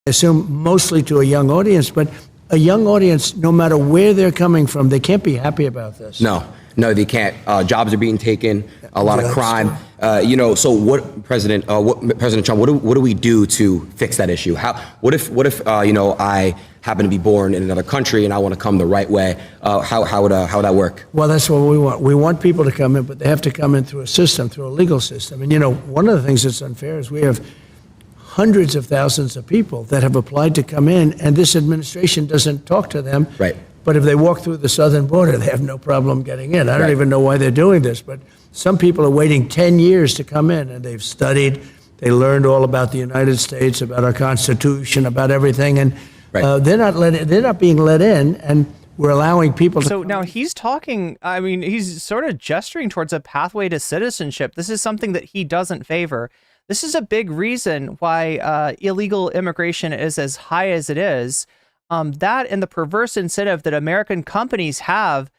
I assume mostly to a young audience, but a young audience, no matter where they're coming from, they can't be happy about this. No, they can't. Jobs are being taken, a lot of crime. So what, President Trump, what do we do to fix that issue? What if I happen to be born in another country and I want to come the right way? How would that work? Well, that's what we want. We want people to come in, but they have to come in through a system, through a legal system. And one of the things that's unfair is we have hundreds of thousands of people that have applied to come in, and this administration doesn't talk to them. Right. But if they walk through the southern border, they have no problem getting in. I don't even know why they're doing this, but some people are waiting 10 years to come in, and they've studied, they learned all about the United States, about our Constitution, about everything, and they're not being let in, and we're allowing people to. So now he's talking, he's sort of gesturing towards a pathway to citizenship. This is something that he doesn't favor. This is a big reason why illegal immigration is as high as it is. That and the perverse incentive that American companies have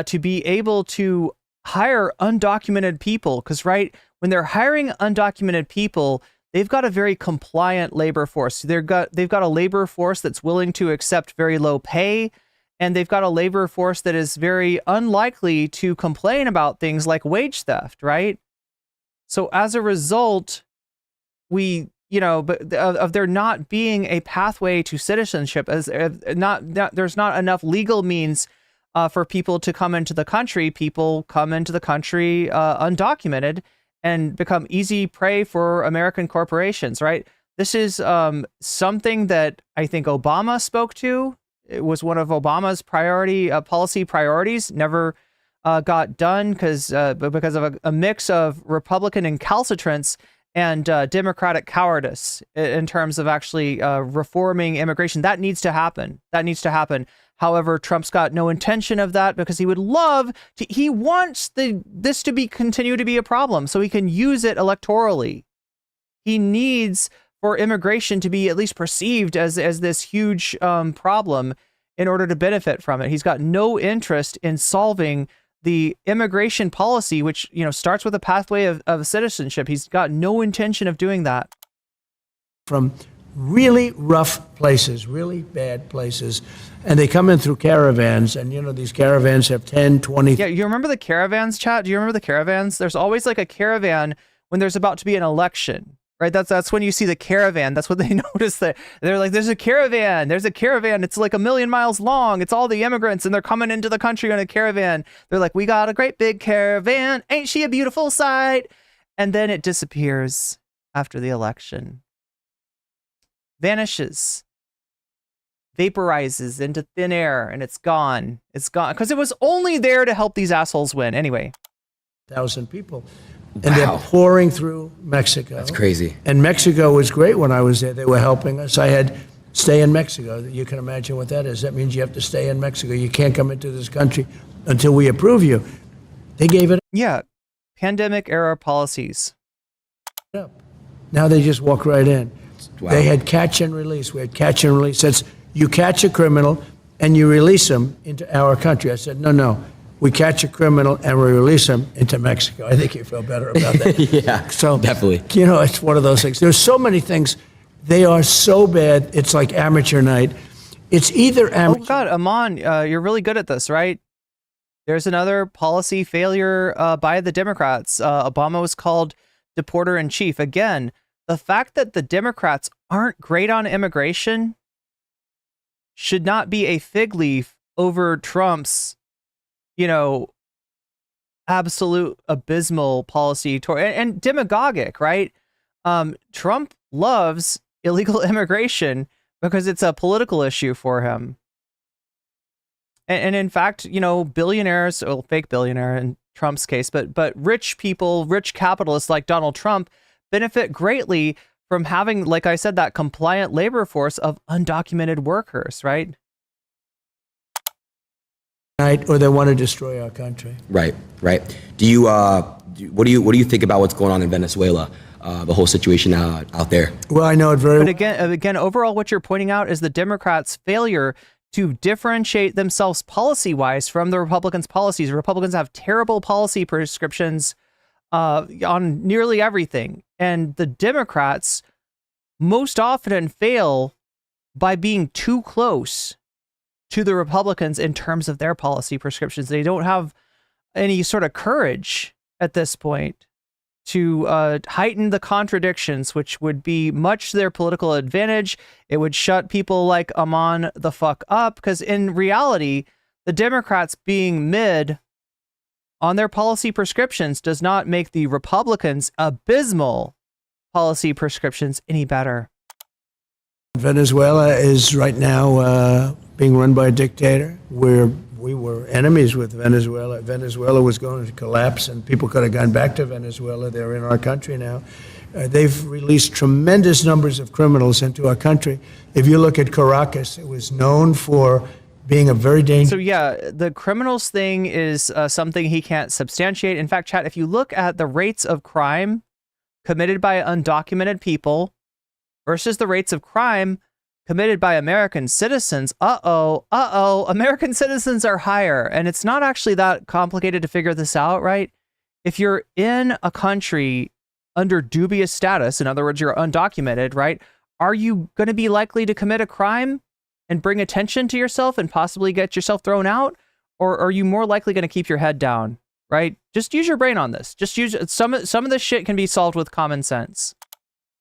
to be able to hire undocumented people. Because, when they're hiring undocumented people, they've got a very compliant labor force. They've got a labor force that's willing to accept very low pay, and they've got a labor force that is very unlikely to complain about things like wage theft, right? So as a result, of there not being a pathway to citizenship, there's not enough legal means for people to come into the country. People come into the country undocumented and become easy prey for American corporations, right? This is something that I think Obama spoke to. It was one of Obama's policy priorities. Never got done because of a mix of Republican incalcitrance and Democratic cowardice in terms of actually reforming immigration. That needs to happen. However, Trump's got no intention of that, because he would love to. He wants this to continue to be a problem so he can use it electorally. He needs for immigration to be at least perceived as this huge problem in order to benefit from it. He's got no interest in solving the immigration policy, which starts with a pathway of citizenship. He's got no intention of doing that. From really rough places, really bad places, and they come in through caravans, and these caravans have 10, 20. Yeah, you remember the caravans, chat? Do you remember the caravans? There's always a caravan when there's about to be an election, right? That's when you see the caravan. That's what they notice. That they're like, there's a caravan. It's like 1,000,000 miles long. It's all the immigrants, and they're coming into the country on a caravan. They're like, we got a great big caravan. Ain't she a beautiful sight? And then it disappears after the election. Vanishes. Vaporizes into thin air, and it's gone. It's gone because it was only there to help these assholes win. Anyway. 1,000 people. And they're pouring through Mexico. That's crazy. And Mexico was great when I was there. They were helping us. I had stay in Mexico. You can imagine what that is. That means you have to stay in Mexico. You can't come into this country until we approve you. They gave it Yeah. Pandemic era policies. up. Now they just walk right in. Wow. They had catch and release. We had catch and release. That's you catch a criminal and you release them into our country. I said, no. We catch a criminal and we release him into Mexico. I think you feel better about that. Yeah, so definitely. It's one of those things. There's so many things. They are so bad. It's like amateur night. It's either amateur. Oh God, Aman, you're really good at this, right? There's another policy failure by the Democrats. Obama was called deporter in chief. Again, the fact that the Democrats aren't great on immigration should not be a fig leaf over Trump's you know, absolute abysmal policy and demagogic, right? Trump loves illegal immigration because it's a political issue for him. And in fact, you know, billionaires, well, fake billionaire in Trump's case, but rich people, rich capitalists like Donald Trump benefit greatly from having, like I said, that compliant labor force of undocumented workers, right? Or they want to destroy our country. Right. Do you what do you think about what's going on in Venezuela? The whole situation out there. Well, I know it very well. But again, overall, what you're pointing out is the Democrats' failure to differentiate themselves policy-wise from the Republicans' policies. Republicans have terrible policy prescriptions on nearly everything, and the Democrats most often fail by being too close to the Republicans in terms of their policy prescriptions. They don't have any sort of courage at this point to heighten the contradictions, which would be much to their political advantage. It would shut people like Amon the fuck up, because in reality, the Democrats being mid on their policy prescriptions does not make the Republicans' abysmal policy prescriptions any better. Venezuela is right now being run by a dictator. We were enemies with Venezuela. Venezuela was going to collapse, and people could have gone back to Venezuela. They're in our country now. They've released tremendous numbers of criminals into our country. If you look at Caracas, it was known for being a very dangerous... So yeah, the criminals thing is something he can't substantiate. In fact, chat, if you look at the rates of crime committed by undocumented people versus the rates of crime committed by American citizens, American citizens are higher. And it's not actually that complicated to figure this out, right? If you're in a country under dubious status, in other words, you're undocumented, right? Are you going to be likely to commit a crime and bring attention to yourself and possibly get yourself thrown out? Or are you more likely going to keep your head down, right? Just use your brain on this. Just use some of this shit can be solved with common sense.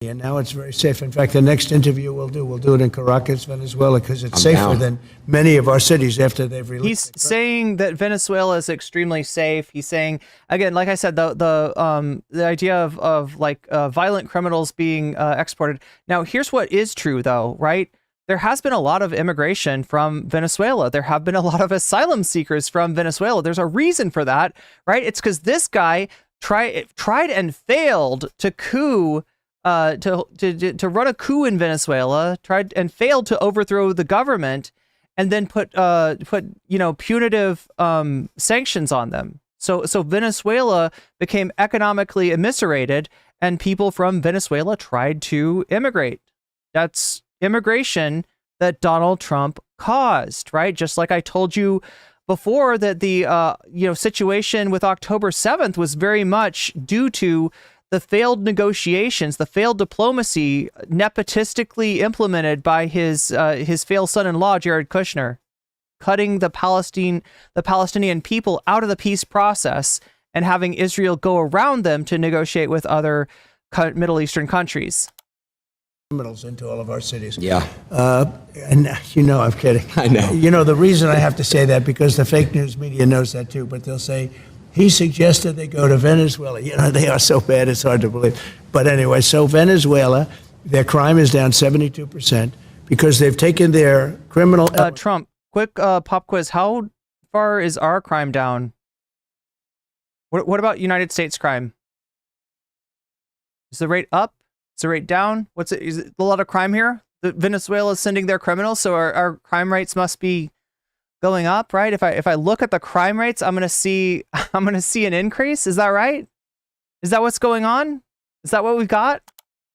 And now it's very safe. In fact, the next interview we'll do it in Caracas, Venezuela, because it's safer than many of our cities after they've released. He's saying that Venezuela is extremely safe. He's saying, again, like I said, the idea of violent criminals being exported. Now, here's what is true, though, right? There has been a lot of immigration from Venezuela. There have been a lot of asylum seekers from Venezuela. There's a reason for that, right? It's because this guy tried and failed to coup. To run a coup in Venezuela, tried and failed to overthrow the government, and then put punitive sanctions on them. So Venezuela became economically eviscerated, and people from Venezuela tried to immigrate. That's immigration that Donald Trump caused, right? Just like I told you before, that the situation with October 7th was very much due to the failed negotiations, the failed diplomacy nepotistically implemented by his failed son-in-law, Jared Kushner, cutting the Palestinian people out of the peace process and having Israel go around them to negotiate with other Middle Eastern countries. Criminals into all of our cities. Yeah. And I'm kidding. I know. The reason I have to say that, because the fake news media knows that too, but they'll say, he suggested they go to Venezuela. They are so bad, it's hard to believe. But anyway, so Venezuela, their crime is down 72% because they've taken their criminal... Trump, quick pop quiz. How far is our crime down? What about United States crime? Is the rate up? Is the rate down? Is it a lot of crime here? Venezuela is sending their criminals, so our crime rates must be going up, right? If I look at the crime rates, I'm gonna see an increase. Is that right? Is that what's going on? Is that what we've got?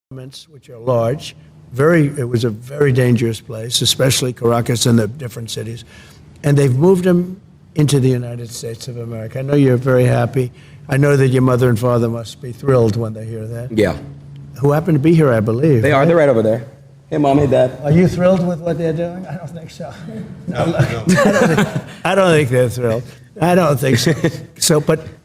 Which are large. It was a very dangerous place, especially Caracas and the different cities. And they've moved them into the United States of America. I know you're very happy. I know that your mother and father must be thrilled when they hear that. Yeah. Who happen to be here, I believe. They are. They're right over there. Hey, Mom, hey, Dad. Are you thrilled with what they're doing? I don't think so. No. I don't think they're thrilled. I don't think so.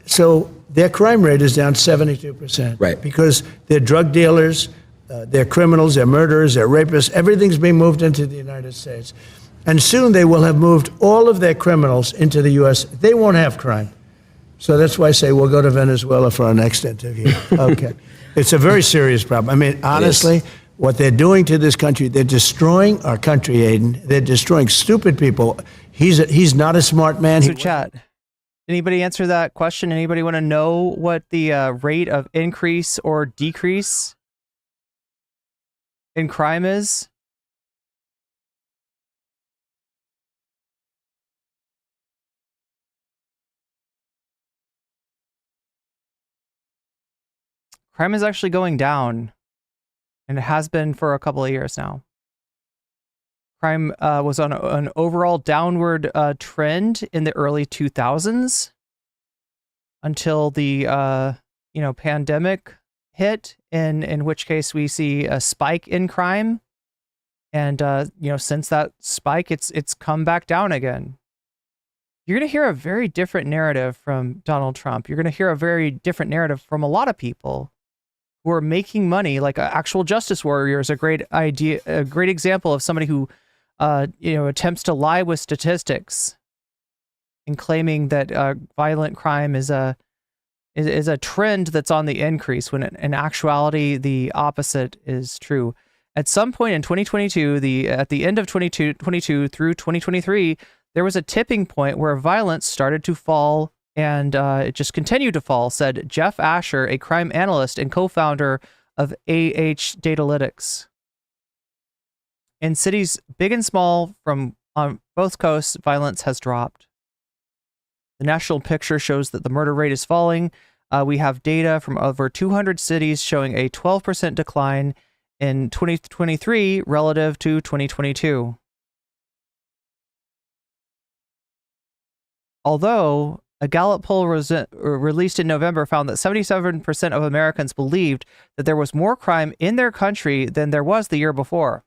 So their crime rate is down 72%. Right. Because they're drug dealers, they're criminals, they're murderers, they're rapists. Everything's being moved into the United States. And soon they will have moved all of their criminals into the U.S. They won't have crime. So that's why I say we'll go to Venezuela for our next interview. Okay. It's a very serious problem. I mean, honestly, what they're doing to this country, they're destroying our country, Adin. They're destroying stupid people. He's not a smart man. So chat, anybody answer that question? Anybody want to know what the rate of increase or decrease in crime is? Crime is actually going down, and it has been for a couple of years now. Crime was on an overall downward trend in the early 2000s until the pandemic hit, in which case we see a spike in crime, and since that spike, it's come back down again. You're going to hear a very different narrative from Donald Trump. You're going to hear a very different narrative from a lot of people who are making money, like actual justice warriors. A great example of somebody who attempts to lie with statistics and claiming that violent crime is a trend that's on the increase, when in actuality the opposite is true. At some point in 2022, at the end of 2022 through 2023, there was a tipping point where violence started to fall, and it just continued to fall, said Jeff Asher, a crime analyst and co-founder of Datalytics. In cities big and small on both coasts, violence has dropped. The national picture shows that the murder rate is falling. We have data from over 200 cities showing a 12% decline in 2023 relative to 2022. Although a Gallup poll released in November found that 77% of Americans believed that there was more crime in their country than there was the year before.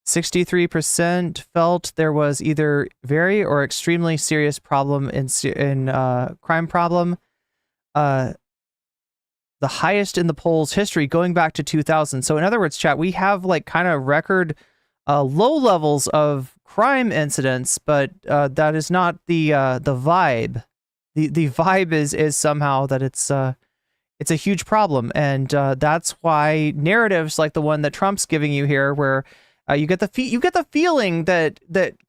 63% felt there was either very or extremely serious problem in crime problem. The highest in the poll's history going back to 2000. So in other words, chat, we have like kind of record low levels of crime incidents, but that is not the vibe. The vibe is somehow that it's a huge problem, and that's why narratives like the one that Trump's giving you here, where you get the feeling that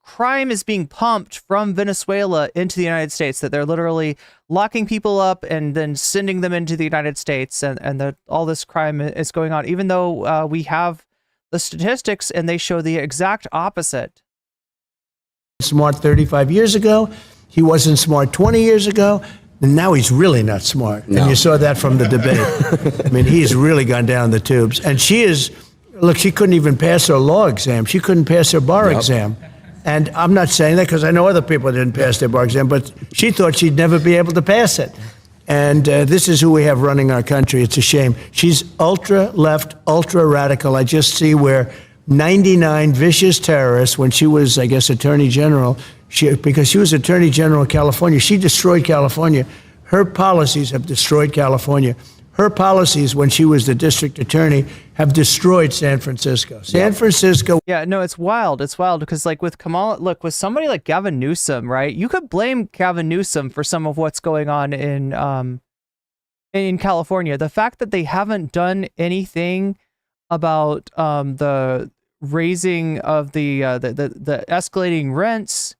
crime is being pumped from Venezuela into the United States, that they're literally locking people up and then sending them into the United States, and that all this crime is going on, even though we have the statistics and they show the exact opposite. Smart 35 years ago, he wasn't smart 20 years ago, and now he's really not smart. No. And you saw that from the debate. I mean, he's really gone down the tubes. And she couldn't even pass her law exam. She couldn't pass her bar exam. And I'm not saying that because I know other people didn't pass their bar exam, but she thought she'd never be able to pass it. And this is who we have running our country. It's a shame. She's ultra left, ultra radical. I just see where 99 vicious terrorists, when she was, I guess, Attorney General, because she was Attorney General of California, she destroyed California. Her policies have destroyed California. Her policies, when she was the district attorney, have destroyed San Francisco. San Francisco. Yeah, no, it's wild. It's wild because, like, with Kamala, look, with somebody like Gavin Newsom, right? You could blame Gavin Newsom for some of what's going on in California. The fact that they haven't done anything about the raising of the escalating rents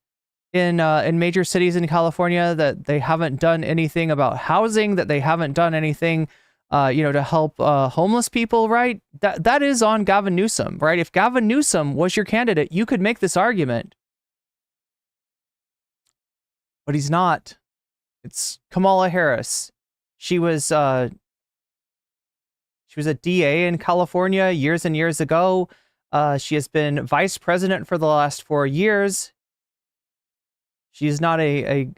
in major cities in California, that they haven't done anything about housing, that they haven't done anything to help homeless people, right? That is on Gavin Newsom, right? If Gavin Newsom was your candidate, you could make this argument. But he's not. It's Kamala Harris. She was a DA in California years and years ago. She has been vice president for the last 4 years. She's not a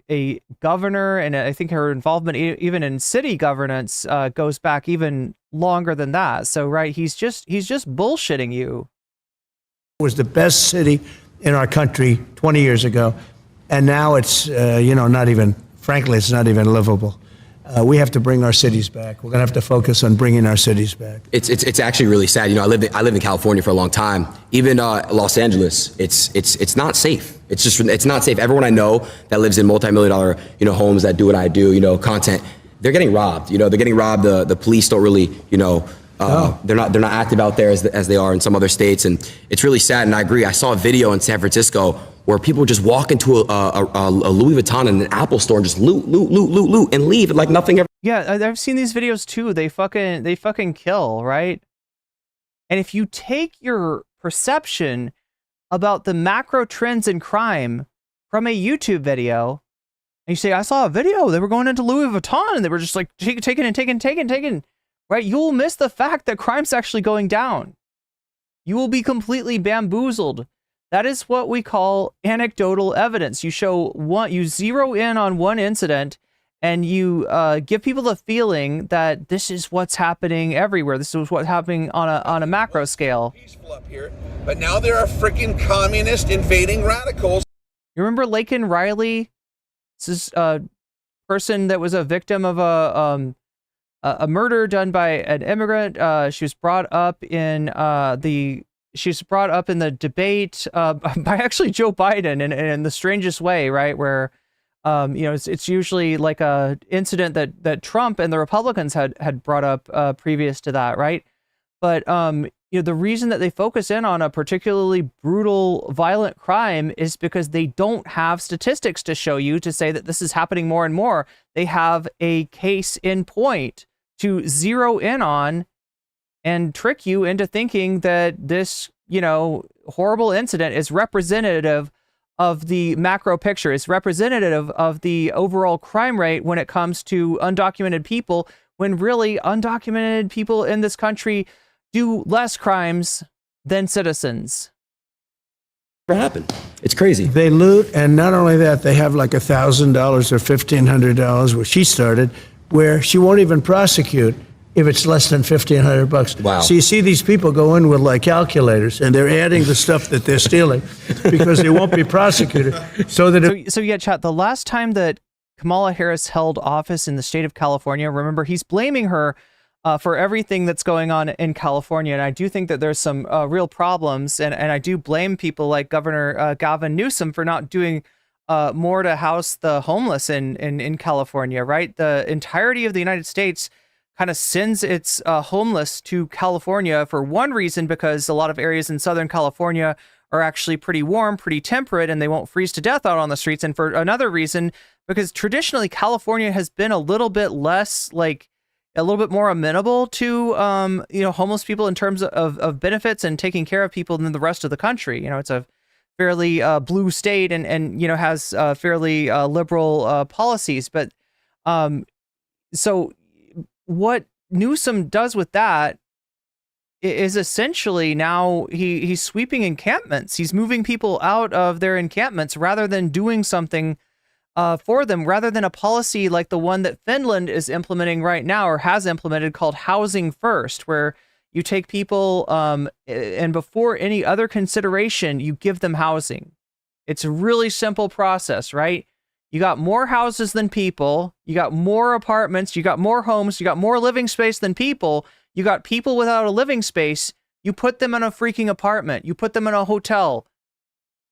governor, and I think her involvement even in city governance goes back even longer than that. So, right, he's just bullshitting you. It was the best city in our country 20 years ago, and now it's not even, frankly, it's not even livable. We have to bring our cities back. We're going to have to focus on bringing our cities back. It's actually really sad. You know, I lived in California for a long time. Even Los Angeles, it's not safe. It's not safe. Everyone I know that lives in multi-million-dollar, you know, homes that do what I do, you know, content, they're getting robbed. You know, they're getting robbed. The police don't really, you know, they're not active out there as they are in some other states, and it's really sad. And I agree. I saw a video in San Francisco where people just walk into a Louis Vuitton and an Apple store and just loot, and leave like nothing ever. Yeah, I've seen these videos too. They fucking kill, right? And if you take your perception about the macro trends in crime from a YouTube video, and you say, I saw a video, they were going into Louis Vuitton and they were just like taking, right? You'll miss the fact that crime's actually going down. You will be completely bamboozled. That is what we call anecdotal evidence. You zero in on one incident and you give people the feeling that this is what's happening everywhere. This is what's happening on a macro scale. Peaceful up here, but now there are freaking communist invading radicals. You remember Laken Riley? This is a person that was a victim of a murder done by an immigrant. She was brought up in the debate by actually Joe Biden in the strangest way, right? Where it's usually like a incident that Trump and the Republicans had brought up previous to that, right? But the reason that they focus in on a particularly brutal, violent crime is because they don't have statistics to show you to say that this is happening more and more. They have a case in point to zero in on and trick you into thinking that this, horrible incident is representative of the macro picture, is representative of the overall crime rate when it comes to undocumented people, when really undocumented people in this country do less crimes than citizens. Never happened. It's crazy. They loot, and not only that, they have like $1,000 or $1,500, where she started, where she won't even prosecute if it's less than $1,500. Wow. So you see these people go in with like calculators, and they're adding the stuff that they're stealing because they won't be prosecuted. So yeah, chat, the last time that Kamala Harris held office in the state of California, remember, he's blaming her for everything that's going on in California. And I do think that there's some real problems. And I do blame people like Governor Gavin Newsom for not doing more to house the homeless in California, right? The entirety of the United States kind of sends its homeless to California for one reason, because a lot of areas in Southern California are actually pretty warm, pretty temperate, and they won't freeze to death out on the streets. And for another reason, because traditionally California has been a little bit less, like a little bit more amenable to, homeless people in terms of benefits and taking care of people than the rest of the country. It's a fairly blue state and has fairly liberal policies. But so what Newsom does with that is essentially now he's sweeping encampments. He's moving people out of their encampments rather than doing something for them, rather than a policy like the one that Finland is implementing right now, or has implemented, called Housing First, where you take people and before any other consideration, you give them housing. It's a really simple process, right? You got more houses than people, you got more apartments, you got more homes, you got more living space than people, you got people without a living space, you put them in a freaking apartment, you put them in a hotel,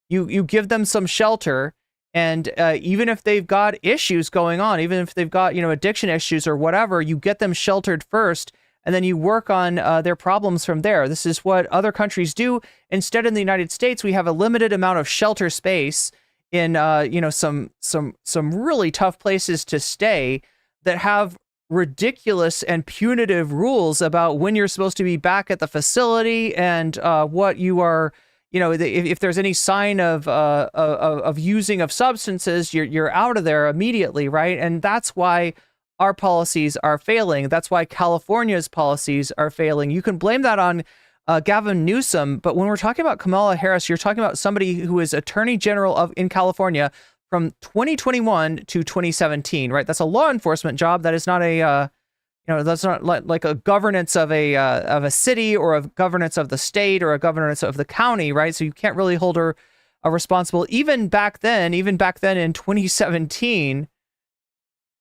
you give them some shelter, and even if they've got issues going on, even if they've got, addiction issues or whatever, you get them sheltered first, and then you work on their problems from there. This is what other countries do. Instead, in the United States, we have a limited amount of shelter space in some really tough places to stay that have ridiculous and punitive rules about when you're supposed to be back at the facility and what you are, if there's any sign of using of substances, you're out of there immediately, right? And that's why our policies are failing. That's why California's policies are failing. You can blame that on Gavin Newsom, but when we're talking about Kamala Harris, you're talking about somebody who is Attorney General in California from 2021 to 2017, right? That's a law enforcement job. That is not a, that's not like a governance of a city, or a governance of the state, or a governance of the county, right? So you can't really hold her responsible. Even back then in 2017,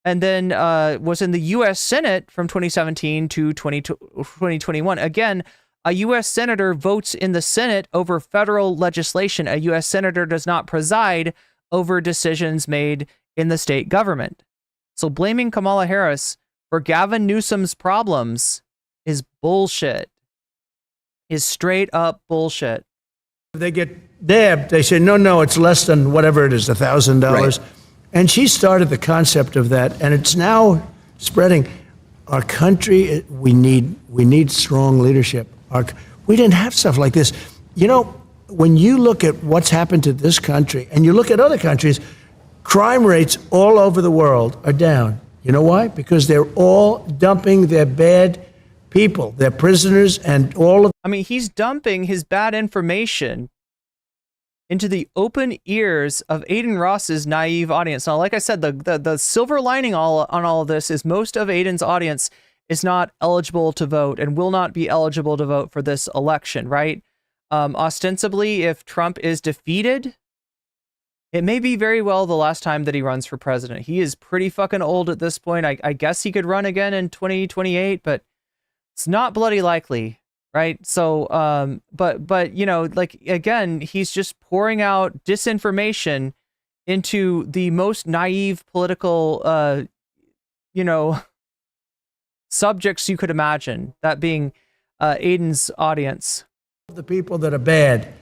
and then was in the U.S. Senate from 2017 to 2021. Again, a U.S. senator votes in the Senate over federal legislation. A U.S. senator does not preside over decisions made in the state government. So blaming Kamala Harris for Gavin Newsom's problems is bullshit. Is straight up bullshit. They get dabbed. They say, no, it's less than whatever it is, $1,000. Right. And she started the concept of that, and it's now spreading. Our country, we need strong leadership. We didn't have stuff like this. You know, when you look at what's happened to this country, and you look at other countries, crime rates all over the world are down. You know why? Because they're all dumping their bad people, their prisoners, and all of. I mean, he's dumping his bad information into the open ears of Adin Ross's naive audience. Now, like I said, the silver lining on all of this is most of Adin's audience is not eligible to vote and will not be eligible to vote for this election, right? Ostensibly, if Trump is defeated, it may be very well the last time that he runs for president. He is pretty fucking old at this point. I guess he could run again in 2028, but it's not bloody likely, right? So, but you know, like, again, he's just pouring out disinformation into the most naive political, you know, subjects you could imagine, that being Adin's audience. The people that are bad,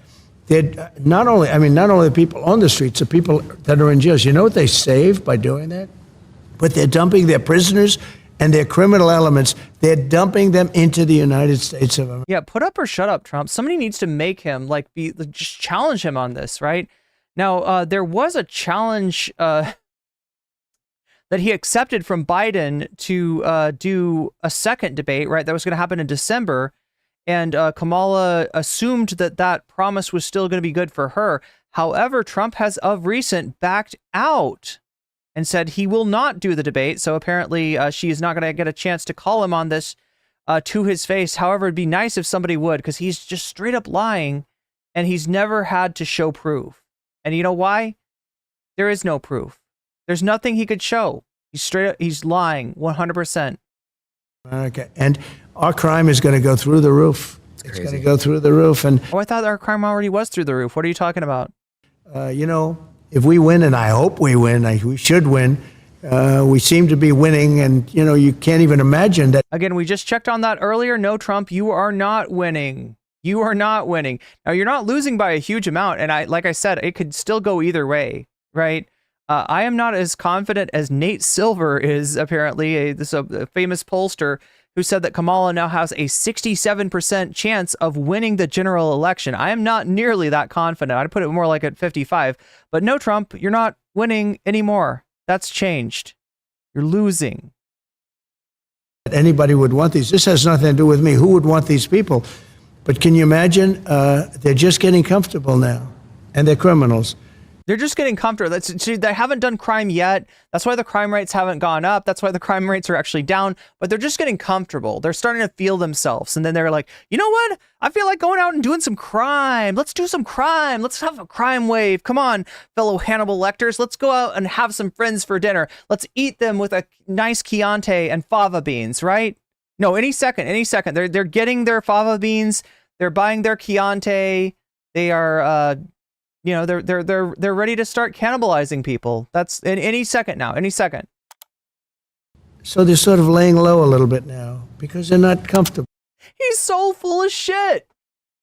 they're not only the people on the streets, the people that are in jails. You know what they save by doing that? But they're dumping their prisoners and their criminal elements. They're dumping them into the United States of America. Yeah, put up or shut up, Trump. Somebody needs to make him just challenge him on this, right? Now, there was a challenge that he accepted from Biden to do a second debate, right? That was going to happen in December. And Kamala assumed that promise was still going to be good for her. However, Trump has of recent backed out and said he will not do the debate. So apparently she is not going to get a chance to call him on this to his face. However, it'd be nice if somebody would, because he's just straight up lying and he's never had to show proof. And you know why? There is no proof. There's nothing he could show. He's lying 100%. Okay. And our crime is going to go through the roof. It's going to go through the roof. And I thought our crime already was through the roof. What are you talking about? You know, if we win, and I hope we win, we should win. We seem to be winning, and you know, you can't even imagine that. Again, we just checked on that earlier. No, Trump, you are not winning. You are not winning. Now, you're not losing by a huge amount, and like I said, it could still go either way, right? I am not as confident as Nate Silver is, apparently, a famous pollster who said that Kamala now has a 67% chance of winning the general election. I am not nearly that confident. I'd put it more like at 55. But no, Trump, you're not winning anymore. That's changed. You're losing. Anybody would want these. This has nothing to do with me. Who would want these people? But can you imagine? They're just getting comfortable now, and they're criminals. They're just getting comfortable. They haven't done crime yet. That's why the crime rates haven't gone up. That's why the crime rates are actually down. But they're just getting comfortable. They're starting to feel themselves. And then they're like, you know what? I feel like going out and doing some crime. Let's do some crime. Let's have a crime wave. Come on, fellow Hannibal Lecters. Let's go out and have some friends for dinner. Let's eat them with a nice Chianti and fava beans, right? No, any second. They're getting their fava beans. They're buying their Chianti. They are... you know, they're ready to start cannibalizing people. That's in any second now, any second. So they're sort of laying low a little bit now because they're not comfortable. He's so full of shit.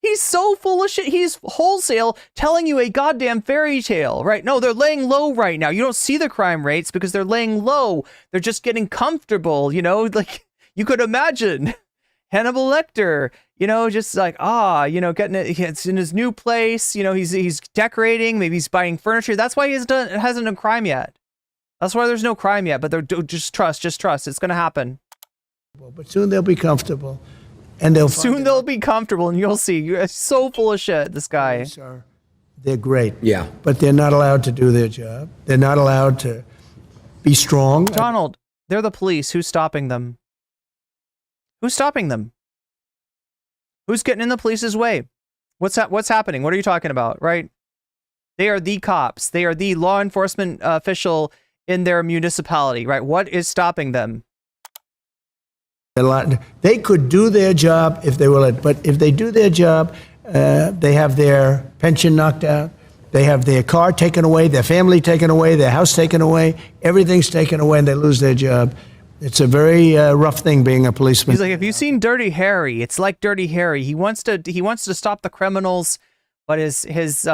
He's so full of shit. He's wholesale telling you a goddamn fairy tale, right? No, they're laying low right now. You don't see the crime rates because they're laying low. They're just getting comfortable, you know, like you could imagine. Hannibal Lecter, you know, just like, getting it. It's in his new place. You know, he's decorating. Maybe he's buying furniture. That's why he hasn't done crime yet. That's why there's no crime yet. But just trust. It's going to happen. But soon they'll be comfortable, and they'll be comfortable, and you'll see. You're so full of shit. This guy. They're great. Yeah. But they're not allowed to do their job. They're not allowed to be strong. Donald, they're the police. Who's stopping them? Who's stopping them? Who's getting in the police's way? What's happening? What are you talking about, right? They are the cops. They are the law enforcement official in their municipality, right? What is stopping them? They could do their job if they will, but if they do their job, they have their pension knocked out, they have their car taken away, their family taken away, their house taken away, everything's taken away, and they lose their job. It's a very rough thing being a policeman. He's like, if you've seen Dirty Harry, it's like Dirty Harry. He wants to stop the criminals, but his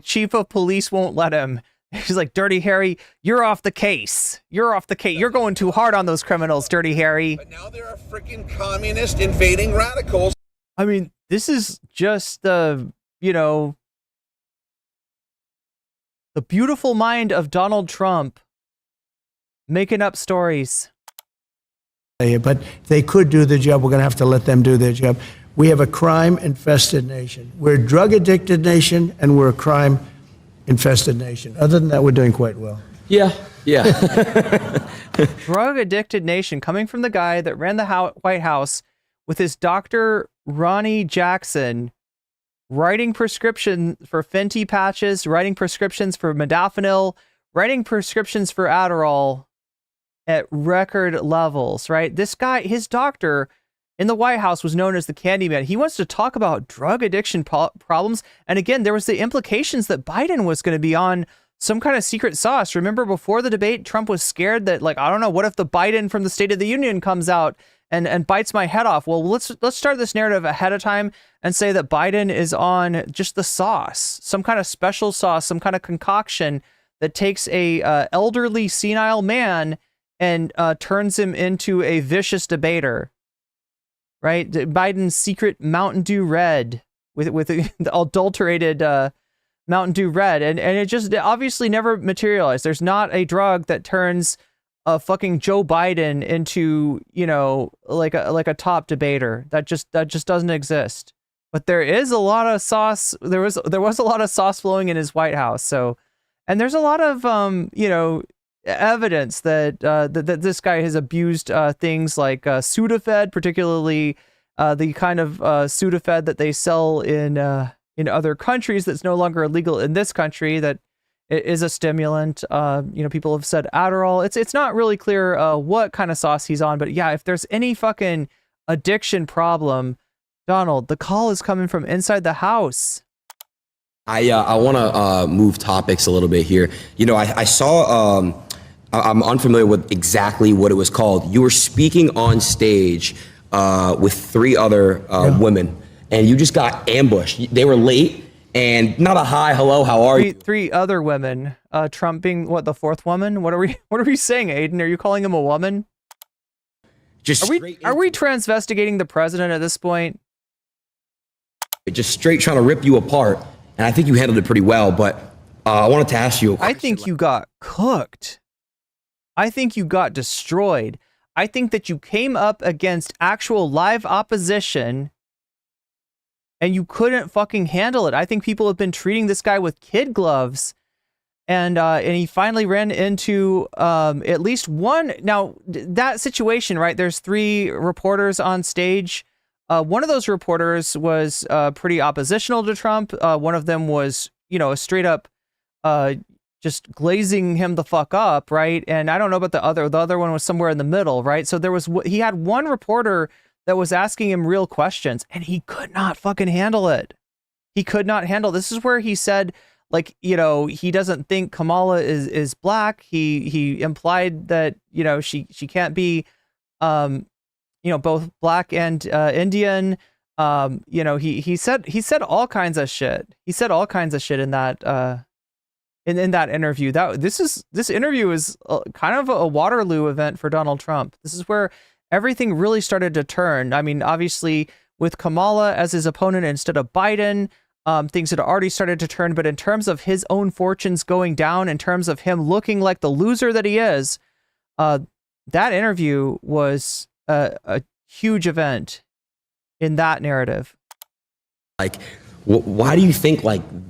chief of police won't let him. He's like, Dirty Harry, you're off the case. You're off the case. You're going too hard on those criminals, Dirty Harry. But now there are freaking communist invading radicals. I mean, this is just the, the beautiful mind of Donald Trump making up stories. But they could do the job. We're going to have to let them do their job. We have a crime-infested nation. We're a drug-addicted nation, and we're a crime-infested nation. Other than that, we're doing quite well. Yeah. Drug-addicted nation, coming from the guy that ran the White House with his Dr. Ronnie Jackson, writing prescription for Fenty patches, writing prescriptions for modafinil, writing prescriptions for Adderall at record levels, right? This guy, his doctor in the White House was known as the Candyman. He wants to talk about drug addiction problems. And again, there was the implications that Biden was going to be on some kind of secret sauce. Remember before the debate, Trump was scared that, like, I don't know, what if the Biden from the State of the Union comes out and bites my head off? Well, let's start this narrative ahead of time and say that Biden is on just the sauce, some kind of special sauce, some kind of concoction that takes a elderly senile man and turns him into a vicious debater, right? Biden's secret Mountain Dew Red with the adulterated Mountain Dew Red, and it just obviously never materialized. There's not a drug that turns a fucking Joe Biden into, like a top debater. That just doesn't exist. But there is a lot of sauce. There was a lot of sauce flowing in his White House. So, and there's a lot of evidence that that this guy has abused things like Sudafed, particularly the kind of Sudafed that they sell in other countries that's no longer illegal in this country, that is a stimulant. People have said Adderall. It's not really clear what kind of sauce he's on, but yeah, if there's any fucking addiction problem, Donald, the call is coming from inside the house. I want to move topics a little bit here. I saw, I'm unfamiliar with exactly what it was called. You were speaking on stage with three other women, and you just got ambushed. They were late, and not a hi, hello, how are you? Three other women. Trump being what, the fourth woman? What are we saying, Adin? Are you calling him a woman? Are we transvestigating the president at this point? Just straight trying to rip you apart, and I think you handled it pretty well. But I wanted to ask you a question. I think you got cooked. I think you got destroyed. I think that you came up against actual live opposition and you couldn't fucking handle it. I think people have been treating this guy with kid gloves, and he finally ran into at least one. Now, that situation, right? There's three reporters on stage. One of those reporters was pretty oppositional to Trump. One of them was, a straight up just glazing him the fuck up, right? And I don't know about the other. The other one was somewhere in the middle, right? So he had one reporter that was asking him real questions, and he could not fucking handle it. He could not handle. This is where he said, like, he doesn't think Kamala is black. He implied that, she can't be, both black and Indian. He said all kinds of shit. He said all kinds of shit in that in that interview. This interview is kind of a Waterloo event for Donald Trump. This is where everything really started to turn. I mean, obviously, with Kamala as his opponent instead of Biden, things had already started to turn. But in terms of his own fortunes going down, in terms of him looking like the loser that he is, that interview was a huge event in that narrative. Like, why do you think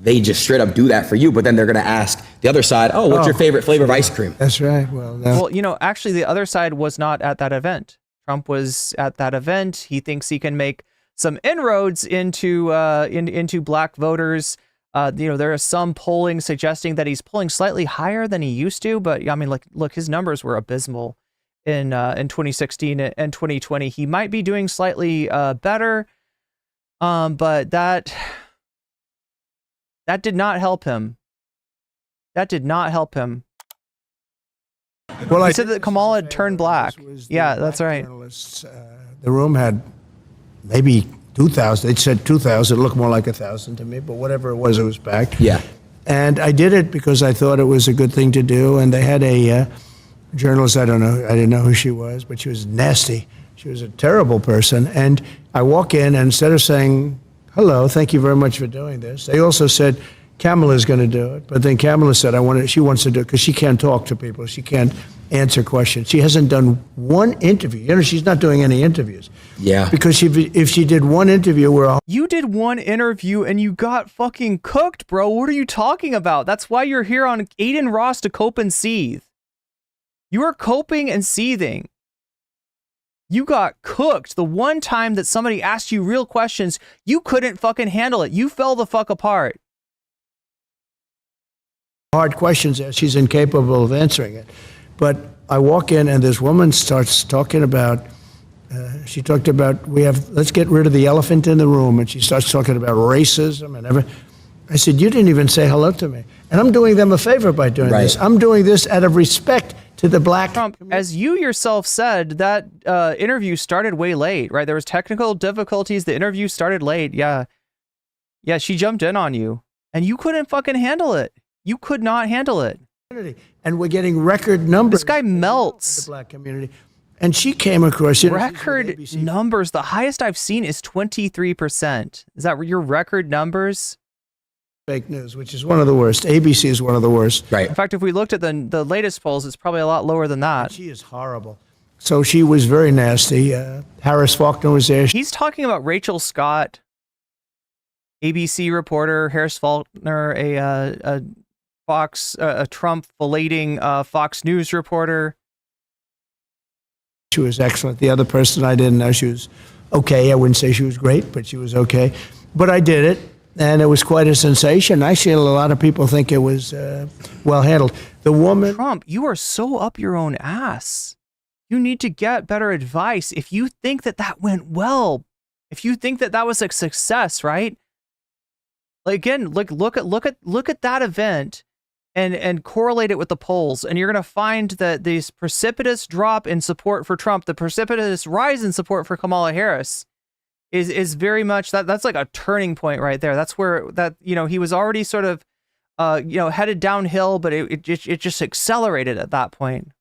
they just straight up do that for you, but then they're going to ask the other side, what's your favorite flavor of ice cream? That's right. Well, actually, the other side was not at that event. Trump was at that event. He thinks he can make some inroads into black voters There is some polling suggesting that he's pulling slightly higher than he used to, but I mean, like, look, his numbers were abysmal in 2016 and 2020. He might be doing slightly better, but that did not help him. That did not help him. Well, he said that Kamala had turned black. Yeah, that's right. The room had maybe 2,000. They said 2,000. It looked more like 1,000 to me, but whatever it was packed. Yeah. And I did it because I thought it was a good thing to do. And they had a journalist, I didn't know who she was, but she was nasty. She was a terrible person. And I walk in, and instead of saying, hello, thank you very much for doing this, they also said, Kamala's going to do it. But then Kamala said, she wants to do it because she can't talk to people. She can't answer questions. She hasn't done one interview. She's not doing any interviews. Yeah. Because if she did one interview where you did one interview and you got fucking cooked, bro. What are you talking about? That's why you're here on Adin Ross to cope and seethe. You are coping and seething. You got cooked. The one time that somebody asked you real questions, you couldn't fucking handle it. You fell the fuck apart. hard questions there, she's incapable of answering it. But I walk in and this woman starts talking about, she talked about, let's get rid of the elephant in the room. And she starts talking about racism and everything. I said, you didn't even say hello to me. And I'm doing them a favor by doing this. I'm doing this out of respect to the black Trump, as you yourself said, that interview started way late, right? There was technical difficulties. The interview started late. Yeah. Yeah, she jumped in on you. And you couldn't fucking handle it. You could not handle it. And we're getting record numbers. This guy melts. In the black community. And she came across... record numbers. The highest I've seen is 23%. Is that your record numbers? Fake news, which is one of the worst. ABC is one of the worst. Right. In fact, if we looked at the latest polls, it's probably a lot lower than that. She is horrible. So she was very nasty. Harris Faulkner was there. He's talking about Rachel Scott, ABC reporter, Harris Faulkner, a Trump filleting Fox News reporter. She was excellent. The other person I didn't know, she was okay. I wouldn't say she was great, but she was okay. But I did it. And it was quite a sensation. Actually, a lot of people think it was well handled. The woman... Trump, you are so up your own ass. You need to get better advice. If you think that that went well, if you think that that was a success, right? Like, again, look at that event and correlate it with the polls. And you're going to find that this precipitous drop in support for Trump, the precipitous rise in support for Kamala Harris, is very much that's like a turning point right there. That's where he was already sort of headed downhill, but it just accelerated at that point.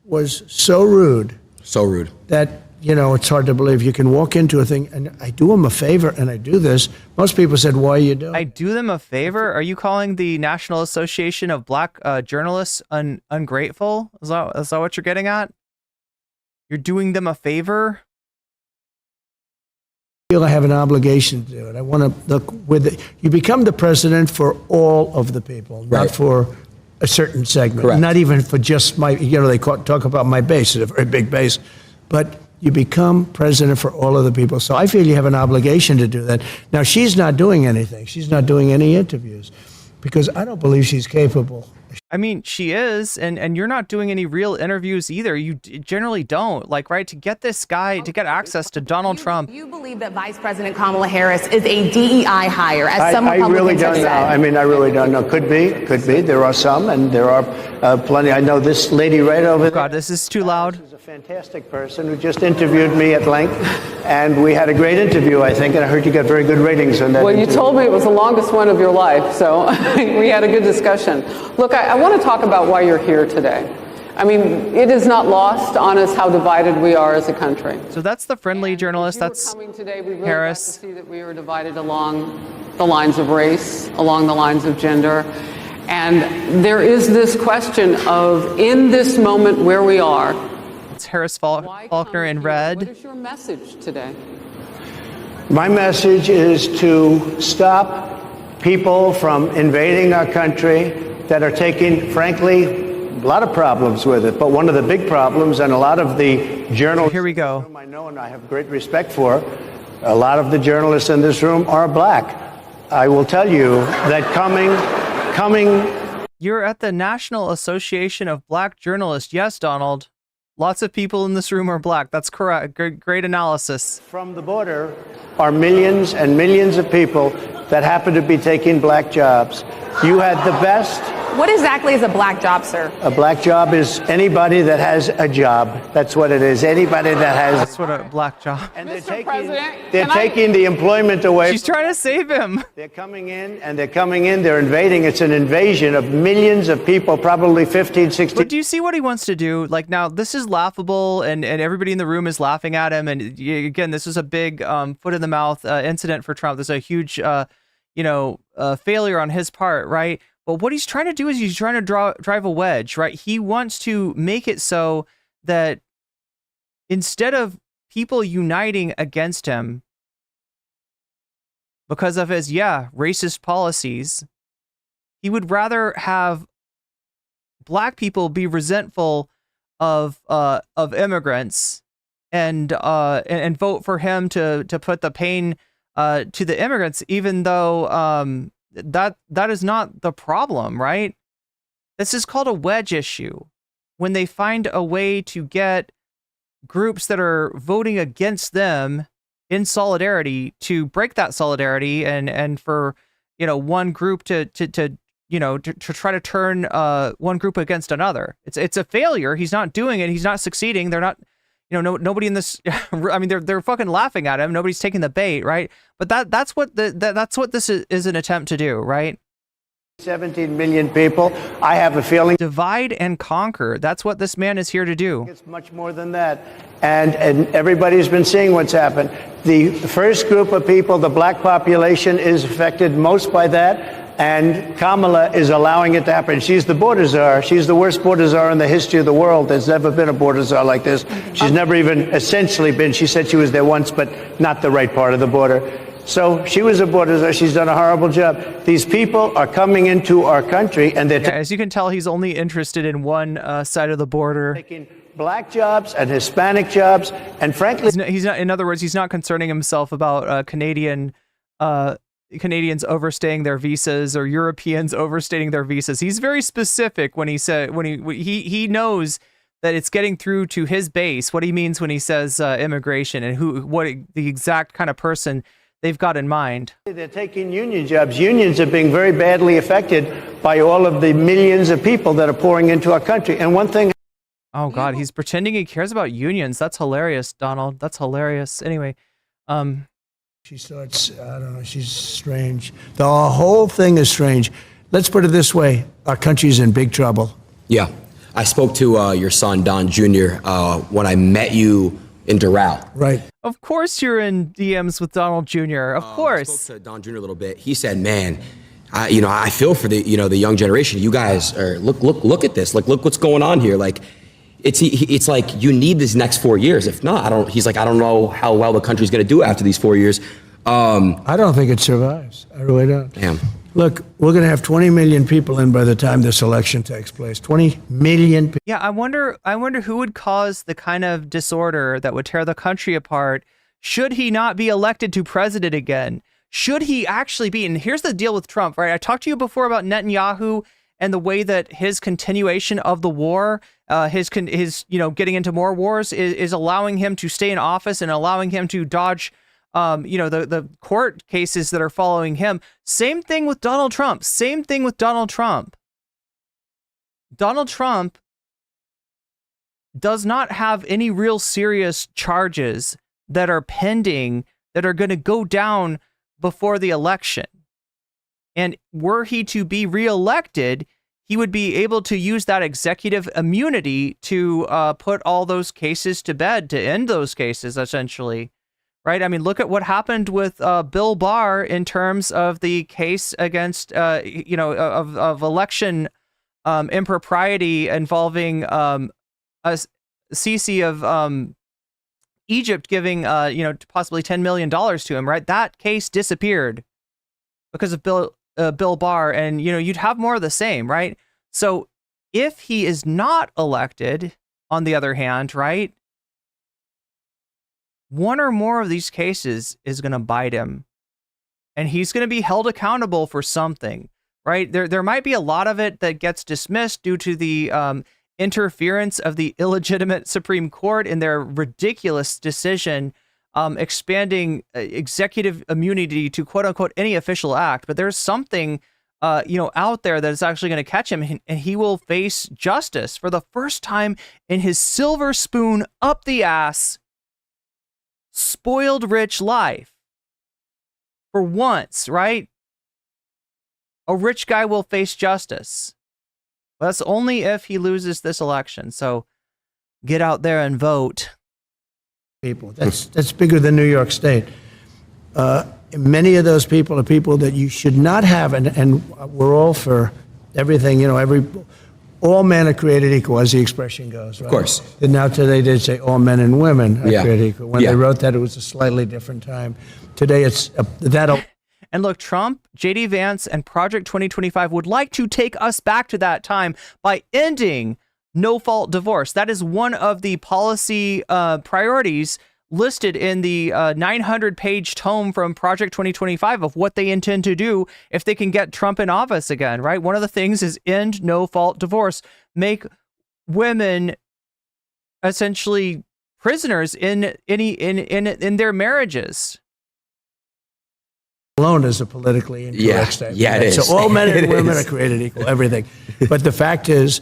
Was so rude that it's hard to believe. You can walk into a thing, and I do them a favor, and I do this. Most people said, "Why are you doing?" I do them a favor. Are you calling the National Association of Black Journalists ungrateful? Is that what you're getting at? You're doing them a favor? I feel I have an obligation to do it. I want to look you become the president for all of the people, not for a certain segment. Correct. Not even for just my, they talk about my base, it's a very big base, but you become president for all of the people. So I feel you have an obligation to do that. Now, she's not doing anything. She's not doing any interviews because I don't believe she's capable. I mean, she is, and you're not doing any real interviews either. You generally don't, right? To get this guy, to get access to Donald Trump. Do you believe that Vice President Kamala Harris is a DEI hire, as some Republicans I really don't know. I mean, I really don't know. Could be. There are some, and there are plenty. I know this lady right over there. God, this is too loud. She's a fantastic person who just interviewed me at length, and we had a great interview, I think, and I heard you got very good ratings on that. Well, interview. You told me it was the longest one of your life, so we had a good discussion. Look, I want to talk about why you're here today. I mean, it is not lost on us how divided we are as a country. So that's the friendly journalist. That's coming today. We really Harris. got to see that we are divided along the lines of race, along the lines of gender. And there is this question of, in this moment where we are, it's Harris Faulkner in red. What is your message today? My message is to stop people from invading our country that are taking, frankly, a lot of problems with it. But one of the big problems, and a lot of the journalists here we go. whom I know and I have great respect for, a lot of the journalists in this room are black. I will tell you that coming. You're at the National Association of Black Journalists. Yes, Donald. Lots of people in this room are black. That's correct. Great analysis. From the border are millions and millions of people that happen to be taking black jobs. You had the best. What exactly is a black job, sir? A black job is anybody that has a job. That's what it is. Anybody that has. That's what a black job. And Mr. President, they're taking the employment away. She's trying to save him. They're coming in, and they're coming in. They're invading. It's an invasion of millions of people, probably 15, 16. But do you see what he wants to do? Like, now, this is laughable, and everybody in the room is laughing at him. And again, this is a big foot in the mouth incident for Trump. There's a huge, failure on his part, right? But what he's trying to do is he's trying to drive a wedge, right? He wants to make it so that instead of people uniting against him because of his, racist policies, he would rather have black people be resentful of immigrants and vote for him to put the pain to the immigrants, even though that is not the problem, right? This is called a wedge issue. When they find a way to get groups that are voting against them in solidarity to break that solidarity and for, one group to try to turn one group against another. It's a failure. He's not doing it. He's not succeeding. They're not, nobody in this, I mean, they're fucking laughing at him. Nobody's taking the bait, right? But that's what this is an attempt to do, right? 17 million people. I have a feeling. Divide and conquer. That's what this man is here to do. It's much more than that. And everybody's been seeing what's happened. The first group of people, the black population, is affected most by that. And Kamala is allowing it to happen. She's the border czar. She's the worst border czar in the history of the world. There's never been a border czar like this. She's never even essentially been. She said she was there once, but not the right part of the border. So she was a border czar. She's done a horrible job. These people are coming into our country, and they're as you can tell, he's only interested in one side of the border. Taking black jobs and Hispanic jobs, and frankly, he's not. In other words, he's not concerning himself about Canadians overstaying their visas or Europeans overstaying their visas. He's very specific when he said he knows that it's getting through to his base what he means when he says immigration and what the exact kind of person they've got in mind. They're taking union jobs. Unions are being very badly affected by all of the millions of people that are pouring into our country. And one thing. Oh God, he's pretending he cares about unions. That's hilarious, Donald. That's hilarious. Anyway, She starts, I don't know, she's strange. The whole thing is strange. Let's put it this way. Our country's in big trouble. Yeah. I spoke to your son, Don Jr., when I met you in Doral. Right. Of course you're in DMs with Donald Jr. Of course. I spoke to Don Jr. a little bit. He said, man, I feel for the young generation. You guys are, look at this. Like, look what's going on here. Like, it's like you need these next 4 years. If not, he's like, I don't know how well the country's going to do after these 4 years. I don't think it survives. I really don't. Damn. Look, we're going to have 20 million people in by the time this election takes place. 20 million people. Yeah, I wonder who would cause the kind of disorder that would tear the country apart should he not be elected to president again. Should he actually be? And here's the deal with Trump, right? I talked to you before about Netanyahu and the way that his continuation of the war, his getting into more wars is allowing him to stay in office and allowing him to dodge the court cases that are following him. Same thing with Donald Trump. Donald Trump does not have any real serious charges that are pending that are going to go down before the election. And were he to be reelected, he would be able to use that executive immunity to put all those cases to bed, to end those cases, essentially. Right? I mean, look at what happened with Bill Barr in terms of the case against, of election impropriety involving Sisi of Egypt giving, possibly $10 million to him, right? That case disappeared because of Bill Barr, and, you'd have more of the same, right? So if he is not elected, on the other hand, right, one or more of these cases is going to bite him. and he's going to be held accountable for something, right? There might be a lot of it that gets dismissed due to the interference of the illegitimate Supreme Court in their ridiculous decision expanding executive immunity to quote unquote any official act. But there's something out there that is actually going to catch him, and he will face justice for the first time in his silver spoon up the ass, spoiled rich life. For once, right? A rich guy will face justice. But that's only if he loses this election. So get out there and vote. People. That's bigger than New York State. Many of those people are people that you should not have, and we're all for everything, all men are created equal, as the expression goes, right? Of course. And now today they say all men and women are Yeah. created equal. When Yeah. they wrote that, it was a slightly different time. Today it's that'll. And look, Trump, JD Vance, and Project 2025 would like to take us back to that time by ending no-fault divorce. That is one of the policy priorities listed in the 900-page tome from Project 2025 of what they intend to do if they can get Trump in office again, right? One of the things is end no-fault divorce, make women essentially prisoners in their marriages. Alone is a politically incorrect statement. Yeah, it is. So all men and It women is. are created equal, everything. But the fact is,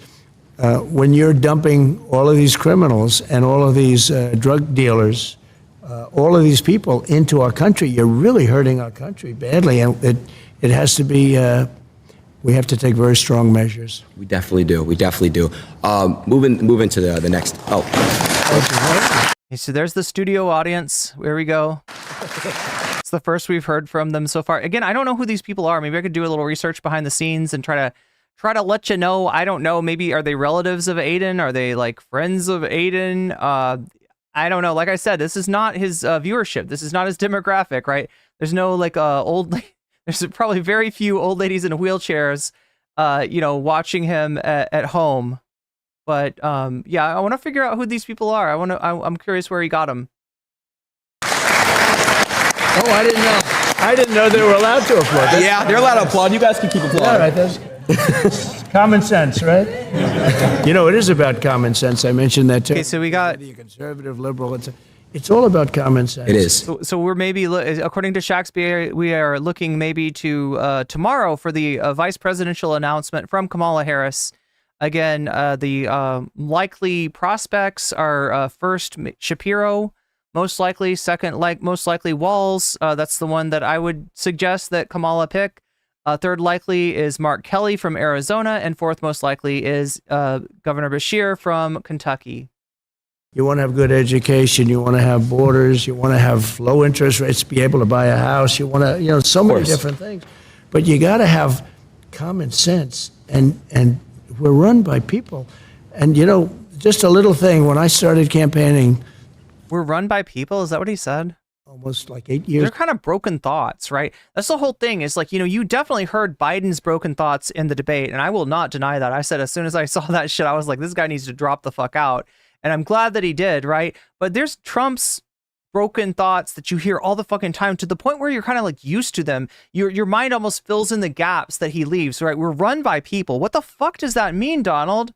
when you're dumping all of these criminals and all of these drug dealers, all of these people into our country, you're really hurting our country badly. And it has to be, we have to take very strong measures. We definitely do. We definitely do. Moving to the next. Oh. Okay, so there's the studio audience. There we go. It's the first we've heard from them so far. Again, I don't know who these people are. Maybe I could do a little research behind the scenes and try to let you know. I don't know. Maybe are they relatives of Adin? Are they like friends of Adin? I don't know. Like I said, this is not his viewership. This is not his demographic, right? There's no like there's probably very few old ladies in wheelchairs, watching him at home. But yeah, I want to figure out who these people are. I'm curious where he got them. Oh, I didn't know they were allowed to applaud. Yeah, they're allowed to applaud. You guys can keep applauding. All right, that's common sense, right? It is about common sense. I mentioned that too. Okay, so we got the conservative, liberal. It's all about common sense. It is. So we're maybe, according to Shakespeare, we are looking maybe to tomorrow for the vice presidential announcement from Kamala Harris. Again, the likely prospects are first Shapiro, most likely, second, most likely Walz. That's the one that I would suggest that Kamala pick. Third likely is Mark Kelly from Arizona, and fourth most likely is Governor Beshear from Kentucky. You want to have good education. You want to have borders. You want to have low interest rates, be able to buy a house. You want to, so many different things. But you got to have common sense. And we're run by people. And, just a little thing. When I started campaigning, we're run by people? Is that what he said? Almost like 8 years. They're kind of broken thoughts, right? That's the whole thing is like, you definitely heard Biden's broken thoughts in the debate, and I will not deny that. I said as soon as I saw that shit, I was like, this guy needs to drop the fuck out. And I'm glad that he did, right? But there's Trump's broken thoughts that you hear all the fucking time to the point where you're kind of like used to them. Your mind almost fills in the gaps that he leaves, right? We're run by people. What the fuck does that mean, Donald?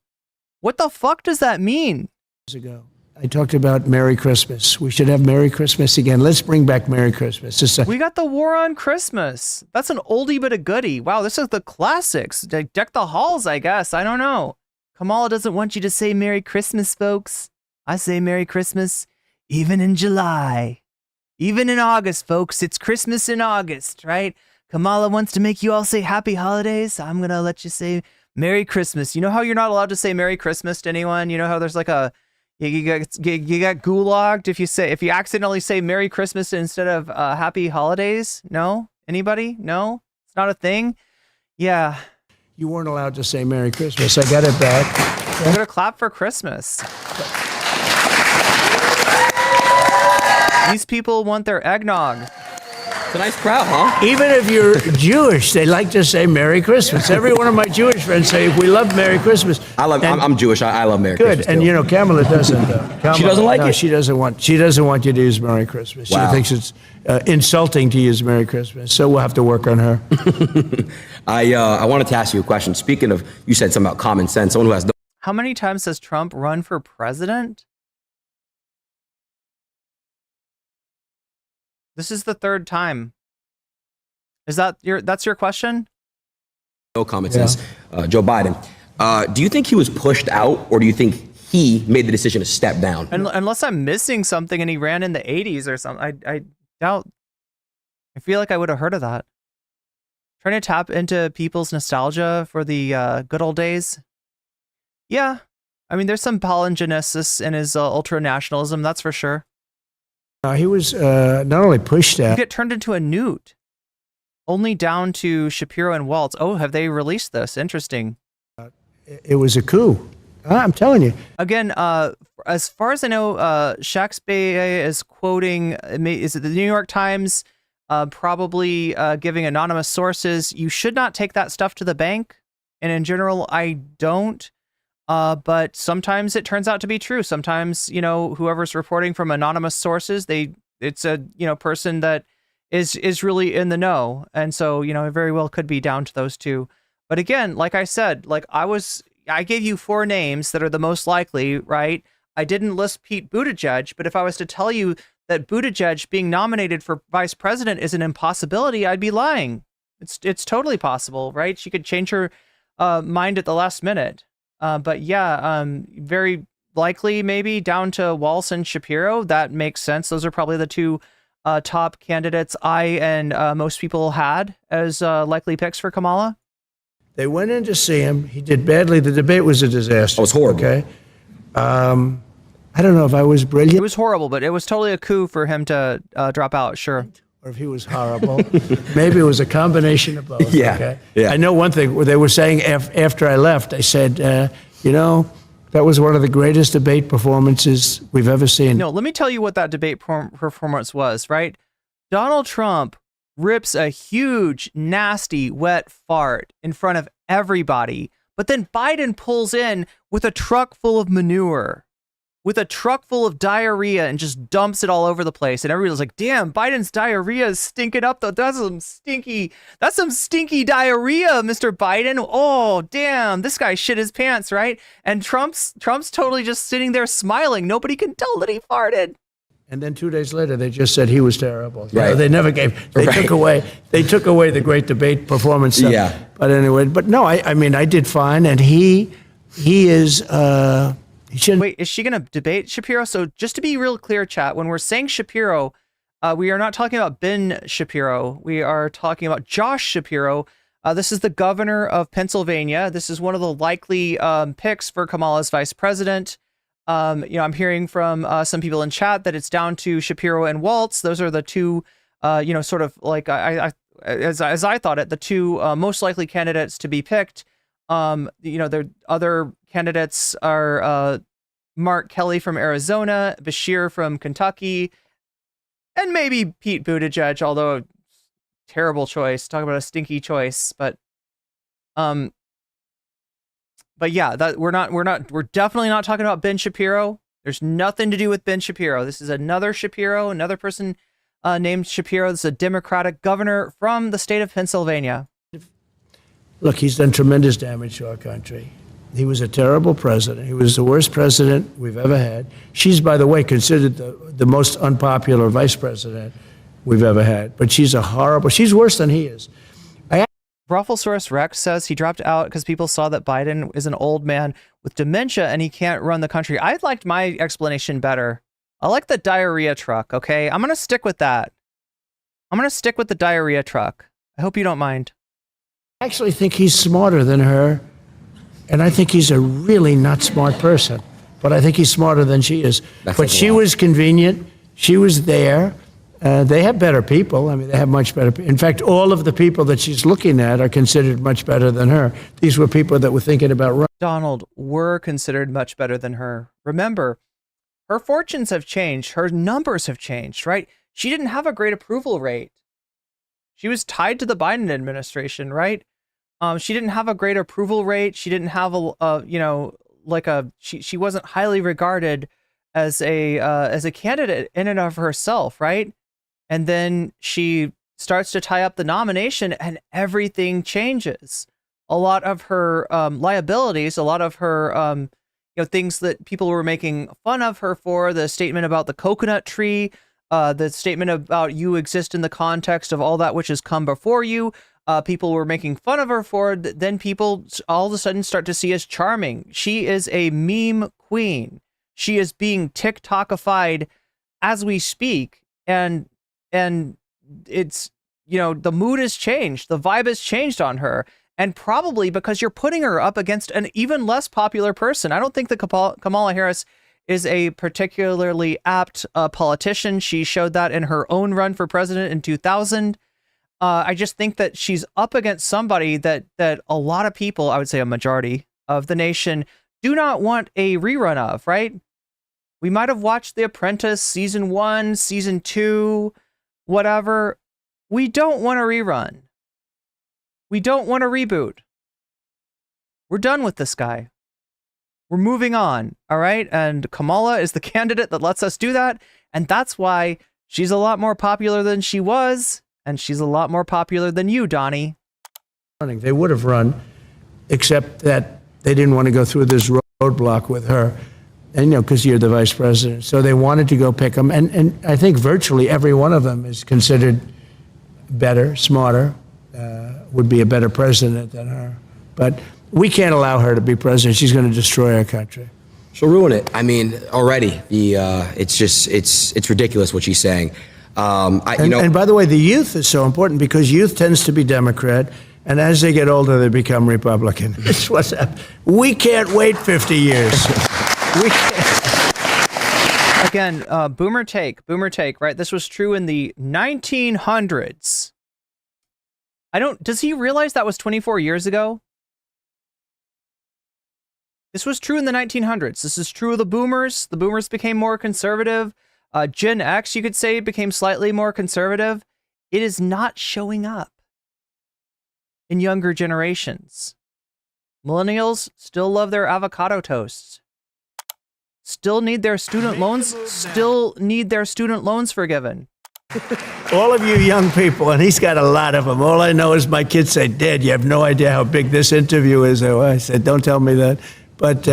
What the fuck does that mean? Ago, I talked about Merry Christmas. We should have Merry Christmas again. Let's bring back Merry Christmas. We got the War on Christmas. That's an oldie but a goodie. Wow, this is the classics. Deck the halls, I guess. I don't know. Kamala doesn't want you to say Merry Christmas, folks. I say Merry Christmas even in July. Even in August, folks. It's Christmas in August, right? Kamala wants to make you all say Happy Holidays. I'm going to let you say Merry Christmas. You know how you're not allowed to say Merry Christmas to anyone? You know how there's like you got gulagged if you accidentally say Merry Christmas instead of Happy Holidays? No? Anybody? No? It's not a thing? Yeah. You weren't allowed to say Merry Christmas. I got it back. We're gonna clap for Christmas. These people want their eggnog. It's a nice crowd, huh? Even if you're Jewish, they like to say Merry Christmas. Every one of my Jewish friends say, we love Merry Christmas. I'm Jewish. I love Merry Good. Christmas. And too. you know, Kamala doesn't. She doesn't like it? She doesn't want you to use Merry Christmas. Wow. She thinks it's insulting to use Merry Christmas. So we'll have to work on her. I wanted to ask you a question. Speaking of, you said something about common sense. Someone who has no How many times has Trump run for president? This is the third time. Is that's your question? common sense, Joe Biden. Do you think he was pushed out, or do you think he made the decision to step down? Unless I'm missing something and he ran in the 80s or something. I doubt. I feel like I would have heard of that. Trying to tap into people's nostalgia for the good old days. Yeah. I mean, there's some palingenesis in his ultra-nationalism, that's for sure. He was not only pushed out. You get turned into a newt. Only down to Shapiro and Waltz. Oh, have they released this? Interesting. It was a coup. I'm telling you. Again, as far as I know, Shakespeare is quoting, is it the New York Times, probably giving anonymous sources. You should not take that stuff to the bank. And in general, I don't. But sometimes it turns out to be true. Sometimes, you know, whoever's reporting from anonymous sources, it's a, you know, person that is really in the know. And so, you know, it very well could be down to those two. But again, like I said, like I gave you 4 names that are the most likely, right? I didn't list Pete Buttigieg, but if I was to tell you that Buttigieg being nominated for vice president is an impossibility, I'd be lying. It's totally possible, right? She could change her mind at the last minute. But yeah, very likely maybe down to Waltz and Shapiro. That makes sense. Those are probably the 2 top candidates I and most people had as likely picks for Kamala. They went in to see him. He did badly. The debate was a disaster. It was horrible. Okay. I don't know if I was brilliant. It was horrible, but it was totally a coup for him to drop out. Sure. Or if he was horrible. Maybe it was a combination of both. Yeah. Okay? Yeah. I know one thing. Where they were saying after I left, they said, you know, that was one of the greatest debate performances we've ever seen. No, let me tell you what that debate performance was, right? Donald Trump rips a huge, nasty, wet fart in front of everybody, but then Biden pulls in with a truck full of manure, with a truck full of diarrhea, and just dumps it all over the place. And everybody's like, damn, Biden's diarrhea is stinking up though. That's some stinky diarrhea, Mr. Biden. Oh, damn, this guy shit his pants, right? And Trump's totally just sitting there smiling. Nobody can tell that he farted. And then 2 days later, they just said he was terrible. You Right. know, they never gave. They took away the great debate performance. Stuff. Yeah. But anyway, but no, I mean, I did fine, and he is. He shouldn't. Wait, is she going to debate Shapiro? So just to be real clear, chat, when we're saying Shapiro, we are not talking about Ben Shapiro. We are talking about Josh Shapiro. This is the governor of Pennsylvania. This is one of the likely picks for Kamala's vice president. You know, I'm hearing from some people in chat that it's down to Shapiro and Waltz. Those are the 2, you know, sort of like as I thought it, the 2 most likely candidates to be picked. You know, the other candidates are Mark Kelly from Arizona, Bashir from Kentucky, and maybe Pete Buttigieg, although terrible choice. Talk about a stinky choice, but yeah, that we're definitely not talking about Ben Shapiro. There's nothing to do with Ben Shapiro. This is another Shapiro, another person named Shapiro. This is a Democratic governor from the state of Pennsylvania. Look, he's done tremendous damage to our country. He was a terrible president. He was the worst president we've ever had. She's, by the way, considered the most unpopular vice president we've ever had. But she's worse than he is. Broffelsaurus Rex says he dropped out because people saw that Biden is an old man with dementia and he can't run the country. I liked my explanation better. I like the diarrhea truck, okay? I'm going to stick with that. I'm going to stick with the diarrhea truck. I hope you don't mind. I actually think he's smarter than her, and I think he's a really not smart person. But I think he's smarter than she is. But she was convenient. She was there. They have better people. I mean, they have much better. In fact, all of the people that she's looking at are considered much better than her. These were people that were thinking about running. Donald were considered much better than her. Remember, her fortunes have changed. Her numbers have changed, right? She didn't have a great approval rate. She was tied to the Biden administration, right? She didn't have a great approval rate. She didn't have she wasn't highly regarded as a candidate in and of herself, right? And then she starts to tie up the nomination and everything changes. A lot of her liabilities, a lot of her things that people were making fun of her for, the statement about the coconut tree, the statement about you exist in the context of all that which has come before you, people were making fun of her for, then people all of a sudden start to see as charming. She is a meme queen. She is being TikTokified as we speak, and it's, the mood has changed, the vibe has changed on her, and probably because you're putting her up against an even less popular person. I don't think that Kamala Harris is a particularly apt politician. She showed that in her own run for president in 2000. I just think that she's up against somebody that a lot of people, I would say a majority of the nation, do not want a rerun of, right? We might have watched The Apprentice season 1, season 2, whatever. We don't want a rerun. We don't want a reboot. We're done with this guy. We're moving on, all right? And Kamala is the candidate that lets us do that, and that's why she's a lot more popular than she was, and she's a lot more popular than you, Donnie. They would have run, except that they didn't want to go through this roadblock with her, and because you're the vice president. So they wanted to go pick them, and I think virtually every one of them is considered better, smarter, would be a better president than her. But we can't allow her to be president. She's going to destroy our country. She'll ruin it. I mean, already, it's ridiculous what she's saying. And by the way, the youth is so important because youth tends to be Democrat, and as they get older, they become Republican. It's what's happened. We can't wait 50 years. We can't. Again, boomer take, right? This was true in the 1900s. Does he realize that was 24 years ago? This was true in the 1900s. This is true of the boomers. The boomers became more conservative. Gen X, you could say, became slightly more conservative. It is not showing up in younger generations. Millennials still love their avocado toasts. Still need their student loans. Still need their student loans forgiven. All of you young people, and he's got a lot of them. All I know is my kids say, Dad, you have no idea how big this interview is. I said, don't tell me that. But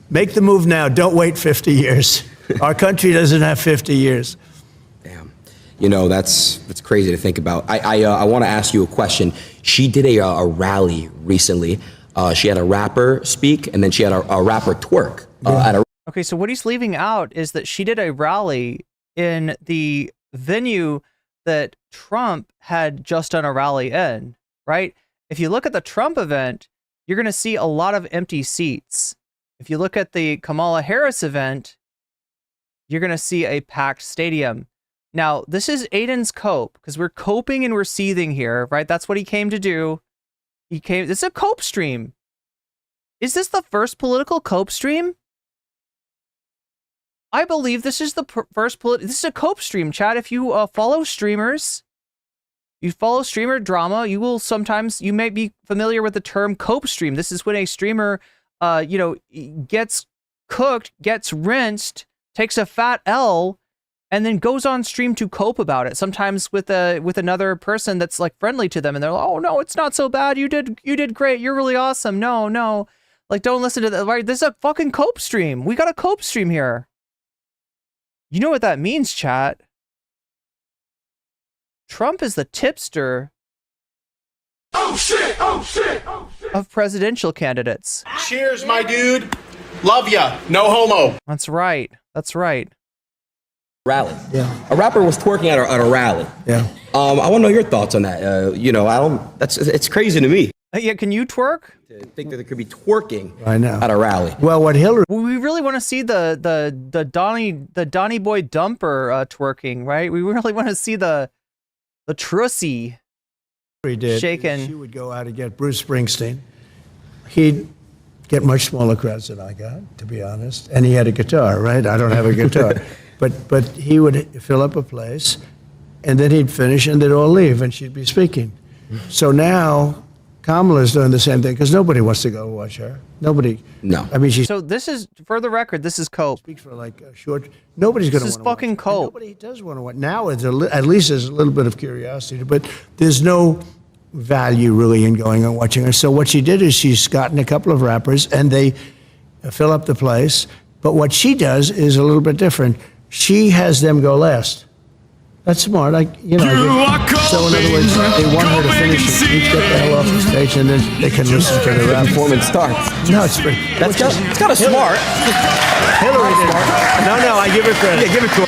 make the move now. Don't wait 50 years. Our country doesn't have 50 years. Damn. That's crazy to think about. I want to ask you a question. She did a rally recently. She had a rapper speak, and then she had a rapper twerk at a. Okay, so what he's leaving out is that she did a rally in the venue that Trump had just done a rally in, right? If you look at the Trump event, you're going to see a lot of empty seats. If you look at the Kamala Harris event, you're going to see a packed stadium. Now, this is Adin's cope, because we're coping and we're seething here, right? That's what he came to do. This is a cope stream. Is this the first political cope stream? I believe this is the first this is a cope stream, chat. If you follow streamers, you follow streamer drama, you may be familiar with the term cope stream. This is when a streamer, gets cooked, gets rinsed, takes a fat L, and then goes on stream to cope about it. Sometimes with another person that's like friendly to them, and they're like, "Oh no, it's not so bad. You did great. You're really awesome." No, like don't listen to that. Right? This is a fucking cope stream. We got a cope stream here. You know what that means, chat? Trump is the tipster. Oh shit! Of presidential candidates. Cheers, my dude. Love ya. No homo. That's right. Rally. Yeah. A rapper was twerking at a rally. Yeah. I want to know your thoughts on that. It's crazy to me. Yeah, can you twerk? To think that there could be twerking I know. at a rally. Well, what Hillary... We really want to see the Donnie Boy Dumper twerking, right? We really want to see the Trussy shaken. She would go out and get Bruce Springsteen. He'd get much smaller crowds than I got, to be honest. And he had a guitar, right? I don't have a guitar. But he would fill up a place, and then he'd finish, and they'd all leave, and she'd be speaking. So now Kamala's doing the same thing because nobody wants to go watch her. Nobody. No. I mean, she So this is, for the record, this is cope. speaks for like a short. Nobody's going to This want is to watch fucking her. And cope. Nobody does want to watch. Now, it's at least there's a little bit of curiosity, but there's no value really in going and watching her. So what she did is she's gotten a couple of rappers, and they fill up the place. But what she does is a little bit different. She has them go last. That's smart. So in other words, they want her to finish it. Each get the hell off the stage, and then they can listen to the rap. Performance starts. No, it's pretty. It's kind of smart. Hillary did. No, I give her credit. Yeah, give it to her.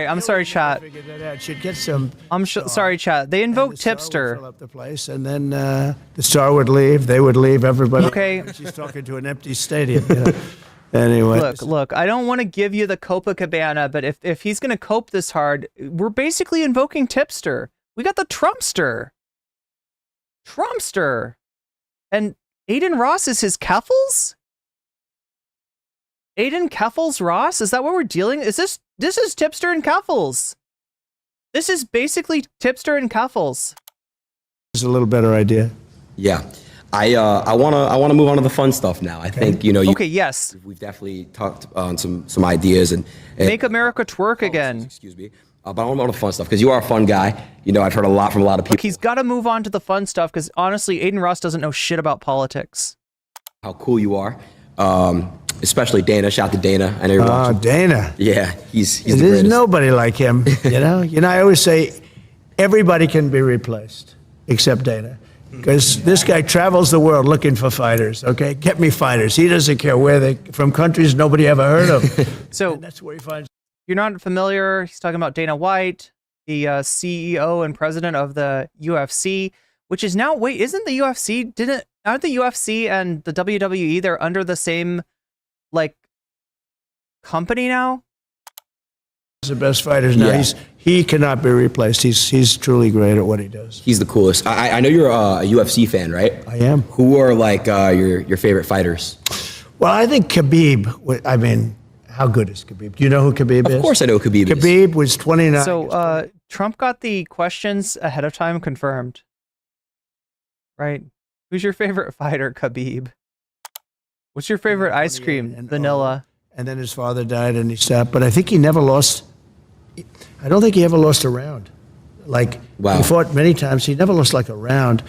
I'm sorry, chat. Figured that out. She'd get some. Sorry, chat. They invoke the star would tipster. Fill up the place, and then the star would leave. They would leave. Everybody. Okay. She's talking to an empty stadium. Anyway. Look, I don't want to give you the Copacabana, but if he's going to cope this hard, we're basically invoking tipster. We got the Trumpster. And Adin Ross is his Keffels? Adin Keffels Ross? Is that what we're dealing? This is tipster and Keffels. This is basically tipster and Keffels. It's a little better idea. Yeah. I wanna move on to the fun stuff now. I think Okay, yes. we've definitely talked on some ideas and Make America twerk again. Excuse me, but I want to move on to the fun stuff because you are a fun guy. I've heard a lot from a lot of people. Look, he's got to move on to the fun stuff because honestly, Adin Ross doesn't know shit about politics. How cool you are, especially Dana. Shout out to Dana. I know you're watching. Dana. Yeah, he's the There's greatest. nobody like him. I always say everybody can be replaced except Dana. Because this guy travels the world looking for fighters, okay? Get me fighters. He doesn't care where they from countries nobody ever heard of. So and that's where he finds. You're not familiar. He's talking about Dana White, the CEO and president of the UFC, which is now, wait, isn't the UFC, aren't the UFC and the WWE, they're under the same, company now? He's the best fighters now. Yeah. He cannot be replaced. He's truly great at what he does. He's the coolest. I know you're a UFC fan, right? I am. Who are your favorite fighters? Well, I think Khabib, I mean, how good is Khabib? Do you know who Khabib is? Of course I know who Khabib is. Khabib was 29. So Trump got the questions ahead of time confirmed. Right? Who's your favorite fighter, Khabib? What's your favorite ice cream? Vanilla. And then his father died and he stopped. But I think he never lost. I don't think he ever lost a round. Wow. He fought many times. He never lost a round.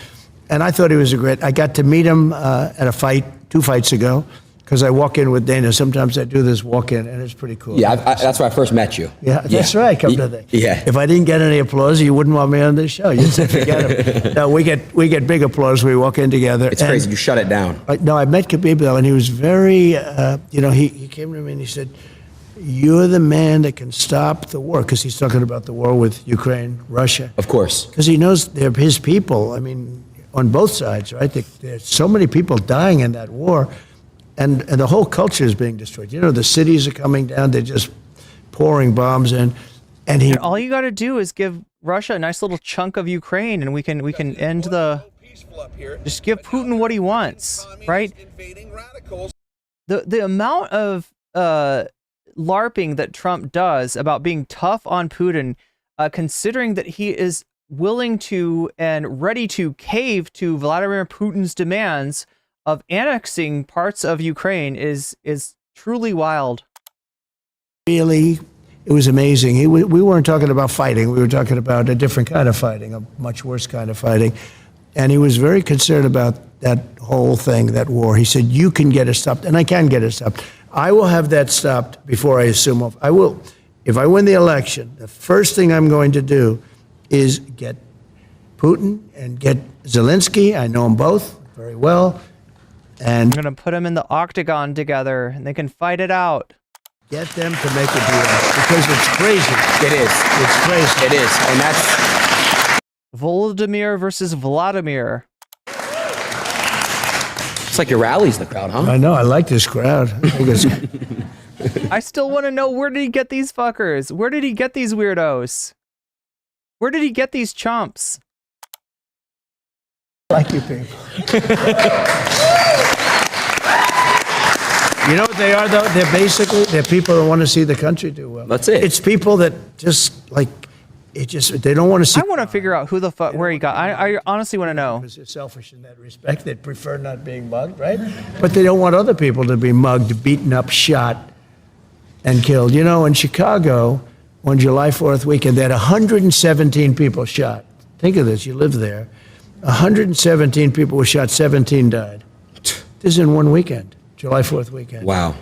And I thought he was I got to meet him at a fight 2 fights ago because I walk in with Dana. Sometimes I do this walk in and it's pretty cool. Yeah, that's where I first met you. Yeah, that's right. Come to think. Yeah. If I didn't get any applause, you wouldn't want me on this show. You'd say, forget him. No, we get big applause. We walk in together. It's crazy. You shut it down. No, I met Khabib though, and he was very, he came to me and he said, "You're the man that can stop the war," because he's talking about the war with Ukraine, Russia. Of course. Because he knows they're his people. I mean, on both sides, right? There's so many people dying in that war. And the whole culture is being destroyed. The cities are coming down. They're just pouring bombs in. And all you got to do is give Russia a nice little chunk of Ukraine, and we can end the. Just give Putin what he wants, right? The amount of LARPing that Trump does about being tough on Putin, considering that he is willing to and ready to cave to Vladimir Putin's demands of annexing parts of Ukraine is truly wild. Really, it was amazing. We weren't talking about fighting. We were talking about a different kind of fighting, a much worse kind of fighting. And he was very concerned about that whole thing, that war. He said, "You can get it stopped," and I can get it stopped. I will have that stopped before I assume off. I will. If I win the election, the first thing I'm going to do is get Putin and get Zelensky. I know them both very well. And I'm going to put them in the octagon together, and they can fight it out. Get them to make a deal, because it's crazy. It is. It's crazy. It is. And that's... Volodymyr versus Vladimir. It's like your rallies in the crowd, huh? I know. I like this crowd. I still want to know, where did he get these fuckers? Where did he get these weirdos? Where did he get these chumps? I like you people. You know what they are, though? They're people that want to see the country do well. That's it. It's people that just, like, they don't want to see. I want to figure out who the fuck, where he got. I honestly want to know. Because they're selfish in that respect. They prefer not being mugged, right? But they don't want other people to be mugged, beaten up, shot, and killed. You know, in Chicago, on July 4th weekend, they had 117 people shot. Think of this, you live there. 117 people were shot, 17 died. This is in one weekend, July 4th weekend. Wow.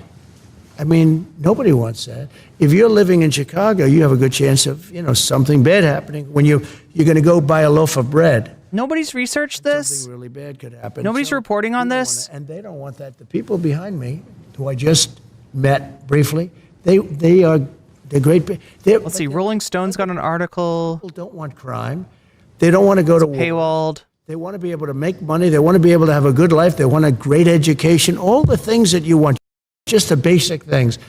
I mean, nobody wants that. If you're living in Chicago, you have a good chance of, something bad happening. When you're going to go buy a loaf of bread. Nobody's researched this. Something really bad could happen. Nobody's reporting on this. And they don't want that. The people behind me, who I just met briefly, they're great. Let's see. Rolling Stone's got an article. People don't want crime. They don't want to go to war. Paywalled. They want to be able to make money. They want to be able to have a good life. They want a great education. All the things that you want, just the basic things.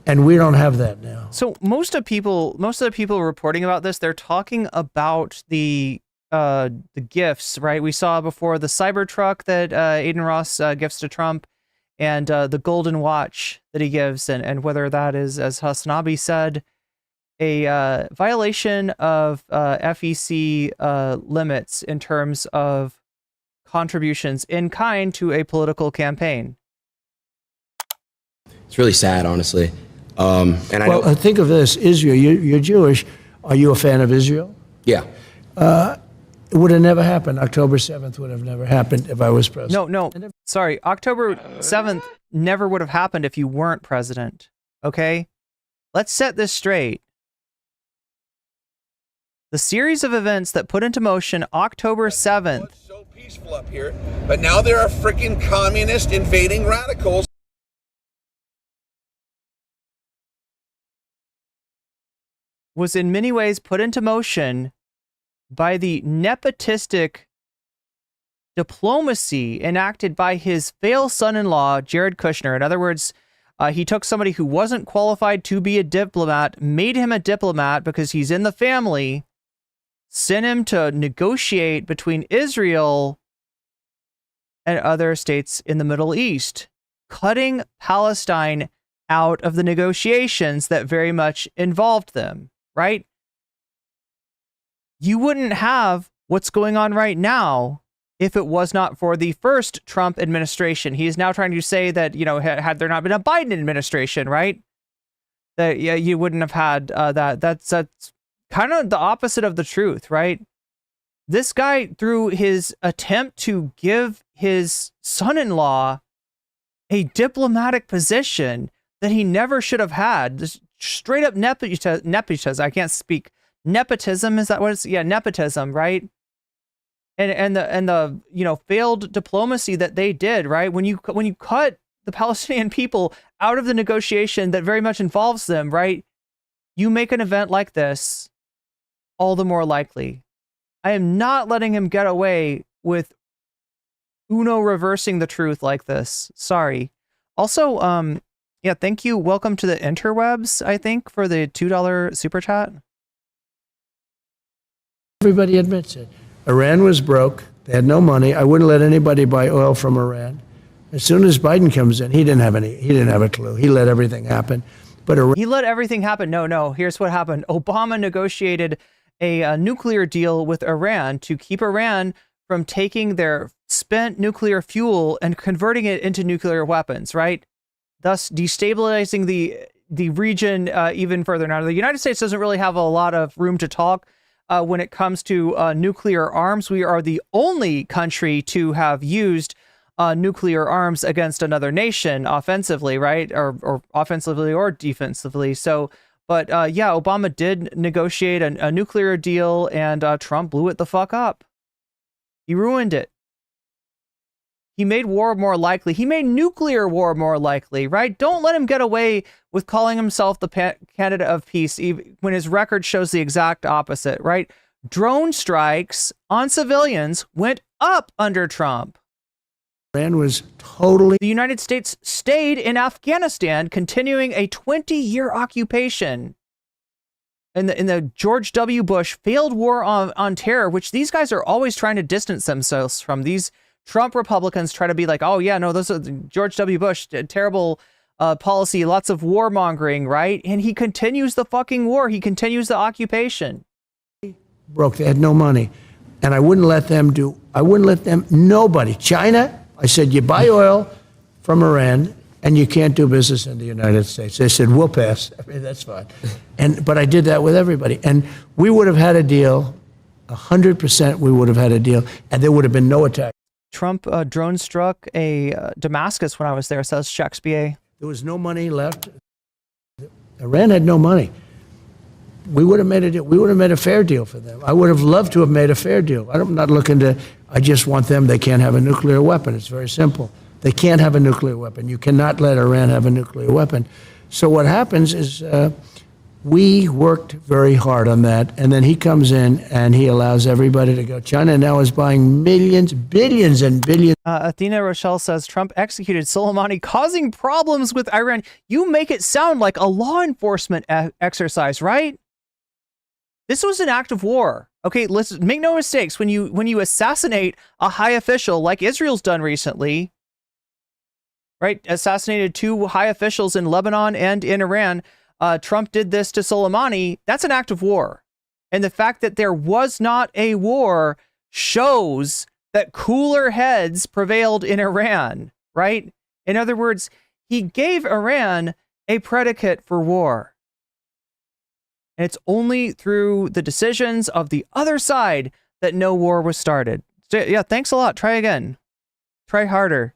And we don't have that now. So most of the people reporting about this, they're talking about the gifts, right? We saw before the cybertruck that Adin Ross gifts to Trump, and the golden watch that he gives, and whether that is, as Hasnabi said, a violation of FEC limits in terms of contributions in kind to a political campaign. It's really sad, honestly. And think of this, Israel, you're Jewish. Are you a fan of Israel? Yeah. It would have never happened. October 7th would have never happened if I was president. No. Sorry. October 7th never would have happened if you weren't president. Okay? Let's set this straight. The series of events that put into motion October 7th. It's so peaceful up here, but now there are freaking communist invading radicals. Was in many ways put into motion by the nepotistic diplomacy enacted by his failed son-in-law, Jared Kushner. In other words, he took somebody who wasn't qualified to be a diplomat, made him a diplomat because he's in the family, sent him to negotiate between Israel and other states in the Middle East, cutting Palestine out of the negotiations that very much involved them, right? You wouldn't have what's going on right now if it was not for the first Trump administration. He is now trying to say that, had there not been a Biden administration, right? That you wouldn't have had that. That's kind of the opposite of the truth, right? This guy, through his attempt to give his son-in-law a diplomatic position that he never should have had, this straight up nepotism. I can't speak. Nepotism, is that what it's? Yeah, nepotism, right? And the failed diplomacy that they did, right? When you cut the Palestinian people out of the negotiation that very much involves them, right? You make an event like this all the more likely. I am not letting him get away with Uno reversing the truth like this. Sorry. Also, yeah, thank you. Welcome to the interwebs, I think, for the $2 super chat. Everybody admits it. Iran was broke. They had no money. I wouldn't let anybody buy oil from Iran. As soon as Biden comes in, he didn't have a clue. He let everything happen. But he let everything happen. No. Here's what happened. Obama negotiated a nuclear deal with Iran to keep Iran from taking their spent nuclear fuel and converting it into nuclear weapons, right? Thus destabilizing the region even further. Now, the United States doesn't really have a lot of room to talk when it comes to nuclear arms. We are the only country to have used nuclear arms against another nation offensively, right? Or offensively or defensively. So, but yeah, Obama did negotiate a nuclear deal, and Trump blew it the fuck up. He ruined it. He made war more likely. He made nuclear war more likely, right? Don't let him get away with calling himself the candidate of peace even when his record shows the exact opposite, right? Drone strikes on civilians went up under Trump. Iran was totally... The United States stayed in Afghanistan, continuing a 20-year occupation. In the George W. Bush failed war on terror, which these guys are always trying to distance themselves from. These Trump Republicans try to be like, oh yeah, no, those are George W. Bush, terrible policy, lots of warmongering, right? And he continues the fucking war. He continues the occupation. Broke. They had no money. And I wouldn't let them nobody. China, I said, you buy oil from Iran and you can't do business in the United States. They said, we'll pass. I mean, that's fine. But I did that with everybody. And we would have had a deal, 100% we would have had a deal, and there would have been no attack. Trump drone struck a Damascus when I was there, says Shakespeare. There was no money left. Iran had no money. We would have made a deal. We would have made a fair deal for them. I would have loved to have made a fair deal. I'm not looking to, I just want them, they can't have a nuclear weapon. It's very simple. They can't have a nuclear weapon. You cannot let Iran have a nuclear weapon. So what happens is we worked very hard on that, and then he comes in and he allows everybody to go. China now is buying millions, billions and billions. Athena Rochelle says, Trump executed Soleimani, causing problems with Iran. You make it sound like a law enforcement exercise, right? This was an act of war. Okay, let's make no mistakes. When you assassinate a high official like Israel's done recently, right? Assassinated 2 high officials in Lebanon and in Iran. Trump did this to Soleimani. That's an act of war. And the fact that there was not a war shows that cooler heads prevailed in Iran, right? In other words, he gave Iran a predicate for war. And it's only through the decisions of the other side that no war was started. So, yeah, thanks a lot. Try again. Try harder.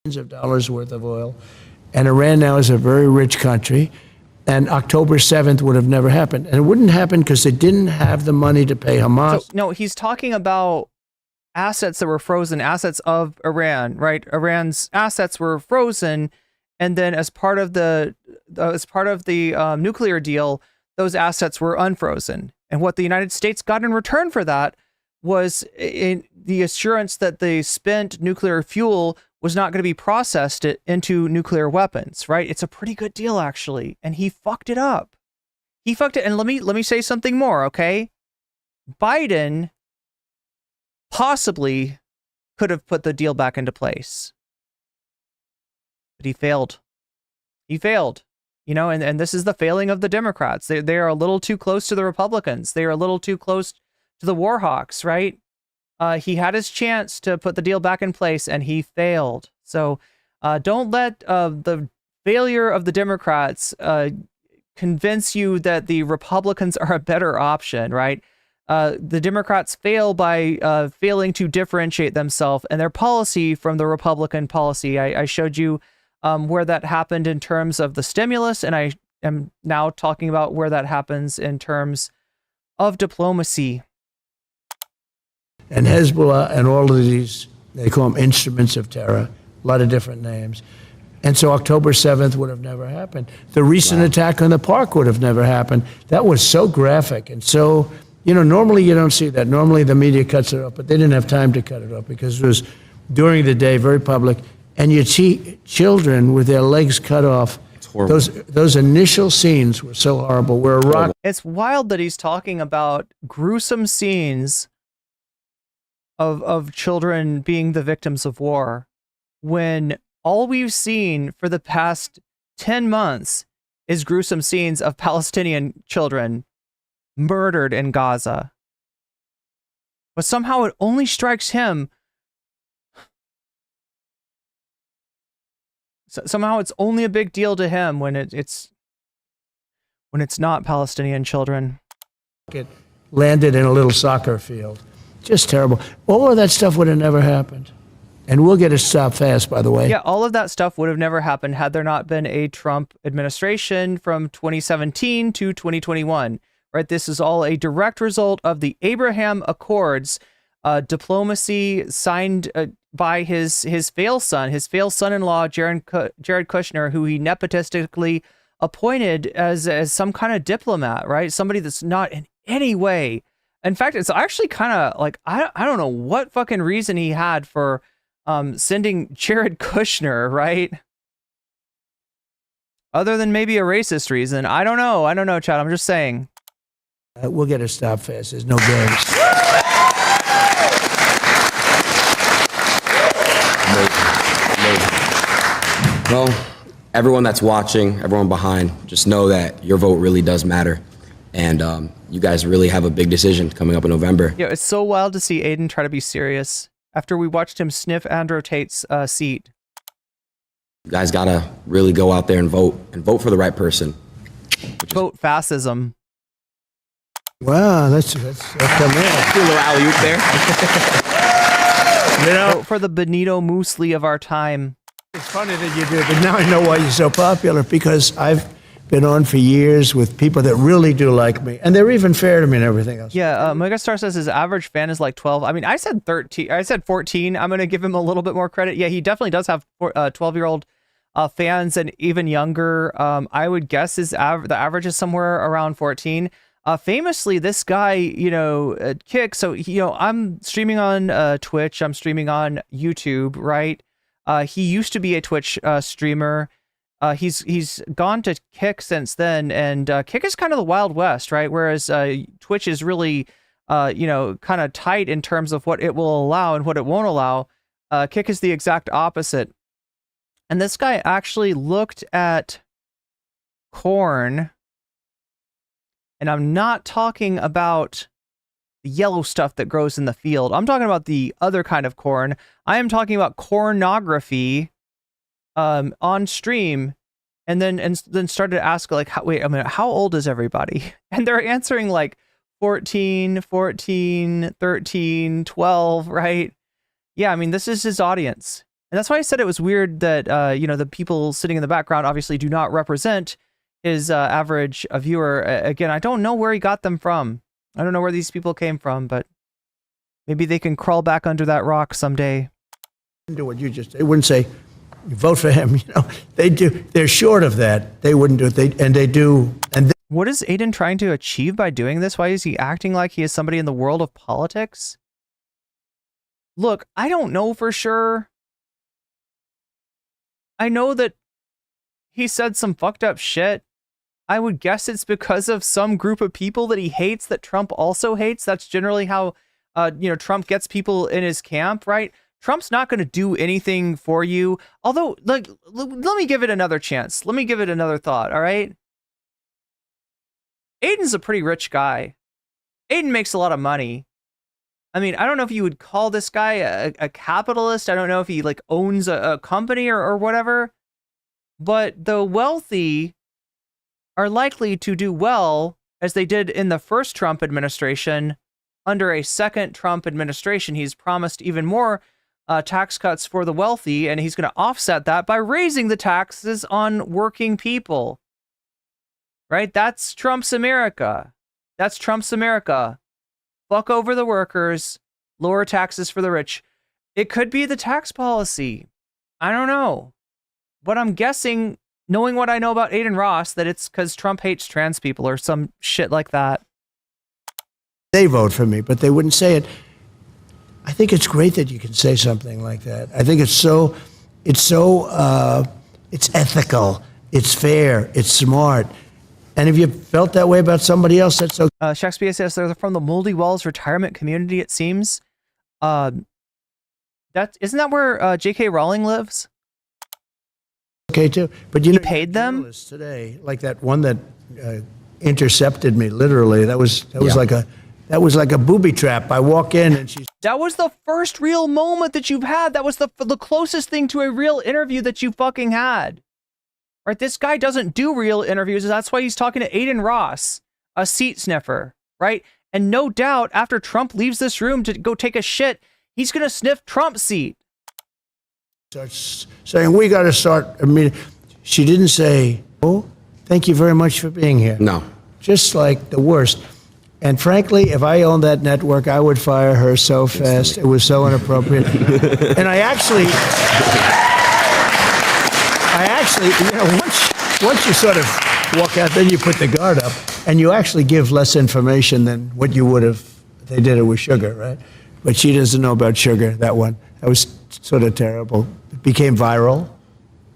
Of dollars worth of oil. And Iran now is a very rich country. And October 7th would have never happened. And it wouldn't happen because they didn't have the money to pay Hamas. So, no, he's talking about assets that were frozen, assets of Iran, right? Iran's assets were frozen. And then as part of the nuclear deal, those assets were unfrozen. And what the United States got in return for that was the assurance that the spent nuclear fuel was not going to be processed into nuclear weapons, right? It's a pretty good deal, actually. And he fucked it up. He fucked it. And let me say something more, okay? Biden possibly could have put the deal back into place. But he failed. He failed. You know, and this is the failing of the Democrats. They are a little too close to the Republicans. They are a little too close to the war hawks, right? He had his chance to put the deal back in place, and he failed. So don't let the failure of the Democrats convince you that the Republicans are a better option, right? The Democrats fail by failing to differentiate themselves and their policy from the Republican policy. I showed you where that happened in terms of the stimulus, and I am now talking about where that happens in terms of diplomacy. And Hezbollah and all of these, they call them instruments of terror, a lot of different names. And so October 7th would have never happened. The recent attack on the park would have never happened. That was so graphic and so, you know, normally you don't see that. Normally the media cuts it off, but they didn't have time to cut it off because it was during the day, very public. And you'd see children with their legs cut off. It's horrible. Those initial scenes were so horrible. Where Iraq. It's wild that he's talking about gruesome scenes of children being the victims of war, when all we've seen for the past 10 months is gruesome scenes of Palestinian children murdered in Gaza. But somehow it only strikes him. Somehow it's only a big deal to him when it's not Palestinian children. It landed in a little soccer field. Just terrible. All of that stuff would have never happened. And we'll get it stopped fast, by the way. Yeah, all of that stuff would have never happened had there not been a Trump administration from 2017 to 2021. Right? This is all a direct result of the Abraham Accords, diplomacy signed by his fail son-in-law, Jared Kushner, who he nepotistically appointed as some kind of diplomat, right? Somebody that's not in any way. In fact, it's actually kind of like, I don't know what fucking reason he had for sending Jared Kushner, right? Other than maybe a racist reason. I don't know, Chad. I'm just saying. We'll get it stopped fast. There's no games. Amazing. Well, everyone that's watching, everyone behind, just know that your vote really does matter. And you guys really have a big decision coming up in November. Yeah, it's so wild to see Adin try to be serious after we watched him sniff Andrew Tate's seat. You guys gotta really go out there and vote for the right person. Vote fascism. Wow, that's a man. Do a little alley-oop there. Vote for the Benito Musli of our time. It's funny that you do, but now I know why you're so popular, because I've been on for years with people that really do like me, and they're even fair to me and everything else. Yeah, Megastar says his average fan is like 12. I mean, I said 13. I said 14. I'm going to give him a little bit more credit. Yeah, he definitely does have 12-year-old fans and even younger. I would guess the average is somewhere around 14. Famously, this guy, you know, Kick. So, you know, I'm streaming on Twitch. I'm streaming on YouTube, right? He used to be a Twitch streamer. He's gone to Kick since then, and Kick is kind of the Wild West, right? Whereas Twitch is really, you know, kind of tight in terms of what it will allow and what it won't allow. Kick is the exact opposite. And this guy actually looked at corn, and I'm not talking about the yellow stuff that grows in the field. I'm talking about the other kind of corn. I am talking about cornography on stream, and then started to ask, like, how old is everybody? And they're answering like 14, 13, 12, right? Yeah, I mean, this is his audience. And that's why I said it was weird that, you know, the people sitting in the background obviously do not represent his average viewer. Again, I don't know where he got them from. I don't know where these people came from, but maybe they can crawl back under that rock someday. Do what you just, they wouldn't say, you vote for him, you know. They do, they're short of that. They wouldn't do it. They do. What is Adin trying to achieve by doing this? Why is he acting like he is somebody in the world of politics? Look, I don't know for sure. I know that he said some fucked up shit. I would guess it's because of some group of people that he hates that Trump also hates. That's generally how, you know, Trump gets people in his camp, right? Trump's not going to do anything for you. Although, like, let me give it another chance. Let me give it another thought, all right? Adin's a pretty rich guy. Adin makes a lot of money. I mean, I don't know if you would call this guy a capitalist. I don't know if he, like, owns a company or whatever. But the wealthy are likely to do well, as they did in the first Trump administration. Under a second Trump administration, he's promised even more tax cuts for the wealthy, and he's going to offset that by raising the taxes on working people. Right? That's Trump's America. That's Trump's America. Fuck over the workers, lower taxes for the rich. It could be the tax policy. I don't know. But I'm guessing, knowing what I know about Adin Ross, that it's because Trump hates trans people or some shit like that. They vote for me, but they wouldn't say it. I think it's great that you can say something like that. I think it's ethical, it's fair, it's smart. And if you felt that way about somebody else, that's okay. Shakespeare says they're from the Moldy Walls retirement community, it seems. Isn't that where J.K. Rowling lives? Okay, too. But you he know, paid them today, like that one that intercepted me, literally. That was like a booby trap. I walk in and she's... That was the first real moment that you've had. That was the closest thing to a real interview that you fucking had. Right? This guy doesn't do real interviews. That's why he's talking to Adin Ross, a seat sniffer, right? And no doubt, after Trump leaves this room to go take a shit, he's going to sniff Trump's seat. Starts saying, we got to start a meeting. She didn't say, oh, thank you very much for being here. No. Just like the worst. And frankly, if I owned that network, I would fire her so fast. It was so inappropriate. And I actually, you know, once you sort of walk out, then you put the guard up, and you actually give less information than what you would have if they did it with sugar, right? But she doesn't know about sugar, that one. That was sort of terrible. It became viral.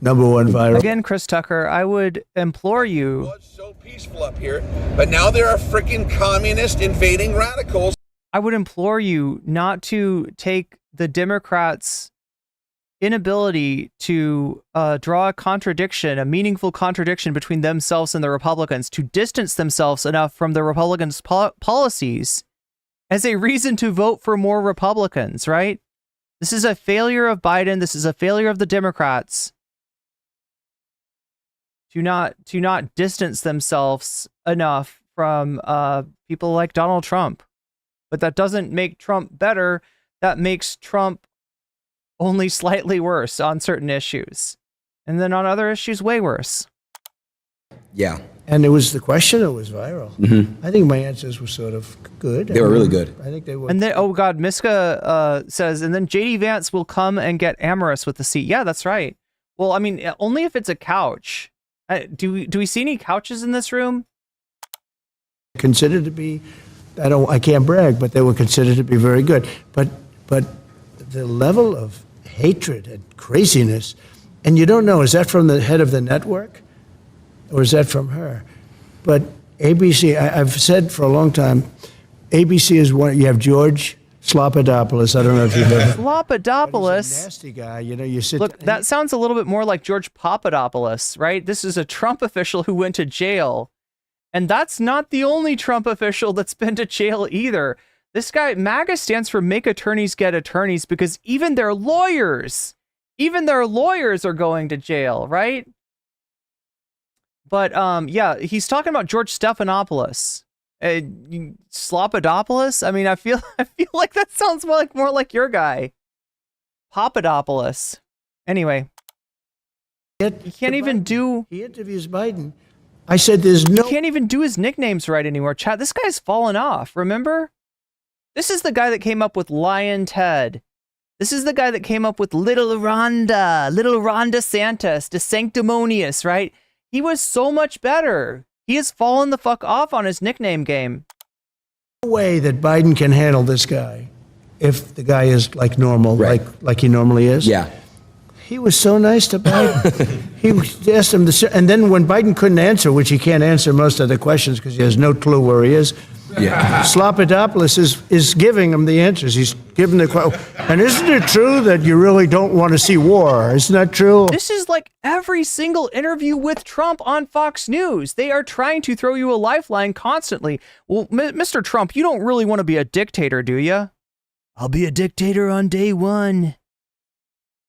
#1 viral. Again, Chris Tucker, I would implore you. It was so peaceful up here, but now there are freaking communist invading radicals. I would implore you not to take the Democrats' inability to draw a contradiction, a meaningful contradiction between themselves and the Republicans, to distance themselves enough from the Republicans' policies as a reason to vote for more Republicans, right? This is a failure of Biden. This is a failure of the Democrats to not distance themselves enough from people like Donald Trump. But that doesn't make Trump better. That makes Trump only slightly worse on certain issues. And then on other issues, way worse. Yeah. And it was the question, it was viral. Mm-hmm. I think my answers were sort of good. They were really good. I think they were. And then, oh God, Miska says, and then JD Vance will come and get amorous with the seat. Yeah, that's right. Well, I mean, only if it's a couch. Do we see any couches in this room? Considered to be, I can't brag, but they were considered to be very good. But the level of hatred and craziness, and you don't know, is that from the head of the network or is that from her? But ABC, I've said for a long time, ABC is one. You have George Slopadopoulos. I don't know if you've heard of him. Slopadopoulos. He's a nasty guy. You know, you sit. Look, that sounds a little bit more like George Papadopoulos, right? This is a Trump official who went to jail. And that's not the only Trump official that's been to jail either. This guy, MAGA stands for Make Attorneys Get Attorneys, because even their lawyers are going to jail, right? But yeah, he's talking about George Stephanopoulos. Slopadopoulos? I mean, I feel like that sounds more like your guy. Papadopoulos. Anyway. He can't even do... He interviews Biden. I said there's no... He can't even do his nicknames right anymore. Chat, this guy's fallen off, remember? This is the guy that came up with Lion Ted. This is the guy that came up with Little Rhonda Santos, the Sanctimonious, right? He was so much better. He has fallen the fuck off on his nickname game. No way that Biden can handle this guy if the guy is like normal, right. like he normally is. Yeah. He was so nice to Biden. He asked him and then when Biden couldn't answer, which he can't answer most of the questions because he has no clue where he is, Slopadopoulos is giving him the answers. He's giving the question. And isn't it true that you really don't want to see war? Isn't that true? This is like every single interview with Trump on Fox News. They are trying to throw you a lifeline constantly. Well, Mr. Trump, you don't really want to be a dictator, do you? I'll be a dictator on day one.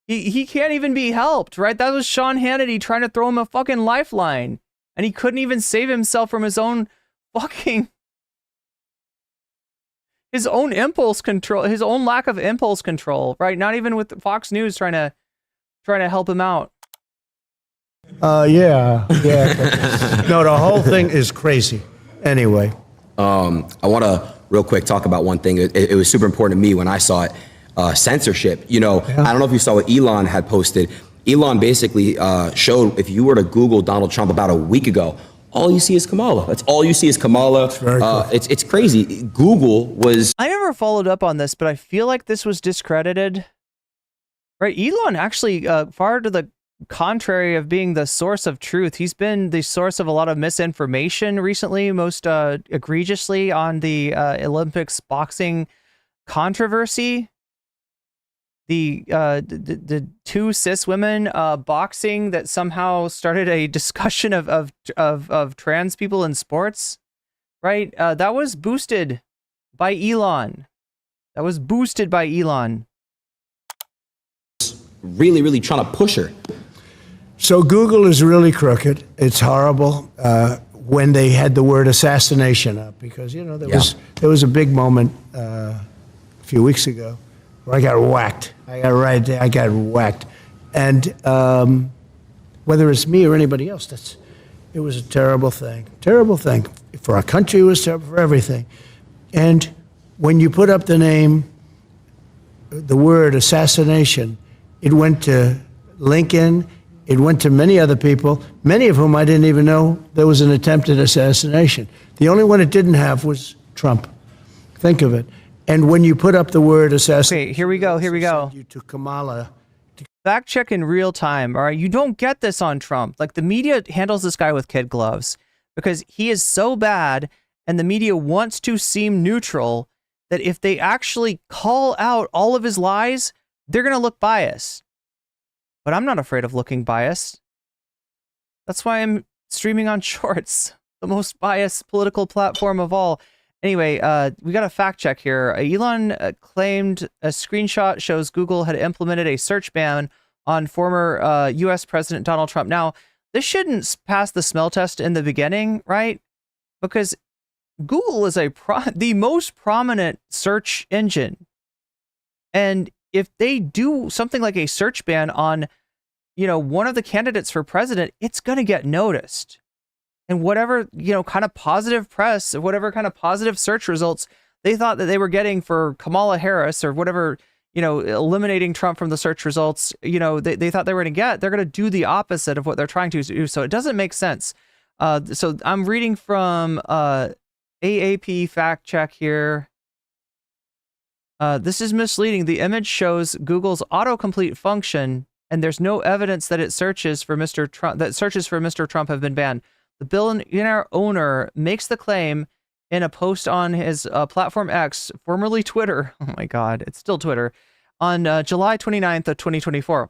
He can't even be helped, right? That was Sean Hannity trying to throw him a fucking lifeline. And he couldn't even save himself from his own fucking... his own impulse control, his own lack of impulse control, right? Not even with Fox News trying to help him out. Yeah. No, the whole thing is crazy. Anyway. I want to real quick talk about one thing. It was super important to me when I saw it. Censorship. You know, I don't know if you saw what Elon had posted. Elon basically showed, if you were to Google Donald Trump about a week ago, all you see is Kamala. That's all you see is Kamala. It's crazy. Google was... I never followed up on this, but I feel like this was discredited. Right? Elon actually, far to the contrary of being the source of truth, he's been the source of a lot of misinformation recently, most egregiously on the Olympics boxing controversy. The two cis women boxing that somehow started a discussion of trans people in sports, right? That was boosted by Elon. Really trying to push her. So Google is really crooked. It's horrible. When they had the word assassination up, because you know there was a big moment a few weeks ago where I got whacked. I got whacked. And whether it's me or anybody else, it was a terrible thing. Terrible thing. For our country, it was terrible for everything. And when you put up the word assassination, it went to Lincoln, it went to many other people, many of whom I didn't even know there was an attempted assassination. The only one it didn't have was Trump. Think of it. And when you put up the word assassination... Okay, here we go. You to Kamala. Fact check in real time, all right? You don't get this on Trump. Like, the media handles this guy with kid gloves because he is so bad and the media wants to seem neutral that if they actually call out all of his lies, they're going to look biased. but I'm not afraid of looking biased. That's why I'm streaming on Shorts, the most biased political platform of all. Anyway, we got a fact check here. Elon claimed a screenshot shows Google had implemented a search ban on former U.S. President Donald Trump. Now, this shouldn't pass the smell test in the beginning, right? Because Google is the most prominent search engine. And if they do something like a search ban on, one of the candidates for president, it's going to get noticed. And whatever, kind of positive press, whatever kind of positive search results they thought that they were getting for Kamala Harris or whatever, eliminating Trump from the search results, they thought they were going to get, they're going to do the opposite of what they're trying to do. So it doesn't make sense. So I'm reading from AAP fact check here. This is misleading. The image shows Google's autocomplete function, and there's no evidence that it searches for Mr. Trump, that searches for Mr. Trump have been banned. The billionaire owner makes the claim in a post on his platform X, formerly Twitter. Oh my God, it's still Twitter. On July 29th of 2024.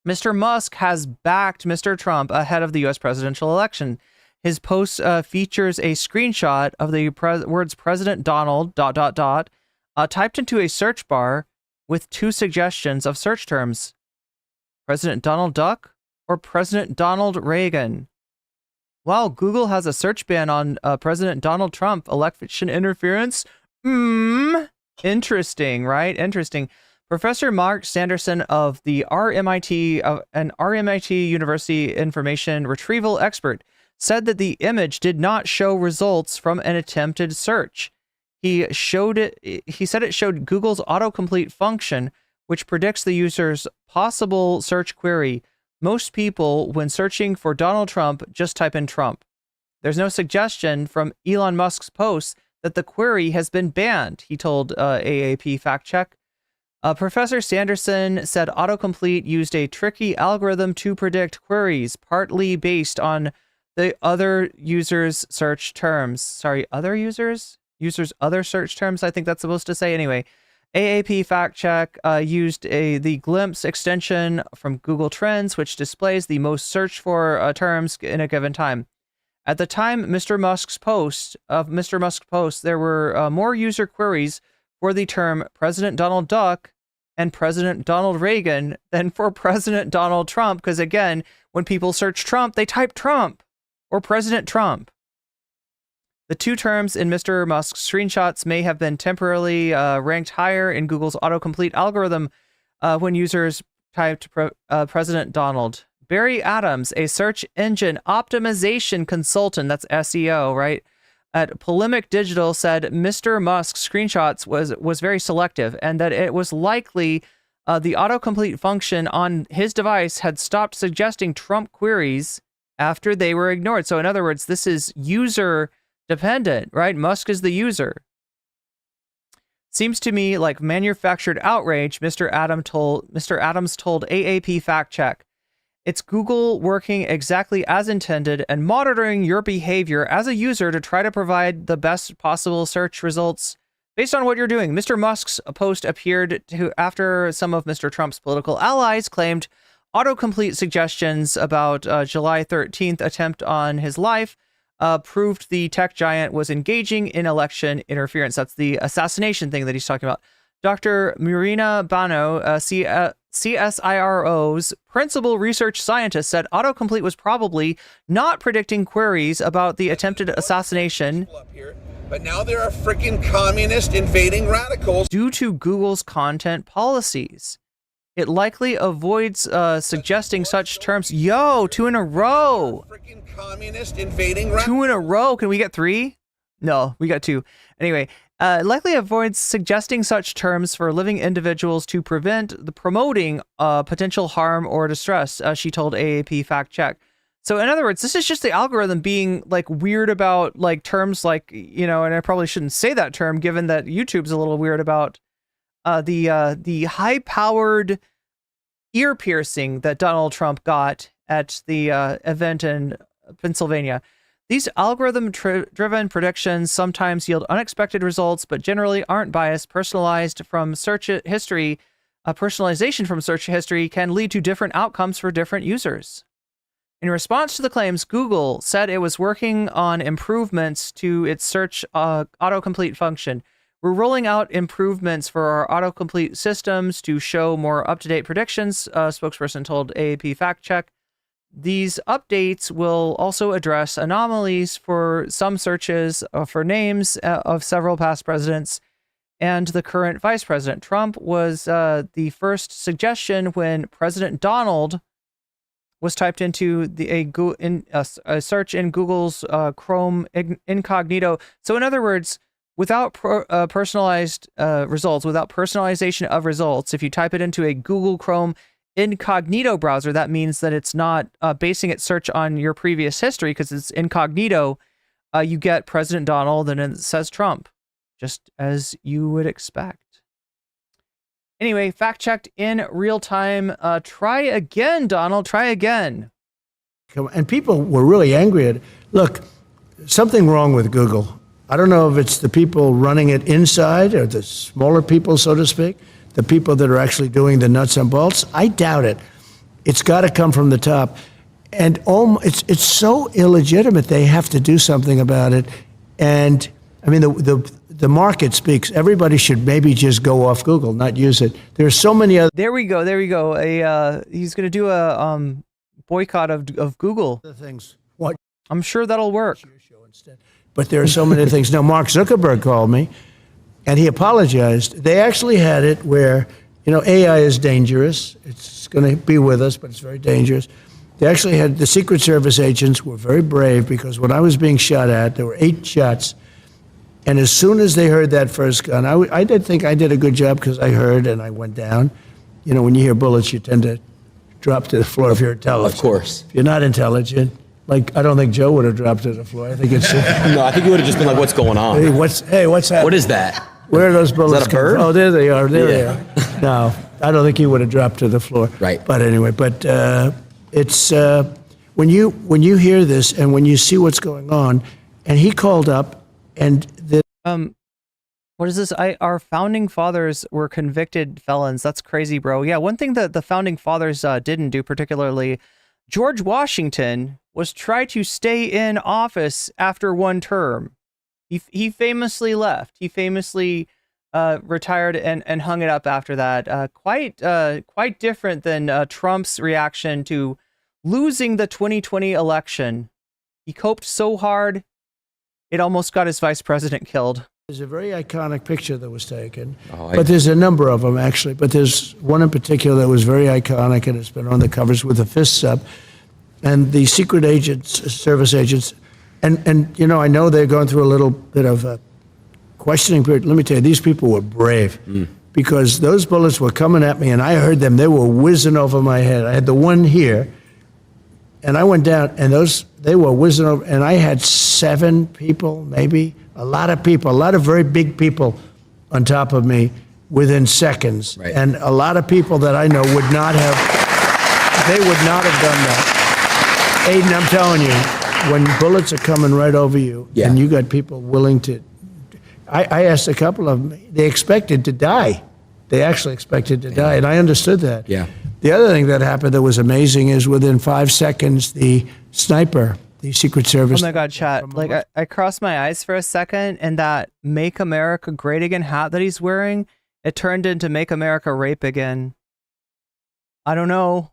Mr. Musk has backed Mr. Trump ahead of the U.S. presidential election. His post features a screenshot of the words President Donald ... typed into a search bar with two suggestions of search terms. President Donald Duck or President Donald Reagan. Wow, Google has a search ban on President Donald Trump, election interference. Interesting, right? Interesting. Professor Mark Sanderson of the RMIT University information retrieval expert said that the image did not show results from an attempted search. He said it showed Google's autocomplete function, which predicts the user's possible search query. Most people, when searching for Donald Trump, just type in Trump. There's no suggestion from Elon Musk's post that the query has been banned, he told AAP Fact Check. Professor Sanderson said autocomplete used a tricky algorithm to predict queries, partly based on the other users' search terms. Sorry, other users? Users' other search terms, I think that's supposed to say. Anyway, AAP Fact Check used the Glimpse extension from Google Trends, which displays the most searched for terms in a given time. At the time Mr. Musk's post, there were more user queries for the term President Donald Duck and President Donald Reagan than for President Donald Trump, because again, when people search Trump, they type Trump or President Trump. The two terms in Mr. Musk's screenshots may have been temporarily ranked higher in Google's autocomplete algorithm when users typed President Donald. Barry Adams, a search engine optimization consultant, that's SEO, right, at Polemic Digital, said Mr. Musk's screenshots was very selective and that it was likely the autocomplete function on his device had stopped suggesting Trump queries after they were ignored. So in other words, this is user dependent, right? Musk is the user. Seems to me like manufactured outrage, Mr. Adams told AAP Fact Check. It's Google working exactly as intended and monitoring your behavior as a user to try to provide the best possible search results based on what you're doing. Mr. Musk's post appeared after some of Mr. Trump's political allies claimed autocomplete suggestions about July 13th attempt on his life proved the tech giant was engaging in election interference. That's the assassination thing that he's talking about. Dr. Marina Bano, CSIRO's principal research scientist, said autocomplete was probably not predicting queries about the attempted assassination. But now there are freaking communist invading radicals due to Google's content policies. It likely avoids suggesting such terms. Yo, 2 in a row. Freaking communist invading 2 in a row. Can we get 3? No, we got 2. Anyway, likely avoids suggesting such terms for living individuals to prevent the promoting potential harm or distress, she told AAP Fact Check. So in other words, this is just the algorithm being like weird about like terms like, and I probably shouldn't say that term given that YouTube's a little weird about the high-powered ear piercing that Donald Trump got at the event in Pennsylvania. These algorithm-driven predictions sometimes yield unexpected results, but generally aren't biased, personalized from search history personalization from search history can lead to different outcomes for different users. In response to the claims, Google said it was working on improvements to its search autocomplete function. We're rolling out improvements for our autocomplete systems to show more up-to-date predictions, spokesperson told AAP Fact Check. These updates will also address anomalies for some searches for names of several past presidents and the current vice president. Trump was the first suggestion when President Donald was typed into a search in Google's Chrome incognito. So in other words, without personalized results, without personalization of results, if you type it into a Google Chrome incognito browser, that means that it's not basing its search on your previous history because it's incognito. You get President Donald and it says Trump, just as you would expect. Anyway, fact checked in real time. Try again, Donald. Try again. And people were really angry at it. Look, something wrong with Google. I don't know if it's the people running it inside or the smaller people, so to speak, the people that are actually doing the nuts and bolts. I doubt it. It's got to come from the top. And it's so illegitimate they have to do something about it. And I mean, the market speaks. Everybody should maybe just go off Google, not use it. There's so many other. There we go. There we go. He's going to do a boycott of Google. Things. What? I'm sure that'll work. But there are so many things. Now, Mark Zuckerberg called me, and he apologized. They actually had it where, AI is dangerous. It's going to be with us, but it's very dangerous. They actually had the Secret Service agents were very brave because when I was being shot at, there were 8 shots. And as soon as they heard that first gun, I did think I did a good job because I heard and I went down. When you hear bullets, you tend to drop to the floor if you're intelligent. Of course. If you're not intelligent, like I don't think Joe would have dropped to the floor. I think it's no. I think you would have just been like, "What's going on? Hey, what's happening? What is that? Where are those bullets? Is that a bird? Oh, there they are. There they are. No, I don't think he would have dropped to the floor. Right. But anyway, it's when you hear this and when you see what's going on, and he called up and what is this? Our founding fathers were convicted felons. That's crazy, bro. Yeah, one thing that the founding fathers didn't do, particularly George Washington, was try to stay in office after one term. He famously left. He famously retired and hung it up after that. Quite different than Trump's reaction to losing the 2020 election. He coped so hard, it almost got his vice president killed. There's a very iconic picture that was taken, but there's a number of them actually. But there's one in particular that was very iconic, and it's been on the covers with the fists up. And the secret agents, service agents, and I know they're going through a little bit of a questioning period. Let me tell you, these people were brave because those bullets were coming at me, and I heard them. They were whizzing over my head. I had the one here, and I went down, and they were whizzing over, and I had 7 people, maybe. A lot of people, a lot of very big people on top of me within seconds. Right. And a lot of people that I know would not have done that. Aiden, I'm telling you, when bullets are coming right over you and you got people willing to, I asked a couple of them, they expected to die. They actually expected to die, and I understood that. Yeah. The other thing that happened that was amazing is within 5 seconds, the sniper, the Secret Service. Oh my God, chat. Like, I crossed my eyes for a second, and that Make America Great Again hat that he's wearing, it turned into Make America Rape Again. I don't know.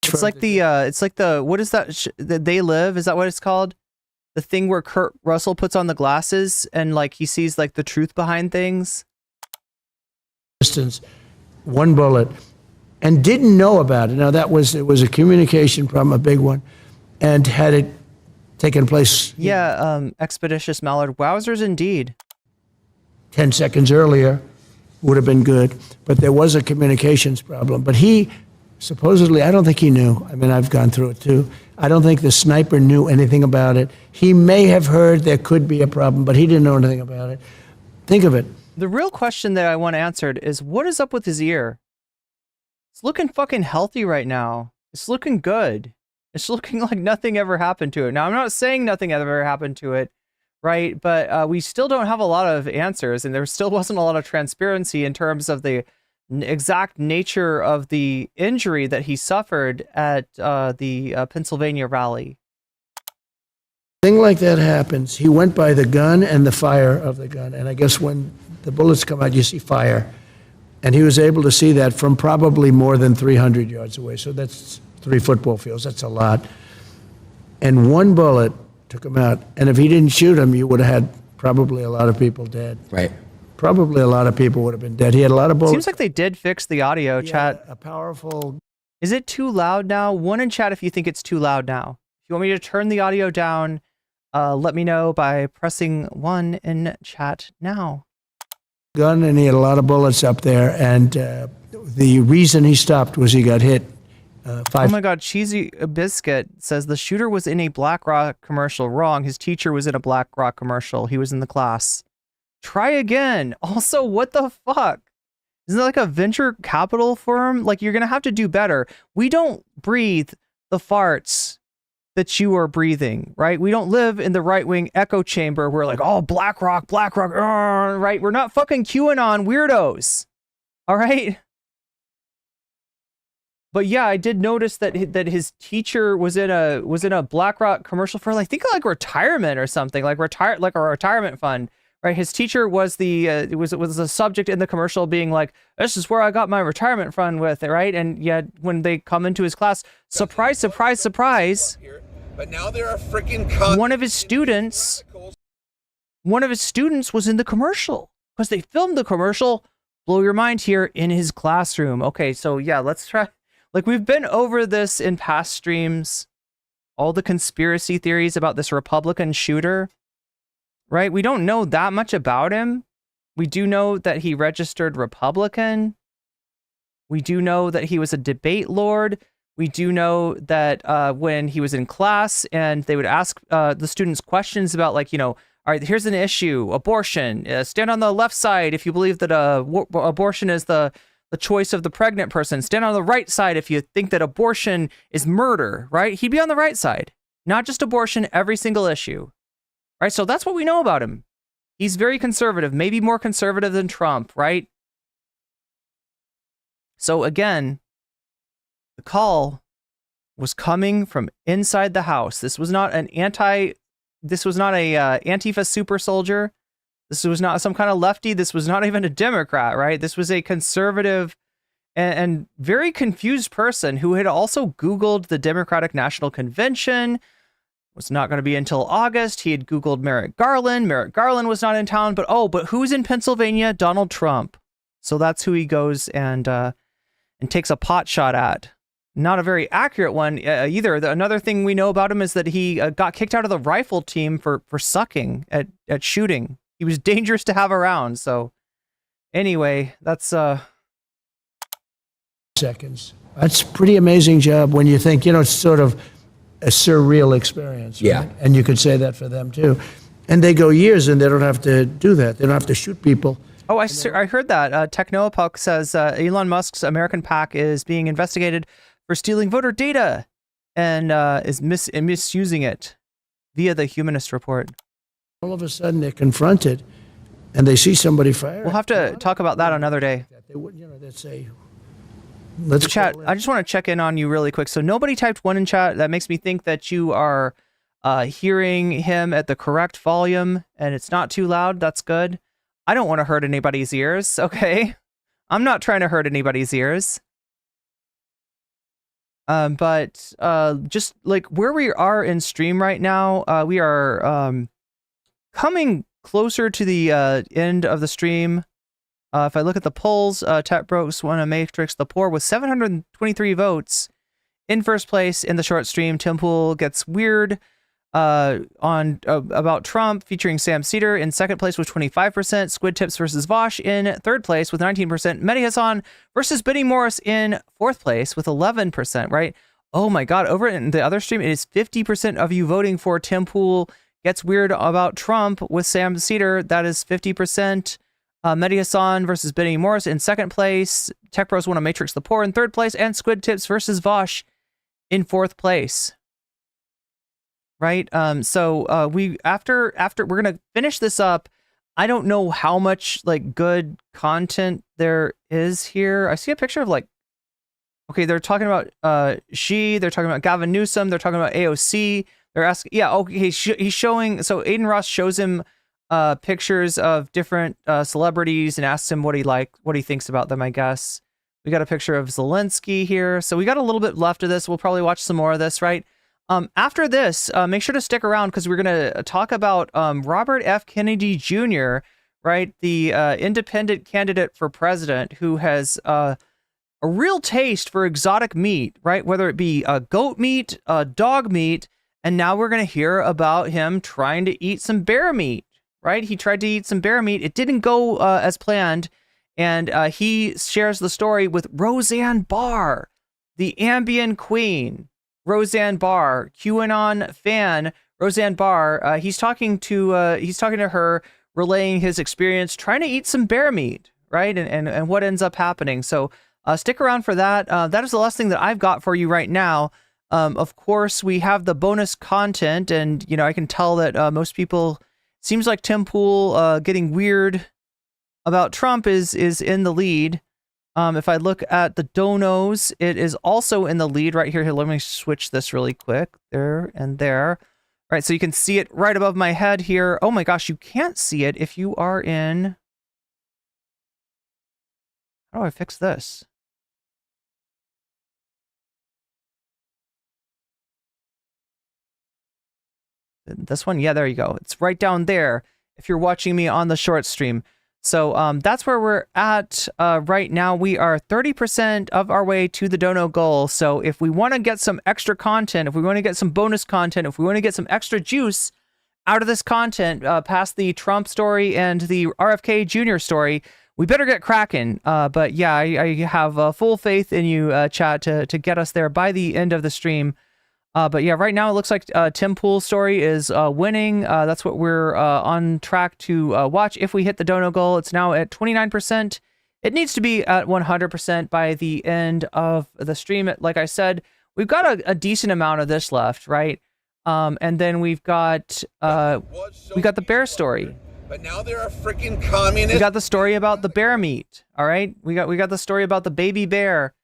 It's like the, what is that? They Live? Is that what it's called? The thing where Kurt Russell puts on the glasses and like he sees like the truth behind things. Distance, 1 bullet. And didn't know about it. Now it was a communication problem, a big one, and had it taken place. Yeah, expeditious mallard. Wowzers indeed. 10 seconds earlier would have been good, but there was a communications problem. But he supposedly, I don't think he knew. I mean, I've gone through it too. I don't think the sniper knew anything about it. He may have heard there could be a problem, but he didn't know anything about it. Think of it. The real question that I want answered is, what is up with his ear? It's looking fucking healthy right now. It's looking good. It's looking like nothing ever happened to it. Now, I'm not saying nothing ever happened to it. right? But we still don't have a lot of answers, and there still wasn't a lot of transparency in terms of the exact nature of the injury that he suffered at the Pennsylvania rally. Thing like that happens. He went by the gun and the fire of the gun, and I guess when the bullets come out, you see fire. And he was able to see that from probably more than 300 yards away. So that's 3 football fields. That's a lot. And one bullet took him out. And if he didn't shoot him, you would have had probably a lot of people dead. Right. Probably a lot of people would have been dead. He had a lot of bullets. Seems like they did fix the audio, chat. A powerful... Is it too loud now? One in chat if you think it's too loud now. If you want me to turn the audio down, let me know by pressing 1 in chat now. Gun, and he had a lot of bullets up there, and the reason he stopped was he got hit. Oh my God, Cheesy Biscuit says the shooter was in a BlackRock commercial. Wrong. His teacher was in a BlackRock commercial. He was in the class. Try again. Also, what the fuck? Isn't that like a venture capital firm? Like, you're going to have to do better. We don't breathe the farts that you are breathing, right? We don't live in the right-wing echo chamber where like, oh, BlackRock, right? We're not fucking QAnon weirdos, all right? But yeah, I did notice that his teacher was in a BlackRock commercial for I think like retirement or something, like a retirement fund, right? His teacher was was the subject in the commercial, being like, "This is where I got my retirement fund with it," right? And yet when they come into his class, surprise, surprise, surprise. But now there are freaking one of his students was in the commercial because they filmed the commercial. Blow your mind here in his classroom. Okay, so yeah, let's try. Like, we've been over this in past streams, all the conspiracy theories about this Republican shooter, right? We don't know that much about him. We do know that he registered Republican. We do know that he was a debate lord. We do know that when he was in class and they would ask the students questions about, like, you know, all right, here's an issue, abortion. Stand on the left side if you believe that abortion is the choice of the pregnant person. Stand on the right side if you think that abortion is murder, right? He'd be on the right side, not just abortion, every single issue, right? So that's what we know about him. He's very conservative, maybe more conservative than Trump, right? So again, the call was coming from inside the house. This was not a Antifa super soldier. This was not some kind of lefty. This was not even a Democrat, right? This was a conservative and very confused person who had also Googled the Democratic National Convention. Was not going to be until August. He had Googled Merrick Garland. Merrick Garland was not in town, but who's in Pennsylvania? Donald Trump. So that's who he goes and takes a pot shot at. Not a very accurate one either. Another thing we know about him is that he got kicked out of the rifle team for sucking at shooting. He was dangerous to have around. So anyway, that's seconds. That's a pretty amazing job when you think, you know, it's sort of a surreal experience. Right? Yeah. And you could say that for them too. And they go years and they don't have to do that. They don't have to shoot people. Oh, I heard that. Technoepoch says Elon Musk's American PAC is being investigated for stealing voter data and is misusing it via the Humanist Report. All of a sudden, they're confronted, and they see somebody fire. We'll have to talk about that another day. They would, you know, they'd say, "Let's chat." I just want to check in on you really quick. So nobody typed 1 in chat. That makes me think that you are hearing him at the correct volume, and it's not too loud. That's good. I don't want to hurt anybody's ears. Okay, I'm not trying to hurt anybody's ears. But just like where we are in stream right now, we are coming closer to the end of the stream. If I look at the polls, Tate Brooks won a Matrix the Poor with 723 votes in first place in the short stream. Tim Pool Gets Weird on about Trump featuring Sam Cedar in second place with 25%. Squid Tips versus Vosh in third place with 19%. Mehdi Hassan versus Benny Morris in fourth place with 11%, right? Oh my God, over in the other stream, it is 50% of you voting for Tim Pool Gets Weird about Trump with Sam Cedar. That is 50%. Mehdi Hassan versus Benny Morris in second place. Tech Bros won a Matrix the Poor in third place. And Squid Tips versus Vosh in fourth place. right? So we after we're gonna finish this up. I don't know how much like good content there is here. I see a picture of like, okay, they're talking about they're talking about Gavin Newsom, they're talking about AOC. They're asking, yeah, okay, he's showing. So Adin Ross shows him pictures of different celebrities and asks him what he thinks about them. I guess we got a picture of Zelensky here, so we got a little bit left of this. We'll probably watch some more of this, right? After this, make sure to stick around because we're going to talk about Robert F. Kennedy Jr., right? The independent candidate for president who has a real taste for exotic meat, right? Whether it be goat meat, dog meat, and now we're going to hear about him trying to eat some bear meat, right? He tried to eat some bear meat. It didn't go as planned, and he shares the story with Roseanne Barr, the Ambien queen. Roseanne Barr, QAnon fan, Roseanne Barr. He's talking to her, relaying his experience trying to eat some bear meat, right? And what ends up happening. So stick around for that. That is the last thing that I've got for you right now. Of course, we have the bonus content, and I can tell that most people, seems like Tim Pool getting weird about Trump is in the lead. If I look at the donos, it is also in the lead right here. Here, let me switch this really quick. There and there. All right, so you can see it right above my head here. Oh my gosh, you can't see it if you are in... How do I fix this? This one? Yeah, there you go. It's right down there if you're watching me on the short stream. So that's where we're at right now. We are 30% of our way to the dono goal. So if we want to get some extra content, if we want to get some bonus content, if we want to get some extra juice out of this content past the Trump story and the RFK Jr. story, we better get cracking. But yeah, I have full faith in you, chat, to get us there by the end of the stream. But yeah, right now it looks like Tim Pool's story is winning. That's what we're on track to watch. If we hit the dono goal, it's now at 29%. It needs to be at 100% by the end of the stream. Like I said, we've got a decent amount of this left, right? And then we got the bear story. But now there are freaking communists. We got the story about the bear meat. All right, we got the story about the baby bear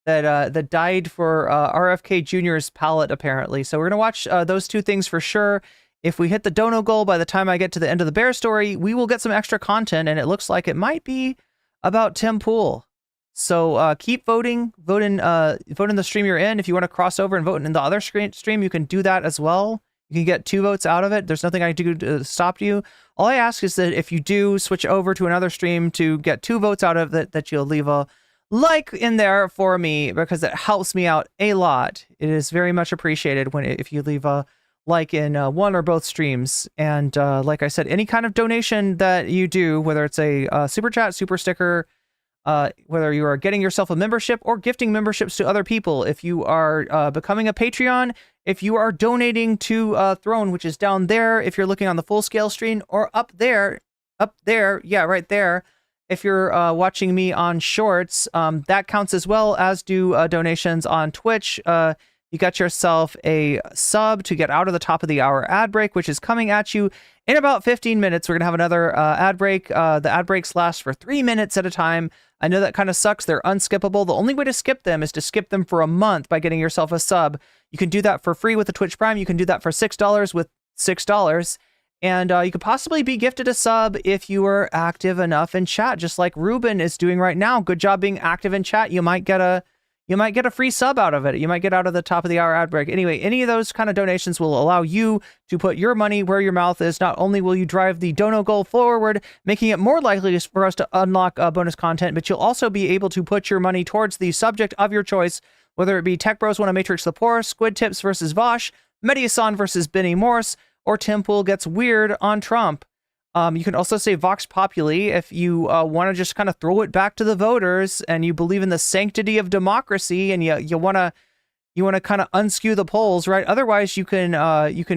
that died for RFK Jr.'s palate, apparently. So we're gonna watch those two things for sure. If we hit the dono goal by the time I get to the end of the bear story, we will get some extra content, and it looks like it might be about Tim Pool. So keep voting in the stream you're in. If you want to cross over and vote in the other stream, you can do that as well. You can get 2 votes out of it. There's nothing I do to stop you. All I ask is that if you do switch over to another stream to get 2 votes out of it, that you'll leave a like in there for me, because it helps me out a lot. It is very much appreciated if you leave a like in one or both streams. And like I said, any kind of donation that you do, whether it's a super chat, super sticker, whether you are getting yourself a membership or gifting memberships to other people, if you are becoming a Patreon, if you are donating to Throne, which is down there, if you're looking on the full scale screen, or up there, yeah, right there. If you're watching me on Shorts, that counts as well, as do donations on Twitch. You got yourself a sub to get out of the top of the hour ad break, which is coming at you in about 15 minutes. We're going to have another ad break. The ad breaks last for 3 minutes at a time. I know that kind of sucks. They're unskippable. The only way to skip them is to skip them for a month by getting yourself a sub. You can do that for free with the Twitch Prime. You can do that for $6 with $6. And you could possibly be gifted a sub if you were active enough in chat, just like Ruben is doing right now. Good job being active in chat. You might get a free sub out of it. You might get out of the top of the hour ad break. Anyway, any of those kind of donations will allow you to put your money where your mouth is. Not only will you drive the dono goal forward, making it more likely for us to unlock bonus content, but you'll also be able to put your money towards the subject of your choice, whether it be Tech Bros Want to Matrix the Poor, Squid Tips versus Vosh, Mediasan versus Benny Morse, or Tim Pool Gets Weird on Trump. You can also say Vox Populi if you want to just kind of throw it back to the voters and you believe in the sanctity of democracy and you want to kind of unskew the polls, right? Otherwise, you can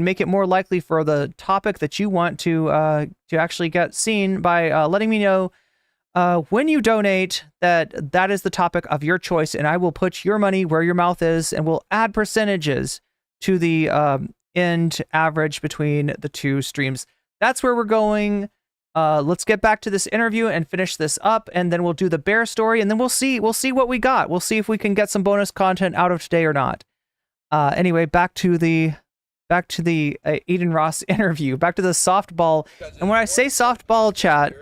make it more likely for the topic that you want to actually get seen by letting me know when you donate that is the topic of your choice, and I will put your money where your mouth is, and we'll add percentages to the end average between the two streams. That's where we're going. Let's get back to this interview and finish this up, and then we'll do the bear story, and then we'll see what we got. We'll see if we can get some bonus content out of today or not. Anyway, back to the Adin Ross interview, back to the softball. And when I say softball, chat,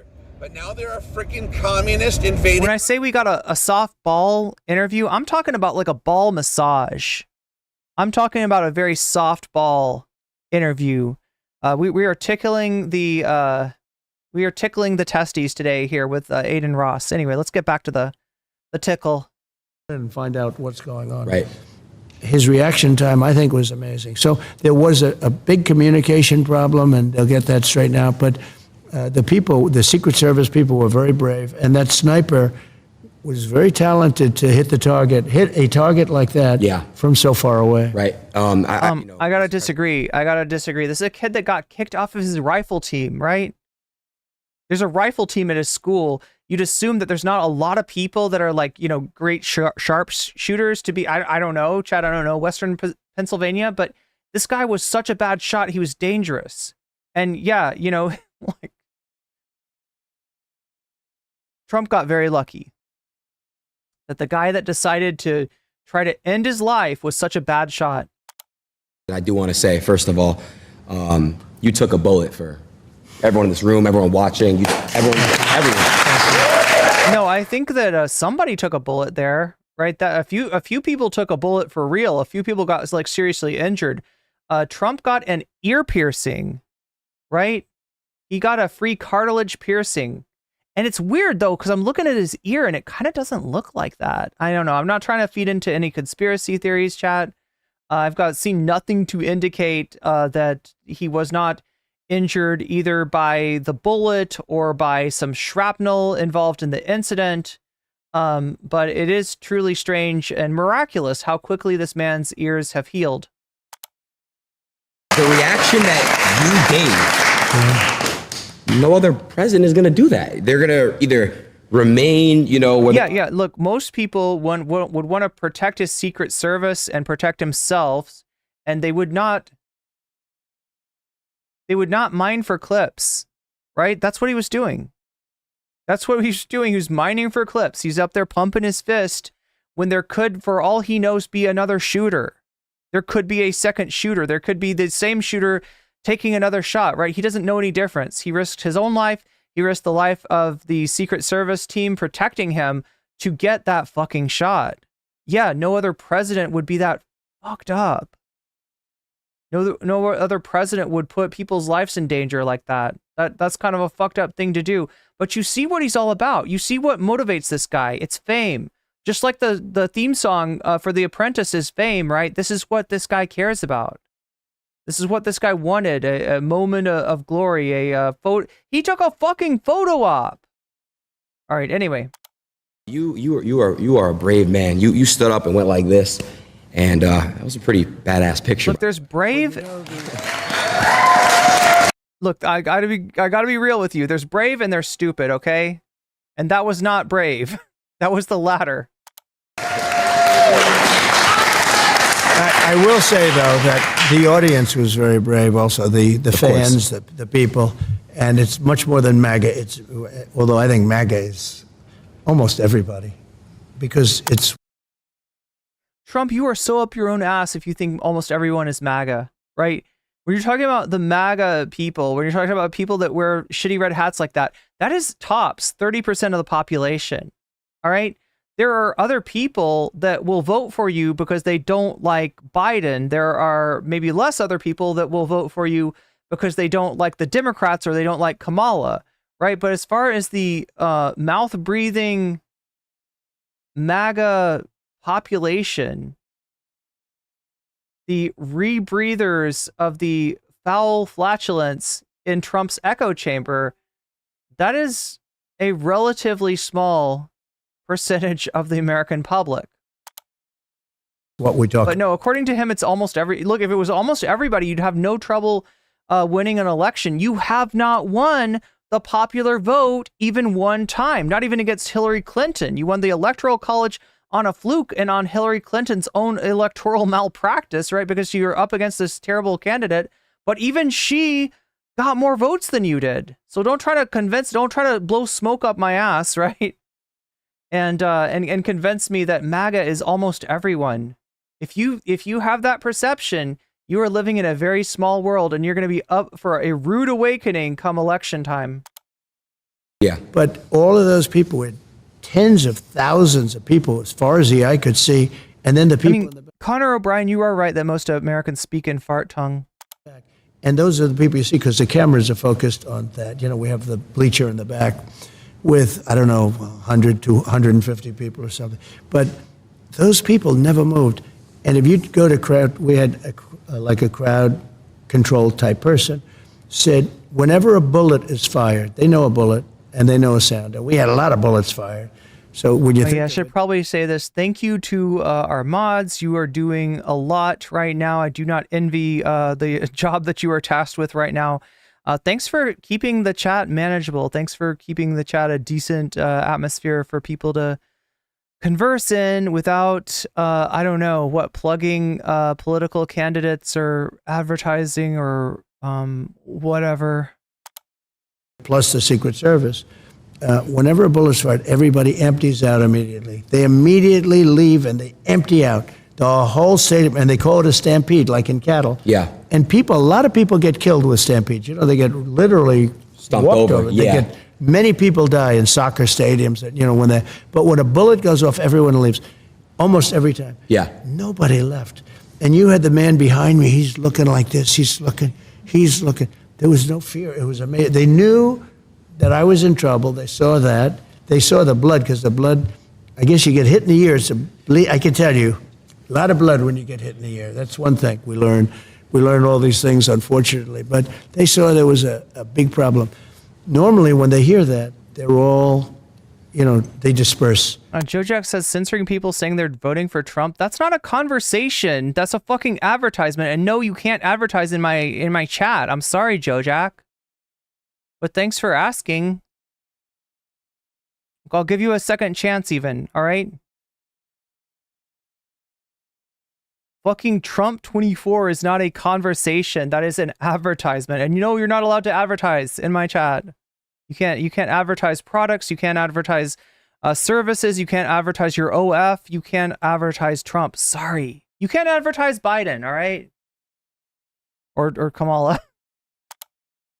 But now they're a freaking communist invading. when I say we got a softball interview, I'm talking about like a ball massage. I'm talking about a very softball interview. We are tickling the testes today here with Adin Ross. Anyway, let's get back to the tickle and find out what's going on. Right. His reaction time, I think, was amazing. So there was a big communication problem, and they'll get that straightened out. But the Secret Service people were very brave, and that sniper was very talented to hit a target like that from so far away. Right. I gotta disagree. This is a kid that got kicked off of his rifle team, right? There's a rifle team at his school. You'd assume that there's not a lot of people that are like, great sharp shooters to be, I don't know, Chad, I don't know, Western Pennsylvania, but this guy was such a bad shot. He was dangerous. And yeah, like Trump got very lucky that the guy that decided to try to end his life was such a bad shot. I do want to say, first of all, you took a bullet for everyone in this room, everyone watching, everyone. No, I think that somebody took a bullet there, right? That a few people took a bullet for real. A few people got like seriously injured. Trump got an ear piercing, right? He got a free cartilage piercing. And it's weird though, because I'm looking at his ear and it kind of doesn't look like that. I don't know. I'm not trying to feed into any conspiracy theories, chat. I've seen nothing to indicate that he was not injured either by the bullet or by some shrapnel involved in the incident. But it is truly strange and miraculous how quickly this man's ears have healed. The reaction that you gave, no other president is going to do that. They're going to either remain, Yeah. Look, most people would want to protect his Secret Service and protect himself, and they would not mine for clips, right? That's what he was doing. He was mining for clips. He's up there pumping his fist when there could, for all he knows, be another shooter. There could be a second shooter. There could be the same shooter taking another shot, right? He doesn't know any difference. He risked his own life. He risked the life of the Secret Service team protecting him to get that fucking shot. Yeah, no other president would be that fucked up. No other president would put people's lives in danger like that. That's kind of a fucked up thing to do. But you see what he's all about. You see what motivates this guy. It's fame. Just like the theme song for The Apprentice is fame, right? This is what this guy cares about. This is what this guy wanted, a moment of glory, a photo. He took a fucking photo op. All right, anyway. You are a brave man. You stood up and went like this. And that was a pretty badass picture. Look, there's brave. Look, I gotta be real with you. There's brave and there's stupid, okay? And that was not brave. That was the latter. I will say, though, that the audience was very brave also, the fans, the people. And it's much more than MAGA. Although I think MAGA is almost everybody. Because it's... Trump, you are so up your own ass if you think almost everyone is MAGA, right? When you're talking about the MAGA people, when you're talking about people that wear shitty red hats like that, that is tops 30% of the population, all right? There are other people that will vote for you because they don't like Biden. There are maybe less other people that will vote for you because they don't like the Democrats or they don't like Kamala, right? But as far as the mouth-breathing MAGA population, the rebreathers of the foul flatulence in Trump's echo chamber, that is a relatively small percentage of the American public. What we talk. But no, according to him, it's almost every. Look, if it was almost everybody, you'd have no trouble winning an election. You have not won the popular vote even one time, not even against Hillary Clinton. You won the Electoral College on a fluke and on Hillary Clinton's own electoral malpractice, right? Because you're up against this terrible candidate, but even she got more votes than you did. So don't try to blow smoke up my ass, right? And convince me that MAGA is almost everyone. If you have that perception, you are living in a very small world, and you're going to be up for a rude awakening come election time. Yeah. But all of those people were tens of thousands of people, as far as the eye could see, and then the people in the back. Connor O'Brien, you are right that most Americans speak in fart tongue. And those are the people you see because the cameras are focused on that. You know, we have the bleacher in the back with, I don't know, 100 to 150 people or something. But those people never moved. And if you go to crowd, we had like a crowd control type person, said whenever a bullet is fired, they know a bullet and they know a sound. And we had a lot of bullets fired. So when you think I should probably say this. Thank you to our mods. You are doing a lot right now. I do not envy the job that you are tasked with right now. Thanks for keeping the chat manageable. Thanks for keeping the chat a decent atmosphere for people to converse in without, I don't know, plugging political candidates or advertising or whatever. Plus the Secret Service. Whenever a bullet's fired, everybody empties out immediately. They immediately leave and they empty out the whole stadium, and they call it a stampede, like in cattle. Yeah. And a lot of people get killed with stampedes. You know, they get literally Stumped walked over. Yeah. Many people die in soccer stadiums. You know, but when a bullet goes off, everyone leaves, almost every time. Yeah. Nobody left. And you had the man behind me. He's looking like this. He's looking. There was no fear. It was amazing. They knew that I was in trouble. They saw that. They saw the blood, because the blood, I guess you get hit in the ear. I can tell you, a lot of blood when you get hit in the ear. That's one thing we learned. We learned all these things, unfortunately. But they saw there was a big problem. Normally, when they hear that, they're all, they disperse. Joe Jack says censoring people saying they're voting for Trump. That's not a conversation. That's a fucking advertisement. And no, you can't advertise in my chat. I'm sorry, Joe Jack. But thanks for asking. I'll give you a second chance even, all right? Fucking Trump 24 is not a conversation. That is an advertisement. And you're not allowed to advertise in my chat. You can't advertise products. You can't advertise services. You can't advertise your OF. You can't advertise Trump. Sorry. You can't advertise Biden, all right? Or Kamala.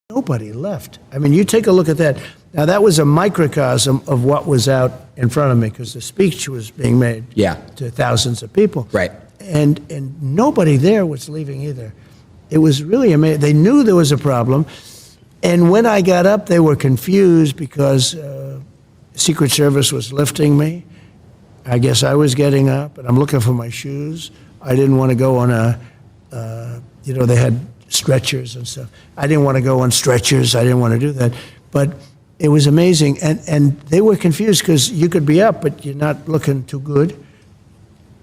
Nobody left. I mean, you take a look at that. Now, that was a microcosm of what was out in front of me, because the speech was being made to thousands of people. Right. And nobody there was leaving either. It was really amazing. They knew there was a problem. And when I got up, they were confused because Secret Service was lifting me. I guess I was getting up, and I'm looking for my shoes. I didn't want to go on they had stretchers and stuff. I didn't want to go on stretchers. I didn't want to do that. But it was amazing. And they were confused because you could be up, but you're not looking too good.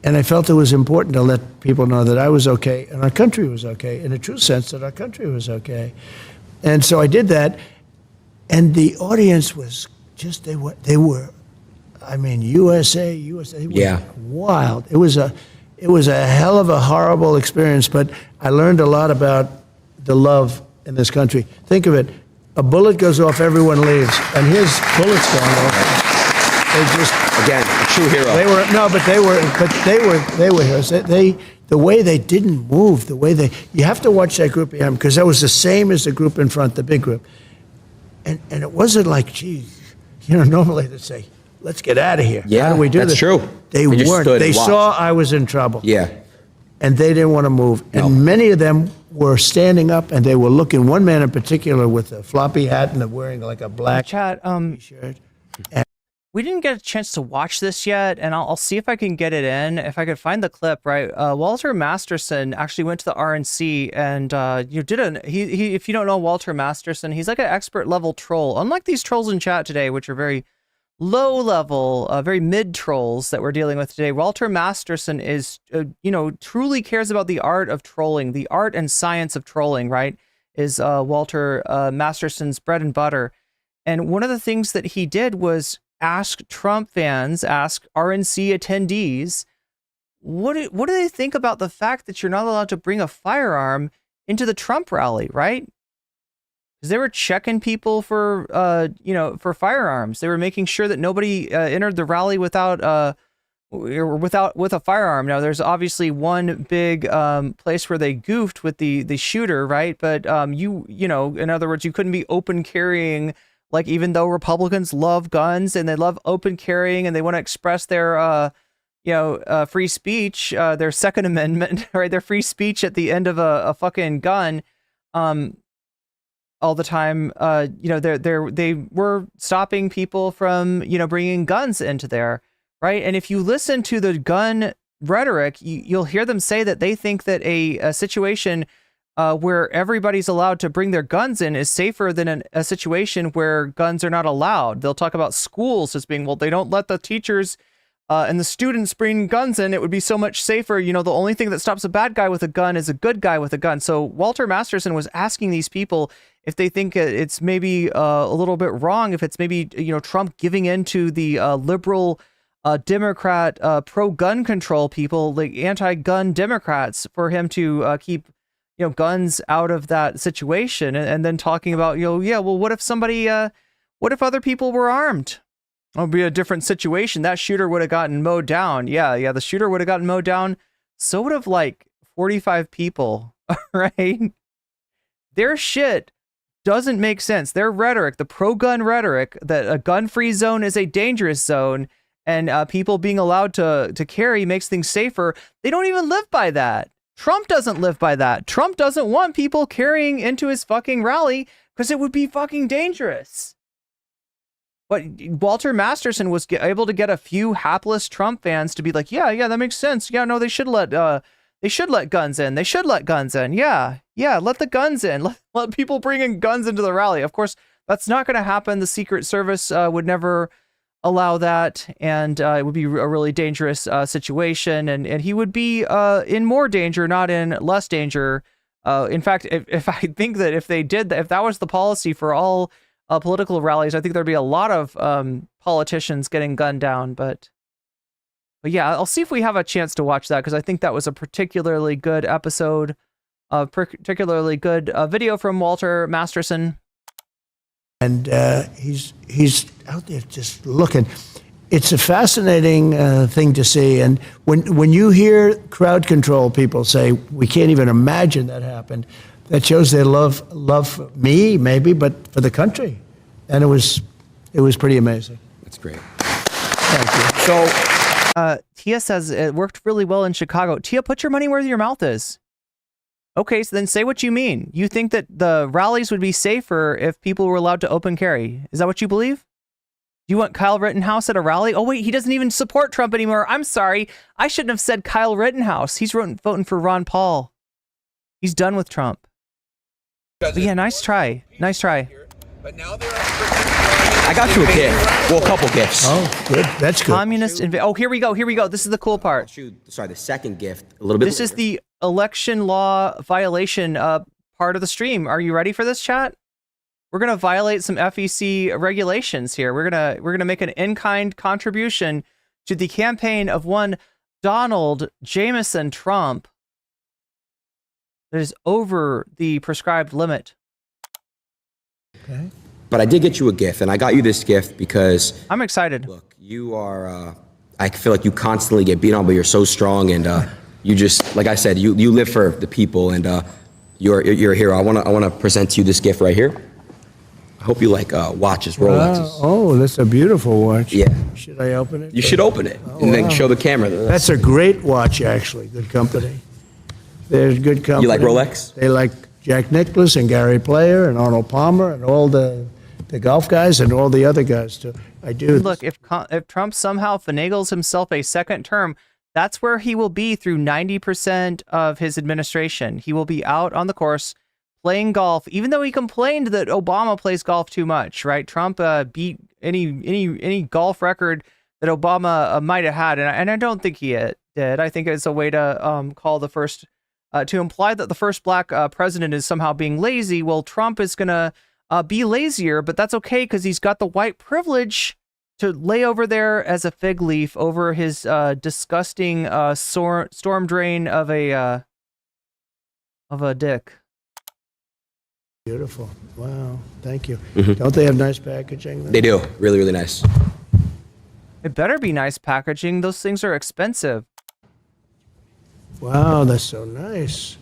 And I felt it was important to let people know that I was okay and our country was okay, in a true sense that our country was okay. And so I did that. And the audience was just, they were, I mean, USA, Yeah. Wild. It was a hell of a horrible experience, but I learned a lot about the love in this country. Think of it. A bullet goes off, everyone leaves, and his bullets going off. They just, again, a true hero. They were heroes. The way they didn't move, you have to watch that group behind, because that was the same as the group in front, the big group. And it wasn't like, geez, normally they'd say, let's get out of here. Yeah, how do we do that's this? true. They just weren't. stood They and watched. saw I was in trouble. Yeah. And they didn't want to move. And many of them were standing up, and they were looking, one man in particular with a floppy hat and wearing like a black t-shirt. We didn't get a chance to watch this yet, and I'll see if I can get it in. If I could find the clip, right? Walter Masterson actually went to the RNC and if you don't know Walter Masterson, he's like an expert level troll. Unlike these trolls in chat today, which are very low level, very mid trolls that we're dealing with today. Walter Masterson is, truly cares about the art of trolling, the art and science of trolling, right? Is Walter Masterson's bread and butter. And one of the things that he did was ask Trump fans, ask RNC attendees, what do they think about the fact that you're not allowed to bring a firearm into the Trump rally, right? Because they were checking people for, for firearms. They were making sure that nobody entered the rally with a firearm. Now, there's obviously one big place where they goofed with the shooter, right? But in other words, you couldn't be open carrying. Like, even though Republicans love guns and they love open carrying and they want to express their, free speech, their Second Amendment, right? Their free speech at the end of a fucking gun, all the time, they were stopping people from, bringing guns into there, right? And if you listen to the gun rhetoric, you'll hear them say that they think that a situation where everybody's allowed to bring their guns in is safer than a situation where guns are not allowed. They'll talk about schools as being, well, they don't let the teachers and the students bring guns in. It would be so much safer. The only thing that stops a bad guy with a gun is a good guy with a gun. So Walter Masterson was asking these people if they think it's maybe a little bit wrong, if it's maybe, Trump giving in to the liberal Democrat pro-gun control people, like anti-gun Democrats, for him to keep guns out of that situation, and then talking about, what if other people were armed? It would be a different situation. That shooter would have gotten mowed down. Yeah, the shooter would have gotten mowed down. So would have 45 people, right? Their shit doesn't make sense. Their rhetoric, the pro-gun rhetoric, that a gun-free zone is a dangerous zone, and people being allowed to carry makes things safer. They don't even live by that. Trump doesn't live by that. Trump doesn't want people carrying into his fucking rally because it would be fucking dangerous. But Walter Masterson was able to get a few hapless Trump fans to be like, yeah, that makes sense. Yeah, no, they should let guns in. They should let guns in. Yeah, let the guns in. Let people bring in guns into the rally. Of course, that's not going to happen. The Secret Service would never allow that, and it would be a really dangerous situation, and he would be in more danger, not in less danger. In fact, if I think that if that was the policy for all political rallies, I think there'd be a lot of politicians getting gunned down. But yeah, I'll see if we have a chance to watch that, because I think that was a particularly good episode, particularly good video from Walter Masterson. And he's out there just looking. It's a fascinating thing to see. And when you hear crowd control people say, we can't even imagine that happened, that shows their love for me, maybe, but for the country. And it was pretty amazing. That's great. Thank you. So Tia says it worked really well in Chicago. Tia, put your money where your mouth is. Okay, so then say what you mean. You think that the rallies would be safer if people were allowed to open carry. Is that what you believe? Do you want Kyle Rittenhouse at a rally? Oh, wait, he doesn't even support Trump anymore. I'm sorry. I shouldn't have said Kyle Rittenhouse. He's voting for Ron Paul. He's done with Trump. But yeah, nice try. Nice try. But now there are I got you a gift. Well, a couple gifts. Oh, good. That's good. Communist oh, here we go. This is the cool part. Sorry, the second gift, a little bit This is later. the election law violation part of the stream. Are you ready for this, chat? We're gonna violate some FEC regulations here. We're gonna make an in-kind contribution to the campaign of one Donald Jameson Trump that is over the prescribed limit. Okay. But I did get you a gift, and I got you this gift because I'm excited. Look, you are. I feel like you constantly get beat on, but you're so strong, and you just, like I said, you live for the people, and you're a hero. I wanna present to you this gift right here. I hope you like watches, Rolexes. Oh, that's a beautiful watch. Yeah. Should I open it? You should open it, and then show the camera. That's a great watch, actually. Good company. There's good company. You like Rolex? They like Jack Nicklaus and Gary Player and Arnold Palmer and all the golf guys and all the other guys too. I do. Look, if Trump somehow finagles himself a second term, that's where he will be through 90% of his administration. He will be out on the course playing golf, even though he complained that Obama plays golf too much, right? Trump beat any golf record that Obama might have had, and I don't think he did. I think it's a way to call the first, to imply that the first black president is somehow being lazy. Well, Trump is gonna be lazier, but that's okay because he's got the white privilege to lay over there as a fig leaf over his disgusting storm drain of a dick. Beautiful. Wow. Thank you. Don't they have nice packaging? Though? They do. Really, really nice. It better be nice packaging. Those things are expensive. Wow, that's so nice.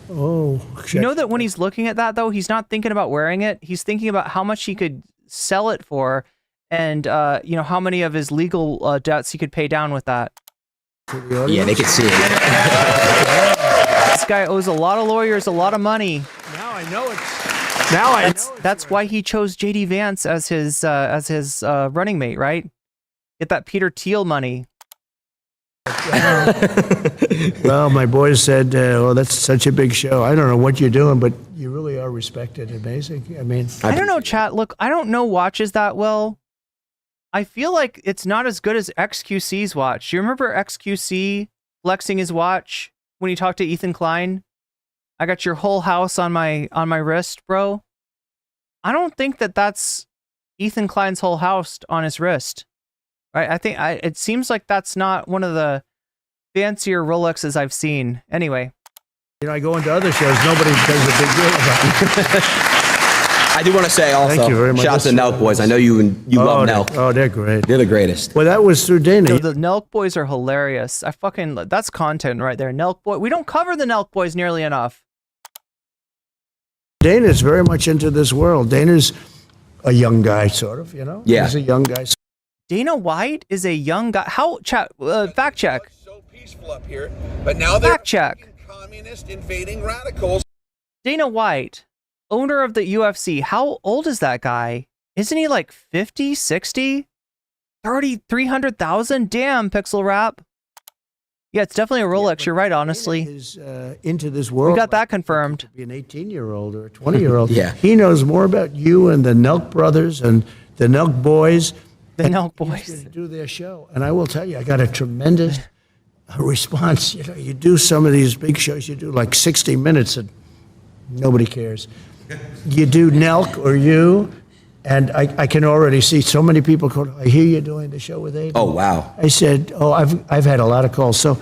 Oh. You know that when he's looking at that, though, he's not thinking about wearing it. He's thinking about how much he could sell it for and, you know, how many of his legal debts he could pay down with that. Yeah, they could see it. This guy owes a lot of lawyers a lot of money. Now I know it's. That's why he chose JD Vance as his running mate, right? Get that Peter Thiel money. Well, my boys said, "Oh, that's such a big show. I don't know what you're doing, but you really are respected. Amazing. I mean, I don't know, chat. Look, I don't know watches that well. I feel like it's not as good as XQC's watch. Do you remember XQC flexing his watch when he talked to Ethan Klein? I got your whole house on my wrist, bro. I don't think that that's Ethan Klein's whole house on his wrist. Right? I think it seems like that's not one of the fancier Rolexes I've seen. Anyway. You know, I go into other shows, nobody does a big deal about it. I do want to say also, Thank you very much. shout out to Nelk Boys. I know you love Nelk. Oh, they're great. They're the greatest. Well, that was through Dana. Yo, the Nelk Boys are hilarious. That's content right there. Nelk Boy. We don't cover the Nelk Boys nearly enough. Dana's very much into this world. Dana's a young guy, sort of, you know? Yeah. He's a young guy. Dana White is a young guy. How, chat, fact check. So peaceful up here, but now they're Fact check. communist invading radicals. Dana White, owner of the UFC. How old is that guy? Isn't he like 50, 60? 30, 300,000? Damn, Pixel Rap. Yeah, it's definitely a Rolex. You're right, honestly. Dana is into this world. We got that confirmed. Be an 18-year-old or a 20-year-old. Yeah. He knows more about you and the Nelk brothers and the Nelk boys. The Nelk He's Boys. going to do their show. And I will tell you, I got a tremendous response. You know, you do some of these big shows, you do like 60 minutes and nobody cares. You do Nelk or you, and I can already see so many people go, I hear you're doing the show with Adin. Oh, wow. I said, I've had a lot of calls. So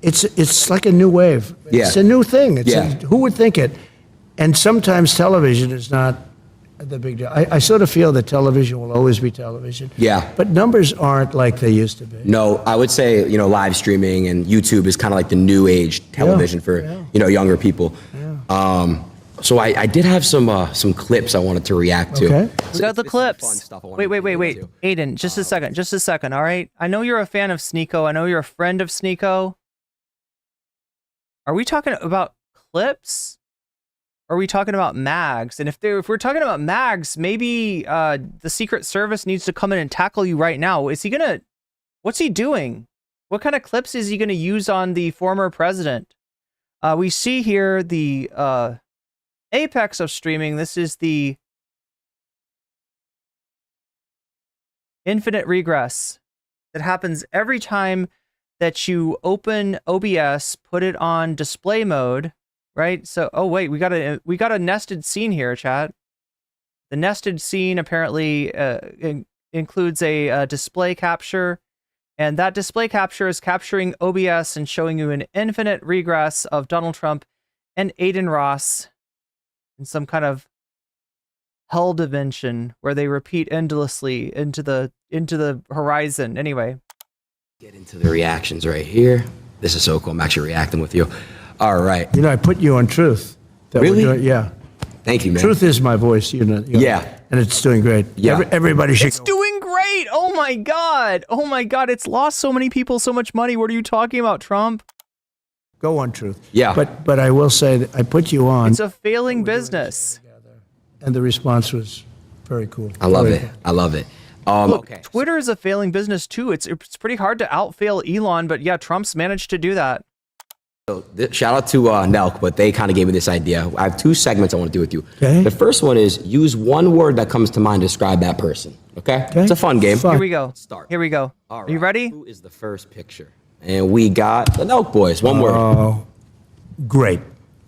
it's like a new wave. Yeah. It's a new thing. Yeah. Who would think it? And sometimes television is not the big deal. I sort of feel that television will always be television. Yeah. But numbers aren't like they used to be. No, I would say, you know, live streaming and YouTube is kind of like the new age television for, you know, younger people. Yeah. So I did have some clips I wanted to react to. Okay. We got the This is clips. fun stuff I wanted Wait. to get into. Aiden, just a second, all right? I know you're a fan of Sneeko. I know you're a friend of Sneeko. Are we talking about clips? Or are we talking about mags? And if we're talking about mags, maybe the Secret Service needs to come in and tackle you right now. What's he doing? What kind of clips is he gonna use on the former president? We see here the apex of streaming. This is the infinite regress that happens every time that you open OBS, put it on display mode, right? So, oh wait, we got a nested scene here, chat. The nested scene apparently includes a display capture, and that display capture is capturing OBS and showing you an infinite regress of Donald Trump and Adin Ross in some kind of hell dimension where they repeat endlessly into the horizon. Anyway, Get into the reactions right here. This is so cool. I'm actually reacting with you. All right. You know, I put you on Truth. Really? Yeah. Thank you, man. Truth is my voice, you know. Yeah. And it's doing great. Yeah. Everybody should it's doing great. Oh my god, it's lost so many people so much money. What are you talking about, Trump? go on Truth. Yeah. But I will say that I put you on. It's a failing business. And the response was very cool. I love Very it. cool. I love it. Look, Okay. Twitter is a failing business too. It's pretty hard to outfail Elon, but yeah, Trump's managed to do that. So shout out to Nelk, but they kind of gave me this idea. I have two segments I want to do with you. Okay. The first one is use one word that comes to mind to describe that person. Okay? Okay. It's a fun game. Fun. Here we go. Start. Here we go. All Are you right. ready? Who is the first picture? And we got the Nelk boys. One word. Oh, great.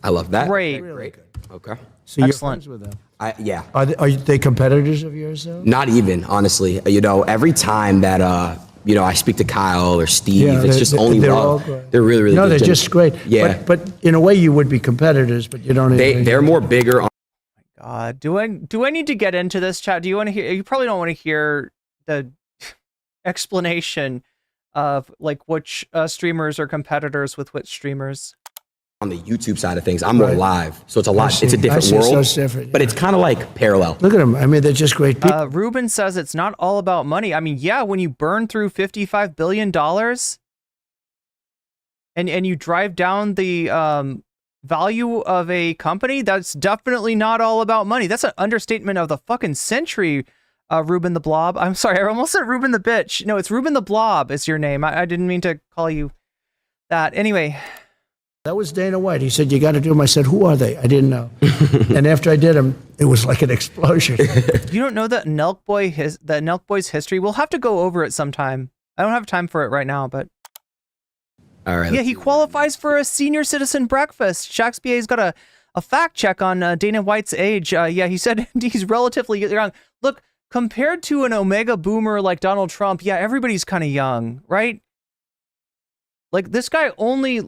I love that. Great. Great. Okay. So you're Excellent. friends with them? Yeah. Are they competitors of yours, though? Not even, honestly. You know, every time that, you know, I speak to Kyle or Steve, it's just only they're love. all great. They're really, really no, good. they're just great. Yeah. But in a way, you would be competitors, but you don't. They're more bigger on. Do I need to get into this, chat? Do you want to hear? You probably don't want to hear the explanation of like which streamers are competitors with which streamers. On the YouTube side of things, I'm more live, so it's a lot. It's a different world, so it's different, but it's kind of like parallel. Look at them. I mean, they're just great people. Ruben says it's not all about money. I mean, yeah, when you burn through $55 billion and you drive down the value of a company, that's definitely not all about money. That's an understatement of the fucking century, Ruben the Blob. I'm sorry, I almost said Ruben the Bitch. No, it's Ruben the Blob is your name. I didn't mean to call you that. Anyway. That was Dana White. He said, you got to do them. I said, who are they? I didn't know. And after I did them, it was like an explosion. You don't know that Nelk Boy's history? We'll have to go over it sometime. I don't have time for it right now, but... All right. Yeah, he qualifies for a senior citizen breakfast. Shakespeare's got a fact check on Dana White's age. Yeah, he said he's relatively young. Look, compared to an Omega boomer like Donald Trump, yeah, everybody's kind of young, right? Like, this guy only...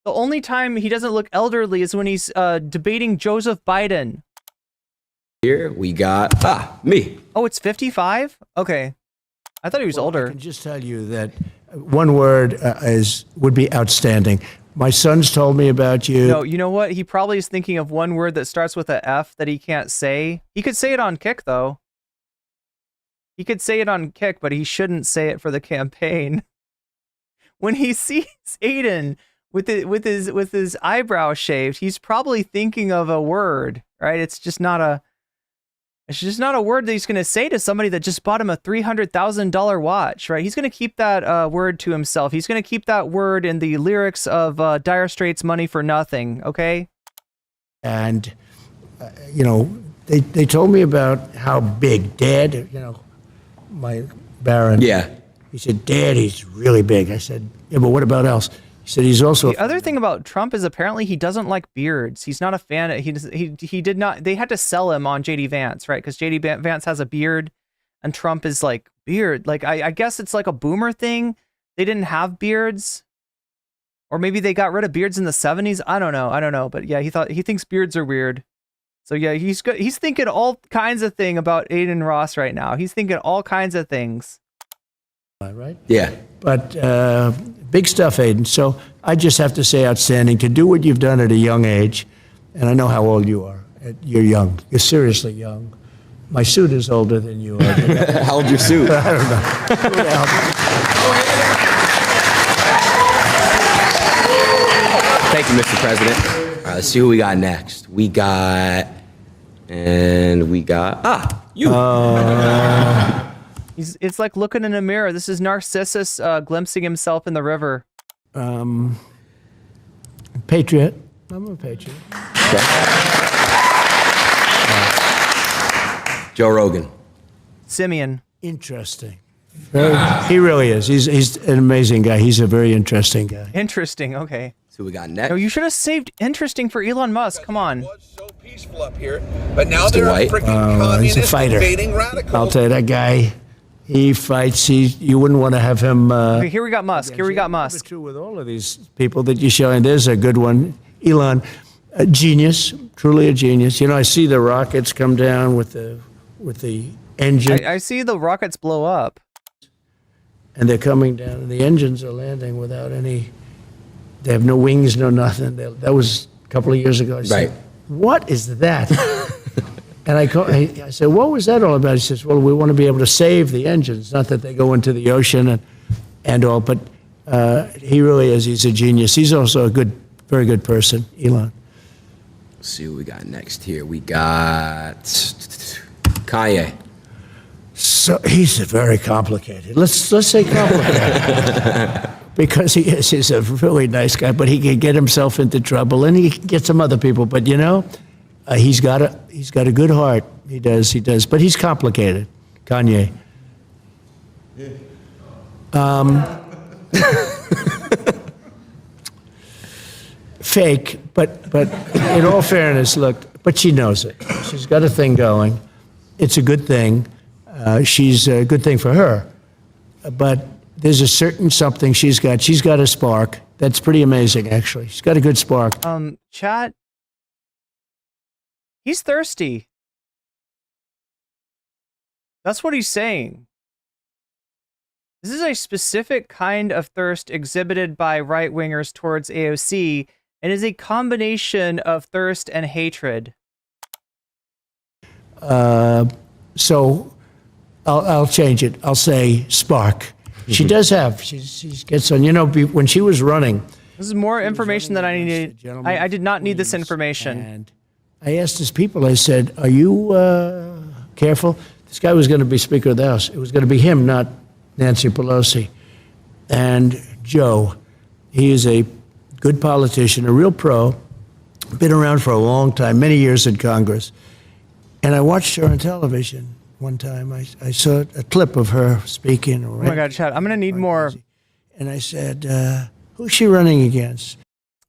The only time he doesn't look elderly is when he's debating Joseph Biden. Here we got me. Oh, it's 55? Okay. I thought he was older. I can just tell you that one word would be outstanding. My sons told me about you. No, you know what? He probably is thinking of one word that starts with a F that he can't say. He could say it on Kick, though. He could say it on Kick, but he shouldn't say it for the campaign. When he sees Adin with his eyebrow shaved, he's probably thinking of a word, right? It's just not a word that he's going to say to somebody that just bought him a $300,000 watch, right? He's going to keep that word to himself. He's going to keep that word in the lyrics of Dire Straits' "Money for Nothing," okay? And you know, they told me about how big Dad, you know, my Baron. Yeah. He said, Dad, he's really big. I said, yeah, but what about else? He said he's also... The other thing about Trump is apparently he doesn't like beards. He's not a fan. He did not... They had to sell him on JD Vance, right? Because JD Vance has a beard, and Trump is like, beard. Like, I guess it's like a boomer thing. They didn't have beards. Or maybe they got rid of beards in the 70s. I don't know. But yeah, he thinks beards are weird. So yeah, he's thinking all kinds of things about Adin Ross right now. He's thinking all kinds of things. Right? Yeah. But big stuff, Adin. So I just have to say outstanding to do what you've done at a young age. And I know how old you are. You're young. You're seriously young. My suit is older than you are. How old's your suit? I don't know. Thank you, Mr. President. All right, let's see who we got next. We got you. It's like looking in a mirror. This is Narcissus glimpsing himself in the river. Patriot. I'm a patriot. Okay. Joe Rogan. Simeon. Interesting. He really is. He's an amazing guy. He's a very interesting guy. Interesting. Okay. So we got next. No, you should have saved interesting for Elon Musk. Come on. It was so peaceful up here, but now there are freaking He's a communists fighter. invading radicals. I'll tell you, that guy, he fights. You wouldn't want to have him. Okay, here we got Musk. Here we got Musk. It's true with all of these people that you show, and there's a good one. Elon, a genius, truly a genius. You know, I see the rockets come down with the engine. I see the rockets blow up. And they're coming down, and the engines are landing without any. They have no wings, no nothing. That was a couple of years ago. I said, what is that? And I said, what was that all about? He says, well, we want to be able to save the engines, not that they go into the ocean and all. But he really is. He's a genius. He's also a very good person, Elon. Let's see what we got next here. We got Kanye. So he's very complicated. Let's say complicated. Because he's a really nice guy, but he can get himself into trouble, and he can get some other people. But you know, he's got a good heart. He does. But he's complicated. Kanye. Fake, but in all fairness, look, but she knows it. She's got a thing going. It's a good thing. She's a good thing for her. But there's a certain something she's got. She's got a spark. That's pretty amazing, actually. She's got a good spark. Chat. He's thirsty. That's what he's saying. This is a specific kind of thirst exhibited by right-wingers towards AOC, and is a combination of thirst and hatred. So I'll change it. I'll say spark. She does have. She gets on. You know, when she was running. This is more information than I needed. I did not need this information. And I asked his people, I said, are you careful? This guy was going to be Speaker of the House. It was going to be him, not Nancy Pelosi. And Joe, he is a good politician, a real pro, been around for a long time, many years in Congress. And I watched her on television one time. I saw a clip of her speaking. Oh my God, Chad, I'm going to need more. And I said, who's she running against?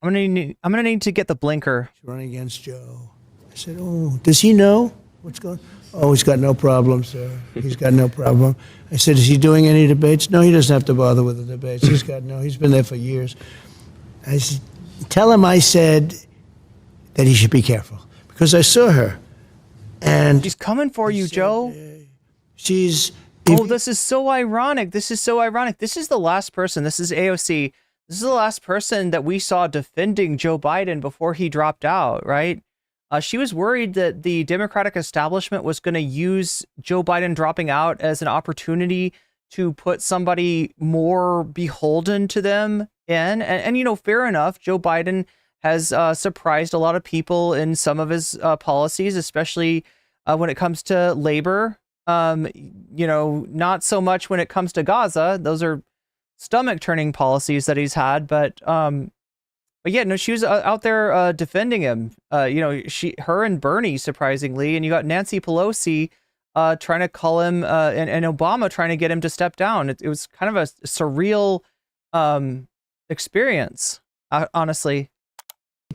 I'm going to need to get the blinker. She's running against Joe. I said, oh, does he know what's going on? Oh, he's got no problem, sir. He's got no problem. I said, is he doing any debates? No, he doesn't have to bother with the debates. He's been there for years. I said, tell him I said that he should be careful. Because I saw her. And she's coming for you, Joe. Oh, this is so ironic. This is so ironic. This is the last person. This is AOC. This is the last person that we saw defending Joe Biden before he dropped out, right? She was worried that the Democratic establishment was going to use Joe Biden dropping out as an opportunity to put somebody more beholden to them in. And you know, fair enough. Joe Biden has surprised a lot of people in some of his policies, especially when it comes to labor. You know, not so much when it comes to Gaza. Those are stomach-turning policies that he's had, but yeah, no, she was out there defending him. You know, her and Bernie, surprisingly, and you got Nancy Pelosi trying to call him, and Obama trying to get him to step down. It was kind of a surreal experience, honestly.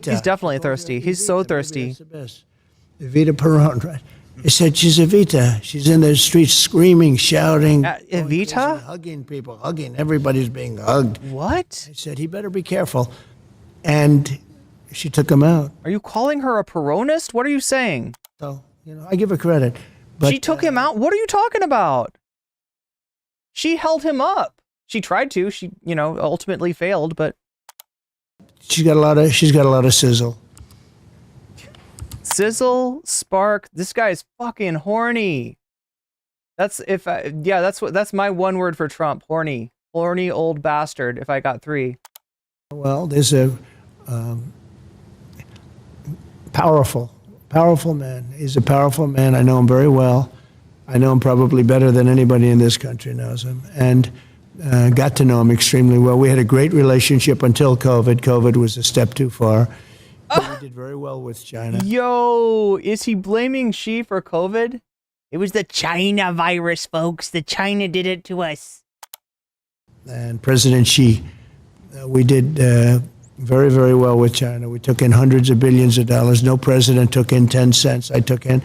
He's definitely thirsty. He's so thirsty. Evita Peron, right? I said, she's Evita. She's in the streets screaming, shouting. Evita? Hugging people, hugging. Everybody's being hugged. What? I said, he better be careful. And she took him out. Are you calling her a Peronist? What are you saying? So, you know, I give her credit. But she took him out? What are you talking about? She held him up. She tried to. She, you know, ultimately failed, but she's got a lot of sizzle. Sizzle, spark. This guy is fucking horny. That's that's my one word for Trump. Horny. Horny old bastard, if I got 3. Well, there's a powerful man. He's a powerful man. I know him very well. I know him probably better than anybody in this country knows him, and got to know him extremely well. We had a great relationship until COVID. COVID was a step too far. But we did very well with China. Yo, is he blaming Xi for COVID? It was the China virus, folks. The China did it to us. And President Xi, we did very, very well with China. We took in hundreds of billions of dollars. No president took in 10 cents. I took in.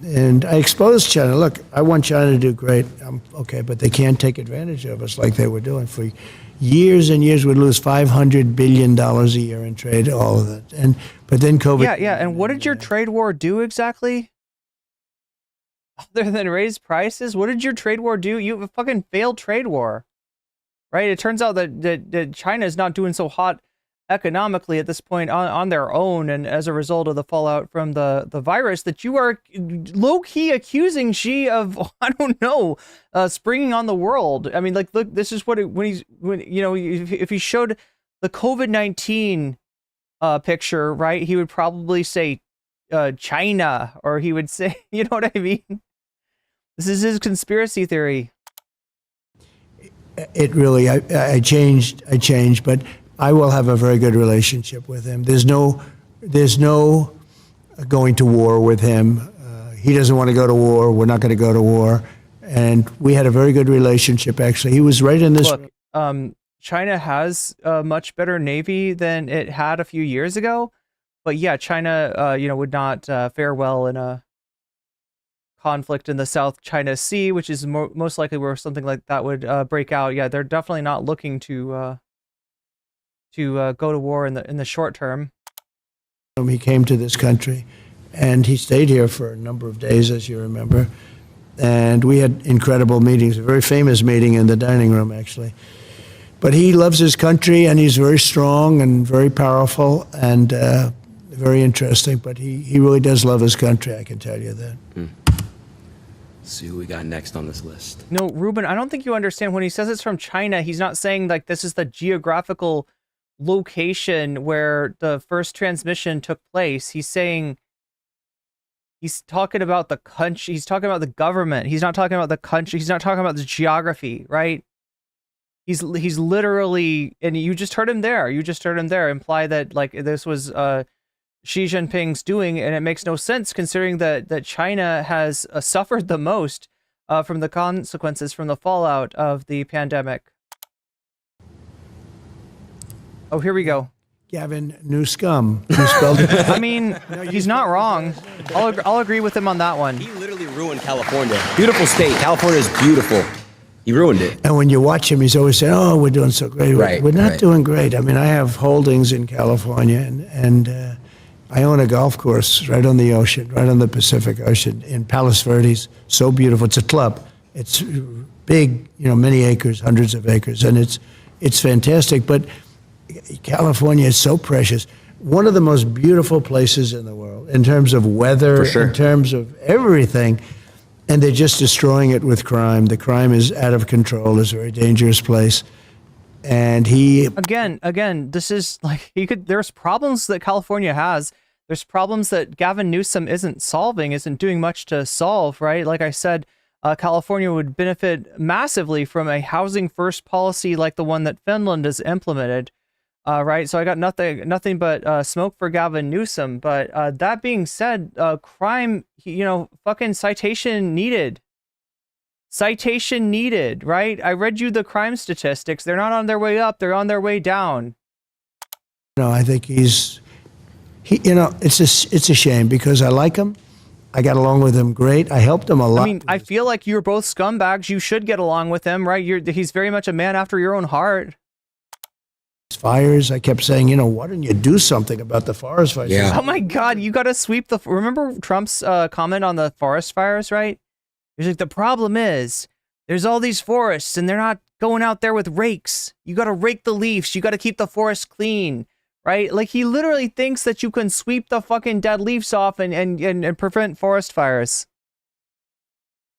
And I exposed China. Look, I want China to do great. Okay, but they can't take advantage of us like they were doing. For years and years, we'd lose $500 billion a year in trade, all of it. But then COVID. Yeah. And what did your trade war do exactly? Other than raise prices, what did your trade war do? You have a fucking failed trade war, right? It turns out that China is not doing so hot economically at this point on their own, and as a result of the fallout from the virus, that you are low-key accusing Xi of, I don't know, springing on the world. I mean, like, look, this is what when you know, if he showed the COVID-19 picture, right, he would probably say China, or he would say, you know what I mean? This is his conspiracy theory. It really, I changed, but I will have a very good relationship with him. There's no going to war with him. He doesn't want to go to war. We're not going to go to war. And we had a very good relationship, actually. He was right in this. Look, China has a much better Navy than it had a few years ago, But yeah, China, would not fare well in a conflict in the South China Sea, which is most likely where something like that would break out. Yeah, they're definitely not looking to go to war in the short term. He came to this country, and he stayed here for a number of days, as you remember. And we had incredible meetings, a very famous meeting in the dining room, actually. But he loves his country, and he's very strong and very powerful and very interesting. But he really does love his country, I can tell you that. Let's see who we got next on this list. No, Ruben, I don't think you understand. When he says it's from China, he's not saying like this is the geographical location where the first transmission took place. He's saying he's talking about the country. He's talking about the government. He's not talking about the country. He's not talking about the geography, right? He's literally, and you just heard him there. You just heard him there imply that like this was Xi Jinping's doing, and it makes no sense considering that China has suffered the most from the consequences from the fallout of the pandemic. Oh, here we go. Gavin Newscum. You spelled it. I mean, he's not wrong. I'll agree with him on that one. He literally ruined California. Beautiful state. California is beautiful. He ruined it. And when you watch him, he's always saying, "Oh, we're doing so great." Right, we're not right. doing great. I mean, I have holdings in California, and I own a golf course right on the ocean, right on the Pacific Ocean in Palos Verdes. So beautiful. It's a club. It's big, many acres, hundreds of acres, and it's fantastic. But California is so precious. One of the most beautiful places in the world in terms of weather, For sure. in terms of everything. And they're just destroying it with crime. The crime is out of control. It's a very dangerous place. And Again, this is like there's problems that California has. There's problems that Gavin Newsom isn't doing much to solve, right? Like I said, California would benefit massively from a housing first policy like the one that Finland has implemented. Right, so I got nothing but smoke for Gavin Newsom. But that being said, crime, fucking citation needed. Citation needed, right? I read you the crime statistics. They're not on their way up; they're on their way down. I think it's a shame because I like him. I got along with him great. I helped him a lot. I mean, I feel like you're both scumbags. You should get along with him, right? He's very much a man after your own heart. Fires. I kept saying, why don't you do something about the forest fires? Yeah. Oh my God, you got to sweep remember Trump's comment on the forest fires, right? He's like, the problem is there's all these forests and they're not going out there with rakes. You got to rake the leaves. You got to keep the forest clean, right? Like he literally thinks that you can sweep the fucking dead leaves off and prevent forest fires.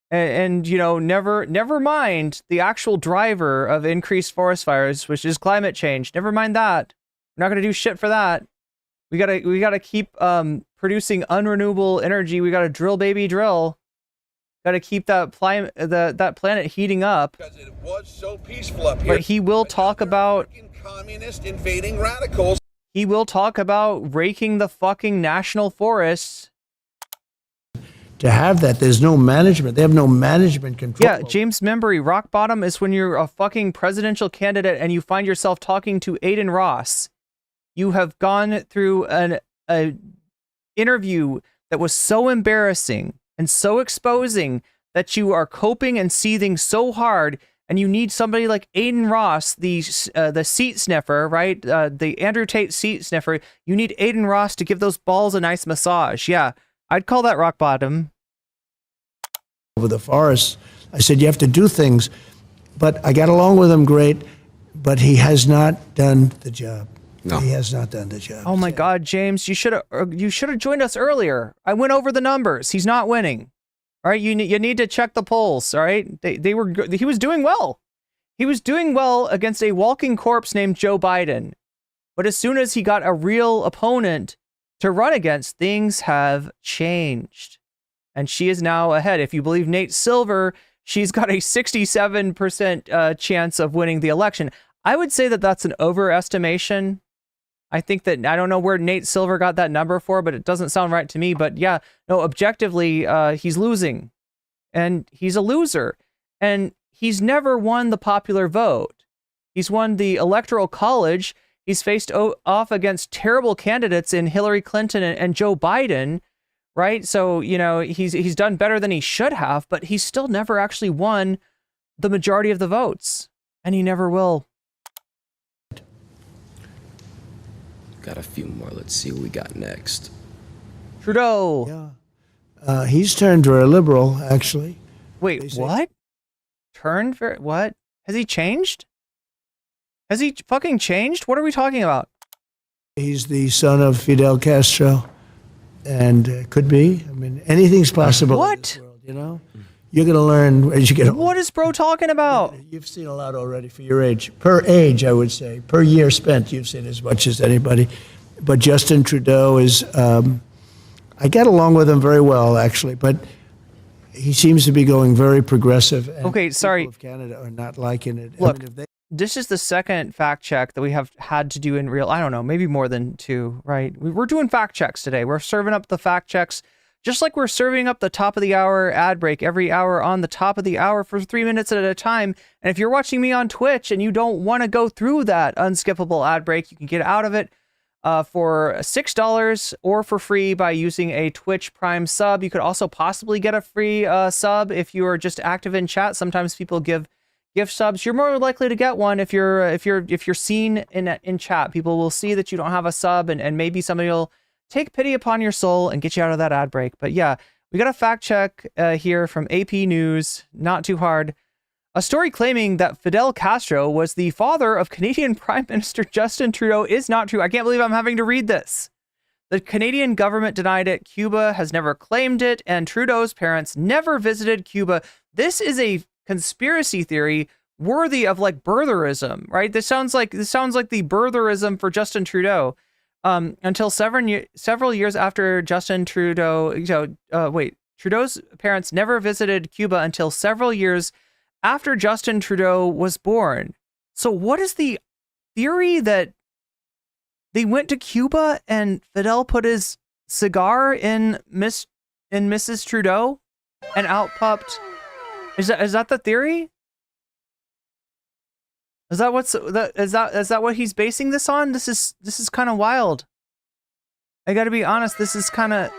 And never mind the actual driver of increased forest fires, which is climate change. Never mind that. We're not gonna do shit for that. We gotta keep producing unrenewable energy. We gotta drill, baby, drill. Gotta keep that planet heating up. Because it was so peaceful up here. But he will talk about Communist invading radicals. He will talk about raking the fucking national forests. To have that, there's no management. They have no management control. Yeah, James Membry, rock bottom is when you're a fucking presidential candidate and you find yourself talking to Adin Ross. You have gone through an interview that was so embarrassing and so exposing that you are coping and seething so hard, and you need somebody like Adin Ross, the seat sniffer, right? The Andrew Tate seat sniffer. You need Adin Ross to give those balls a nice massage. Yeah. I'd call that rock bottom. Over the forest, I said, you have to do things. But I got along with him great, but he has not done the job. No. He has not done the job. Oh my God, James, you should have joined us earlier. I went over the numbers. He's not winning. All right, you need to check the polls. All right, he was doing well. He was doing well against a walking corpse named Joe Biden. But as soon as he got a real opponent to run against, things have changed. And she is now ahead. If you believe Nate Silver, she's got a 67% chance of winning the election. I would say that that's an overestimation. I think that, I don't know where Nate Silver got that number for, but it doesn't sound right to me. But yeah, no, objectively, he's losing. And he's a loser. And he's never won the popular vote. He's won the Electoral College. He's faced off against terrible candidates in Hillary Clinton and Joe Biden, right? So, you know, he's done better than he should have, but he's still never actually won the majority of the votes, and he never will. Got a few more. Let's see what we got next. Trudeau. Yeah. He's turned very liberal, actually. Wait, what? Turned very... What? Has he changed? Has he fucking changed? What are we talking about? He's the son of Fidel Castro, and could be. I mean, anything's possible. What? In this world, you know? You're going to learn as you get older. What is bro talking about? You've seen a lot already for your age. Per age, I would say. Per year spent, you've seen as much as anybody. But Justin Trudeau is... I get along with him very well, actually, but he seems to be going very progressive. And okay, sorry. People of Canada are not liking it. Look, I mean, if they... this is the second fact check that we have had to do in real... I don't know, maybe more than two, right? We're doing fact checks today. We're serving up the fact checks just like we're serving up the top of the hour ad break every hour on the top of the hour for 3 minutes at a time. And if you're watching me on Twitch and you don't want to go through that unskippable ad break, you can get out of it for $6 or for free by using a Twitch Prime sub. You could also possibly get a free sub if you are just active in chat. Sometimes people give gift subs. You're more likely to get one if you're seen in chat. People will see that you don't have a sub, and maybe somebody will take pity upon your soul and get you out of that ad break. But yeah, we got a fact check here from AP News. Not too hard. A story claiming that Fidel Castro was the father of Canadian Prime Minister Justin Trudeau is not true. I can't believe I'm having to read this. The Canadian government denied it. Cuba has never claimed it, and Trudeau's parents never visited Cuba. This is a conspiracy theory worthy of like birtherism, right? This sounds like the birtherism for Justin Trudeau. Until several years after Justin Trudeau, Trudeau's parents never visited Cuba until several years after Justin Trudeau was born. So what is the theory that they went to Cuba and Fidel put his cigar in Mrs. Trudeau and outpupped? Is that the theory? Is that what he's basing this on? This is kind of wild. I gotta be honest, this is kind of...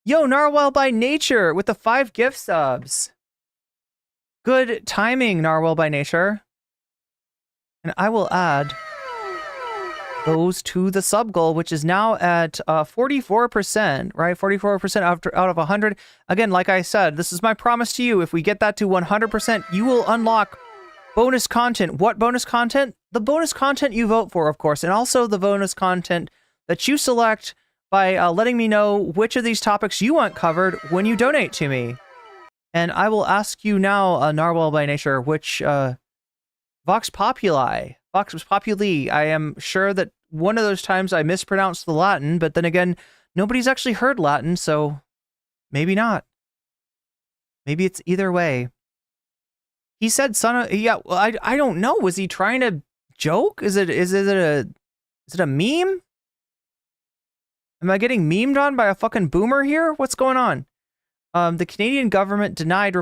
Yo, Narwhal by Nature with the 5 gift subs. Good timing, Narwhal by Nature. And I will add those to the sub goal, which is now at 44%, right? 44% out of 100. Again, like I said, this is my promise to you. If we get that to 100%, you will unlock bonus content. What bonus content? The bonus content you vote for, of course, and also the bonus content that you select by letting me know which of these topics you want covered when you donate to me. And I will ask you now, Narwhal by Nature, which Vox Populi, I am sure that one of those times I mispronounced the Latin, but then again, nobody's actually heard Latin, so maybe not. Maybe it's either way. He said I don't know. Was he trying to joke? Is it a meme? Am I getting memed on by a fucking boomer here? What's going on? The Canadian government denied the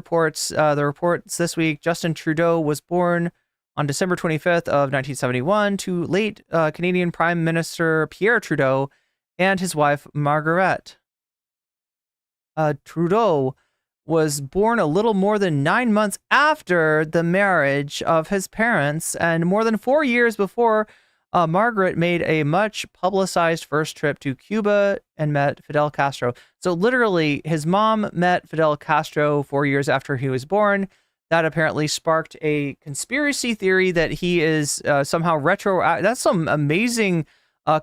reports this week. Justin Trudeau was born on December 25th of 1971 to late Canadian Prime Minister Pierre Trudeau and his wife Margaret. Trudeau was born a little more than 9 months after the marriage of his parents and more than 4 years before Margaret made a much publicized first trip to Cuba and met Fidel Castro. So literally, his mom met Fidel Castro 4 years after he was born. That apparently sparked a conspiracy theory that he is somehow That's some amazing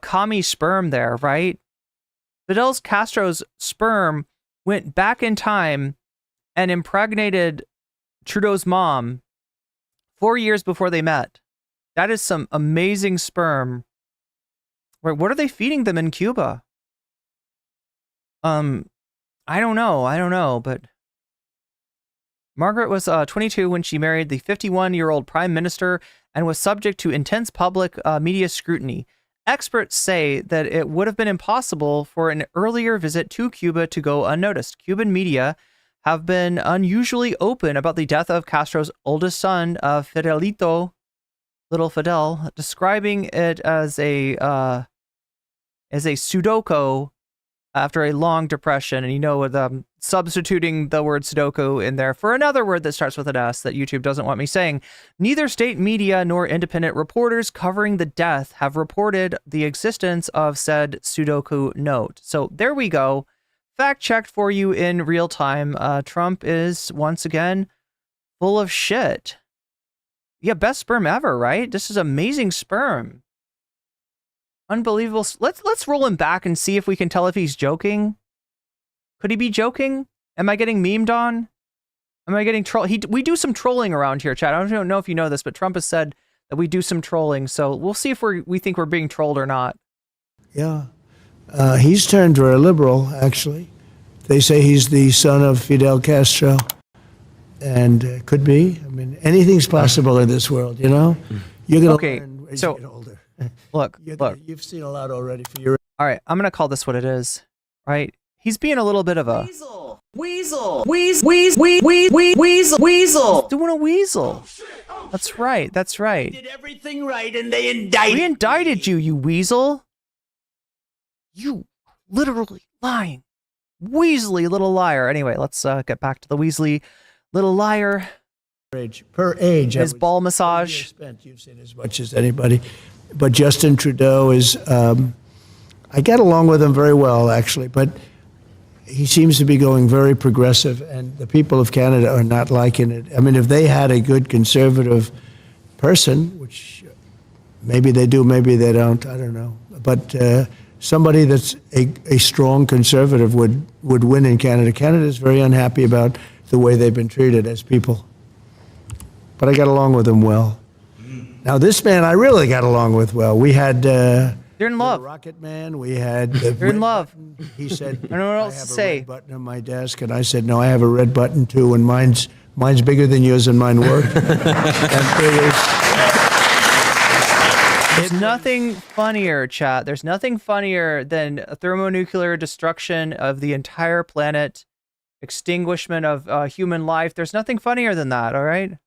commie sperm there, right? Fidel Castro's sperm went back in time and impregnated Trudeau's mom 4 years before they met. That is some amazing sperm. Wait, what are they feeding them in Cuba? I don't know, but Margaret was 22 when she married the 51-year-old prime minister and was subject to intense public media scrutiny. Experts say that it would have been impossible for an earlier visit to Cuba to go unnoticed. Cuban media have been unusually open about the death of Castro's oldest son, Fidelito. little Fidel, describing it as a Sudoku after a long depression. And with substituting the word Sudoku in there for another word that starts with an S that YouTube doesn't want me saying. Neither state media nor independent reporters covering the death have reported the existence of said Sudoku note. So there we go. Fact checked for you in real time. Trump is once again full of shit. Yeah, best sperm ever, right? This is amazing sperm. Unbelievable. Let's roll him back and see if we can tell if he's joking. Could he be joking? Am I getting memed on? Am I getting troll? We do some trolling around here, chat. I don't know if you know this, but Trump has said that we do some trolling. So we'll see if we think we're being trolled or not. Yeah. He's turned very liberal, actually. They say he's the son of Fidel Castro. And could be. I mean, anything's possible in this world, you know? You're going to learn as you get older. Look. You've seen a lot already for your... All right, I'm going to call this what it is, right? He's being a little bit of a... Weasel. He's doing a weasel. That's right. Did everything right and they indicted We indicted you, you weasel. You literally lying. Weasley little liar. Anyway, let's get back to the Weasley little liar. Per age. His ball massage. You've seen as much as anybody. But Justin Trudeau is... I get along with him very well, actually, but he seems to be going very progressive, and the people of Canada are not liking it. I mean, if they had a good conservative person, which maybe they do, maybe they don't, I don't know. But somebody that's a strong conservative would win in Canada. Canada is very unhappy about the way they've been treated as people. But I got along with him well. Now, this man I really got along with well. We had... You're in love. Rocket Man. We had... You're in love. Button. He said, I don't know what else to say. I have a red button on my desk. And I said, no, I have a red button too, and mine's bigger than yours and mine worked. There's nothing funnier, chat. There's nothing funnier than a thermonuclear destruction of the entire planet, extinguishment of human life. There's nothing funnier than that, all right?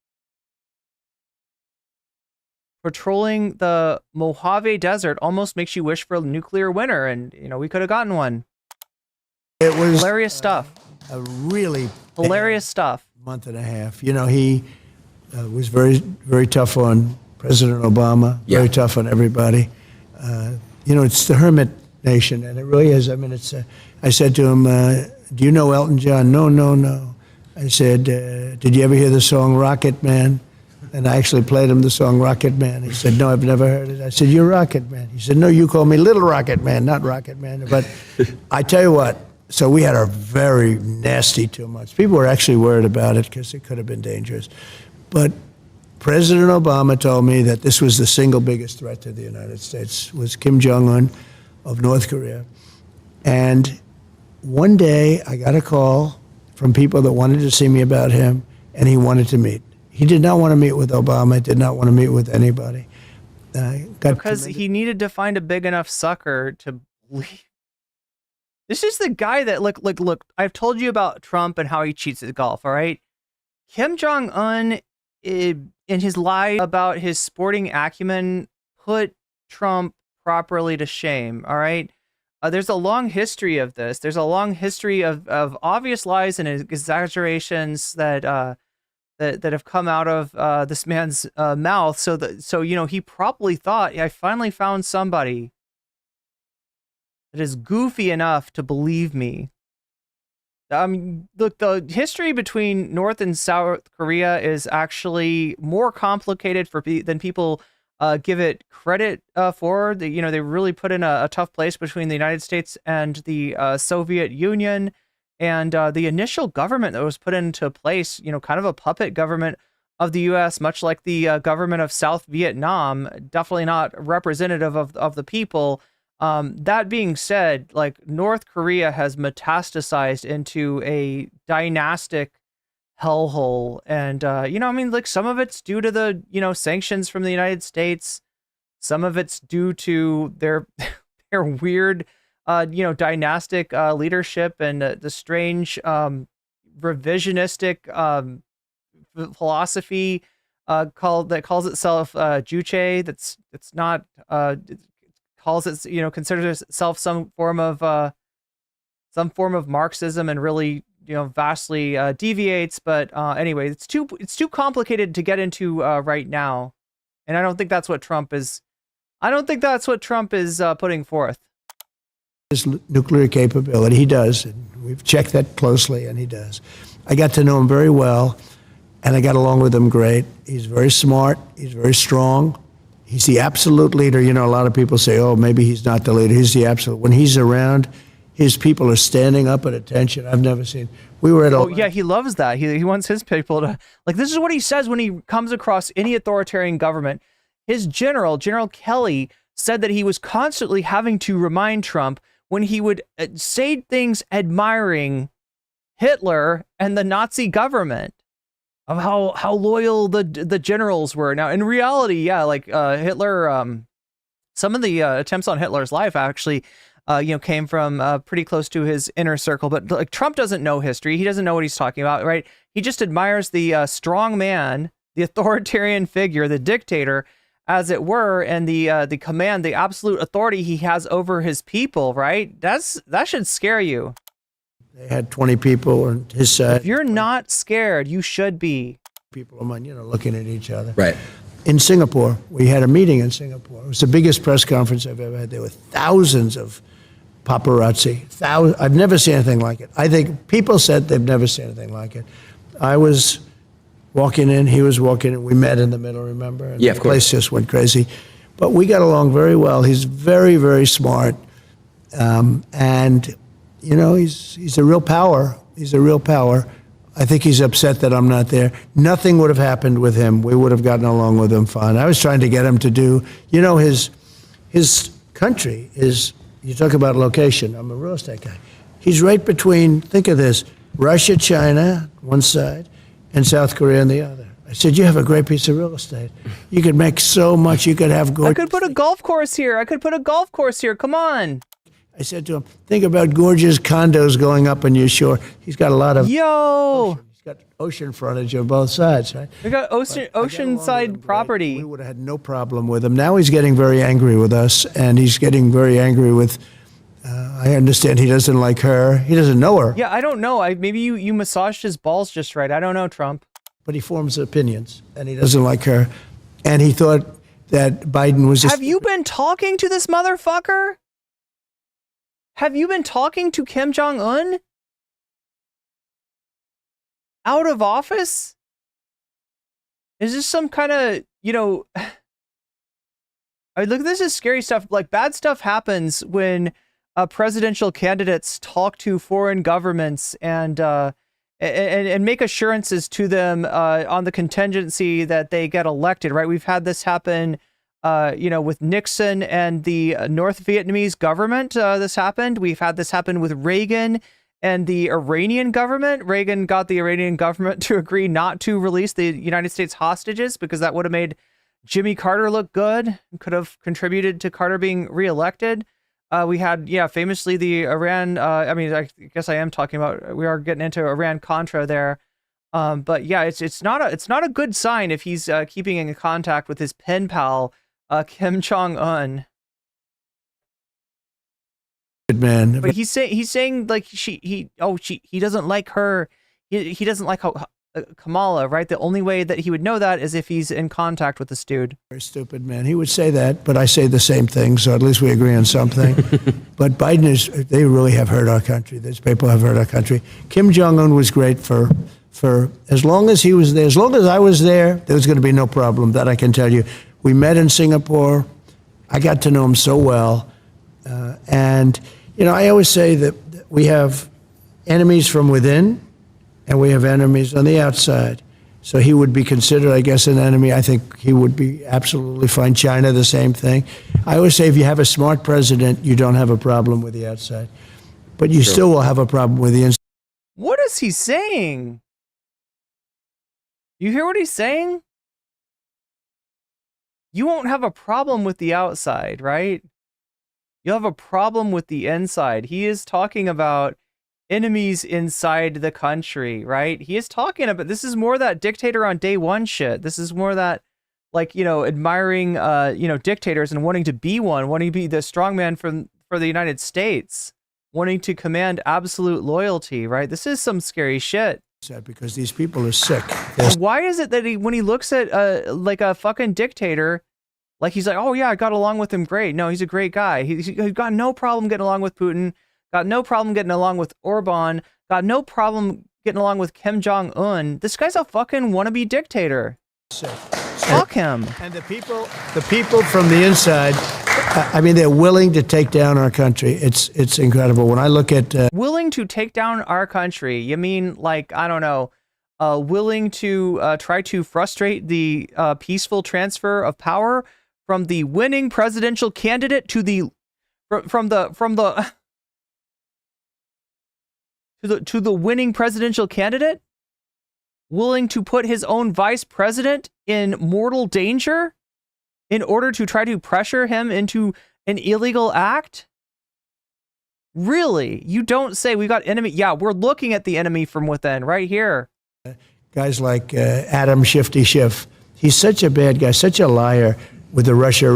Patrolling the Mojave Desert almost makes you wish for a nuclear winter, and we could have gotten one. It was hilarious stuff. A really hilarious stuff. Month and a half. He was very, very tough on President Obama. Very tough on everybody. It's the hermit nation, and it really is. I mean, I said to him, "Do you know Elton John?" No. I said, "Did you ever hear the song Rocket Man?" And I actually played him the song Rocket Man. He said, no, I've never heard it. I said, you're Rocket Man. He said, no, you call me Little Rocket Man, not Rocket Man. But I tell you what, so we had a very nasty 2 months. People were actually worried about it because it could have been dangerous. But President Obama told me that this was the single biggest threat to the United States, was Kim Jong-un of North Korea. And one day I got a call from people that wanted to see me about him, and he wanted to meet. He did not want to meet with Obama, did not want to meet with anybody. Because he needed to find a big enough sucker to leave. This is the guy that, look, I've told you about Trump and how he cheats at golf, all right? Kim Jong-un, in his lie about his sporting acumen, put Trump properly to shame, all right? There's a long history of this. There's a long history of obvious lies and exaggerations that have come out of this man's mouth. So he probably thought, I finally found somebody that is goofy enough to believe me. Look, the history between North and South Korea is actually more complicated than people give it credit for. They really put in a tough place between the United States and the Soviet Union. And the initial government that was put into place, kind of a puppet government of the U.S., much like the government of South Vietnam, definitely not representative of the people. That being said, North Korea has metastasized into a dynastic hellhole. And, some of it's due to the, sanctions from the United States. Some of it's due to their weird... dynastic leadership and the strange revisionistic philosophy calls itself Juche. That's not it calls it, you know, considers itself some form of Marxism, and really, you know, vastly deviates. But anyway, it's too complicated to get into right now, and I don't think that's what Trump is. I don't think that's what Trump is putting forth. His nuclear capability, he does, and we've checked that closely, and he does. I got to know him very well, and I got along with him great. He's very smart. He's very strong. He's the absolute leader. You know, a lot of people say, oh, maybe he's not the leader. He's the absolute. When he's around, his people are standing up at attention. I've never seen. We were at a. Oh yeah, he loves that. He wants his people to, like, this is what he says when he comes across any authoritarian government. His General Kelly, said that he was constantly having to remind Trump when he would say things admiring Hitler and the Nazi government, of how loyal the generals were. Now, in reality, yeah, like Hitler, some of the attempts on Hitler's life actually, you know, came from pretty close to his inner circle. But like, Trump doesn't know history. He doesn't know what he's talking about, right? He just admires the strong man, the authoritarian figure, the dictator, as it were, and the command, the absolute authority he has over his people, right? That should scare you. They had 20 people on his side. If you're not scared, you should be. People among, you know, looking at each other. Right. In Singapore, we had a meeting in Singapore. It was the biggest press conference I've ever had. There were thousands of paparazzi. I've never seen anything like it. I think people said they've never seen anything like it. I was walking in, he was walking in. We met in the middle, remember? And yeah, of the course. place just went crazy. But we got along very well. He's very, very smart. And, you know, he's a real power. He's a real power. I think he's upset that I'm not there. Nothing would have happened with him. We would have gotten along with him fine. I was trying to get him to do, you know, his country is, you talk about location. I'm a real estate guy. He's right between, think of this, Russia, China, one side, and South Korea on the other. I said, you have a great piece of real estate. You could make so much. You could have gorgeous. I could put a golf course here. Come on. I said to him, think about gorgeous condos going up on your shore. He's got a lot of Yo. He's got ocean frontage on both sides, right? We got oceanside property. We would have had no problem with him. Now he's getting very angry with us, and he's getting very angry with, I understand he doesn't like her. He doesn't know her. Yeah, I don't know. Maybe you massaged his balls just right. I don't know, Trump. But he forms opinions, and he doesn't like her. And he thought that Biden was just... Have you been talking to this motherfucker? Have you been talking to Kim Jong-un? Out of office? Is this some kind of, you know... I mean, look, this is scary stuff. Like, bad stuff happens when presidential candidates talk to foreign governments and make assurances to them on the contingency that they get elected, right? We've had this happen, you know, with Nixon and the North Vietnamese government. This happened. We've had this happen with Reagan and the Iranian government. Reagan got the Iranian government to agree not to release the United States hostages because that would have made Jimmy Carter look good, could have contributed to Carter being reelected. We had, yeah, famously the Iran, I mean, I guess I am talking about, we are getting into Iran-Contra there. But yeah, it's not a good sign if he's keeping in contact with his pen pal, Kim Jong-un. Good man. But he's saying like he doesn't like her. He doesn't like how Kamala, right? The only way that he would know that is if he's in contact with this dude. Very stupid man. He would say that, but I say the same thing, so at least we agree on something. But Biden they really have hurt our country. These people have hurt our country. Kim Jong-un was great for as long as he was there. As long as I was there was going to be no problem, that I can tell you. We met in Singapore. I got to know him so well. And, you know, I always say that we have enemies from within, and we have enemies on the outside. So he would be considered, I guess, an enemy. I think he would be absolutely fine. China, the same thing. I always say if you have a smart president, you don't have a problem with the outside. But you still will have a problem with the inside. What is he saying? You hear what he's saying? You won't have a problem with the outside, right? You'll have a problem with the inside. He is talking about enemies inside the country, right? He is talking about, this is more that dictator on day one shit. This is more that, like, admiring, dictators and wanting to be one, wanting to be the strongman for the United States, wanting to command absolute loyalty, right? This is some scary shit. Because these people are sick. Why is it that when he looks at like a fucking dictator, like he's like, oh yeah, I got along with him great. No, he's a great guy. He's got no problem getting along with Putin, got no problem getting along with Orban, got no problem getting along with Kim Jong-un. This guy's a fucking wannabe dictator. Fuck him. And the people from the inside, I mean, they're willing to take down our country. It's incredible. When I look at willing to take down our country, you mean like, I don't know, willing to try to frustrate the peaceful transfer of power from the winning presidential candidate to the to the winning presidential candidate? Willing to put his own vice president in mortal danger in order to try to pressure him into an illegal act? Really? You don't say. We got enemy. Yeah, we're looking at the enemy from within right here. Guys like Adam Shifty Schiff. He's such a bad guy, such a liar with the Russia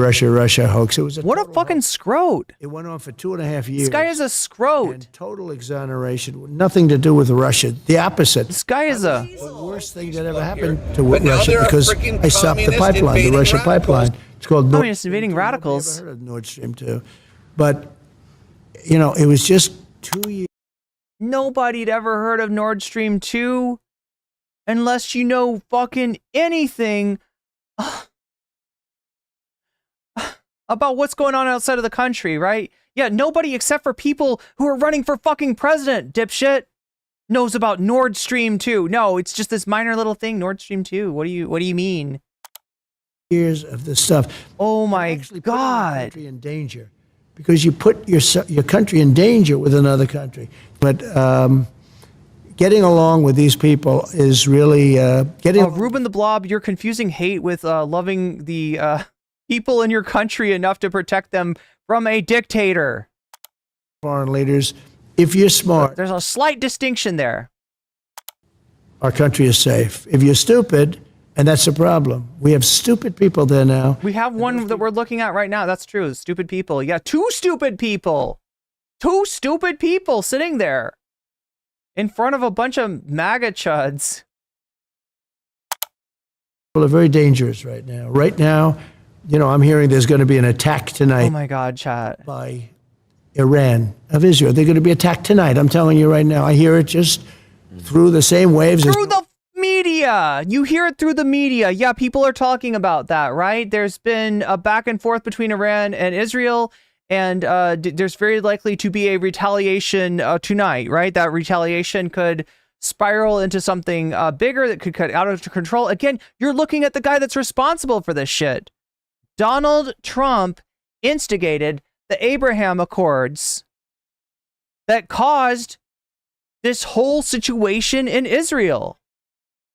hoax. It was what a fucking scrote. It went on for 2.5 years. This guy is a scrote. And total exoneration. Nothing to do with Russia. The opposite. This guy is the worst thing that ever happened to Russia, because I stopped the pipeline, the Russia pipeline. It's called Communist invading radicals. I've never heard of Nord Stream 2. But, it was just 2 years. Nobody'd ever heard of Nord Stream 2 unless you know fucking anything about what's going on outside of the country, right? Yeah, nobody except for people who are running for fucking president, dipshit, knows about Nord Stream 2. No, it's just this minor little thing, Nord Stream 2. What do you mean? Years of this stuff. Oh my God. Country in danger, because you put your country in danger with another country. But getting along with these people is really Ruben the Blob, you're confusing hate with loving the people in your country enough to protect them from a dictator. Foreign leaders, if you're smart, there's a slight distinction there. Our country is safe. If you're stupid, and that's a problem. We have stupid people there now. We have one that we're looking at right now. That's true. Stupid people. Yeah, two stupid people. Two stupid people sitting there in front of a bunch of MAGA chuds. People are very dangerous right now. Right now, I'm hearing there's going to be an attack tonight. Oh my God, chat. By Iran of Israel. They're going to be attacked tonight. I'm telling you right now. I hear it just through the same waves. Through the media. You hear it through the media. Yeah, people are talking about that, right? There's been a back and forth between Iran and Israel, and there's very likely to be a retaliation tonight, right? That retaliation could spiral into something bigger that could cut out of control. Again, you're looking at the guy that's responsible for this shit. Donald Trump instigated the Abraham Accords that caused this whole situation in Israel.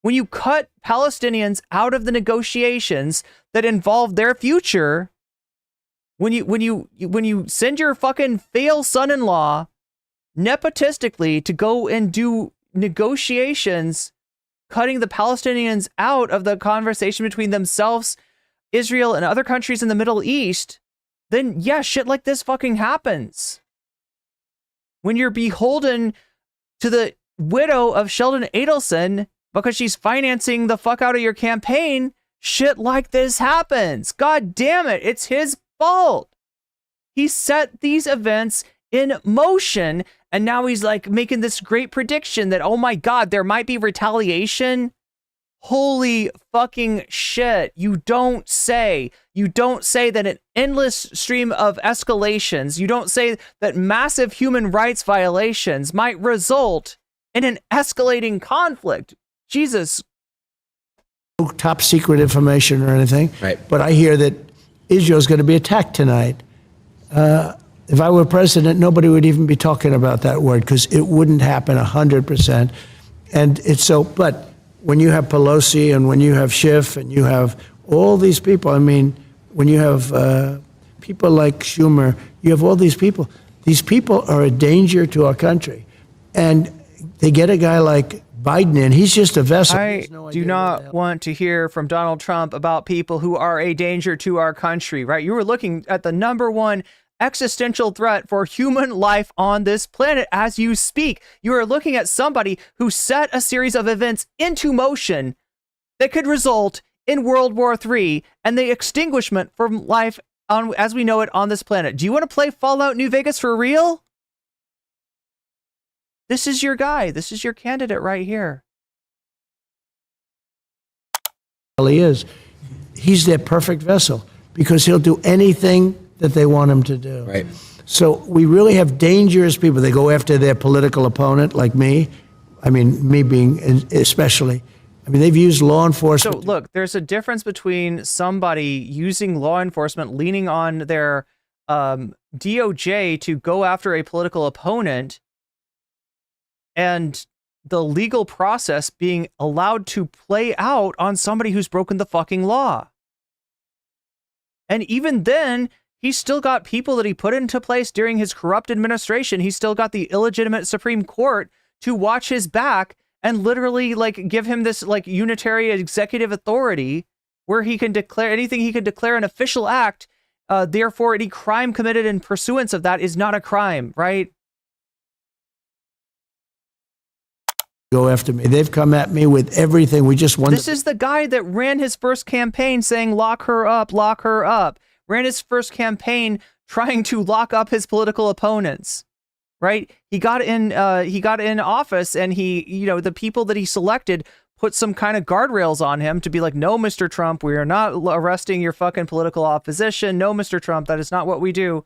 When you cut Palestinians out of the negotiations that involve their future, when you send your fucking fail son-in-law nepotistically to go and do negotiations, cutting the Palestinians out of the conversation between themselves, Israel, and other countries in the Middle East, then yeah, shit like this fucking happens. When you're beholden to the widow of Sheldon Adelson because she's financing the fuck out of your campaign, shit like this happens. God damn it, it's his fault. He set these events in motion, and now he's like making this great prediction that, oh my God, there might be retaliation. Holy fucking shit. You don't say that an endless stream of escalations, you don't say that massive human rights violations might result in an escalating conflict. Jesus. No top secret information or anything. Right. But I hear that Israel's going to be attacked tonight. If I were president, nobody would even be talking about that word, because it wouldn't happen 100%. And it's so, but when you have Pelosi and when you have Schiff and you have all these people, I mean, when you have people like Schumer, you have all these people. These people are a danger to our country. And they get a guy like Biden in, he's just a vessel. I do not want to hear from Donald Trump about people who are a danger to our country, right? You were looking at the #1 existential threat for human life on this planet as you speak. You are looking at somebody who set a series of events into motion that could result in World War III and the extinguishment from life as we know it on this planet. Do you want to play Fallout New Vegas for real? This is your guy. This is your candidate right here. He is. He's their perfect vessel because he'll do anything that they want him to do. Right. So we really have dangerous people. They go after their political opponent, like me. I mean, me being especially. I mean, they've used law enforcement. So look, there's a difference between somebody using law enforcement, leaning on their DOJ to go after a political opponent, and the legal process being allowed to play out on somebody who's broken the fucking law. And even then, he's still got people that he put into place during his corrupt administration. He's still got the illegitimate Supreme Court to watch his back and literally like give him this like unitary executive authority where he can declare anything, he can declare an official act. Therefore, any crime committed in pursuance of that is not a crime, right? Go after me. They've come at me with everything. We just won. This is the guy that ran his first campaign saying, lock her up, lock her up. Ran his first campaign trying to lock up his political opponents, right? He got in office and the people that he selected put some kind of guardrails on him to be like, no, Mr. Trump, we are not arresting your fucking political opposition. No, Mr. Trump, that is not what we do.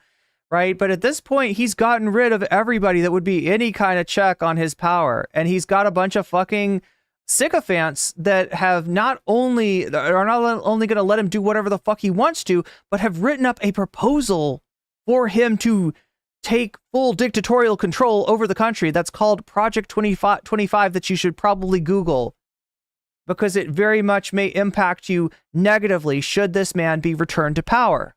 Right. But at this point, he's gotten rid of everybody that would be any kind of check on his power. And he's got a bunch of fucking sycophants that are not only going to let him do whatever the fuck he wants to, but have written up a proposal for him to take full dictatorial control over the country. That's called Project 25 that you should probably Google, because it very much may impact you negatively should this man be returned to power.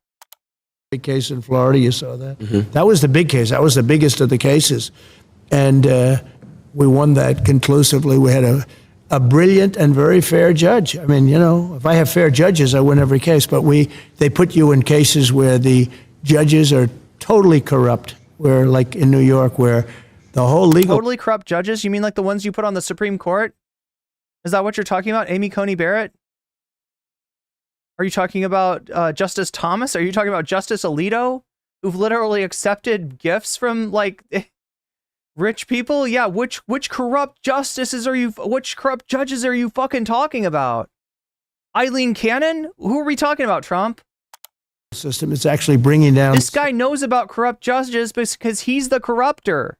Big case in Florida, you saw that. That was the big case. That was the biggest of the cases, and we won that conclusively. We had a brilliant and very fair judge. I mean, if I have fair judges, I win every case. But they put you in cases where the judges are totally corrupt. Where, like in New York, where the whole legal totally corrupt judges. You mean like the ones you put on the Supreme Court? Is that what you're talking about, Amy Coney Barrett? Are you talking about Justice Thomas? Are you talking about Justice Alito, who've literally accepted gifts from like rich people? Yeah, which corrupt judges are you fucking talking about? Eileen Cannon? Who are we talking about, Trump? System is actually bringing down. This guy knows about corrupt judges because he's the corrupter.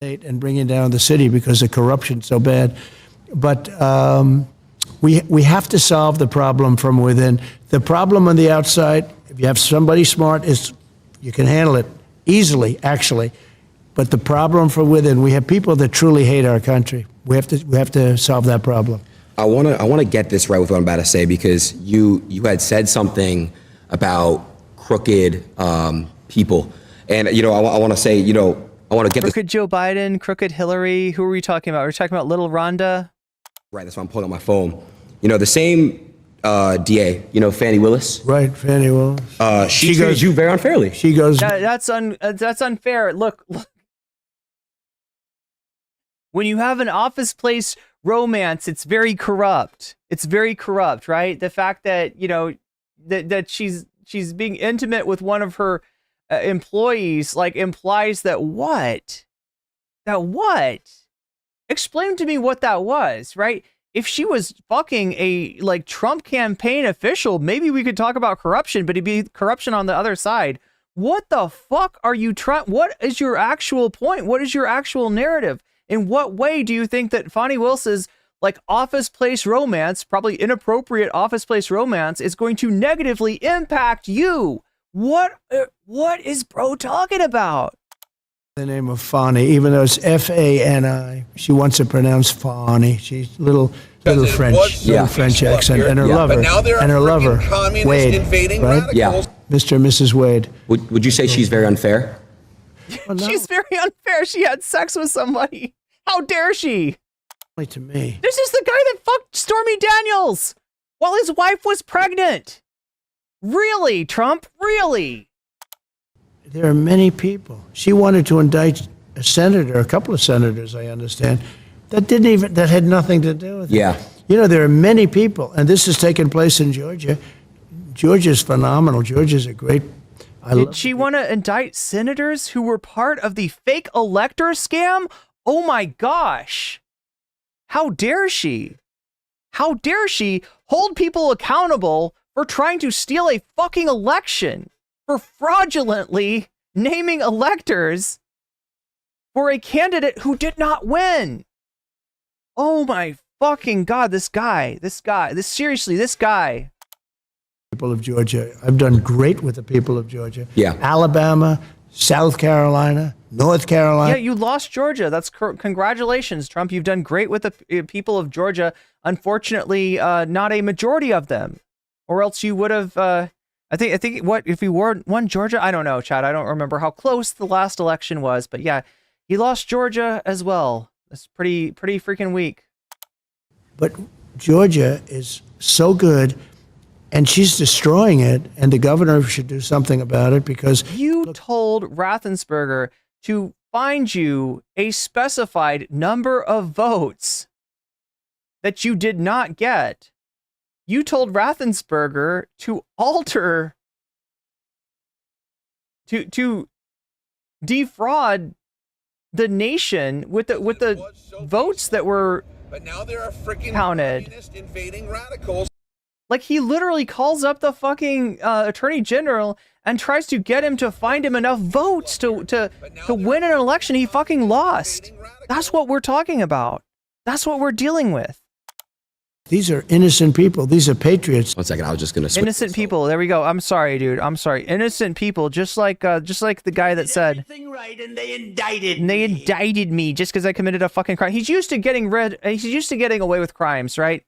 And bringing down the city because the corruption's so bad. But we have to solve the problem from within. The problem on the outside, if you have somebody smart, you can handle it easily, actually. But the problem from within, we have people that truly hate our country. We have to solve that problem. I want to get this right with what I'm about to say, because you had said something about crooked people, and I want to say I want to get crooked Joe Biden, crooked Hillary. Who are we talking about? Are we talking about little Rhonda? Right, that's why I'm pulling out my phone. The same DA, Fannie Willis. Right, Fannie Willis. She treats you very unfairly. She goes. That's unfair. Look. When you have an office place romance, it's very corrupt. It's very corrupt, right? The fact that that she's being intimate with one of her employees implies that what? Explain to me what that was, right? If she was fucking a Trump campaign official, maybe we could talk about corruption, but it'd be corruption on the other side. What the fuck are you trying? What is your actual point? What is your actual narrative? In what way do you think that Fannie Willis's office place romance, probably inappropriate office place romance, is going to negatively impact you? What is bro talking about? The name of Fannie, even though it's Fani, she wants to pronounce Fannie. She's little French, French accent, and her lover, Wade, invading right? Yeah, Mr. and Mrs. Wade. Would you say she's very unfair? Well, no. She's very unfair. She had sex with somebody. How dare she? Only to me. This is the guy that fucked Stormy Daniels while his wife was pregnant. Really, Trump? Really? There are many people. She wanted to indict a senator, a couple of senators, I understand, that had nothing to do with it. Yeah. You know, there are many people, and this has taken place in Georgia. Georgia's phenomenal. Georgia's a great. Did she want to indict senators who were part of the fake elector scam? Oh my gosh. How dare she? How dare she hold people accountable for trying to steal a fucking election, for fraudulently naming electors for a candidate who did not win? Oh my fucking God, this guy. People of Georgia. I've done great with the people of Georgia. Yeah. Alabama, South Carolina, North Carolina. Yeah, you lost Georgia. That's congratulations, Trump. You've done great with the people of Georgia. Unfortunately, not a majority of them, or else you would have. I think what if you won Georgia? I don't know, Chad. I don't remember how close the last election was, but yeah, he lost Georgia as well. It's pretty freaking weak. But Georgia is so good, and she's destroying it, and the governor should do something about it because you told Raffensperger to find you a specified number of votes that you did not get. You told Raffensperger to alter, to defraud the nation with the votes that were But now there are freaking counted. communist invading radicals. Like, he literally calls up the fucking attorney general and tries to get him to find him enough votes to win an election he fucking lost. That's what we're talking about. That's what we're dealing with. these are innocent people. These are patriots. 1 second, I was just gonna. Innocent people. There we go. I'm sorry, dude. I'm sorry. Innocent people, just like the guy that said. Everything right, and they indicted. And they indicted me just because I committed a fucking crime. He's used to getting away with crimes, right?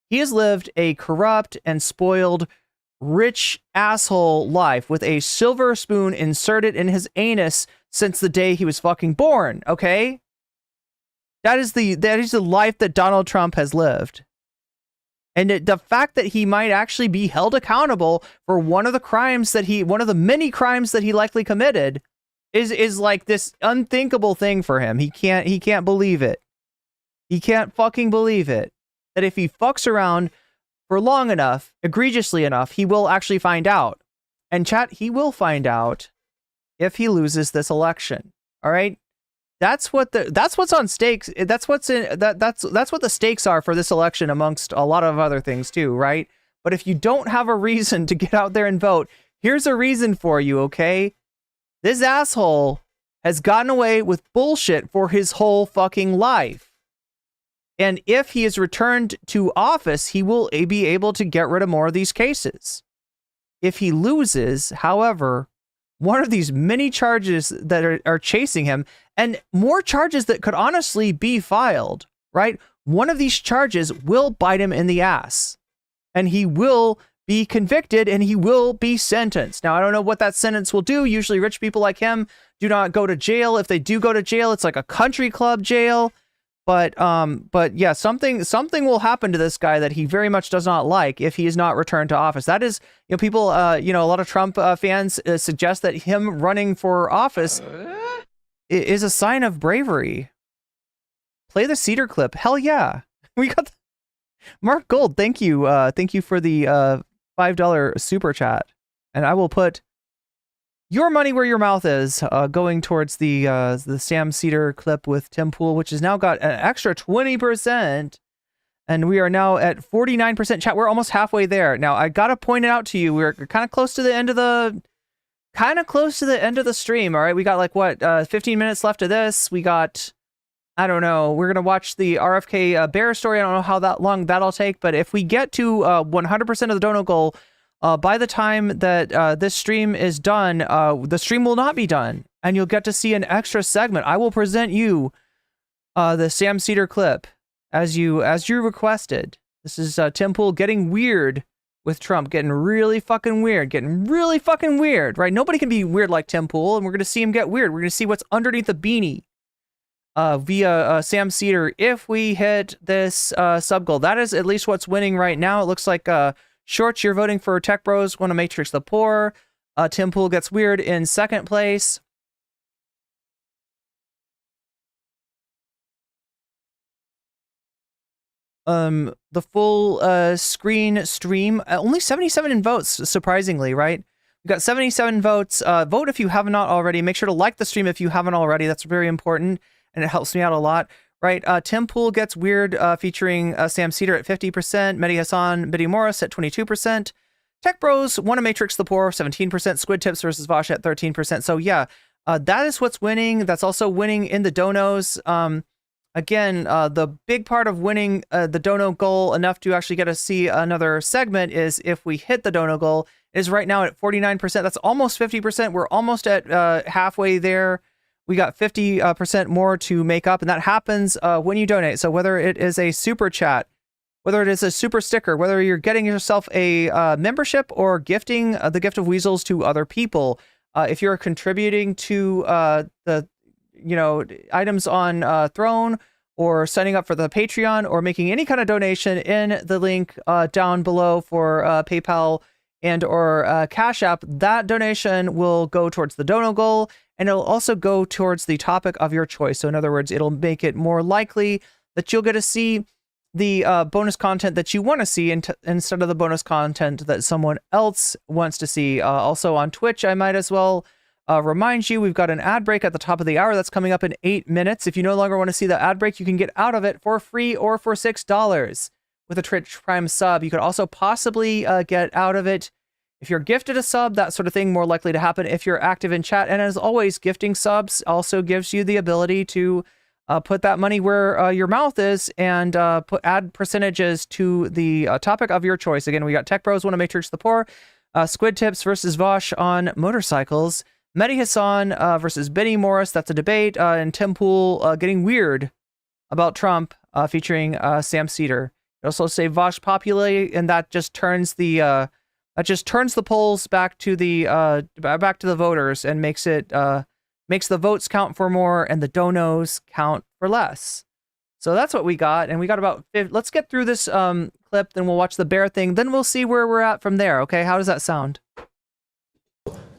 He has lived a corrupt and spoiled, rich asshole life with a silver spoon inserted in his anus since the day he was fucking born. Okay, that is the life that Donald Trump has lived, and the fact that he might actually be held accountable for one of the many crimes that he likely committed is like this unthinkable thing for him. He can't believe it. He can't fucking believe it. That if he fucks around for long enough, egregiously enough, he will actually find out. And chat, he will find out if he loses this election. All right? That's what's on stakes. That's what the stakes are for this election, amongst a lot of other things too, right? But if you don't have a reason to get out there and vote, here's a reason for you, okay? This asshole has gotten away with bullshit for his whole fucking life. And if he is returned to office, he will be able to get rid of more of these cases. If he loses, however, one of these many charges that are chasing him, and more charges that could honestly be filed, right? One of these charges will bite him in the ass, and he will be convicted and he will be sentenced. Now, I don't know what that sentence will do. Usually rich people like him do not go to jail. If they do go to jail, it's like a country club jail. But yeah, something will happen to this guy that he very much does not like if he is not returned to office. That is, people, a lot of Trump fans suggest that him running for office is a sign of bravery. Play the Cedar clip. Hell yeah. We got Mark Gold. Thank you for the $5 super chat. And I will put your money where your mouth is, going towards the Sam Cedar clip with Tim Pool, which has now got an extra 20%, and we are now at 49% chat. We're almost halfway there. Now, I gotta point it out to you. We're kind of close to the end of the stream. All right, we got like 15 minutes left of this. We got, I don't know. We're gonna watch the RFK Bear story. I don't know how long that'll take, but if we get to 100% of the dono goal. By the time that this stream is done, the stream will not be done, and you'll get to see an extra segment. I will present you the Sam Cedar clip as you requested. This is Tim Pool getting weird with Trump, getting really fucking weird, right? Nobody can be weird like Tim Pool, and we're gonna see him get weird. We're gonna see what's underneath the beanie. via Sam Cedar if we hit this sub goal. That is at least what's winning right now. It looks like Shorts, you're voting for Tech Bros, Want to Matrix the Poor. Tim Pool Gets Weird in second place. The full screen stream, only 77 votes, surprisingly, right? We've got 77 votes. Vote if you have not already. Make sure to like the stream if you haven't already. That's very important, and it helps me out a lot, right? Tim Pool Gets Weird, featuring Sam Cedar at 50%, Mehdi Hassan, Biddy Morris at 22%, Tech Bros, Want to Matrix the Poor, 17%, Squid Tips versus Vosh at 13%. So yeah, that is what's winning. That's also winning in the donos. Again, the big part of winning the dono goal enough to actually get to see another segment is if we hit the dono goal. It is right now at 49%. That's almost 50%. We're almost at halfway there. We got 50% more to make up, and that happens when you donate. So whether it is a super chat, whether it is a super sticker, whether you're getting yourself a membership or gifting the gift of weasels to other people, if you're contributing to the items on Throne, or signing up for the Patreon, or making any kind of donation in the link down below for PayPal and or Cash App, that donation will go towards the dono goal, and it'll also go towards the topic of your choice. So in other words, it'll make it more likely that you'll get to see the bonus content that you want to see instead of the bonus content that someone else wants to see. Also on Twitch, I might as well remind you, we've got an ad break at the top of the hour that's coming up in 8 minutes. If you no longer want to see the ad break, you can get out of it for free or for $6 with a Twitch Prime sub. You could also possibly get out of it if you're gifted a sub, that sort of thing, more likely to happen if you're active in chat. And as always, gifting subs also gives you the ability to put that money where your mouth is and add percentages to the topic of your choice. Again, we got Tech Bros, Want to Matrix the Poor, Squid Tips versus Vosh on motorcycles, Mehdi Hassan versus Benny Morris, that's a debate, and Tim Pool Getting Weird about Trump, featuring Sam Cedar. You also say Vosh Populi, and that just turns the polls back to the voters and makes the votes count for more and the donos count for less. So that's what we got, and we got about. Let's get through this clip, then we'll watch the bear thing, then we'll see where we're at from there. Okay, how does that sound?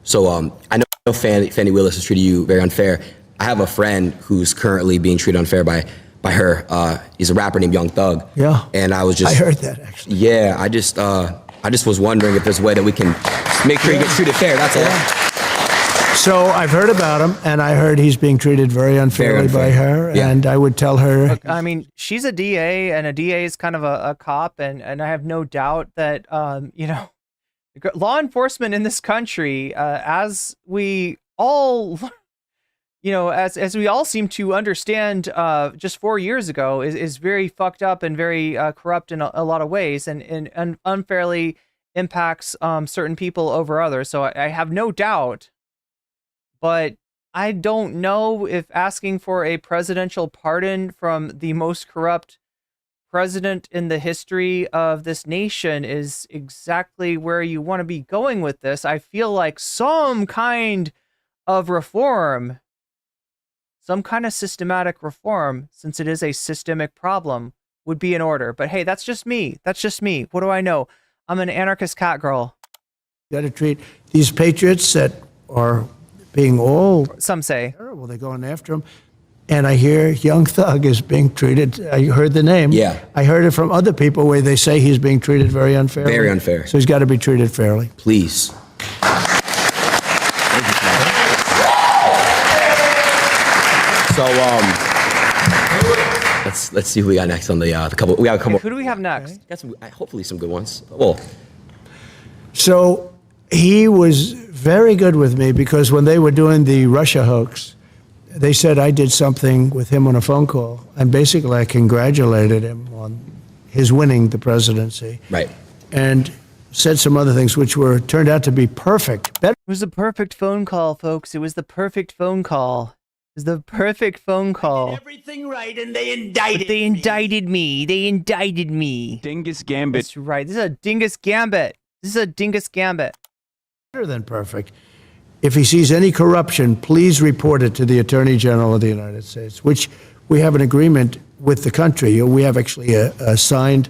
So I know Fannie Willis has treated you very unfair. I have a friend who's currently being treated unfair by her. He's a rapper named Young Thug. Yeah. And I heard that, actually. Yeah, I just was wondering if there's a way that we can make sure he gets treated fair. That's all. So I've heard about him, and I heard he's being treated very unfairly by her, and I would tell her. Look, I mean, she's a DA, and a DA is kind of a cop, and I have no doubt that law enforcement in this country, as we all, as we all seem to understand, just 4 years ago, is very fucked up and very corrupt in a lot of ways, and unfairly impacts certain people over others. So I have no doubt, but I don't know if asking for a presidential pardon from the most corrupt president in the history of this nation is exactly where you want to be going with this. I feel like some kind of reform, some kind of systematic reform, since it is a systemic problem, would be in order. But hey, that's just me. That's just me. What do I know? I'm an anarchist cat girl. You got to treat these patriots that are being all some say terrible. They're going after him. And I hear Young Thug is being treated. I heard the name. Yeah. I heard it from other people where they say he's being treated very unfairly. Very unfair. So he's got to be treated fairly. Please. So let's see who we got next on the couple. We got a couple. Who do we have next? Got some, hopefully some good ones. Well. So he was very good with me because when they were doing the Russia hoax, they said I did something with him on a phone call, and basically I congratulated him on his winning the presidency. Right. And said some other things which turned out to be perfect. It was a perfect phone call, folks. It was the perfect phone call. It was the perfect phone call. I did everything right, and they indicted They indicted me. They indicted me. Dingus Gambit. That's right. This is a dingus gambit. This is a dingus gambit. Better than perfect. if he sees any corruption, please report it to the Attorney General of the United States, which we have an agreement with the country. We have actually a signed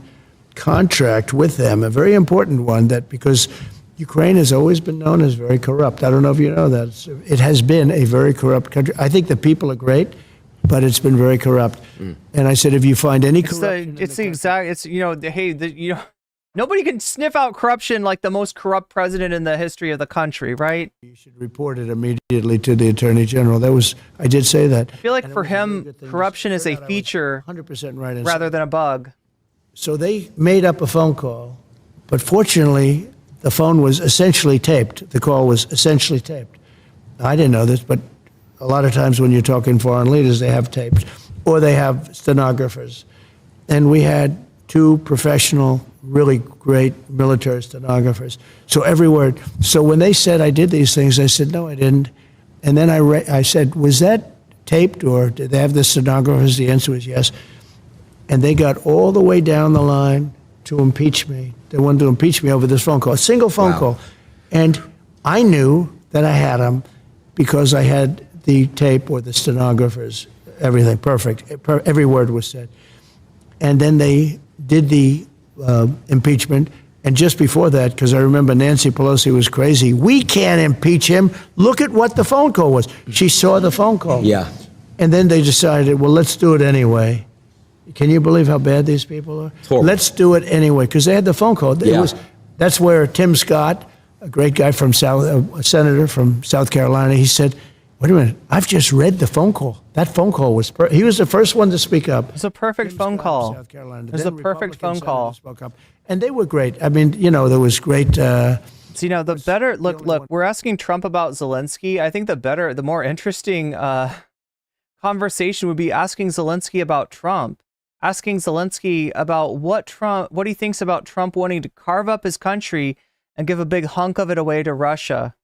contract with them, a very important one, that because Ukraine has always been known as very corrupt. I don't know if you know that. It has been a very corrupt country. I think the people are great, but it's been very corrupt. And I said, if you find any corruption, nobody can sniff out corruption like the most corrupt president in the history of the country, right? You should report it immediately to the Attorney General. I did say that. I feel like for him, corruption is a feature 100% right rather than a bug. So they made up a phone call, but fortunately, the phone was essentially taped. The call was essentially taped. I didn't know this, but a lot of times when you're talking foreign leaders, they have tapes or they have stenographers. And we had 2 professional, really great military stenographers. So every word. So when they said I did these things, I said, no, I didn't. And then I said, was that taped or did they have the stenographers? The answer was yes. And they got all the way down the line to impeach me. They wanted to impeach me over this phone call, a single phone call. And I knew that I had them because I had the tape or the stenographers, everything perfect. Every word was said. And then they did the impeachment. And just before that, because I remember Nancy Pelosi was crazy, we can't impeach him. Look at what the phone call was. She saw the phone call. Yeah. And then they decided, well, let's do it anyway. Can you believe how bad these people are? Let's do it anyway, because they had the phone call. That's where Tim Scott, a great guy from a senator from South Carolina, he said, wait a minute, I've just read the phone call. That phone call was, he was the first one to speak up. It's a perfect phone call. South Carolina. It was a perfect phone call. Spoke up. And they were great. I mean, there was great. See, now the better, look, we're asking Trump about Zelensky. I think the more interesting conversation would be asking Zelensky about Trump. Asking Zelensky about what he thinks about Trump wanting to carve up his country and give a big hunk of it away to Russia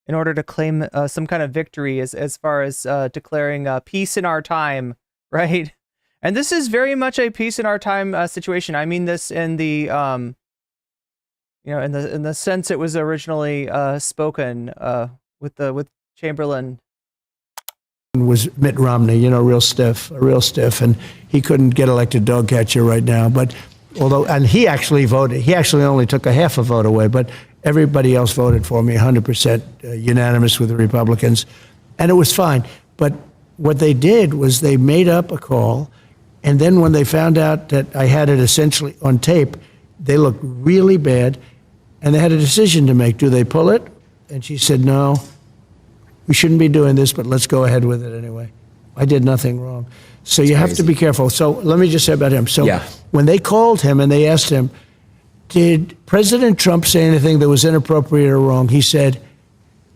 in order to claim some kind of victory as far as declaring peace in our time, right? And this is very much a peace in our time situation. I mean this in the in the sense it was originally spoken with Chamberlain. Was Mitt Romney, real stiff, and he couldn't get elected dog catcher right now. But and he actually voted. He actually only took a half a vote away, but everybody else voted for me, 100% unanimous with the Republicans, and it was fine. But what they did was they made up a call, and then when they found out that I had it essentially on tape, they looked really bad, and they had a decision to make. Do they pull it? And she said, no. We shouldn't be doing this, but let's go ahead with it anyway. I did nothing wrong. So you have to be careful. So let me just say about him. So when they called him and they asked him, did President Trump say anything that was inappropriate or wrong? He said,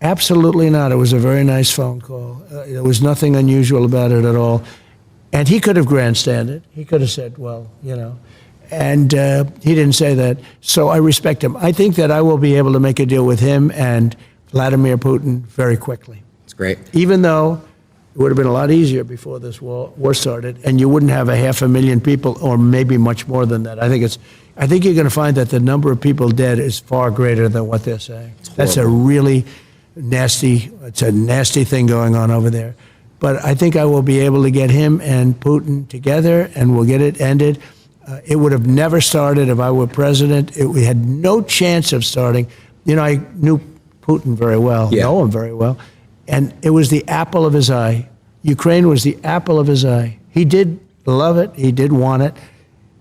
absolutely not. It was a very nice phone call. There was nothing unusual about it at all. And he could have grandstanded. He could have said, well, and he didn't say that. So I respect him. I think that I will be able to make a deal with him and Vladimir Putin very quickly. It's great. Even though it would have been a lot easier before this war started, and you wouldn't have 500,000 people, or maybe much more than that. I think you're going to find that the number of people dead is far greater than what they're saying. That's a really nasty thing going on over there. But I think I will be able to get him and Putin together, and we'll get it ended. It would have never started if I were president. We had no chance of starting. I knew Putin very well, know him very well. And it was the apple of his eye. Ukraine was the apple of his eye. He did love it. He did want it,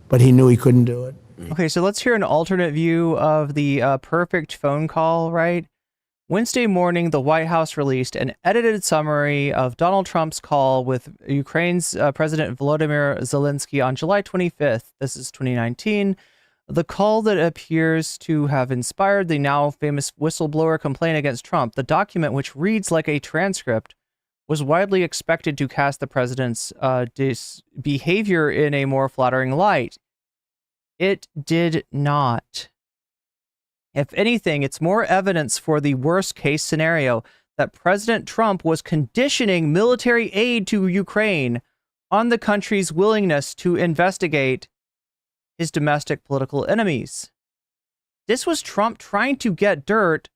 but he knew he couldn't do it. Okay, so let's hear an alternate view of the perfect phone call, right? Wednesday morning, the White House released an edited summary of Donald Trump's call with Ukraine's President Volodymyr Zelensky on July 25th. This is 2019. The call that appears to have inspired the now famous whistleblower complaint against Trump, the document, which reads like a transcript, was widely expected to cast the president's behavior in a more flattering light. It did not. If anything, it's more evidence for the worst case scenario that President Trump was conditioning military aid to Ukraine on the country's willingness to investigate his domestic political enemies. This was Trump trying to get dirt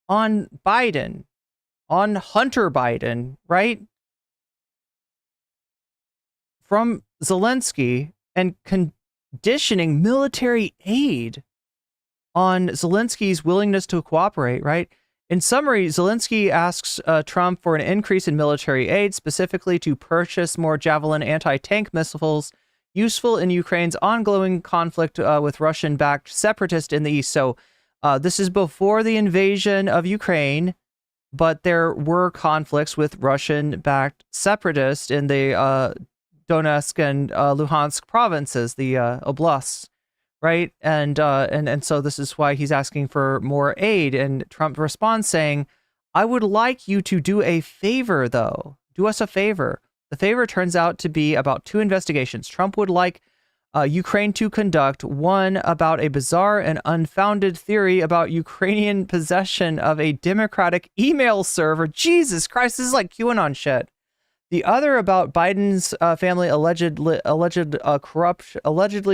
on Biden. on Hunter Biden, right? From Zelensky and conditioning military aid on Zelensky's willingness to cooperate, right? In summary, Zelensky asks Trump for an increase in military aid, specifically to purchase more Javelin anti-tank missiles useful in Ukraine's ongoing conflict with Russian-backed separatists in the east. So this is before the invasion of Ukraine, but there were conflicts with Russian-backed separatists in the Donetsk and Luhansk provinces, the oblasts, right? And so this is why he's asking for more aid. And Trump responds saying, "I would like you to do a favor, though. Do us a favor." The favor turns out to be about 2 investigations. Trump would like Ukraine to conduct one about a bizarre and unfounded theory about Ukrainian possession of a Democratic email server. Jesus Christ, this is like QAnon shit. The other about Biden's family allegedly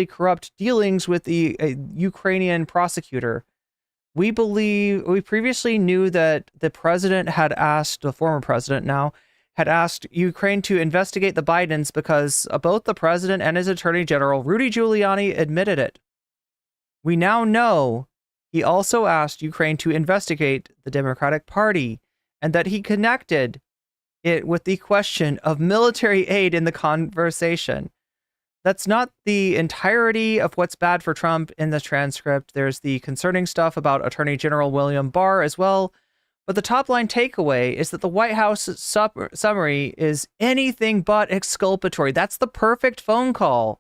corrupt dealings with the Ukrainian prosecutor. We previously knew that the president had asked, the former president now, had asked Ukraine to investigate the Bidens because both the president and his attorney general, Rudy Giuliani, admitted it. We now know he also asked Ukraine to investigate the Democratic Party and that he connected it with the question of military aid in the conversation. That's not the entirety of what's bad for Trump in the transcript. There's the concerning stuff about Attorney General William Barr as well. But the top line takeaway is that the White House summary is anything but exculpatory. That's the perfect phone call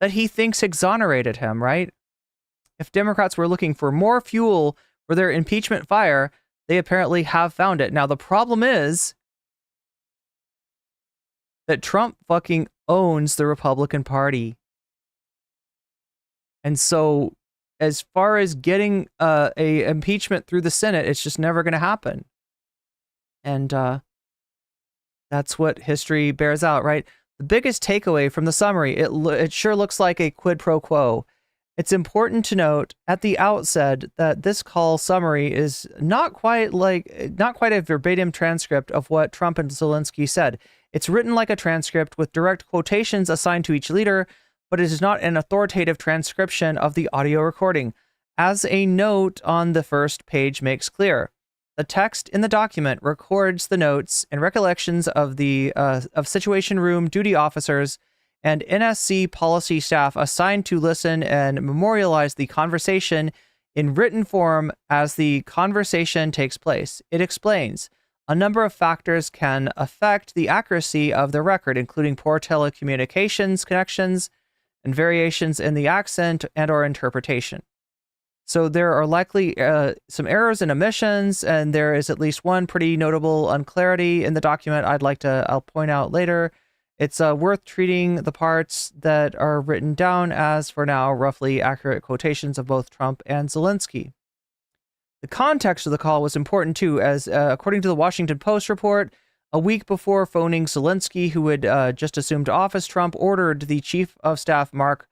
that he thinks exonerated him, right? If Democrats were looking for more fuel for their impeachment fire, they apparently have found it. Now, the problem is that Trump fucking owns the Republican Party. And so as far as getting a impeachment through the Senate, it's just never going to happen. And that's what history bears out, right? The biggest takeaway from the summary, it sure looks like a quid pro quo. It's important to note at the outset that this call summary is not quite a verbatim transcript of what Trump and Zelensky said. It's written like a transcript with direct quotations assigned to each leader, but it is not an authoritative transcription of the audio recording. As a note on the first page makes clear, the text in the document records the notes and recollections of the Situation Room duty officers and NSC policy staff assigned to listen and memorialize the conversation in written form as the conversation takes place. It explains a number of factors can affect the accuracy of the record, including poor telecommunications connections and variations in the accent and or interpretation. So there are likely some errors and omissions, and there is at least one pretty notable unclarity in the document I'll point out later. It's worth treating the parts that are written down as, for now, roughly accurate quotations of both Trump and Zelensky. The context of the call was important too, as according to the Washington Post report, a week before phoning Zelensky, who had just assumed office, Trump ordered the Chief of Staff Mick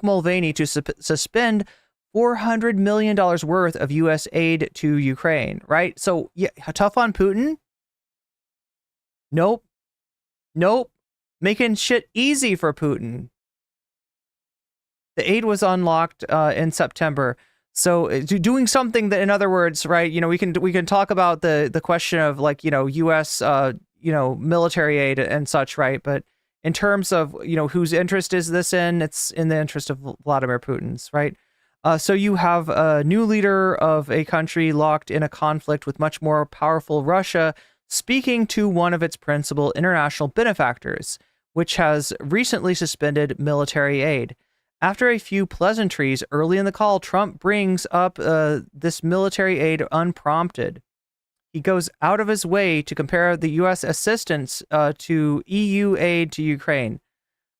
Mulvaney to suspend $400 million worth of U.S. aid to Ukraine, right? So, yeah, tough on Putin? Nope. Making shit easy for Putin. The aid was unlocked in September. So doing something that, in other words, right, we can talk about the question of U.S. Military aid and such, right? But in terms of whose interest is this in? It's in the interest of Vladimir Putin's, right? So you have a new leader of a country locked in a conflict with much more powerful Russia, speaking to one of its principal international benefactors, which has recently suspended military aid. After a few pleasantries early in the call, Trump brings up this military aid unprompted. He goes out of his way to compare the U.S. assistance to EU aid to Ukraine.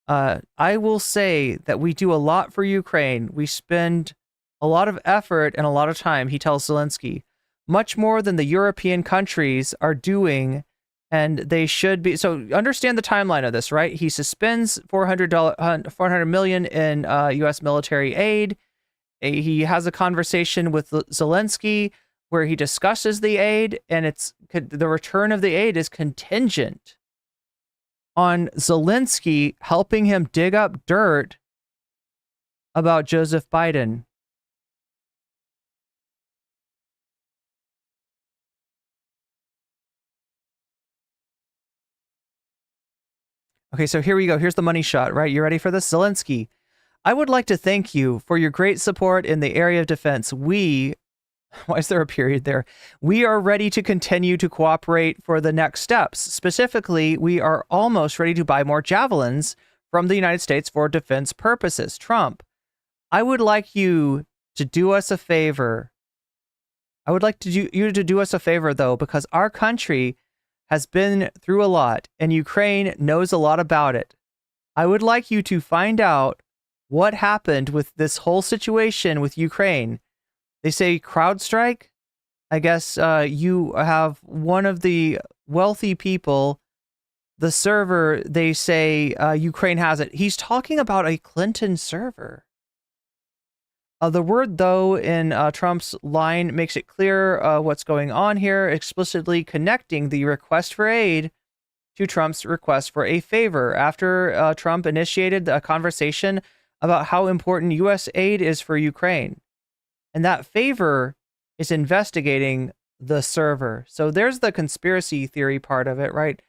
I will say that we do a lot for Ukraine. We spend a lot of effort and a lot of time, he tells Zelensky, much more than the European countries are doing, and they should be. So understand the timeline of this, right? He suspends $400 million in U.S. military aid. He has a conversation with Zelensky where he discusses the aid, and the return of the aid is contingent on Zelensky helping him dig up dirt about Joseph Biden. Okay, so here we go. Here's the money shot, right? You ready for this? Zelensky, I would like to thank you for your great support in the area of defense. Why is there a period there? We are ready to continue to cooperate for the next steps. Specifically, we are almost ready to buy more javelins from the United States for defense purposes. Trump, I would like you to do us a favor. I would like you to do us a favor, though, because our country has been through a lot, and Ukraine knows a lot about it. I would like you to find out what happened with this whole situation with Ukraine. They say CrowdStrike. I guess you have one of the wealthy people, the server, they say Ukraine has it. He's talking about a Clinton server. The word, though, in Trump's line makes it clear what's going on here, explicitly connecting the request for aid to Trump's request for a favor. After Trump initiated a conversation about how important U.S. aid is for Ukraine. And that favor is investigating the server. So there's the conspiracy theory part of it, right?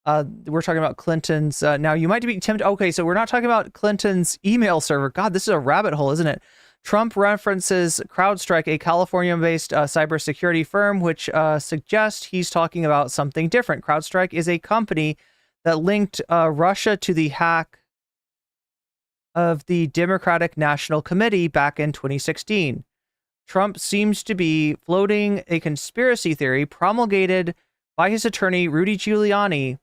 We're talking about Clinton's. Now, you might be tempted. Okay, so we're not talking about Clinton's email server. God, this is a rabbit hole, isn't it? Trump references CrowdStrike, a California-based cybersecurity firm, which suggests he's talking about something different. CrowdStrike is a company that linked Russia to the hack of the Democratic National Committee back in 2016. Trump seems to be floating a conspiracy theory promulgated by his attorney, Rudy Giuliani,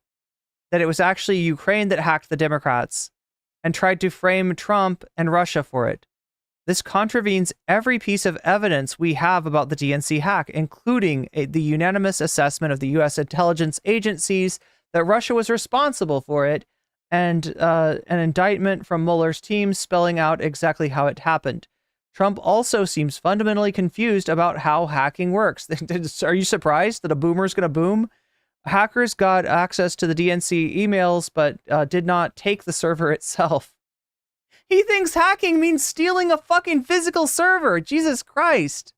that it was actually Ukraine that hacked the Democrats and tried to frame Trump and Russia for it. This contravenes every piece of evidence we have about the DNC hack, including the unanimous assessment of the U.S. intelligence agencies that Russia was responsible for it, and an indictment from Mueller's team spelling out exactly how it happened. Trump also seems fundamentally confused about how hacking works. Are you surprised that a boomer is going to boom? Hackers got access to the DNC emails, but did not take the server itself. He thinks hacking means stealing a fucking physical server. Jesus Christ.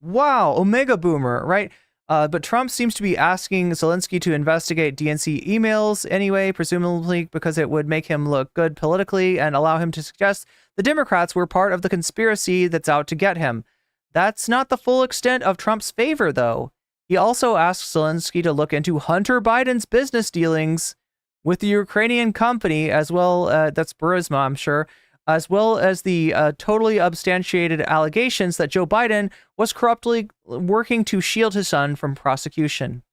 Wow, Omega Boomer, right? But Trump seems to be asking Zelensky to investigate DNC emails anyway, presumably because it would make him look good politically and allow him to suggest the Democrats were part of the conspiracy that's out to get him. That's not the full extent of Trump's favor, though. He also asks Zelensky to look into Hunter Biden's business dealings with the Ukrainian company, as well, that's Burisma, I'm sure, as well as the totally substantiated allegations that Joe Biden was corruptly working to shield his son from prosecution.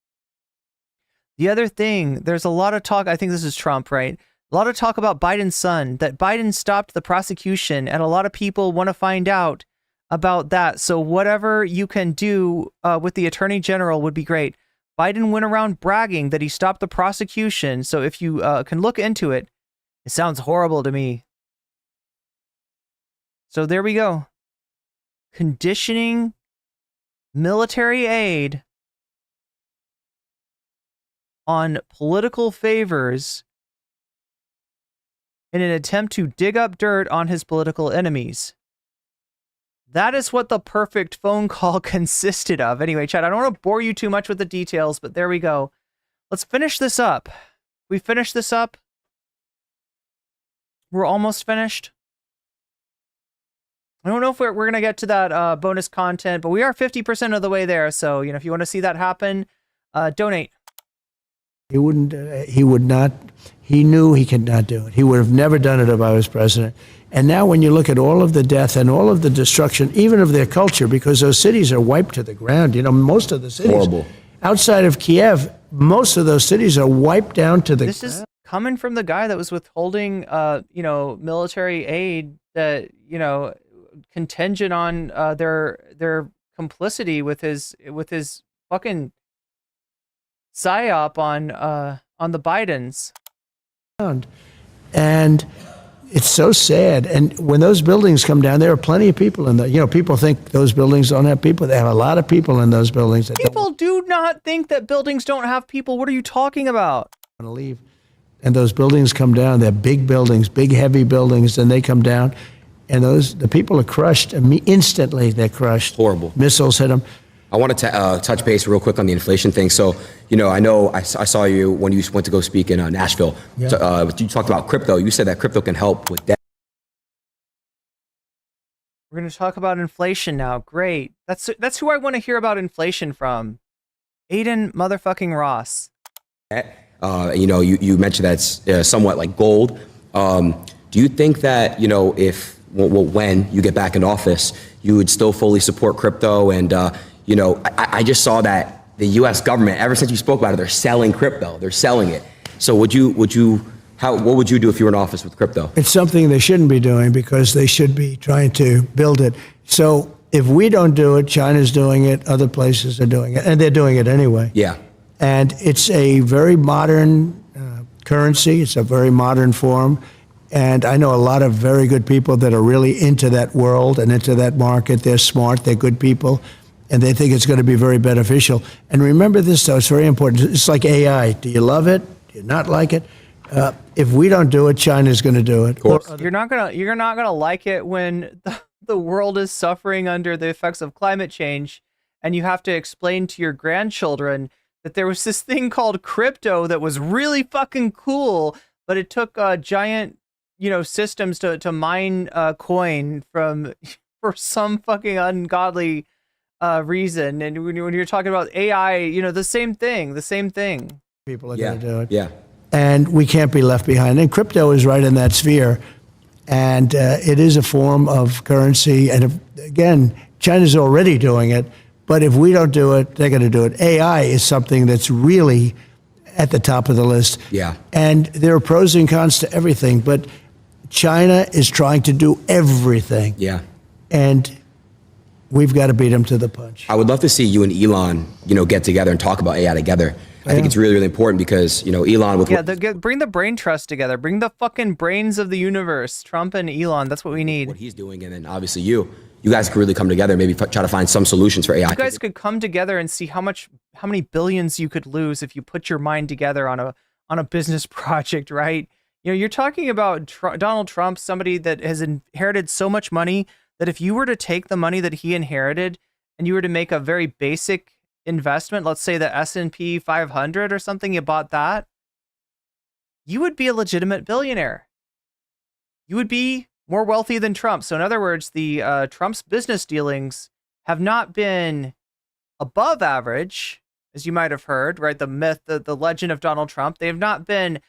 The other thing, there's a lot of talk, I think this is Trump, right? A lot of talk about Biden's son, that Biden stopped the prosecution, and a lot of people want to find out about that. So whatever you can do with the attorney general would be great. Biden went around bragging that he stopped the prosecution. So if you can look into it, it sounds horrible to me. So there we go. Conditioning military aid on political favors in an attempt to dig up dirt on his political enemies. That is what the perfect phone call consisted of. Anyway, Chad, I don't want to bore you too much with the details, but there we go. Let's finish this up. We finish this up. We're almost finished. I don't know if we're going to get to that bonus content, but we are 50% of the way there. So, if you want to see that happen, donate. He would not, he knew he could not do it. He would have never done it if I was president. And now when you look at all of the death and all of the destruction, even of their culture, because those cities are wiped to the ground. Most of the cities outside of Kiev, most of those cities are wiped down to the ground. This is coming from the guy that was withholding, military aid that, contingent on their complicity with his fucking psyop on the Bidens. And it's so sad. And when those buildings come down, there are plenty of people in the, people think those buildings don't have people. They have a lot of people in those buildings that People do not think that buildings don't have people. What are you talking about? want to leave. And those buildings come down. They're big buildings, big, heavy buildings, and they come down. And the people are crushed. Instantly, they're crushed. Horrible. Missiles hit them. I wanted to touch base real quick on the inflation thing. So, I know I saw you when you went to go speak in Nashville. Yeah. So, you talked about crypto. You said that crypto can help with debt. We're going to talk about inflation now. Great. That's who I want to hear about inflation from. Adin motherfucking Ross. You mentioned that's somewhat like gold. Do you think that, when you get back in office, you would still fully support crypto? And, I just saw that the U.S. government, ever since you spoke about it, they're selling crypto. They're selling it. So what would you do if you were in office with crypto? It's something they shouldn't be doing because they should be trying to build it. So if we don't do it, China's doing it, other places are doing it, and they're doing it anyway. Yeah. And it's a very modern currency. It's a very modern form. And I know a lot of very good people that are really into that world and into that market. They're smart, they're good people, and they think it's going to be very beneficial. And remember this, though, it's very important. It's like AI. Do you love it? Do you not like it? If we don't do it, China's going to do it. You're not gonna like it when the world is suffering under the effects of climate change, and you have to explain to your grandchildren that there was this thing called crypto that was really fucking cool, but it took giant, systems to mine coin for some fucking ungodly reason. And when you're talking about AI, the same thing. People are going to do it. Yeah. And we can't be left behind. And crypto is right in that sphere. And it is a form of currency. And again, China's already doing it. But if we don't do it, they're going to do it. AI is something that's really at the top of the list. Yeah. And there are pros and cons to everything. But China is trying to do everything. Yeah. And we've got to beat them to the punch. I would love to see you and Elon, get together and talk about AI together. I think it's really, really important because, Elon with... bring the brain trust together. Bring the fucking brains of the universe. Trump and Elon, that's what we need. What he's doing, and then obviously you guys could really come together, maybe try to find some solutions for AI. You guys could come together and see how many billions you could lose if you put your mind together on a business project, right? You're talking about Donald Trump, somebody that has inherited so much money that if you were to take the money that he inherited and you were to make a very basic investment, let's say the S&P 500 or something, you bought that, you would be a legitimate billionaire. You would be more wealthy than Trump. So in other words, the Trump's business dealings have not been above average, as you might have heard, right? The myth, the legend of Donald Trump. They have not been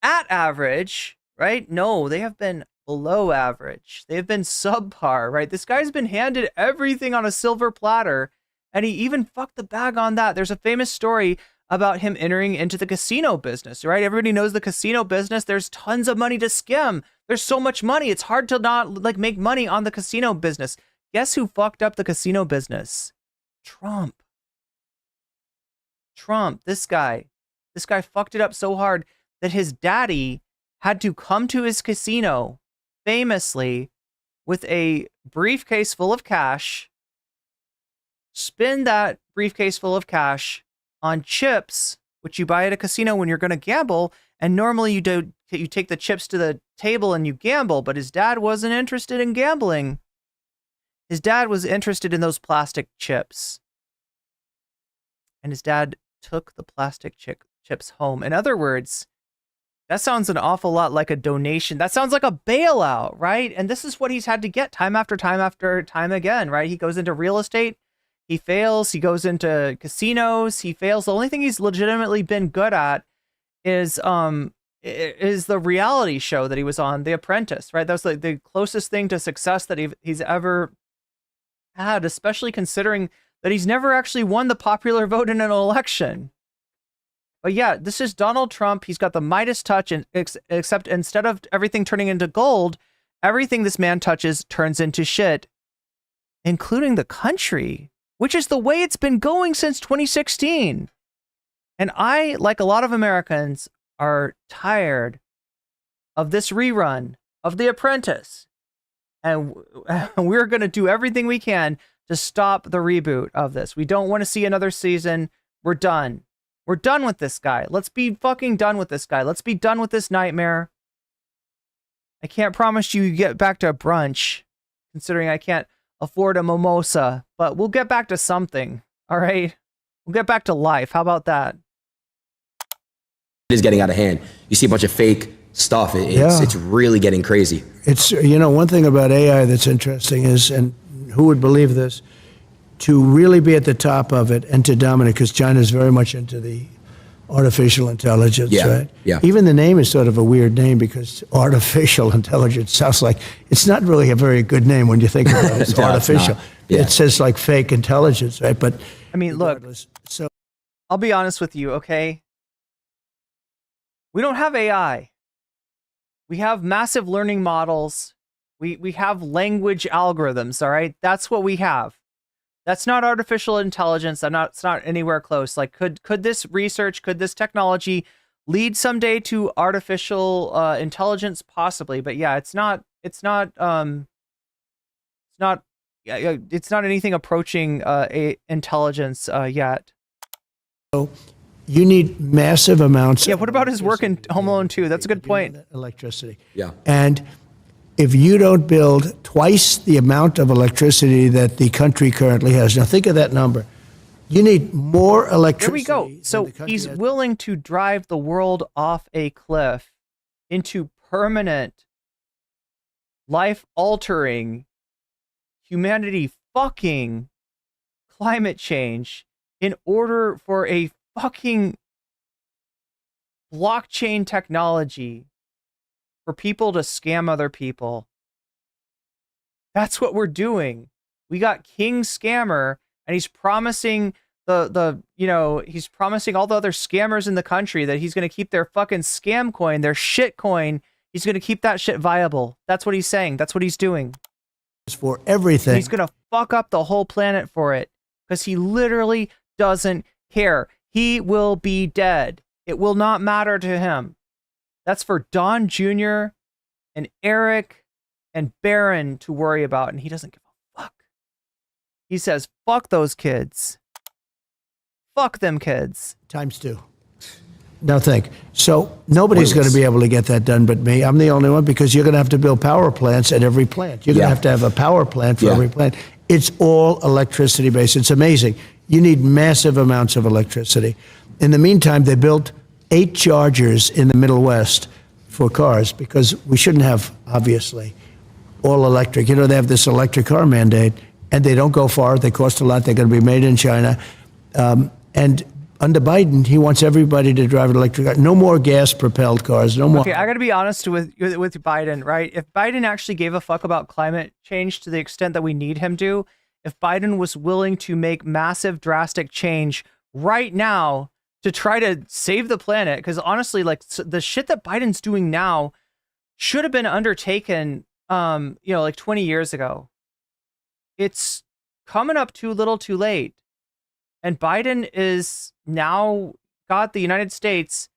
at average, right? No, they have been below average. They have been subpar, right? This guy's been handed everything on a silver platter, and he even fucked the bag on that. There's a famous story about him entering into the casino business, right? Everybody knows the casino business. There's tons of money to skim. There's so much money. It's hard to not make money on the casino business. Guess who fucked up the casino business? Trump. This guy fucked it up so hard that his daddy had to come to his casino famously with a briefcase full of cash, spend that briefcase full of cash on chips, which you buy at a casino when you're going to gamble. And normally you take the chips to the table and you gamble, but his dad wasn't interested in gambling. His dad was interested in those plastic chips. And his dad took the plastic chips home. In other words, that sounds an awful lot like a donation. That sounds like a bailout, right? And this is what he's had to get time after time after time again, right? He goes into real estate, he fails. He goes into casinos, he fails. The only thing he's legitimately been good at is the reality show that he was on, The Apprentice, right? That was like the closest thing to success that he's ever had, especially considering that he's never actually won the popular vote in an election. But yeah, this is Donald Trump. He's got the Midas touch, and except instead of everything turning into gold, everything this man touches turns into shit, including the country, which is the way it's been going since 2016. And I, like a lot of Americans, are tired of this rerun of The Apprentice. And we're going to do everything we can to stop the reboot of this. We don't want to see another season. We're done. We're done with this guy. Let's be fucking done with this guy. Let's be done with this nightmare. I can't promise you get back to brunch, considering I can't afford a mimosa, but we'll get back to something. All right? We'll get back to life. How about that? It is getting out of hand. You see a bunch of fake stuff. It's really getting crazy. It's, you know, one thing about AI that's interesting is, and who would believe this, to really be at the top of it and to dominate, because China's very much into the artificial intelligence, right? Yeah. Even the name is sort of a weird name, because artificial intelligence sounds like, it's not really a very good name when you think about it. It's No, artificial. it's not. Yeah. It says like fake intelligence, right? But I mean, look, so I'll be honest with you, okay? We don't have AI. We have massive learning models. We have language algorithms, all right? That's what we have. That's not artificial intelligence. It's not anywhere close. Like, could this research, could this technology lead someday to artificial intelligence? Possibly, but yeah, it's not anything approaching intelligence yet. So you need massive amounts. Yeah. What about his work in Home Alone 2? That's a good point. Electricity. Yeah. And if you don't build twice the amount of electricity that the country currently has, now think of that number. You need more electricity. There we go. So he's willing to drive the world off a cliff into permanent, life-altering, humanity-fucking climate change in order for a fucking blockchain technology for people to scam other people. That's what we're doing. We got King Scammer, and he's promising he's promising all the other scammers in the country that he's going to keep their fucking scam coin, their shit coin. He's going to keep that shit viable. That's what he's saying. That's what he's doing. For everything. He's going to fuck up the whole planet for it, because he literally doesn't care. He will be dead. It will not matter to him. That's for Don Jr. and Eric and Barron to worry about, and he doesn't give a fuck. He says, fuck those kids. Fuck them kids. Times two. Now think. So nobody's going to be able to get that done but me. I'm the only one, because you're going to have to build power plants at every plant. You're going to have a power plant for every plant. It's all electricity based. It's amazing. You need massive amounts of electricity. In the meantime, they built 8 chargers in the Middle West for cars, because we shouldn't have, obviously, all electric. You know, they have this electric car mandate, and they don't go far. They cost a lot. They're going to be made in China. And under Biden, he wants everybody to drive an electric car. No more gas-propelled cars. No more. Okay, I got to be honest with Biden, right? If Biden actually gave a fuck about climate change to the extent that we need him to, if Biden was willing to make massive, drastic change right now to try to save the planet, because honestly, like, the shit that Biden's doing now should have been undertaken, like 20 years ago. It's coming up too little too late. And Biden is now got the United States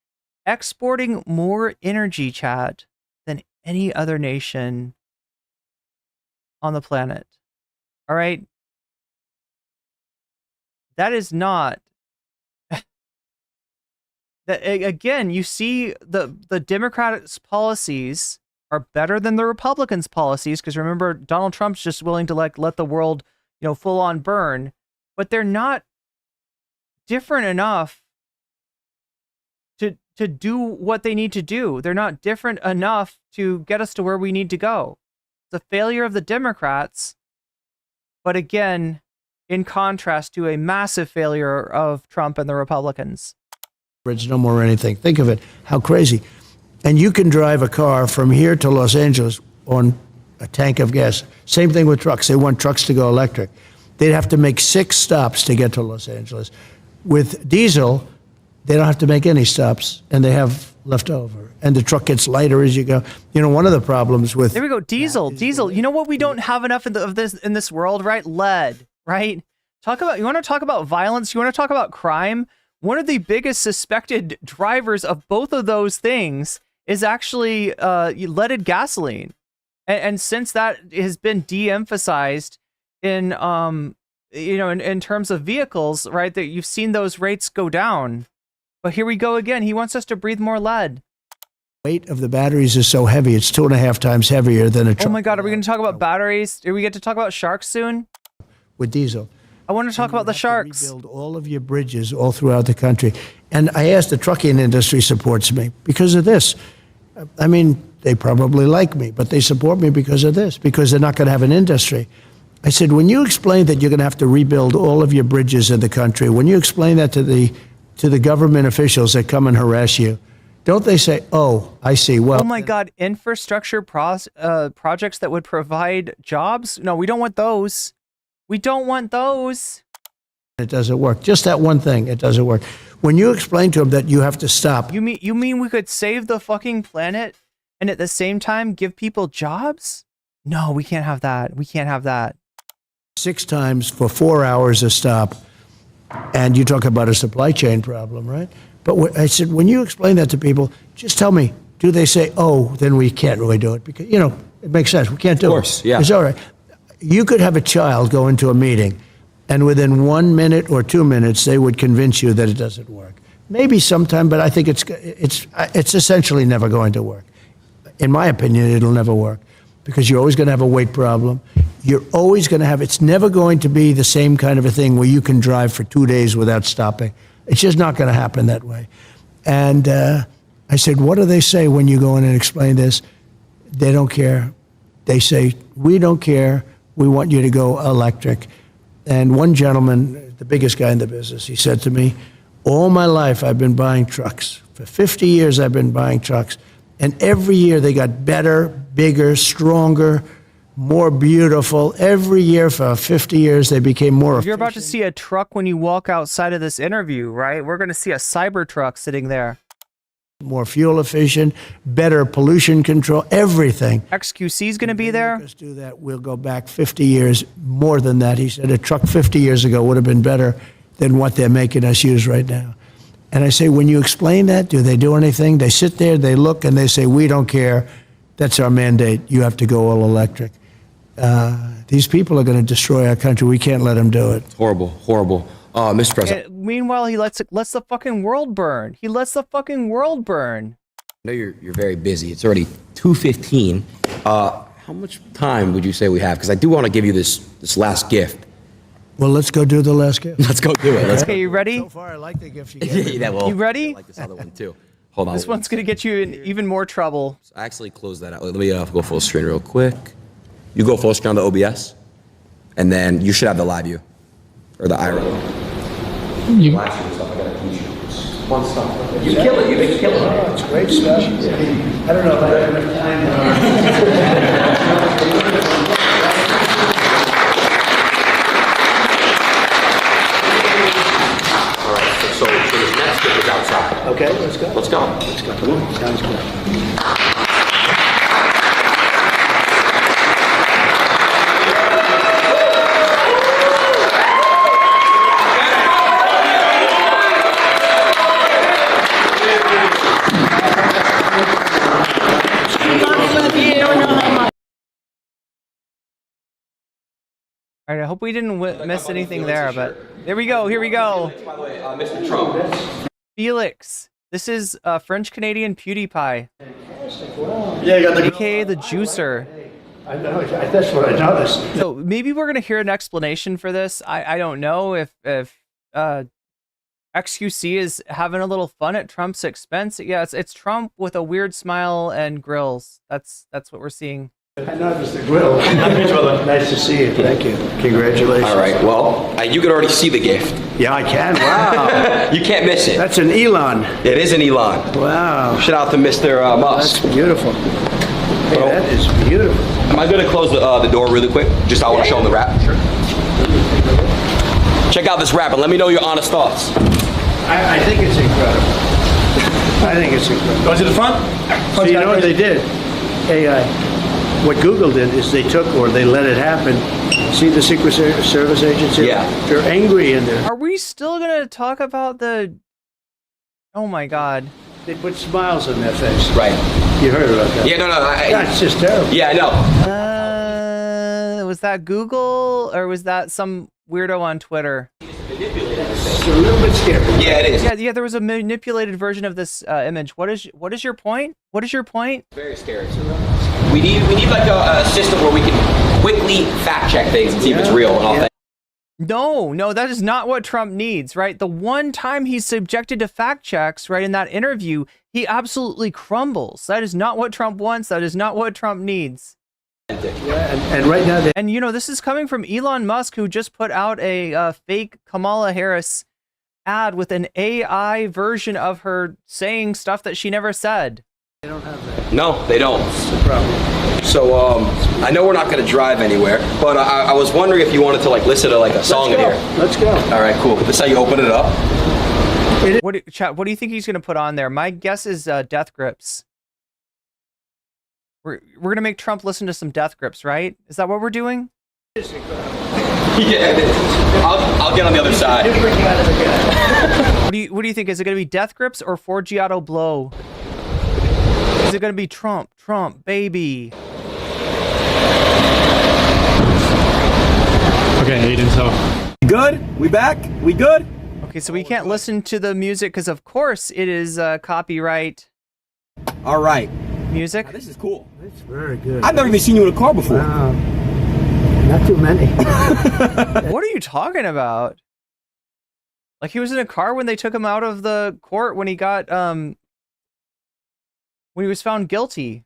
exporting more energy, chat, than any other nation on the planet. All right? That is not... Again, you see the Democrats' policies are better than the Republicans' policies, because remember, Donald Trump's just willing to let the world, full on burn, but they're not different enough to do what they need to do. They're not different enough to get us to where we need to go. It's a failure of the Democrats, but again, in contrast to a massive failure of Trump and the Republicans. No more anything. Think of it, how crazy. And you can drive a car from here to Los Angeles on a tank of gas. Same thing with trucks. They want trucks to go electric. They'd have to make 6 stops to get to Los Angeles. With diesel, they don't have to make any stops, and they have left over. And the truck gets lighter as you go. One of the problems with... There we go, diesel. You know what we don't have enough of this world, right? Lead, right? You want to talk about violence? You want to talk about crime? One of the biggest suspected drivers of both of those things is actually leaded gasoline. And since that has been de-emphasized in, in terms of vehicles, right, that you've seen those rates go down. But here we go again. He wants us to breathe more lead. Weight of the batteries is so heavy, it's 2.5 times heavier than a truck. Oh my God, are we going to talk about batteries? Do we get to talk about sharks soon? With diesel. I want to talk about the sharks. Rebuild all of your bridges all throughout the country. And I asked, the trucking industry supports me because of this. I mean, they probably like me, but they support me because of this, because they're not going to have an industry. I said, when you explain that you're going to have to rebuild all of your bridges in the country, when you explain that to the government officials that come and harass you, don't they say, oh, I see, well... Oh my God, infrastructure projects that would provide jobs? No, we don't want those. We don't want those. It doesn't work. Just that one thing, it doesn't work. When you explain to them that you have to stop... You mean we could save the fucking planet and at the same time give people jobs? No, we can't have that. We can't have that. 6 times for 4 hours a stop, and you talk about a supply chain problem, right? But I said, when you explain that to people, just tell me, do they say, oh, then we can't really do it? Because, it makes sense. We can't do it. Of course, yeah. It's all right. You could have a child go into a meeting, and within 1 minute or 2 minutes, they would convince you that it doesn't work. Maybe sometime, but I think it's essentially never going to work. In my opinion, it'll never work, because you're always going to have a weight problem. You're always going to have, it's never going to be the same kind of a thing where you can drive for 2 days without stopping. It's just not going to happen that way. And I said, what do they say when you go in and explain this? They don't care. They say, we don't care. We want you to go electric. And one gentleman, the biggest guy in the business, he said to me, all my life I've been buying trucks. For 50 years I've been buying trucks. And every year they got better, bigger, stronger, more beautiful. Every year for 50 years they became more efficient. You're about to see a truck when you walk outside of this interview, right? We're going to see a cybertruck sitting there. More fuel efficient, better pollution control, everything. XQC is going to be there. Let's do that. We'll go back 50 years, more than that. He said a truck 50 years ago would have been better than what they're making us use right now. And I say, when you explain that, do they do anything? They sit there, they look, and they say, we don't care. That's our mandate. You have to go all electric. These people are going to destroy our country. We can't let them do it. Horrible, horrible. Mr. President. Meanwhile, he lets the fucking world burn. He lets the fucking world burn. I know you're very busy. It's already 2:15. How much time would you say we have? Because I do want to give you this last gift. Well, let's go do the last gift. Let's go do it. Okay, you ready? So far, I like the gift you gave me. Yeah, well, you ready? I like this other one too. Hold on. This one's gonna get you in even more trouble. So I actually closed that out. Let me go full screen real quick. You go full screen on the OBS, and then you should have the live view or the IRA. You kill it. You kill it. Oh, it's great stuff. I don't know if I have enough time. All right. So this next bit is outside. Okay, let's go. Let's go. Let's go. Come on. Sounds good. All right, I hope we didn't miss anything there, but there we go. Here we go. By the way, Mr. Trump. Felix. This is French-Canadian PewDiePie. Yeah, you got the... AKA the Juicer. I know, that's what I noticed. So maybe we're going to hear an explanation for this. I don't know if XQC is having a little fun at Trump's expense. Yeah, it's Trump with a weird smile and grills. That's what we're seeing. I noticed the grill. Nice to see you. Thank you. Congratulations. All right. Well, you can already see the gift. Yeah, I can. Wow. You can't miss it. That's an Elon. It is an Elon. Wow. Shout out to Mr. Musk. That's beautiful. Hey, Well, that is beautiful. Am I going to close the door really quick? Just I want to show them the wrap. Sure. Check out this wrap and let me know your honest thoughts. I think it's incredible. I think it's incredible. Go to the front? So you know what they did? AI. What Google did is they took, or they let it happen. See the Secret Service agents here? Yeah. They're angry in there. Are we still going to talk about the... Oh my God. They put smiles on their face. Right. You heard about that? Yeah, no. That's just terrible. Yeah, I know. Was that Google or was that some weirdo on Twitter? It's a little bit scary. Yeah, it is. Yeah. There was a manipulated version of this image. What is your point? What is your point? Very scary. We need like a system where we can quickly fact check things and see if it's real and all that. No, that is not what Trump needs, right? The one time he's subjected to fact checks, right, in that interview, he absolutely crumbles. That is not what Trump wants. That is not what Trump needs. Yeah, and right now, and you know, this is coming from Elon Musk, who just put out a fake Kamala Harris ad with an AI version of her saying stuff that she never said. they don't have that. No, they don't. That's the problem. So I know we're not going to drive anywhere, but I was wondering if you wanted to like listen to like a song in here. Let's go. All right, cool. This is how you open it up. What do you think he's going to put on there? My guess is Death Grips. We're gonna make Trump listen to some Death Grips, right? Is that what we're doing? Yeah, I'll get on the other side. What do you think? Is it gonna be Death Grips or Forgiato Blow? Is it gonna be Trump, baby? Okay, Adin, so. Good? We back? We good? Okay, so we can't listen to the music because, of course, it is copyright. All right. Music. Now, this is cool. It's very good. I've never even seen you in a car before. Not too many. What are you talking about? Like he was in a car when they took him out of the court when he got when he was found guilty.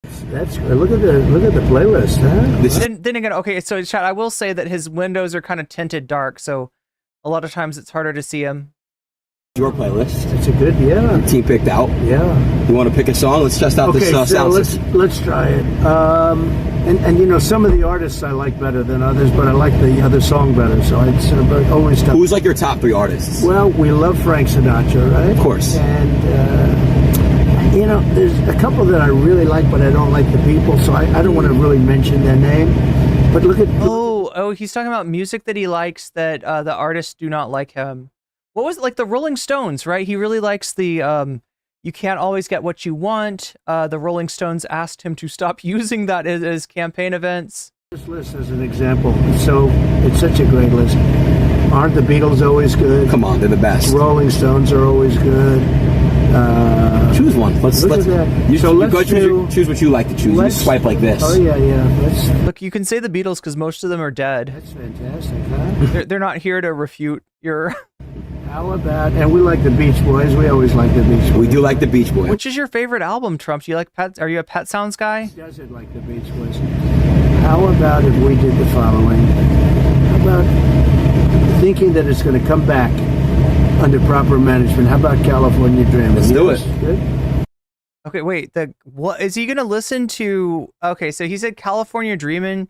That's good. Look at the playlist, huh? Then again, okay, so chat, I will say that his windows are kind of tinted dark, so a lot of times it's harder to see him. Your playlist. It's a good, yeah. Team picked out. Yeah. You want to pick a song? Let's test out this so sound system. let's try it. And you know, some of the artists I like better than others, but I like the other song better. So it's always tough. Who's like your top 3 artists? Well, we love Frank Sinatra, right? Of course. And you know, there's a couple that I really like, but I don't like the people, so I don't want to really mention their name. But look at. Oh, he's talking about music that he likes that the artists do not like him. What was it, like the Rolling Stones, right? He really likes the you can't always get what you want. The Rolling Stones asked him to stop using that at his campaign events. This list as an example, so it's such a great list. Aren't the Beatles always good? Come on, they're the best. Rolling Stones are always good. Choose one. Let's choose what you like to choose. You just swipe like this. Oh yeah. Look, you can say the Beatles because most of them are dead. That's fantastic, huh? They're not here to refute your. How about, and we like the Beach Boys. We always like the Beach Boys. We do like the Beach Boys. Which is your favorite album, Trump? Do you like Pet? Are you a Pet Sounds guy? He doesn't like the Beach Boys. How about if we did the following? How about thinking that it's going to come back under proper management? How about California Dreaming? Let's do it. Good. Okay, wait. What is he going to listen to? Okay, so he said California Dreamin'.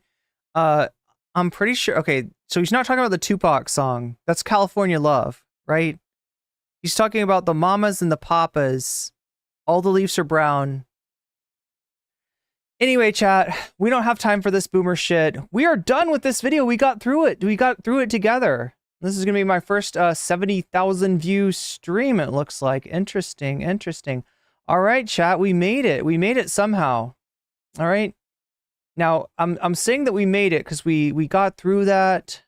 I'm pretty sure. Okay, so he's not talking about the Tupac song. That's California Love. Right? He's talking about the mamas and the papas. All the leaves are brown. Anyway, chat, we don't have time for this boomer shit. We are done with this video. We got through it. We got through it together. This is going to be my first 70,000 view stream, it looks like. Interesting. All right, chat, we made it. We made it somehow. All right. Now, I'm saying that we made it because we got through that.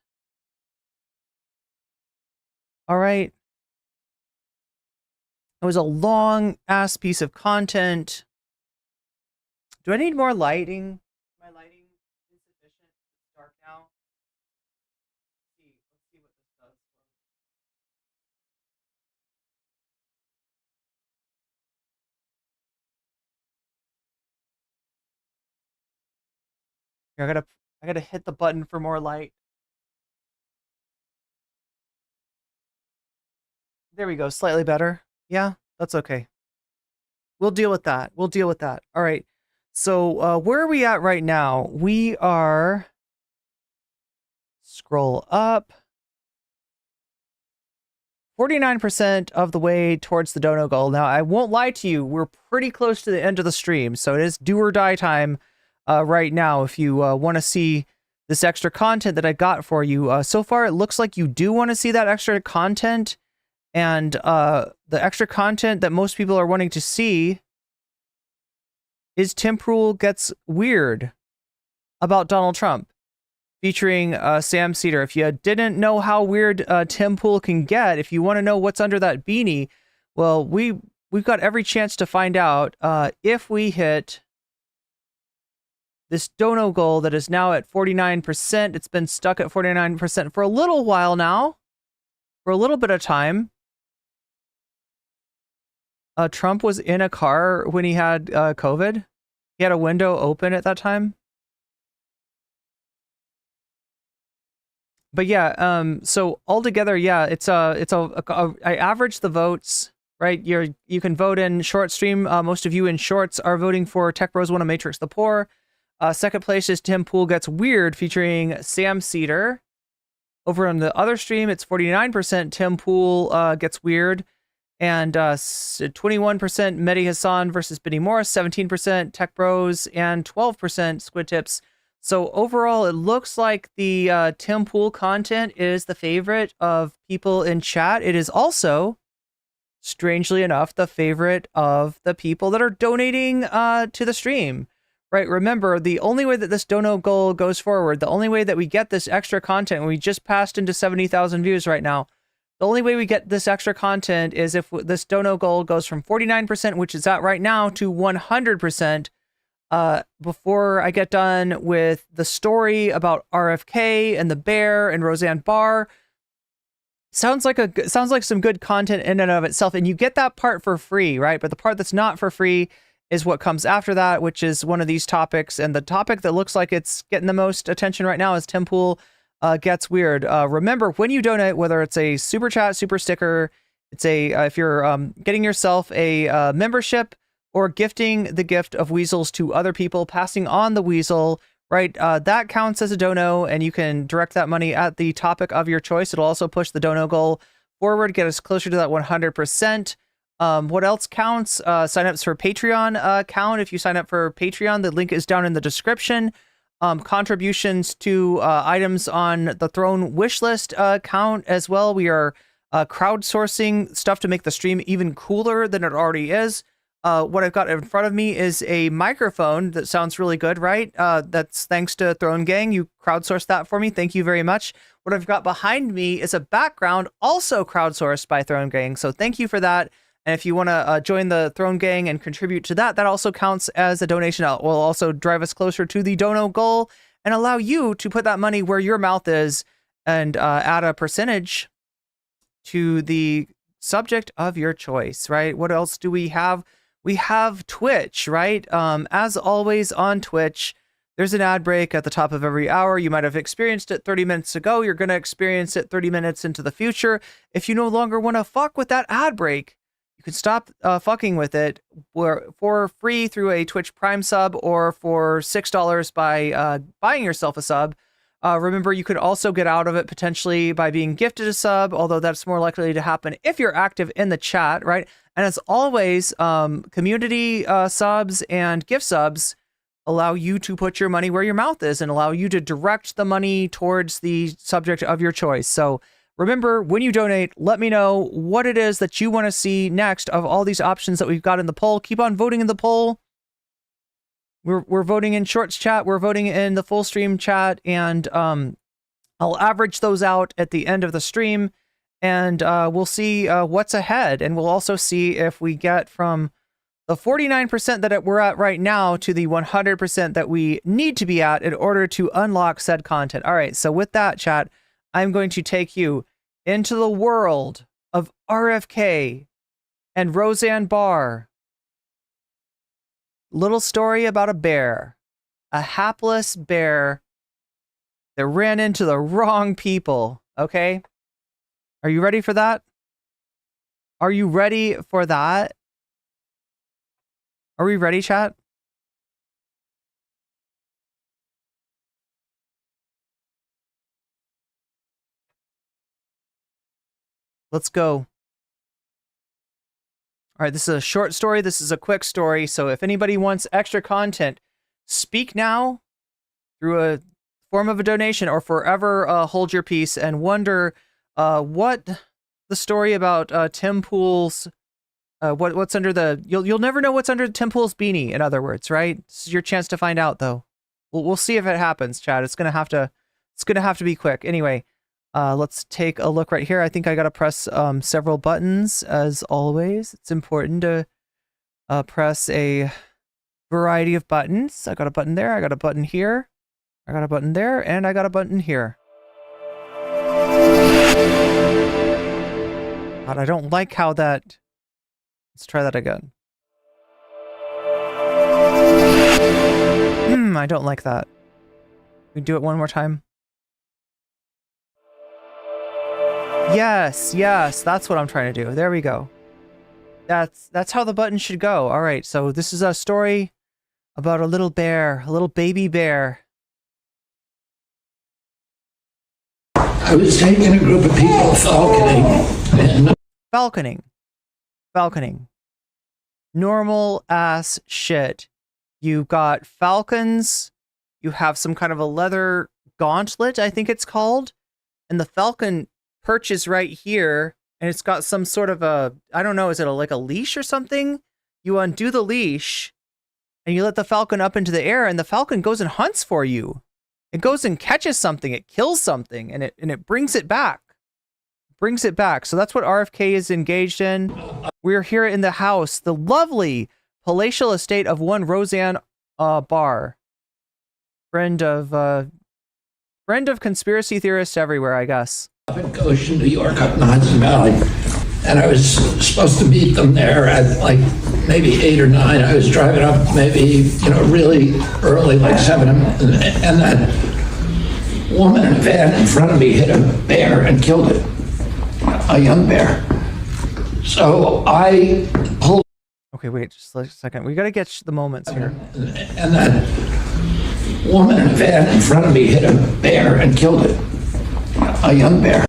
All right. It was a long ass piece of content. Do I need more lighting? My lighting is insufficient. It's dark now. Let's see what this does. Here, I gotta hit the button for more light. There we go, slightly better. Yeah, that's okay. We'll deal with that. All right. So where are we at right now? We are, scroll up, 49% of the way towards the dono goal. Now, I won't lie to you, we're pretty close to the end of the stream, so it is do or die time right now if you want to see this extra content that I got for you. So far, it looks like you do want to see that extra content. And the extra content that most people are wanting to see is Tim Pool Gets Weird about Donald Trump, featuring Sam Cedar. If you didn't know how weird Tim Pool can get, if you want to know what's under that beanie, well, we've got every chance to find out if we hit this dono goal that is now at 49%. It's been stuck at 49% for a little while now, for a little bit of time. Trump was in a car when he had COVID. He had a window open at that time. But yeah, so altogether, yeah, I averaged the votes, right? You can vote in short stream. Most of you in shorts are voting for Tech Bros Wanna Matrix the Poor. Second place is Tim Pool Gets Weird featuring Sam Cedar. Over on the other stream, it's 49% Tim Pool Gets Weird, and 21% Mehdi Hassan versus Benny Morris, 17% Tech Bros, and 12% Squid Tips. So overall, it looks like the Tim Pool content is the favorite of people in chat. It is also, strangely enough, the favorite of the people that are donating to the stream. Right, remember, the only way that this dono goal goes forward, the only way that we get this extra content, we just passed into 70,000 views right now, the only way we get this extra content is if this dono goal goes from 49%, which it's at right now, to 100%, before I get done with the story about RFK and the bear and Roseanne Barr. Sounds like some good content in and of itself, and you get that part for free, right? But the part that's not for free is what comes after that, which is one of these topics. And the topic that looks like it's getting the most attention right now is Tim Pool Gets Weird. Remember, when you donate, whether it's a super chat, super sticker, it's if you're getting yourself a membership or gifting the gift of weasels to other people, passing on the weasel, right? That counts as a dono, and you can direct that money at the topic of your choice. It'll also push the dono goal forward, get us closer to that 100%. What else counts? Signups for Patreon count. If you sign up for Patreon, the link is down in the description. Contributions to items on the Throne wish list count as well. We are crowdsourcing stuff to make the stream even cooler than it already is. What I've got in front of me is a microphone that sounds really good, right? That's thanks to Throne Gang. You crowdsourced that for me. Thank you very much. What I've got behind me is a background also crowdsourced by Throne Gang. So thank you for that. And if you want to join the Throne Gang and contribute to that, that also counts as a donation. It will also drive us closer to the dono goal and allow you to put that money where your mouth is and add a percentage to the subject of your choice, right? What else do we have? We have Twitch, right? As always on Twitch, there's an ad break at the top of every hour. You might have experienced it 30 minutes ago. You're going to experience it 30 minutes into the future. If you no longer want to fuck with that ad break, you can stop fucking with it for free through a Twitch Prime sub or for $6 by buying yourself a sub. Remember, you could also get out of it potentially by being gifted a sub, although that's more likely to happen if you're active in the chat, right? And as always, community subs and gift subs allow you to put your money where your mouth is and allow you to direct the money towards the subject of your choice. So remember, when you donate, let me know what it is that you want to see next of all these options that we've got in the poll. Keep on voting in the poll. We're voting in Shorts chat. We're voting in the full stream chat. And I'll average those out at the end of the stream. And we'll see what's ahead. And we'll also see if we get from the 49% that we're at right now to the 100% that we need to be at in order to unlock said content. All right, so with that, chat, I'm going to take you into the world of RFK and Roseanne Barr. Little story about a bear, a hapless bear that ran into the wrong people, okay? Are you ready for that? Are you ready for that? Are we ready, chat? Let's go. All right, this is a short story. This is a quick story. So if anybody wants extra content, speak now through a form of a donation or forever hold your peace and wonder what the story about Tim Pool's What's under the? You'll never know what's under Tim Pool's beanie. In other words, right? This is your chance to find out, though. We'll see if it happens, Chad. It's gonna have to be quick. Anyway, let's take a look right here. I think I gotta press several buttons as always. It's important to press a variety of buttons. I got a button there. I got a button here. I got a button there, and I got a button here. God, I don't like how that. Let's try that again. I don't like that. We do it one more time. Yes, that's what I'm trying to do. There we go. That's how the button should go. All right, so this is a story about a little bear, a little baby bear. I was taking a group of people falconing. Falconing. Normal ass shit. You got falcons. You have some kind of a leather gauntlet, I think it's called. And the falcon perches right here. And it's got some sort of a, I don't know, is it like a leash or something? You undo the leash and you let the falcon up into the air, and the falcon goes and hunts for you. It goes and catches something, it kills something, and it brings it back. So that's what RFK is engaged in. We're here in the house, the lovely palatial estate of one Roseanne Barr. Friend of conspiracy theorists everywhere, I guess. Up in Goshen, New York, up in the Hudson Valley. And I was supposed to meet them there at like maybe 8 or 9. I was driving up maybe, really early, like 7. And that woman in a van in front of me hit a bear and killed it. A young bear. So I pulled. Okay, wait just a second. We got to get the moments here. And that woman in a van in front of me hit a bear and killed it. A young bear.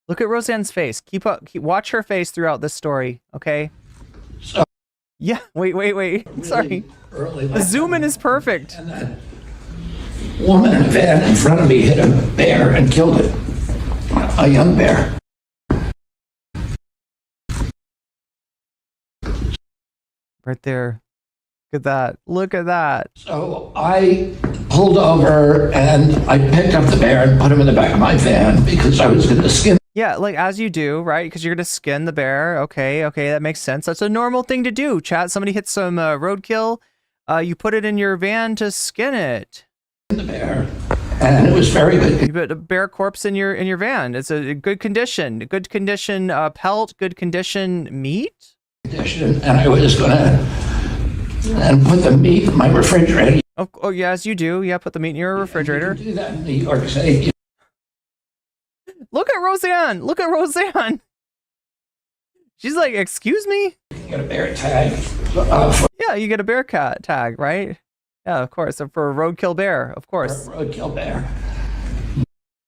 Look at Roseanne's face. Watch her face throughout this story, okay? So, yeah, wait. really Sorry. The zoom in is perfect. And that woman in a van in front of me hit a bear and killed it. A young bear. Right there. Look at that. Look at that. So I pulled over and I picked up the bear and put him in the back of my van because I was going to skin. Yeah, like as you do, right? Because you're going to skin the bear. Okay, that makes sense. That's a normal thing to do. Chat, somebody hits some roadkill. You put it in your van to skin it. The bear. And it was very good. You put a bear corpse in your van. It's a good condition. Good condition pelt, good condition meat. And I was going to put the meat in my refrigerator. Oh, yes, you do. Yeah, put the meat in your refrigerator. You can do that in New York City. Look at Roseanne. Look at Roseanne. She's like, excuse me? You get a bear tag. Yeah, you get a bear cat tag, right? Yeah, of course. For a roadkill bear, of course. Roadkill bear.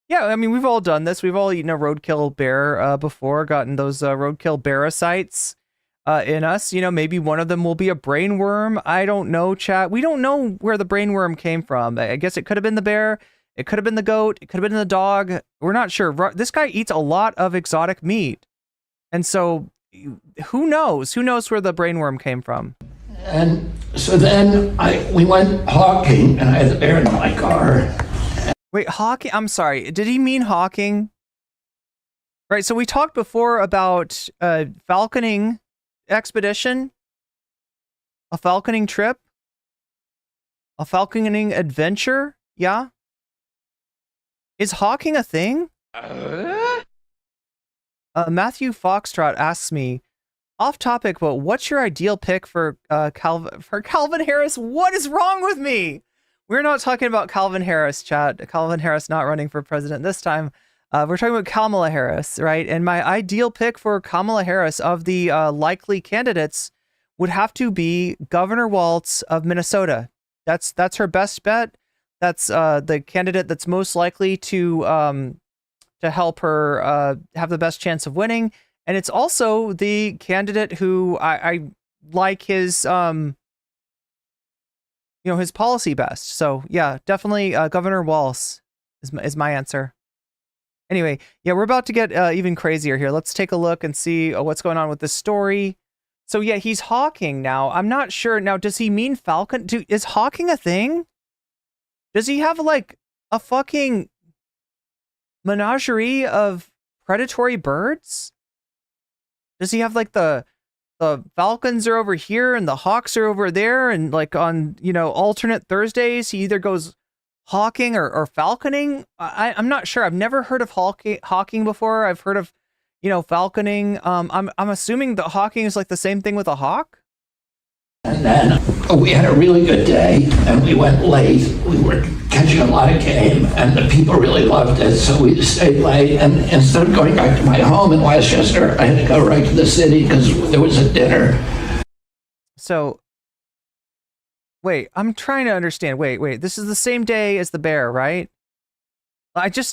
Yeah, I mean, we've all done this. We've all eaten a roadkill bear before, gotten those roadkill parasites in us. Maybe one of them will be a brain worm. I don't know, chat. We don't know where the brain worm came from. I guess it could have been the bear. It could have been the goat. It could have been the dog. We're not sure. This guy eats a lot of exotic meat. And so who knows? Who knows where the brain worm came from? And so then we went hawking, and I had the bear in my car. Wait, hawking? I'm sorry. Did he mean hawking? Right, so we talked before about falconing expedition, a falconing trip, a falconing adventure. Yeah. Is hawking a thing? Matthew Foxtrot asks me, off topic, but what's your ideal pick for Calvin Harris? What is wrong with me? We're not talking about Calvin Harris, chat. Calvin Harris not running for president this time. We're talking about Kamala Harris, right? And my ideal pick for Kamala Harris of the likely candidates would have to be Governor Walz of Minnesota. That's her best bet. That's the candidate that's most likely to help her have the best chance of winning. And it's also the candidate who I like his his policy best. So yeah, definitely Governor Walz is my answer. Anyway, yeah, we're about to get even crazier here. Let's take a look and see what's going on with this story. So yeah, he's hawking now. I'm not sure. Now, does he mean falcon? Is hawking a thing? Does he have like a fucking menagerie of predatory birds? Does he have like the falcons are over here and the hawks are over there, and like on, you know, alternate Thursdays he either goes hawking or falconing? I'm not sure. I've never heard of hawking before. I've heard of, you know, falconing. I'm assuming that hawking is like the same thing with a hawk. And then we had a really good day, and we went late. We were catching a lot of game, and the people really loved it, so we stayed late. And instead of going back to my home in Westchester, I had to go right to the city because there was a dinner. So, wait, I'm trying to understand. Wait, this is the same day as the bear, right?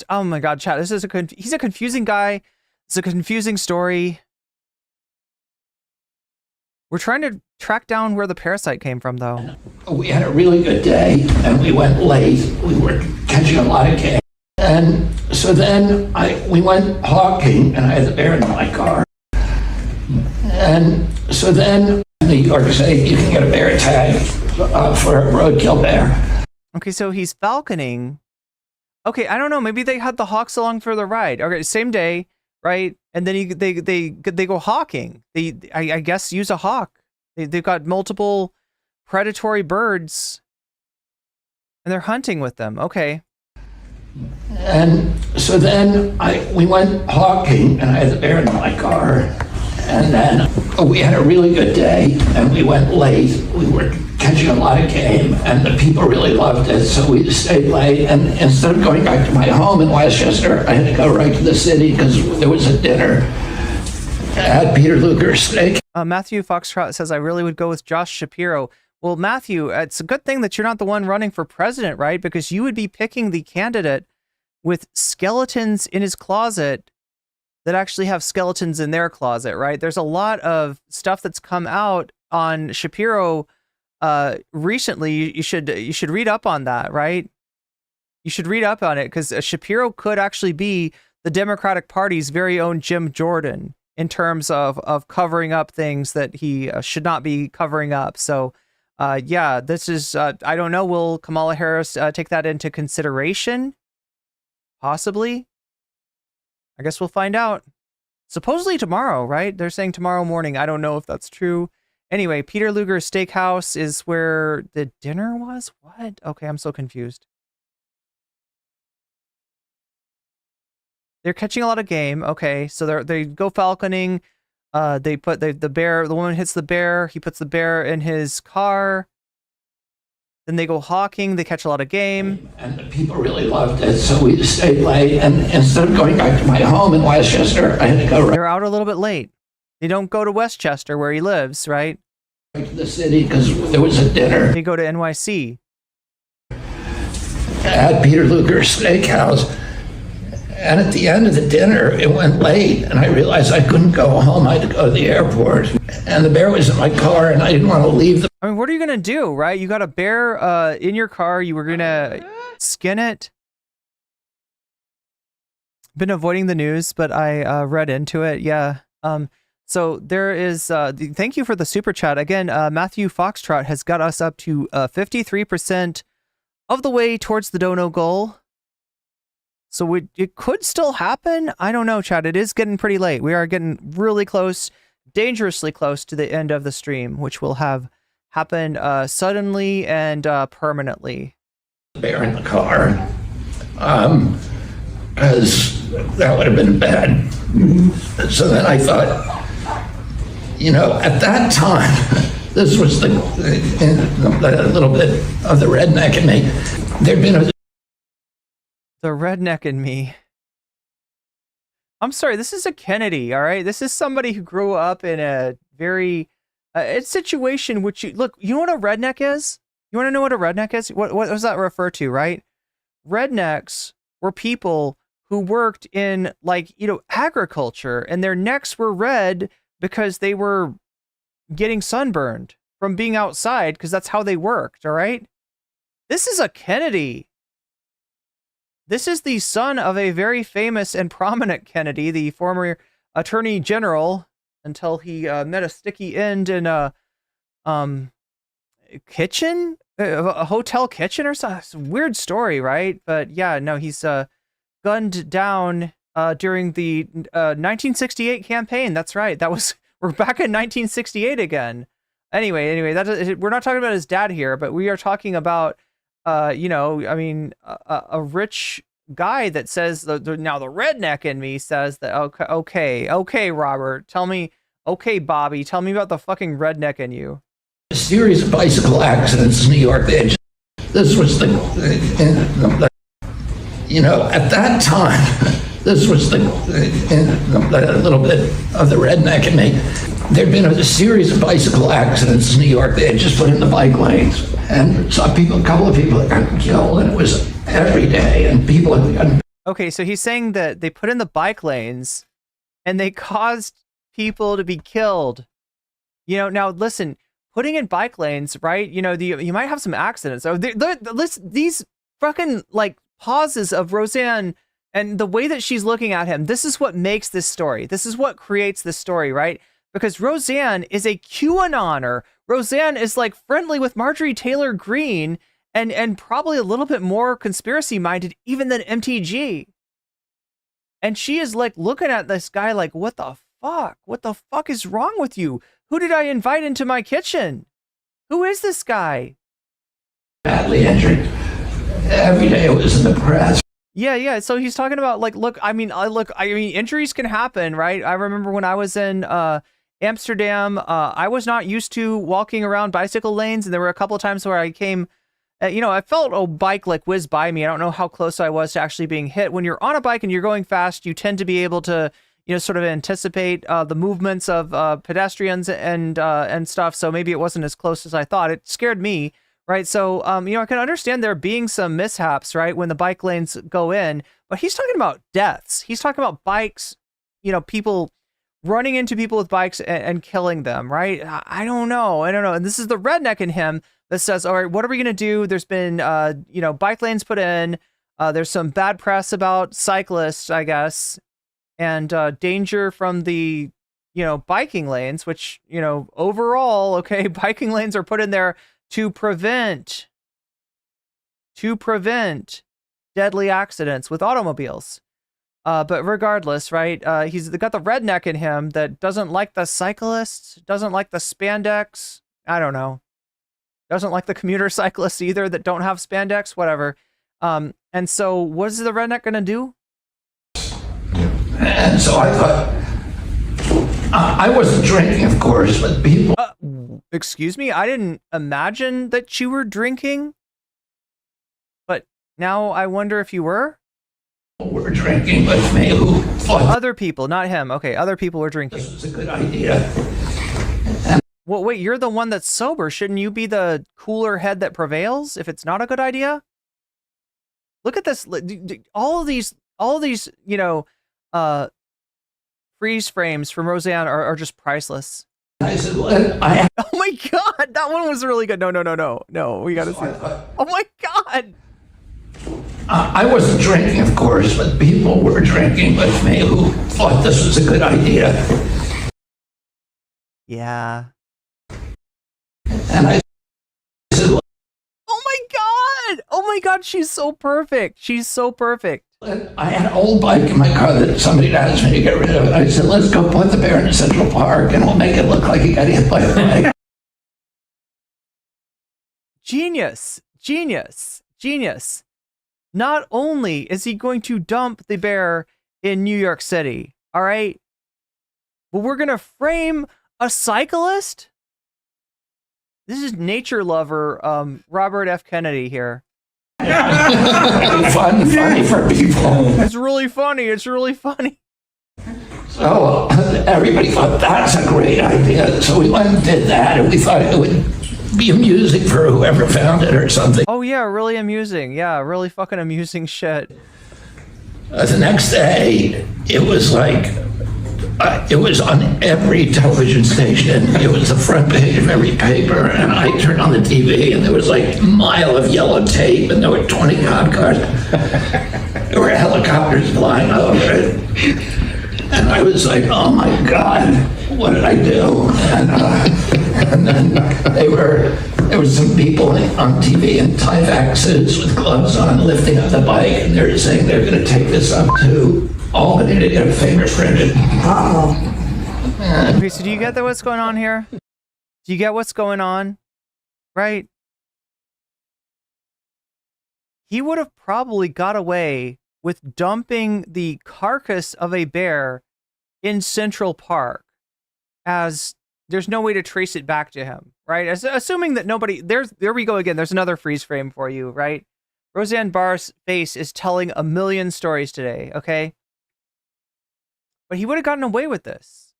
Oh my God, chat, this is he's a confusing guy. It's a confusing story. We're trying to track down where the parasite came from, though. We had a really good day, and we went late. We were catching a lot of game. And so then we went hawking, and I had the bear in my car. And so then New York State, you can get a bear tag for a roadkill bear. Okay, so he's falconing. Okay, I don't know. Maybe they had the hawks along for the ride. Okay, same day, right? And then they go hawking. I guess use a hawk. They've got multiple predatory birds, and they're hunting with them. Okay. And so then we went hawking, and I had the bear in my car. And then we had a really good day, and we went late. We were catching a lot of game, and the people really loved it, so we stayed late. And instead of going back to my home in Westchester, I had to go right to the city because there was a dinner at Peter Luger's Steak. Matthew Foxtrot says, I really would go with Josh Shapiro. Well, Matthew, it's a good thing that you're not the one running for president, right? Because you would be picking the candidate with skeletons in his closet that actually have skeletons in their closet, right? There's a lot of stuff that's come out on Shapiro recently. You should read up on that, right? You should read up on it, because Shapiro could actually be the Democratic Party's very own Jim Jordan in terms of covering up things that he should not be covering up. So, yeah, this is, I don't know, will Kamala Harris take that into consideration? Possibly. I guess we'll find out. Supposedly tomorrow, right? They're saying tomorrow morning. I don't know if that's true. Anyway, Peter Luger's Steakhouse is where the dinner was? What? Okay, I'm so confused. They're catching a lot of game. Okay, so they go falconing. They put the bear. The woman hits the bear. He puts the bear in his car. Then they go hawking. They catch a lot of game. And the people really loved it, so we stayed late. And instead of going back to my home in Westchester, I had to go right. They're out a little bit late. They don't go to Westchester where he lives, right? Right to the city because there was a dinner. They go to NYC. At Peter Luger's Steakhouse. And at the end of the dinner, it went late, and I realized I couldn't go home. I had to go to the airport. And the bear was in my car, and I didn't want to leave the... I mean, what are you going to do, right? You got a bear in your car. You were going to skin it. Been avoiding the news, but I read into it. Yeah. So there is... thank you for the super chat. Again, Matthew Foxtrot has got us up to 53% of the way towards the dono goal. So it could still happen. I don't know, Chad. It is getting pretty late. We are getting really close, dangerously close to the end of the stream, which will have happened suddenly and permanently. Bear in the car, because that would have been bad. So then I thought, you know, at that time, this was a little bit of the redneck in me. There'd been a... The redneck in me. I'm sorry, this is a Kennedy, all right? This is somebody who grew up in a very situation which you know what a redneck is? You want to know what a redneck is? What does that refer to, right? Rednecks were people who worked in, like, you know, agriculture, and their necks were red because they were getting sunburned from being outside, because that's how they worked, all right? This is a Kennedy. this is the son of a very famous and prominent Kennedy, the former attorney general, until he met a sticky end in a kitchen, a hotel kitchen or something. It's a weird story, right? But yeah, no, he's gunned down during the 1968 campaign. That's right. We're back in 1968 again. Anyway, we're not talking about his dad here, but we are talking about, a rich guy that says now the redneck in me says that, okay, Robert, Bobby, tell me about the fucking redneck in you. A series of bicycle accidents in New York. This was at that time, this was a little bit of the redneck in me. There'd been a series of bicycle accidents in New York. They had just put in the bike lanes, and a couple of people had gotten killed, and it was every day, and people had gotten... Okay, so he's saying that they put in the bike lanes, and they caused people to be killed. Now listen, putting in bike lanes, right? You might have some accidents. So these fucking pauses of Roseanne and the way that she's looking at him. This is what makes this story. This is what creates this story, right? Because Roseanne is a QAnoner. Roseanne is friendly with Marjorie Taylor Greene and probably a little bit more conspiracy minded even than MTG. And she is looking at this guy what the fuck? What the fuck is wrong with you? Who did I invite into my kitchen? Who is this guy? Badly injured. Every day it was in the press. Yeah. So he's talking about look, injuries can happen, right? I remember when I was in Amsterdam, I was not used to walking around bicycle lanes, and there were a couple of times where I came, I felt a bike whiz by me. I don't know how close I was to actually being hit. When you're on a bike and you're going fast, you tend to be able to, sort of anticipate the movements of pedestrians and stuff. So maybe it wasn't as close as I thought. It scared me, right? So, I can understand there being some mishaps, right, when the bike lanes go in. But he's talking about deaths. He's talking about bikes, people running into people with bikes and killing them, right? I don't know. And this is the redneck in him that says, all right, what are we going to do? There's been, bike lanes put in. There's some bad press about cyclists, I guess, and danger from the, biking lanes, which, overall, okay, biking lanes are put in there to prevent deadly accidents with automobiles. But regardless, right, he's got the redneck in him that doesn't like the cyclists, doesn't like the spandex. I don't know. Doesn't like the commuter cyclists either that don't have spandex, whatever. And so what is the redneck going to do? And so I thought, I wasn't drinking, of course, but people... Excuse me? I didn't imagine that you were drinking. But now I wonder if you were? Were drinking with me who thought... Other people, not him. Okay, other people were drinking. This was a good idea. Well, wait, you're the one that's sober. Shouldn't you be the cooler head that prevails if it's not a good idea? Look at this. All of these, freeze frames from Roseanne are just priceless. I said, well, oh my God, that one was really good. No, we gotta see it. Oh my God. I wasn't drinking, of course, but people were drinking with me who thought this was a good idea. Yeah. And I said, well, oh my God, she's so perfect. She's so perfect. I had an old bike in my car that somebody had asked me to get rid of it. I said, let's go put the bear in Central Park and we'll make it look like he got hit by a bike. Genius. Not only is he going to dump the bear in New York City, all right, but we're going to frame a cyclist. This is nature lover Robert F. Kennedy here. Funny for people. It's really funny. So everybody thought that's a great idea. So we went and did that, and we thought it would be amusing for whoever found it or something. Oh yeah, really amusing. Yeah, really fucking amusing shit. The next day, it was it was on every television station. It was the front page of every paper, and I turned on the TV, and there was a mile of yellow tape, and there were 20 cop cars. There were helicopters flying over it. And I was like, oh my God, what did I do? And then there was some people on TV in Tyvek suits with gloves on lifting up the bike, and they're saying they're going to take this up to Albany to get a fingerprinted. Okay, so do you get what's going on here? Do you get what's going on? Right? He would have probably got away with dumping the carcass of a bear in Central Park, as there's no way to trace it back to him, right? Assuming that nobody, there we go again. There's another freeze frame for you, right? Roseanne Barr's face is telling a million stories today, okay? But he would have gotten away with this.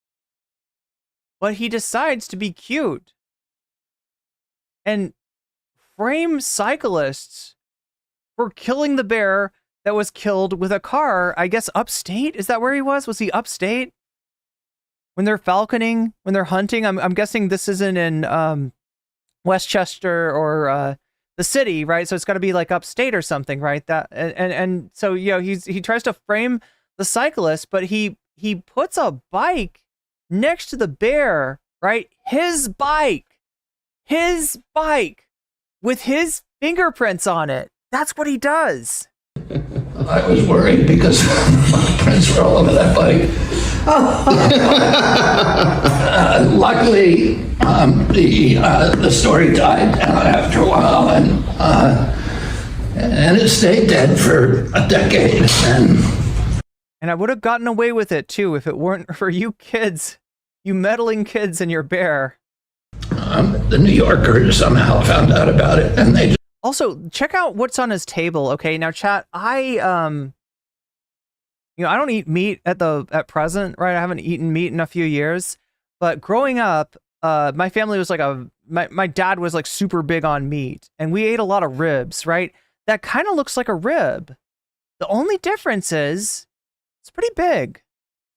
But he decides to be cute and frame cyclists for killing the bear that was killed with a car, I guess upstate? Is that where he was? Was he upstate? When they're falconing, when they're hunting? I'm guessing this isn't in Westchester or the city, right? So it's got to be like upstate or something, right? That and so, you know, he tries to frame the cyclist, but he puts a bike next to the bear, right? His bike with his fingerprints on it. That's what he does. I was worried because my prints were all over that bike. Luckily, the story died down after a while, and it stayed dead for a decade. And I would have gotten away with it too if it weren't for you kids, you meddling kids and your bear. The New Yorker somehow found out about it, and they. Also, check out what's on his table. Okay, now chat. I don't eat meat at present, right? I haven't eaten meat in a few years. But growing up, my family was like my dad was like super big on meat, and we ate a lot of ribs, right? That kind of looks like a rib. The only difference is it's pretty big.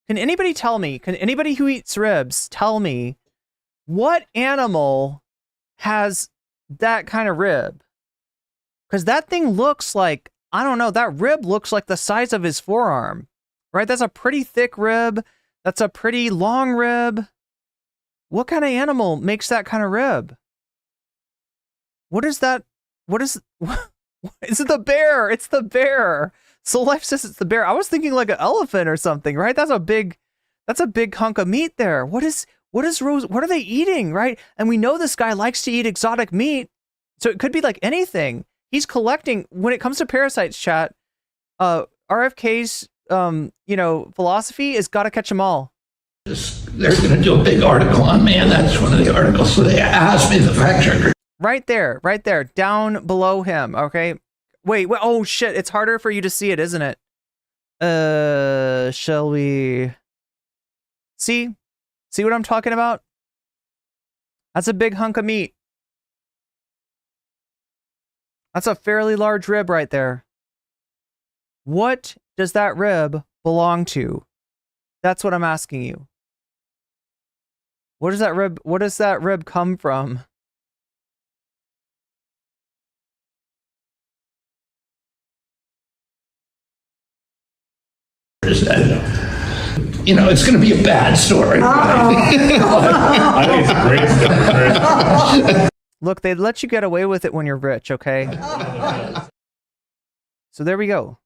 Can anybody tell me? Can anybody who eats ribs tell me what animal has that kind of rib? Because that thing looks like, I don't know, that rib looks like the size of his forearm, right? That's a pretty thick rib. That's a pretty long rib. What kind of animal makes that kind of rib? What is that? Is it the bear? It's the bear. Soul Life says it's the bear. I was thinking like an elephant or something, right? That's a big hunk of meat there. What are they eating, right? And we know this guy likes to eat exotic meat. So it could be like anything. He's collecting, when it comes to parasites, chat, RFK's, philosophy is gotta catch them all. They're going to do a big article on me, and that's one of the articles. So they asked me, the fact checker. Right there, down below him, okay? Wait, oh shit, it's harder for you to see it, isn't it? Shall we... See what I'm talking about? That's a big hunk of meat. That's a fairly large rib right there. What does that rib belong to? That's what I'm asking you. What does that rib come from? It's going to be a bad story. I think it's a great story. Look, they let you get away with it when you're rich, okay? So there we go.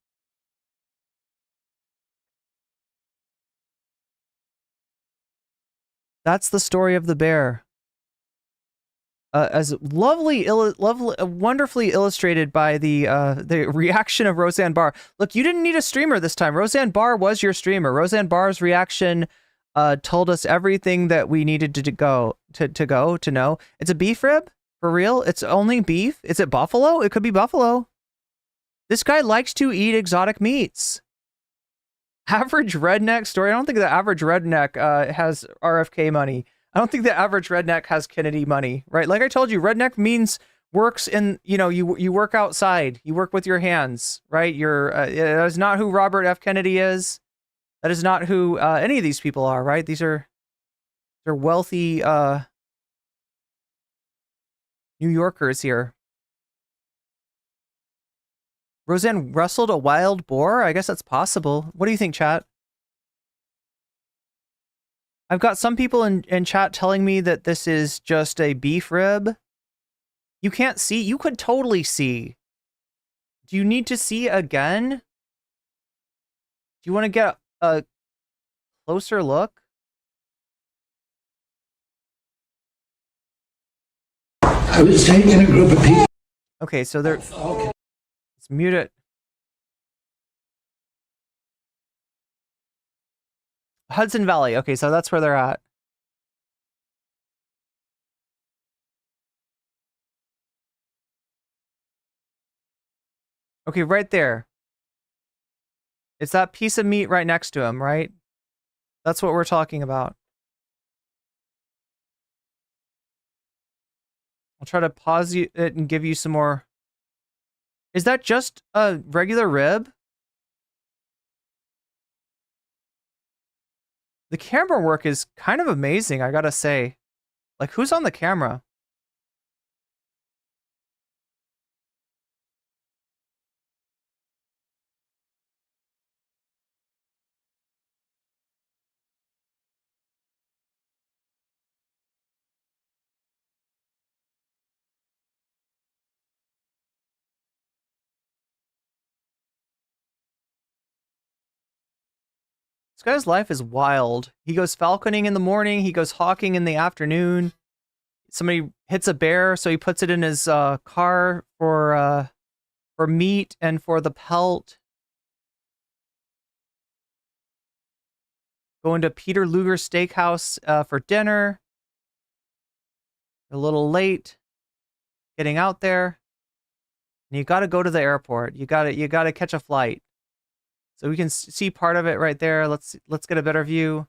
That's the story of the bear. As wonderfully illustrated by the reaction of Roseanne Barr. Look, you didn't need a streamer this time. Roseanne Barr was your streamer. Roseanne Barr's reaction told us everything that we needed to know. It's a beef rib? For real? It's only beef? Is it buffalo? It could be buffalo. This guy likes to eat exotic meats. Average redneck story. I don't think the average redneck has RFK money. I don't think the average redneck has Kennedy money, right? Like I told you, redneck means works in, you work outside. You work with your hands, right? That is not who Robert F. Kennedy is. That is not who any of these people are, right? They're wealthy New Yorkers here. Roseanne wrestled a wild boar? I guess that's possible. What do you think, chat? I've got some people in chat telling me that this is just a beef rib. You can't see. You could totally see. Do you need to see again? Do you want to get a closer look? I was taking a group of people. Okay, so they're... Okay. Let's mute it. Hudson Valley. Okay, so that's where they're at. Okay, right there. It's that piece of meat right next to him, right? That's what we're talking about. I'll try to pause it and give you some more. Is that just a regular rib? The camera work is kind of amazing, I gotta say. Like, who's on the camera? This guy's life is wild. He goes falconing in the morning. He goes hawking in the afternoon. Somebody hits a bear, so he puts it in his car for meat and for the pelt. Going to Peter Luger Steakhouse for dinner. A little late. Getting out there. And you got to go to the airport. You got to catch a flight. So we can see part of it right there. Let's get a better view.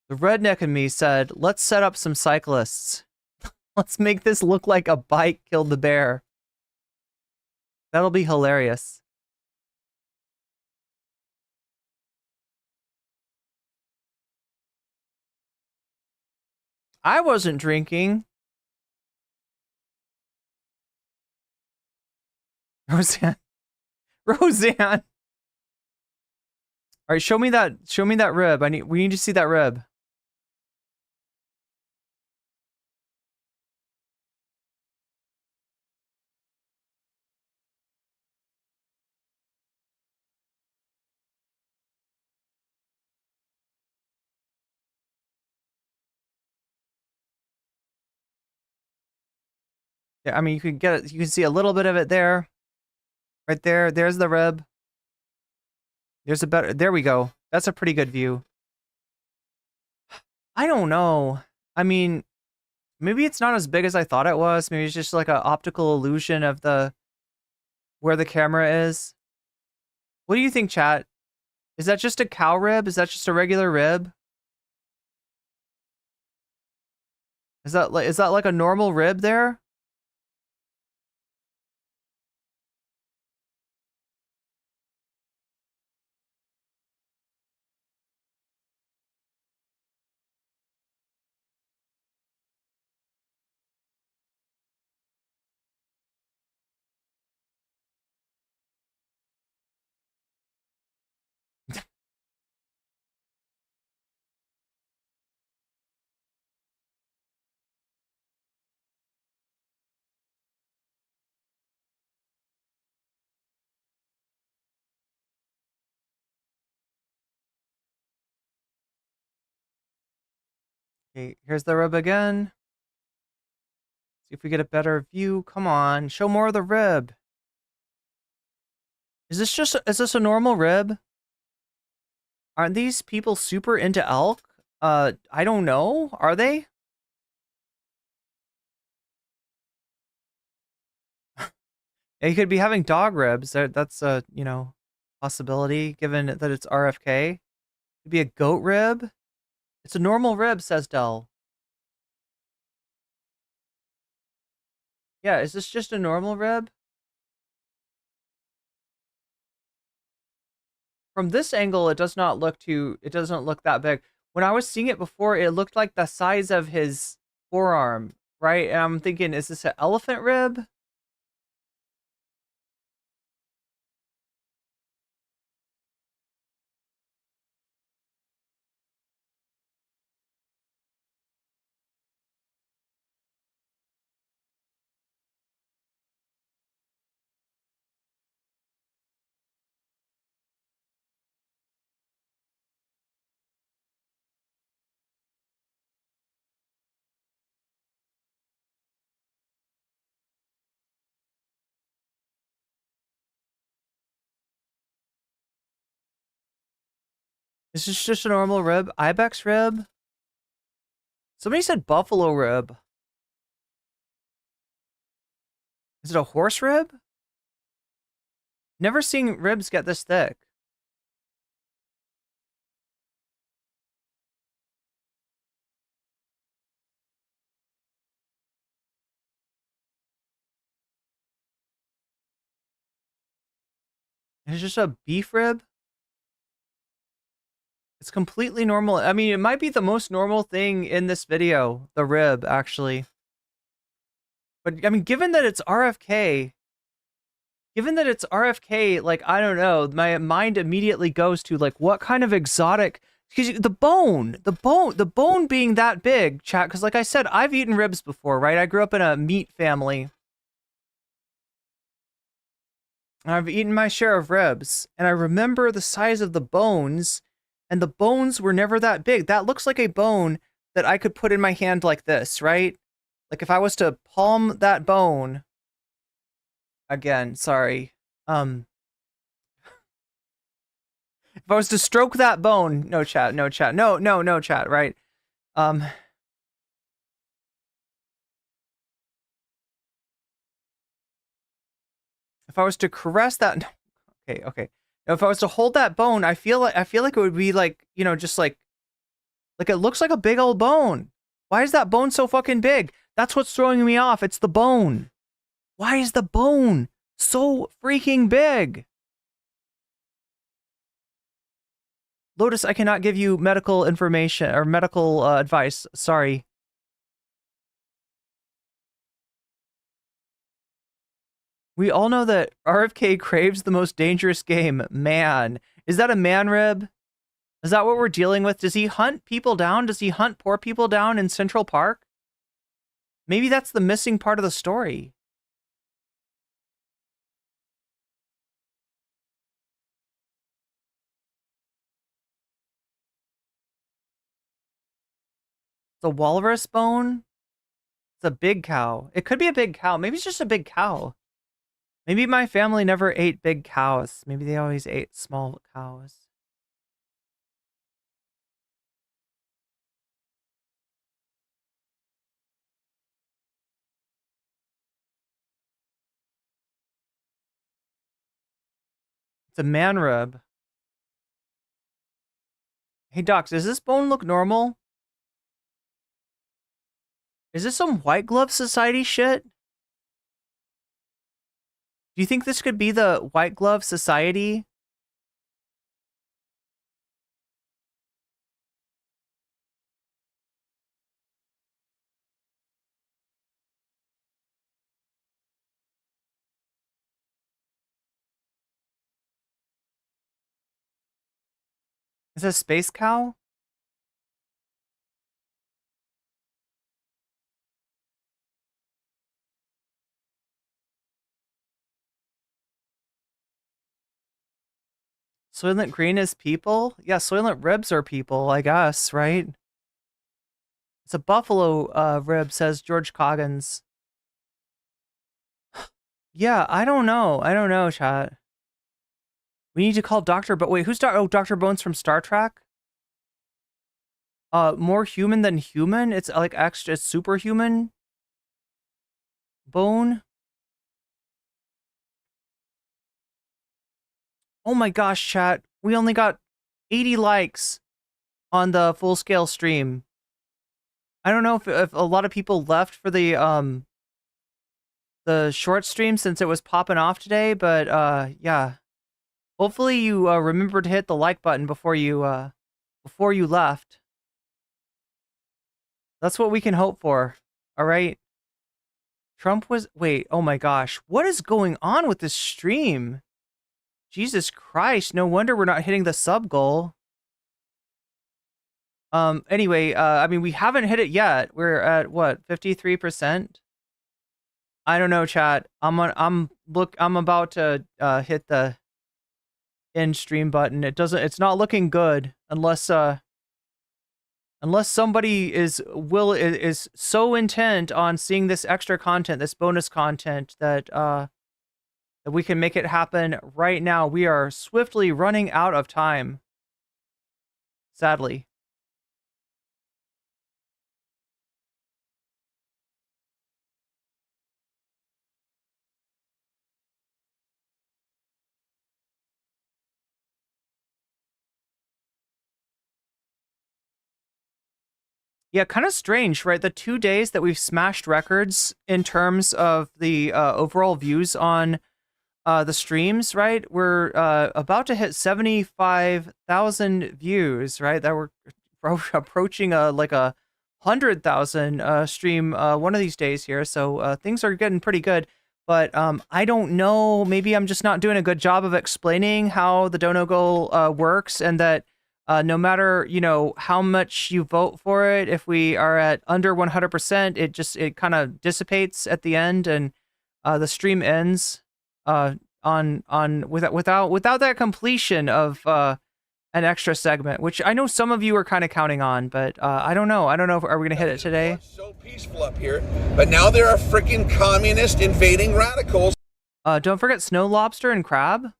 The redneck in me said, let's set up some cyclists. Let's make this look like a bike killed the bear. That'll be hilarious. I wasn't drinking. Roseanne. Roseanne. All right, show me that rib. We need to see that rib. Yeah, I mean, you can see a little bit of it there. Right there. There's the rib. There we go. That's a pretty good view. I don't know. I mean, maybe it's not as big as I thought it was. Maybe it's just like an optical illusion of where the camera is. What do you think, chat? Is that just a cow rib? Is that just a regular rib? Is that like a normal rib there? Okay, here's the rib again. See if we get a better view. Come on, show more of the rib. Is this a normal rib? Aren't these people super into elk? I don't know. Are they? Yeah, you could be having dog ribs. That's a, possibility given that it's RFK. Could be a goat rib. It's a normal rib, says Dell. Yeah, is this just a normal rib? From this angle, it doesn't look that big. when I was seeing it before, it looked like the size of his forearm, right? And I'm thinking, is this an elephant rib? Is this just a normal rib? Ibex rib? Somebody said buffalo rib. Is it a horse rib? Never seen ribs get this thick. It's just a beef rib? It's completely normal. I mean, it might be the most normal thing in this video, the rib, actually. But, I mean, given that it's RFK, like, I don't know, my mind immediately goes to, like, what kind of exotic... Because the bone being that big, chat, because, like I said, I've eaten ribs before, right? I grew up in a meat family. I've eaten my share of ribs, and I remember the size of the bones, and the bones were never that big. That looks like a bone that I could put in my hand like this, right? Like if I was to palm that bone, again, sorry. If I was to stroke that bone, no chat, no chat, no chat, right? If I was to caress that, okay. Now, if I was to hold that bone, I feel like it would be like, you know, just like it looks like a big old bone. Why is that bone so fucking big? That's what's throwing me off. It's the bone. Why is the bone so freaking big? Lotus, I cannot give you medical information or medical advice. Sorry. We all know that RFK craves the most dangerous game. Man. Is that a man rib? Is that what we're dealing with? Does he hunt people down? Does he hunt poor people down in Central Park? Maybe that's the missing part of the story. The walrus bone? It's a big cow. It could be a big cow. Maybe it's just a big cow. Maybe my family never ate big cows. Maybe they always ate small cows. It's a man rib. Hey, Docs, does this bone look normal? Is this some White Glove Society shit? Do you think this could be the White Glove Society? Is this Space Cow? Soylent Green is people? Yeah, Soylent Ribs are people, I guess, right? It's a buffalo rib, says George Coggins. Yeah, I don't know, chat. We need to call Dr. Wait, who's Dr. Bones from Star Trek? More human than human? It's like extra, it's superhuman? Bone? Oh my gosh, chat. We only got 80 likes on the full-scale stream. I don't know if a lot of people left for the short stream since it was popping off today, but yeah. Hopefully you remember to hit the like button before you left. That's what we can hope for. All right. Trump was, wait, oh my gosh. What is going on with this stream? Jesus Christ. No wonder we're not hitting the sub goal. Anyway, I mean, we haven't hit it yet. We're at what, 53%? I don't know, chat. I'm about to hit the end stream button. It's not looking good unless somebody is so intent on seeing this extra content, this bonus content, that that we can make it happen right now. We are swiftly running out of time. Sadly. Yeah, kind of strange, right? The 2 days that we've smashed records in terms of the overall views on the streams, right? We're about to hit 75,000 views, right? That we're approaching like a 100,000 stream one of these days here. So things are getting pretty good. But I don't know. Maybe I'm just not doing a good job of explaining how the dono goal works, and that no matter, you know, how much you vote for it, if we are at under 100%, it kind of dissipates at the end, and the stream ends without that completion of an extra segment, which I know some of you are kind of counting on, but I don't know. If are we gonna hit it today? So peaceful up here, but now there are freaking communist invading radicals. Don't forget snow lobster and crab.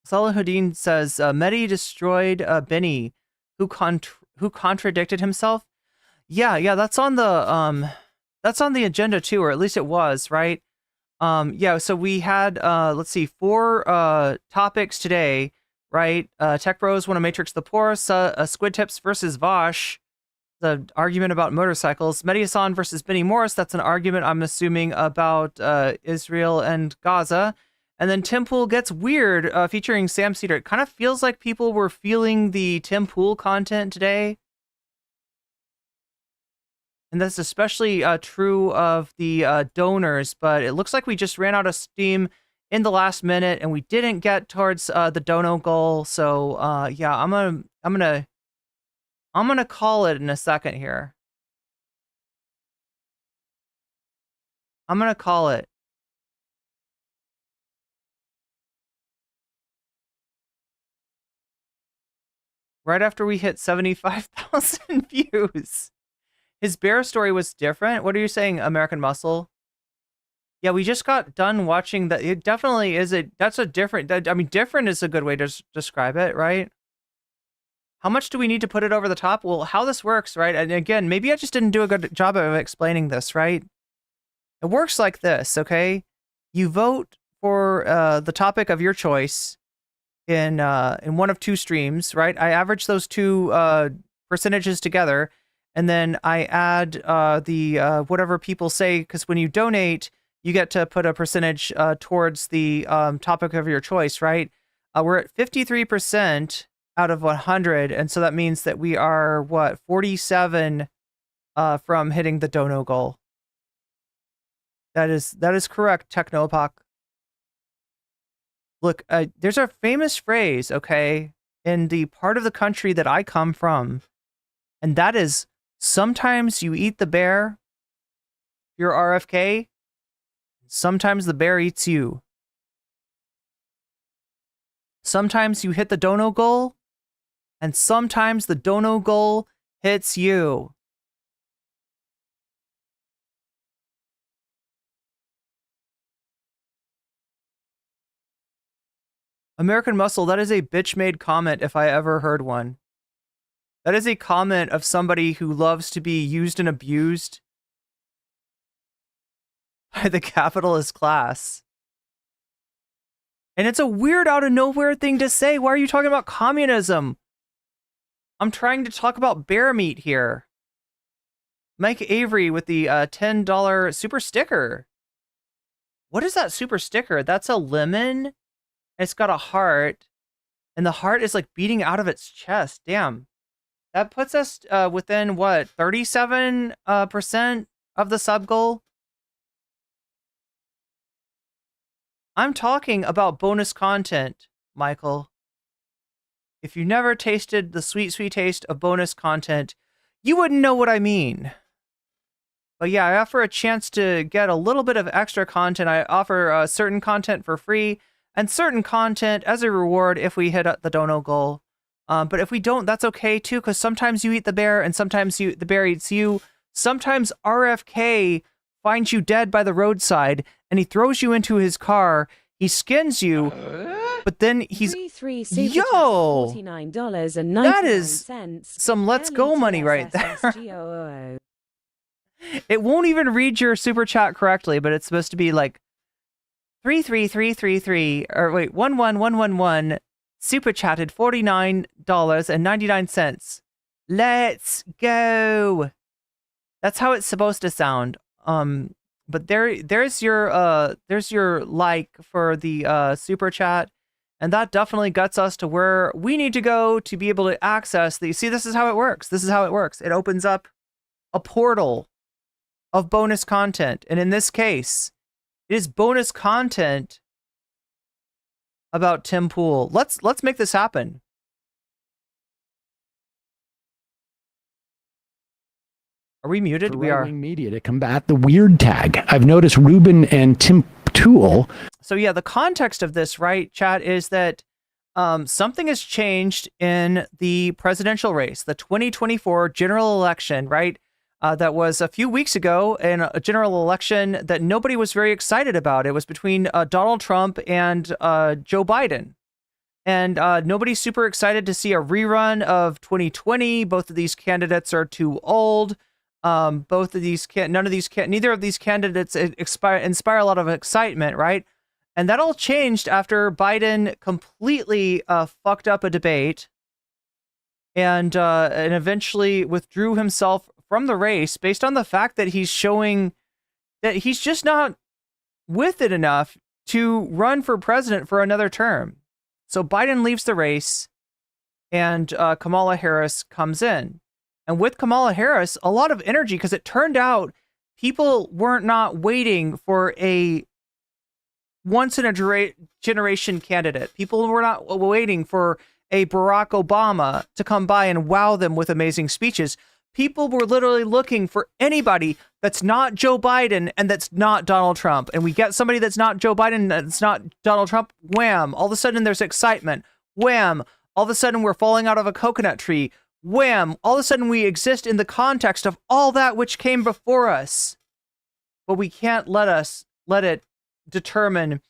Salahuddin says Mehdi destroyed Benny, who contradicted himself. Yeah, that's on the agenda too, or at least it was, right? Yeah, so we had let's see, 4 topics today, right? Tech Bros want to matrix the poor, Squid Tips versus Vosh, the argument about motorcycles, Mehdi versus Benny Morris, that's an argument I'm assuming about Israel and Gaza. And then Tim Pool Gets Weird, featuring Sam Cedar. It kind of feels like people were feeling the Tim Pool content today. And that's especially true of the donors, but it looks like we just ran out of steam in the last minute, and we didn't get towards the dono goal. So yeah, I'm gonna call it in a second here. I'm gonna call it. Right after we hit 75,000 views. His bear story was different. What are you saying, American Muscle? Yeah, we just got done watching that. It definitely is different is a good way to describe it, right? How much do we need to put it over the top? Well, how this works, right? And again, maybe I just didn't do a good job of explaining this, right? It works like this, okay? You vote for the topic of your choice in one of 2 streams, right? I average those 2 percentages together, and then I add the whatever people say, because when you donate, you get to put a percentage towards the topic of your choice, right? We're at 53% out of 100, and so that means that we are, what, 47 from hitting the dono goal. That is correct, Technopak. Look, there's a famous phrase, okay, in the part of the country that I come from, and that is, sometimes you eat the bear, you're RFK, sometimes the bear eats you. Sometimes you hit the dono goal, and sometimes the dono goal hits you. American Muscle, that is a bitch-made comment if I ever heard one. That is a comment of somebody who loves to be used and abused by the capitalist class. And it's a weird out of nowhere thing to say. Why are you talking about communism? I'm trying to talk about bear meat here. Mike Avery with the $10 super sticker. What is that super sticker? That's a lemon. It's got a heart. And the heart is like beating out of its chest. Damn. That puts us within what, 37% of the sub goal? I'm talking about bonus content, Michael. If you never tasted the sweet, sweet taste of bonus content, you wouldn't know what I mean. But yeah, I offer a chance to get a little bit of extra content. I offer certain content for free and certain content as a reward if we hit the dono goal. But if we don't, that's okay too, because sometimes you eat the bear and sometimes the bear eats you. Sometimes RFK finds you dead by the roadside and he throws you into his car. He skins you, but then he's... Yo! That is some let's go money right there. It won't even read your super chat correctly, but it's supposed to be like 33333 or wait, 11111 super chatted $49.99. Let's go. That's how it's supposed to sound. But there's your like for the super chat, and that definitely gets us to where we need to go to be able to access the... See, this is how it works. This is how it works. It opens up a portal of bonus content, and in this case, it is bonus content about Tim Pool. Let's make this happen. Are we muted? We are. Media to combat the weird tag. I've noticed Ruben and Tim Tool. So yeah, the context of this, right, chat, is that something has changed in the presidential race, the 2024 general election, right? That was a few weeks ago, in a general election that nobody was very excited about. It was between Donald Trump and Joe Biden. And nobody's super excited to see a rerun of 2020. Both of these candidates are too old. Neither of these candidates inspire a lot of excitement, right? And that all changed after Biden completely fucked up a debate and eventually withdrew himself from the race based on the fact that he's showing that he's just not with it enough to run for president for another term. So Biden leaves the race and Kamala Harris comes in. And with Kamala Harris, a lot of energy, because it turned out people weren't not waiting for a once-in-a-generation candidate. People were not waiting for a Barack Obama to come by and wow them with amazing speeches. People were literally looking for anybody that's not Joe Biden and that's not Donald Trump. And we get somebody that's not Joe Biden, that's not Donald Trump, wham, all of a sudden there's excitement. Wham, all of a sudden we're falling out of a coconut tree. Wham, all of a sudden we exist in the context of all that which came before us. But we can't let it determine,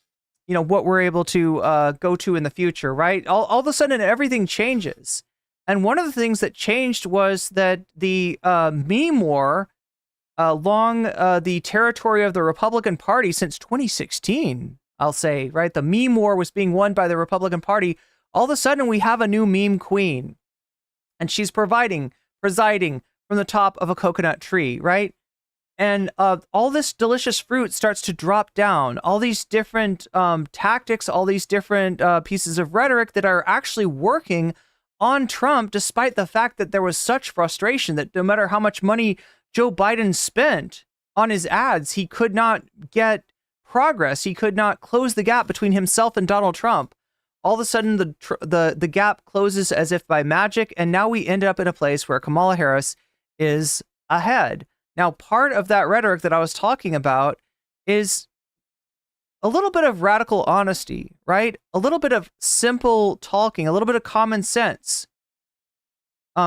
what we're able to go to in the future, right? All of a sudden everything changes. And one of the things that changed was that the meme war along the territory of the Republican Party since 2016, I'll say, right? The meme war was being won by the Republican Party. All of a sudden we have a new meme queen. And she's presiding from the top of a coconut tree, right? And all this delicious fruit starts to drop down. All these different tactics, all these different pieces of rhetoric that are actually working on Trump, despite the fact that there was such frustration that no matter how much money Joe Biden spent on his ads, he could not get progress. He could not close the gap between himself and Donald Trump. All of a sudden, the gap closes as if by magic, and now we end up in a place where Kamala Harris is ahead. Now, part of that rhetoric that I was talking about is a little bit of radical honesty, right? A little bit of simple talking, a little bit of common sense.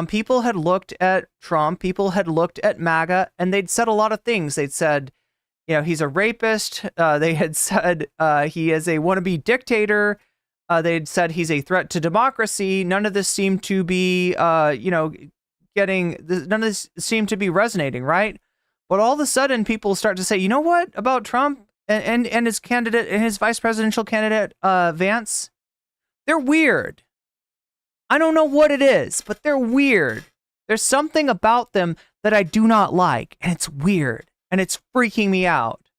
People had looked at Trump, people had looked at MAGA, and they'd said a lot of things. They'd said, he's a rapist. They had said he is a wannabe dictator. They'd said he's a threat to democracy. None of this seemed to be, none of this seemed to be resonating, right? But all of a sudden, people start to say, you know what about Trump and his candidate and his vice presidential candidate, Vance? They're weird. I don't know what it is, but they're weird. There's something about them that I do not like, and it's weird, and it's freaking me out.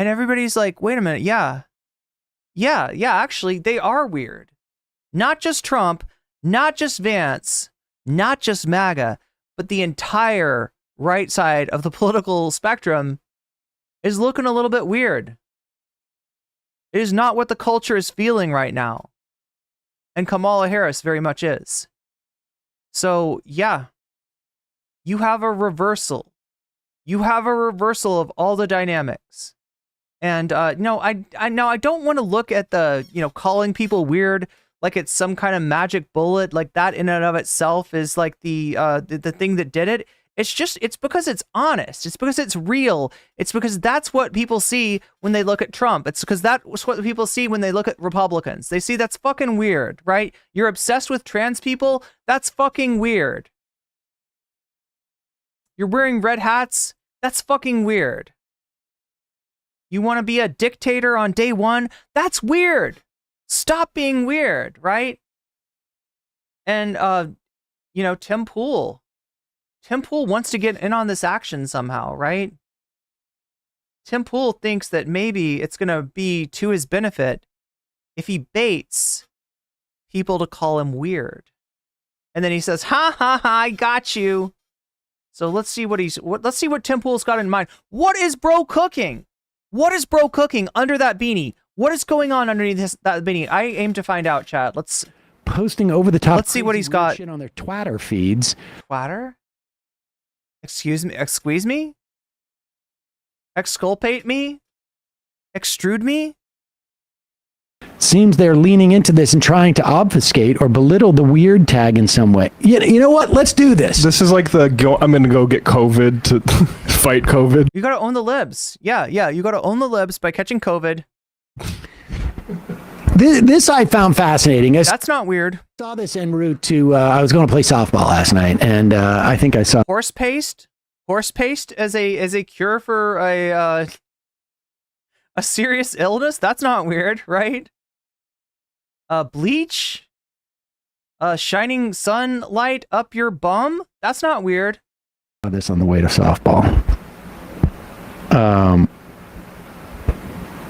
And everybody's like, wait a minute, yeah, actually, they are weird. Not just Trump, not just Vance, not just MAGA, but the entire right side of the political spectrum is looking a little bit weird. It is not what the culture is feeling right now. And Kamala Harris very much is. So, yeah, you have a reversal. You have a reversal of all the dynamics. And no, I don't want to look at the, calling people weird like it's some kind of magic bullet, like that in and of itself is like the thing that did it. It's because it's honest. It's because it's real. It's because that's what people see when they look at Trump. It's because that's what people see when they look at Republicans. They see that's fucking weird, right? You're obsessed with trans people? That's fucking weird. You're wearing red hats? That's fucking weird. You want to be a dictator on day one? That's weird. Stop being weird, right? And, Tim Pool. Tim Pool wants to get in on this action somehow, right? Tim Pool thinks that maybe it's going to be to his benefit if he baits people to call him weird. And then he says, ha ha ha, I got you. So let's see what Tim Pool's got in mind. What is bro cooking? What is bro cooking under that beanie? What is going on underneath that beanie? I aim to find out, chat. Let's posting over the top. Let's see what he's got on their Twitter feeds. Twitter? Excuse me? Squeeze me? Exculpate me? Extrude me? Seems they're leaning into this and trying to obfuscate or belittle the weird tag in some way. You know what? Let's do this. This is like I'm going to go get COVID to fight COVID. You got to own the libs. Yeah. You got to own the libs by catching COVID. This I found fascinating. That's not weird. I saw this en route to, I was going to play softball last night, and I think I saw horse paste as a cure for a serious illness. That's not weird, right? Bleach, shining sunlight up your bum. That's not weird. This on the way to softball.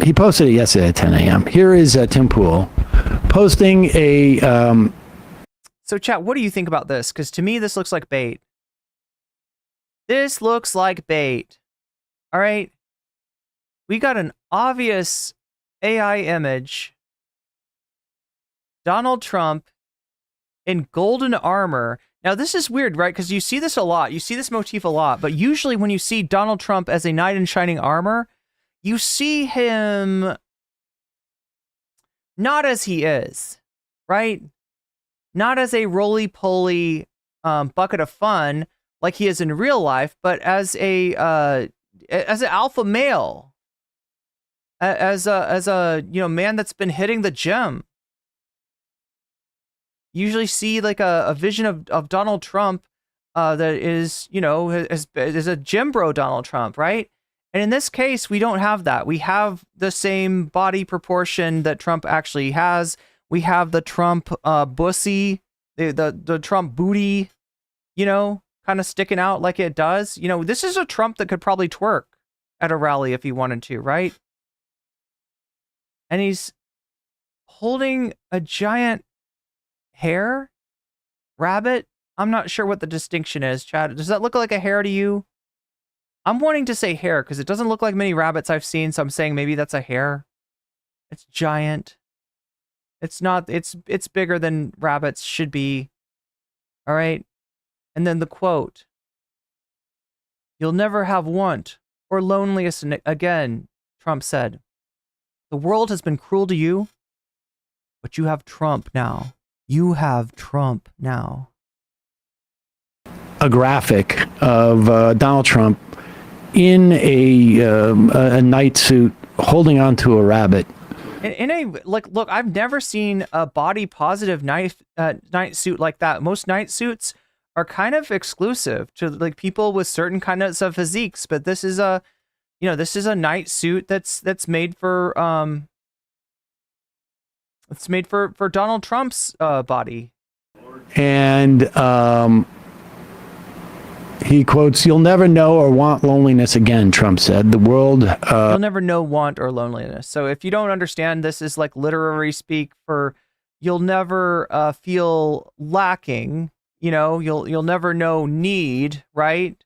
He posted it yesterday at 10 a.m. Here is Tim Pool posting a... So, chat, what do you think about this? Because to me, this looks like bait. This looks like bait. All right? We got an obvious AI image. Donald Trump in golden armor. Now, this is weird, right? Because you see this a lot. You see this motif a lot. But usually when you see Donald Trump as a knight in shining armor, you see him not as he is, right? Not as a roly-poly bucket of fun like he is in real life, but as an alpha male, as a man that's been hitting the gym. You usually see like a vision of Donald Trump that is, is a gym bro Donald Trump, right? And in this case, we don't have that. We have the same body proportion that Trump actually has. We have the Trump bussy, the Trump booty, kind of sticking out like it does. This is a Trump that could probably twerk at a rally if he wanted to, right? And he's holding a giant hare rabbit. I'm not sure what the distinction is, Chad. Does that look like a hare to you? I'm wanting to say hare because it doesn't look like many rabbits I've seen, so I'm saying maybe that's a hare. It's giant. It's not, it's bigger than rabbits should be. All right. And then the quote. You'll never have want or loneliness again, Trump said. The world has been cruel to you, but you have Trump now. You have Trump now. A graphic of Donald Trump in a night suit holding onto a rabbit. Look, I've never seen a body positive night suit like that. Most night suits are kind of exclusive to like people with certain kinds of physiques, but this is a night suit that's made for it's made for Donald Trump's body. And He quotes, "You'll never know or want loneliness again," Trump said. The world... You'll never know want or loneliness. So if you don't understand, this is like literary speak for you'll never feel lacking, you know, you'll never know need, right?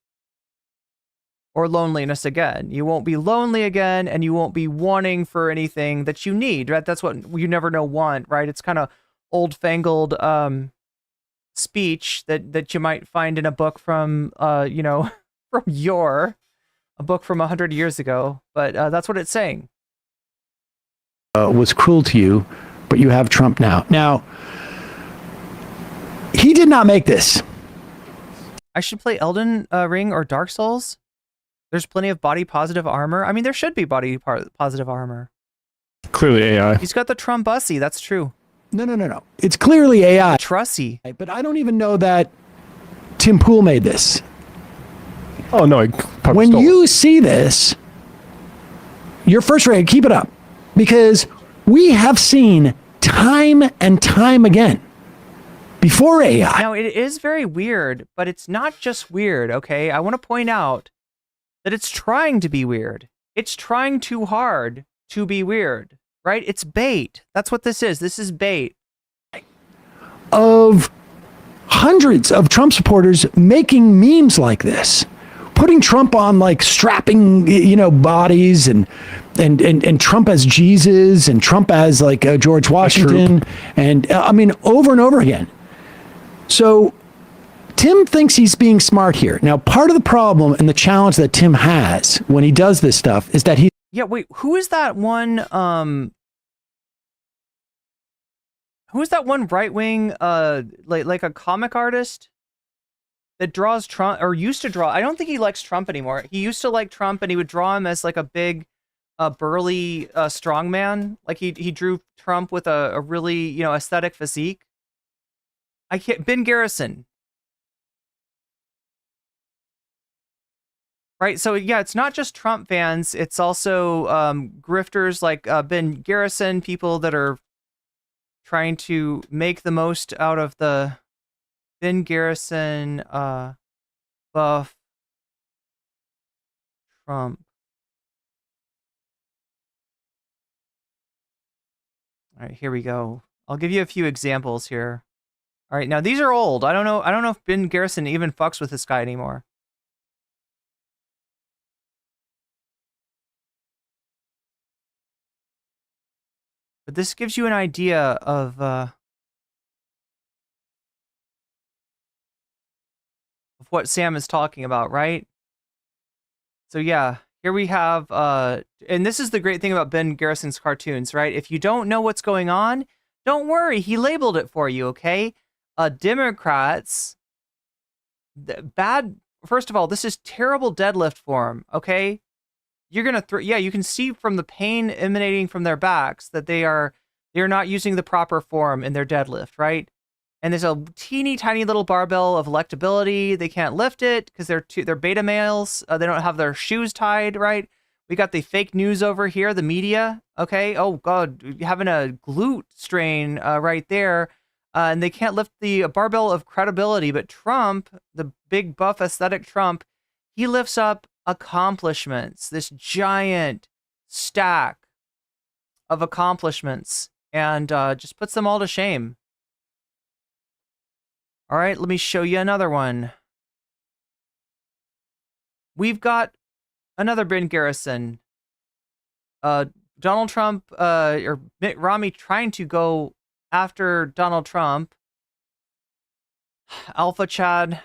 Or loneliness again. You won't be lonely again, and you won't be wanting for anything that you need, right? That's what you never know want, right? It's kind of old-fangled speech that you might find in a book from, you know, from a book from 100 years ago, but that's what it's saying. Was cruel to you, but you have Trump now. Now, he did not make this. I should play Elden Ring or Dark Souls. There's plenty of body positive armor. I mean, there should be body positive armor. Clearly AI. He's got the Trump bussy. That's true. No. It's clearly AI. Trussy. But I don't even know that Tim Pool made this. Oh, no. When you see this, you're first rate. Keep it up. Because we have seen time and time again before AI. Now, it is very weird, but it's not just weird, okay? I want to point out that it's trying to be weird. It's trying too hard to be weird, right? It's bait. That's what this is. This is bait. Of hundreds of Trump supporters making memes like this, putting Trump on like strapping, you know, bodies and Trump as Jesus and Trump as like George Washington. And I mean, over and over again. So Tim thinks he's being smart here. Now, part of the problem and the challenge that Tim has when he does this stuff is that he... Yeah, wait, who is that one, who is that one right-wing, like a comic artist that draws Trump, or used to draw? I don't think he likes Trump anymore. He used to like Trump, and he would draw him as like a big, burly, strong man. Like he drew Trump with a really, you know, aesthetic physique. Ben Garrison. Right, so yeah, it's not just Trump fans, it's also grifters like Ben Garrison, people that are trying to make the most out of the Ben Garrison buff Trump. All right, here we go. I'll give you a few examples here. All right, now these are old. I don't know if Ben Garrison even fucks with this guy anymore. But this gives you an idea of what Sam is talking about, right? So yeah, here we have, and this is the great thing about Ben Garrison's cartoons, right? If you don't know what's going on, don't worry, he labeled it for you, okay? Democrats, first of all, this is terrible deadlift form, okay? You're gonna you can see from the pain emanating from their backs that they're not using the proper form in their deadlift, right? And there's a teeny tiny little barbell of electability. They can't lift it because they're beta males. They don't have their shoes tied, right? We got the fake news over here, the media. Okay, oh god, having a glute strain right there, and they can't lift the barbell of credibility. But Trump, the big buff aesthetic Trump, he lifts up accomplishments, this giant stack of accomplishments, and just puts them all to shame. All right, let me show you another one. We've got another Ben Garrison. Donald Trump, or Mitt Romney trying to go after Donald Trump. Alpha Chad,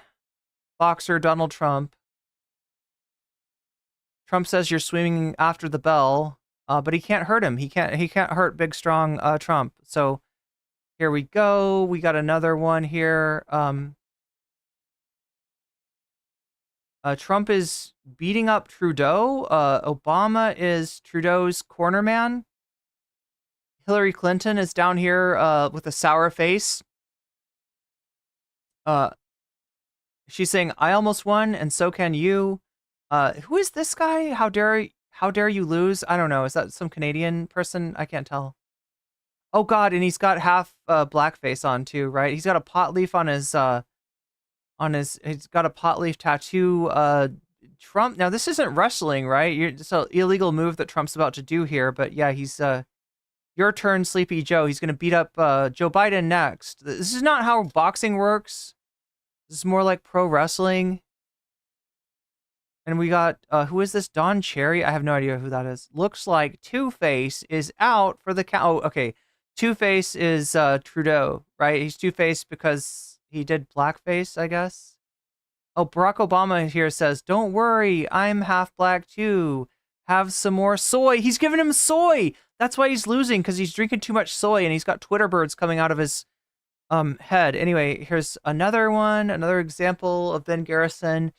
boxer Donald Trump. Trump says you're swimming after the bell, but he can't hurt him. He can't hurt big strong Trump. So here we go. We got another one here. Trump is beating up Trudeau. Obama is Trudeau's corner man. Hillary Clinton is down here with a sour face. She's saying, "I almost won, and so can you." Who is this guy? How dare you lose? I don't know. Is that some Canadian person? I can't tell. Oh God, and he's got half blackface on too, right? He's got a pot leaf on his on he's got a pot leaf tattoo. Trump, now this isn't wrestling, right? It's an illegal move that Trump's about to do here, but yeah, he's your turn, Sleepy Joe. He's gonna beat up Joe Biden next. This is not how boxing works. This is more like pro wrestling. And we got who is this? Don Cherry? I have no idea who that is. Looks like Two-Face is out for the count. Oh, okay. Two-Face is Trudeau, right? He's Two-Face because he did blackface, I guess. Oh, Barack Obama here says, "Don't worry, I'm half black too. Have some more soy." He's giving him soy. That's why he's losing, because he's drinking too much soy and he's got Twitter birds coming out of his head. Anyway, here's another one, another example of Ben Garrison.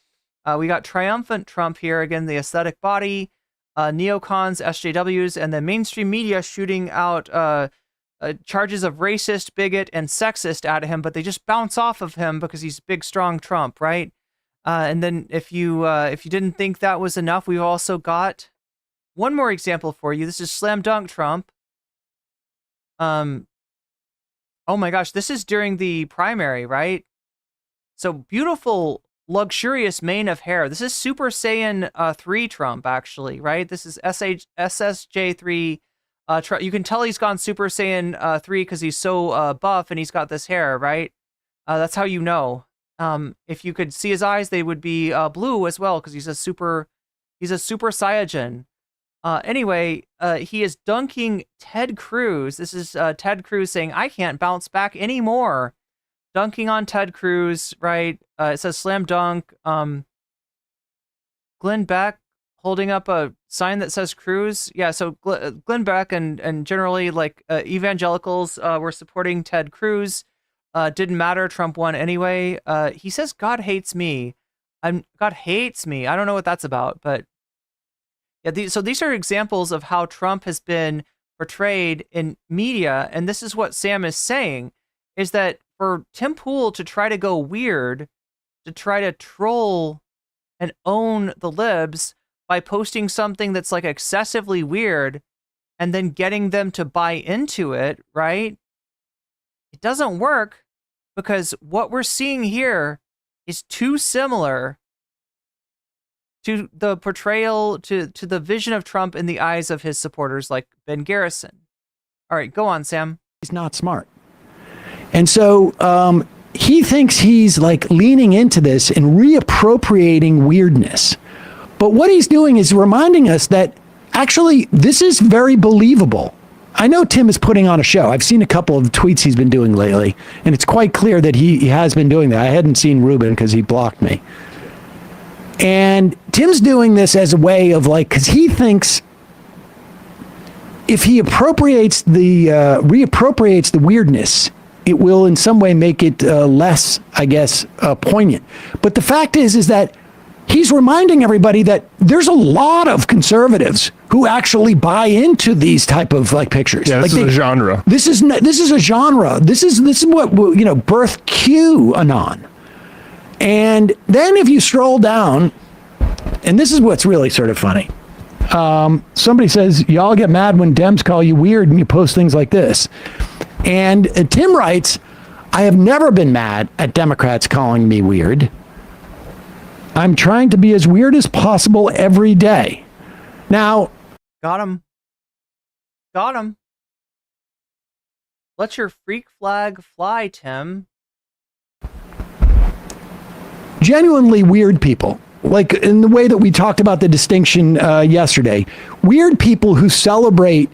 We got triumphant Trump here, again, the aesthetic body, neocons, SJWs, and the mainstream media shooting out charges of racist, bigot, and sexist at him, but they just bounce off of him because he's big, strong Trump, right? And then if you didn't think that was enough, we've also got one more example for you. This is Slam Dunk Trump. Oh my gosh, this is during the primary, right? So beautiful, luxurious mane of hair. This is Super Saiyan 3 Trump, actually, right? This is SSJ3 Trump. You can tell he's gone Super Saiyan 3 because he's so buff and he's got this hair, right? That's how you know. If you could see his eyes, they would be blue as well because he's a Super Saiyajin. Anyway, he is dunking Ted Cruz. This is Ted Cruz saying, "I can't bounce back anymore." Dunking on Ted Cruz, right? It says slam dunk. Glenn Beck holding up a sign that says Cruz. Yeah, so Glenn Beck and generally like evangelicals were supporting Ted Cruz. Didn't matter. Trump won anyway. He says God hates me. God hates me. I don't know what that's about, but yeah. So these are examples of how Trump has been portrayed in media, and this is what Sam is saying: is that for Tim Pool to try to go weird, to try to troll and own the libs by posting something that's like excessively weird, and then getting them to buy into it, right? It doesn't work because what we're seeing here is too similar to the portrayal, to the vision of Trump in the eyes of his supporters like Ben Garrison. All right, go on, Sam. He's not smart. And so he thinks he's like leaning into this and reappropriating weirdness. But what he's doing is reminding us that actually this is very believable. I know Tim is putting on a show. I've seen a couple of tweets he's been doing lately, and it's quite clear that he has been doing that. I hadn't seen Ruben because he blocked me. And Tim's doing this as a way of like, because he thinks if he reappropriates the weirdness, it will in some way make it less, I guess, poignant. But the fact is that he's reminding everybody that there's a lot of conservatives who actually buy into these type of like pictures. Yeah, this is a genre. This is a genre. This is what birthed QAnon. And then if you scroll down, and this is what's really sort of funny. Somebody says, y'all get mad when Dems call you weird and you post things like this. And Tim writes, I have never been mad at Democrats calling me weird. I'm trying to be as weird as possible every day. Now, got him. Let your freak flag fly, Tim. Genuinely weird people, like in the way that we talked about the distinction yesterday, weird people who celebrate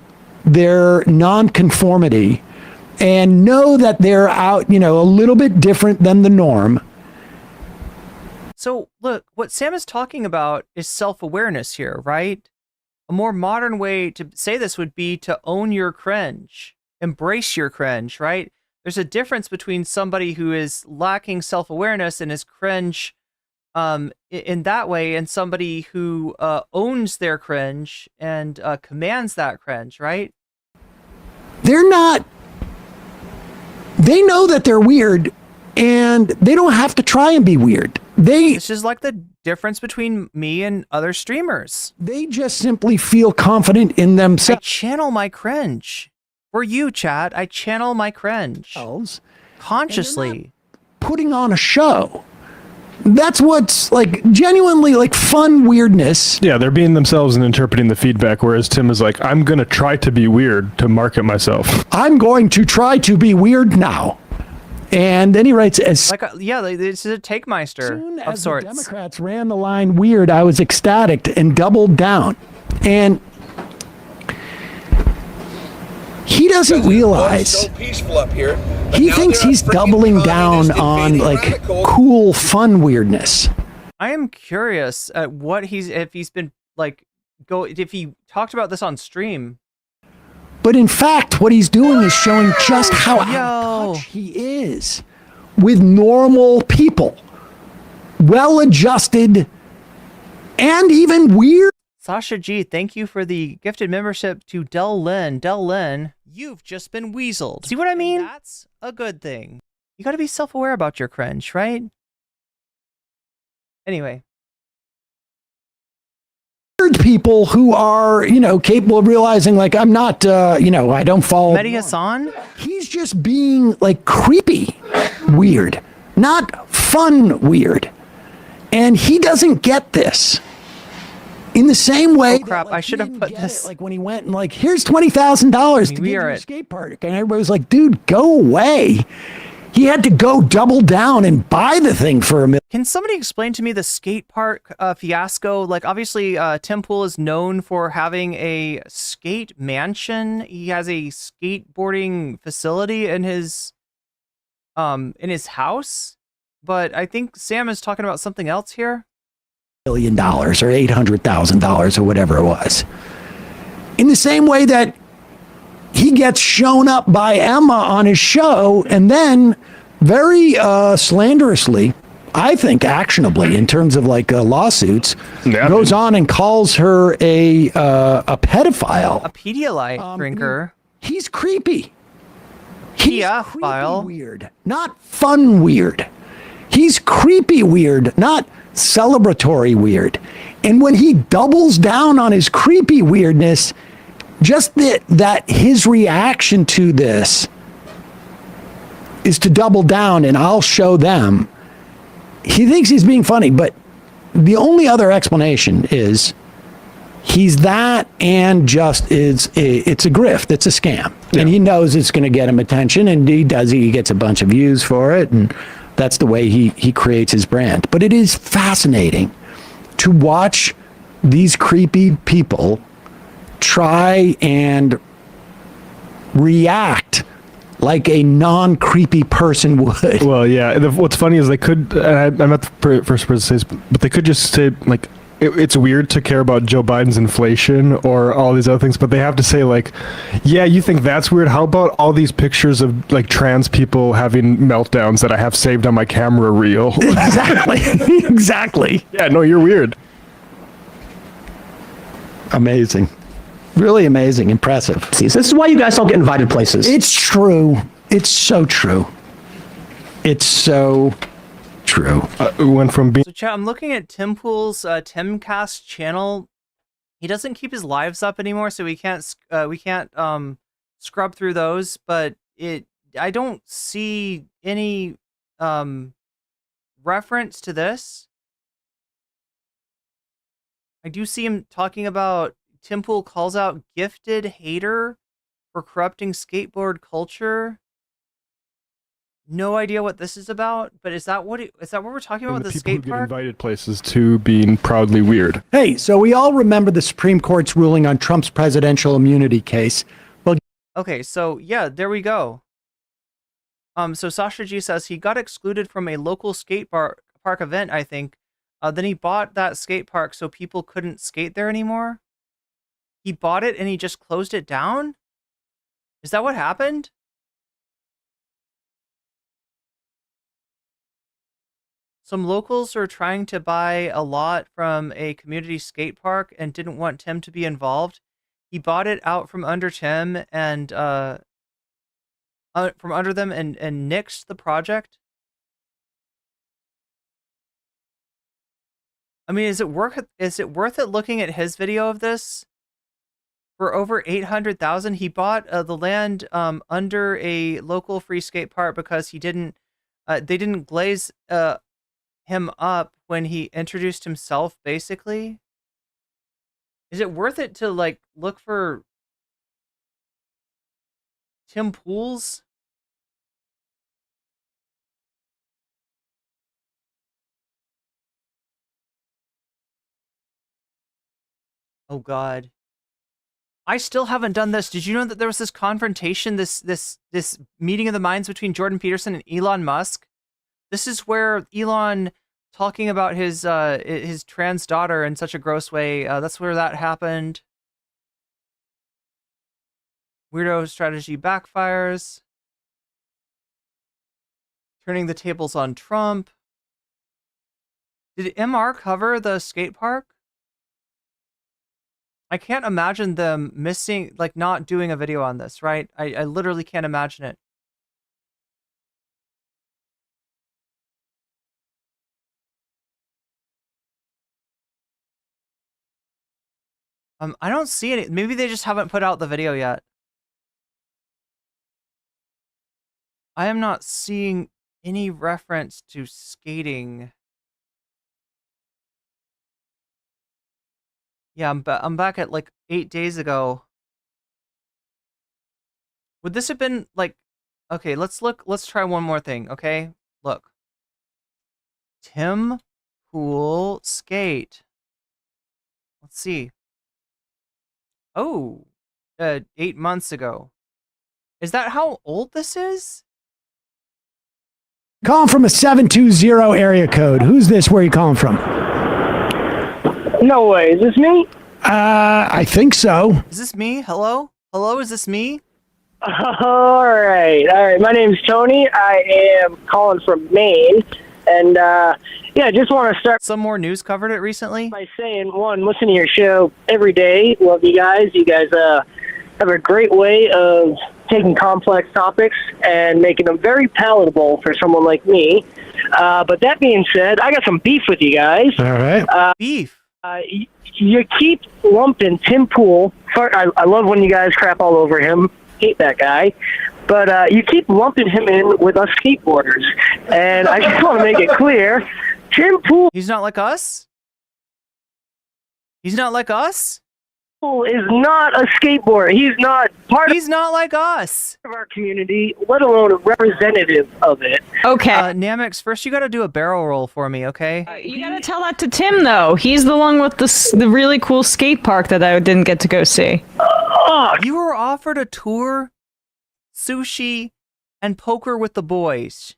their nonconformity and know that they're out, a little bit different than the norm. So look, what Sam is talking about is self-awareness here, right? A more modern way to say this would be to own your cringe, embrace your cringe, right? There's a difference between somebody who is lacking self-awareness and is cringe in that way, and somebody who owns their cringe and commands that cringe, right? They know that they're weird, and they don't have to try and be weird. This is like the difference between me and other streamers. They just simply feel confident in themselves. I channel my cringe. For you, chat, I channel my cringe. Consciously. Putting on a show. That's what's like genuinely like fun weirdness. Yeah, they're being themselves and interpreting the feedback, whereas Tim is like, I'm going to try to be weird to market myself. I'm going to try to be weird now. And then he writes, as Like, yeah, this is a Takemeister soon of as the sorts. Democrats ran the line weird, I was ecstatic and doubled down. And he doesn't realize So peaceful up here. but he now thinks there are he's freaking doubling down communists on invading like radicals. cool fun weirdness. I am curious at what if he's been like if he talked about this on stream. But in fact, what he's doing is showing just how out Yo. of touch he is with normal people. Well-adjusted and even weird. Sasha G, thank you for the gifted membership to Del Lynn. Del Lynn, you've just been weaseled. See what I mean? That's a good thing. You gotta be self-aware about your cringe, right? Anyway. Weird people who are, capable of realizing, like, I'm not, I don't follow. Mehdi Hassan? He's just being, like, creepy weird, not fun weird. And he doesn't get this. In the same way, Oh crap! I should have put this. like when he went and like, here's $20,000 to give you a skate park, and everybody was like, dude, go away. He had to go double down and buy the thing for $1 million. Can somebody explain to me the skate park fiasco? Like, obviously, Tim Pool is known for having a skate mansion. He has a skateboarding facility in his house. But I think Sam is talking about something else here. $1 million or $800,000 or whatever it was. In the same way that he gets shown up by Emma on his show and then very slanderously, I think actionably in terms of like lawsuits, goes on and calls her a pedophile. A Pedialyte drinker. He's creepy. He's creepy weird, not fun weird. He's creepy weird, not celebratory weird. And when he doubles down on his creepy weirdness, just that his reaction to this is to double down and I'll show them. He thinks he's being funny, but the only other explanation is he's that and just it's a grift, it's a scam. Yeah. And he knows it's going to get him attention, and he gets a bunch of views for it, and that's the way he creates his brand. But it is fascinating to watch these creepy people try and react like a non-creepy person would. Well, yeah. What's funny is they could, and I'm not the first person to say this, but they could just say, like, it's weird to care about Joe Biden's inflation or all these other things, but they have to say, like, yeah, you think that's weird? How about all these pictures of, like, trans people having meltdowns that I have saved on my camera reel? Exactly. Exactly. Yeah, no, you're weird. Amazing. Really amazing. Impressive. This is why you guys don't get invited places. It's true. It's so true. It's so true. It went from being... So, chat, I'm looking at Tim Pool's Timcast channel. He doesn't keep his lives up anymore, so we can't scrub through those. But I don't see any reference to this. I do see him talking about Tim Pool calls out gifted hater for corrupting skateboard culture. No idea what this is about, but is that what we're talking about with the people skate who get park? invited places to being proudly weird. Hey, so we all remember the Supreme Court's ruling on Trump's presidential immunity case. Well, okay, so yeah, there we go. So Sasha G says he got excluded from a local skate park event, I think. Then he bought that skate park so people couldn't skate there anymore. He bought it and he just closed it down? Is that what happened? Some locals are trying to buy a lot from a community skate park and didn't want Tim to be involved. He bought it out from under Tim and from under them and nixed the project. I mean, is it worth it looking at his video of this? For over 800,000, he bought the land under a local free skate park because they didn't glaze him up when he introduced himself, basically? Is it worth it to, like, look for Tim Pool's? Oh, God. I still haven't done this. Did you know that there was this confrontation, this meeting of the minds between Jordan Peterson and Elon Musk? This is where Elon talking about his trans daughter in such a gross way. That's where that happened. Weirdo strategy backfires. Turning the tables on Trump. Did MR cover the skate park? I can't imagine them missing, like, not doing a video on this, right? I literally can't imagine it. I don't see any. Maybe they just haven't put out the video yet. I am not seeing any reference to skating. Yeah, I'm back at like 8 days ago. Would this have been like, okay, let's try one more thing, okay? Look. Tim Pool skate. Let's see. Oh, 8 months ago. Is that how old this is? Calling from a 720 area code. Who's this? Where are you calling from? No way. Is this me? I think so. Is this me? Hello? Hello, is this me? All right. My name's Tony. I am calling from Maine. And, yeah, just want to start. Some more news covered it recently? By saying, one, listen to your show every day. Love you guys. You guys have a great way of taking complex topics and making them very palatable for someone like me. But that being said, I got some beef with you guys. All right. Beef? You keep lumping Tim Pool. I love when you guys crap all over him. Hate that guy. But you keep lumping him in with us skateboarders. And I just want to make it clear, Tim Pool... He's not like us? He's not like us? Is not a skateboarder. He's not like us of our community, let alone a representative of it. Okay. Namix, first you gotta do a barrel roll for me, okay? You gotta tell that to Tim, though. He's the one with the really cool skate park that I didn't get to go see. You were offered a tour, sushi, and poker with the boys.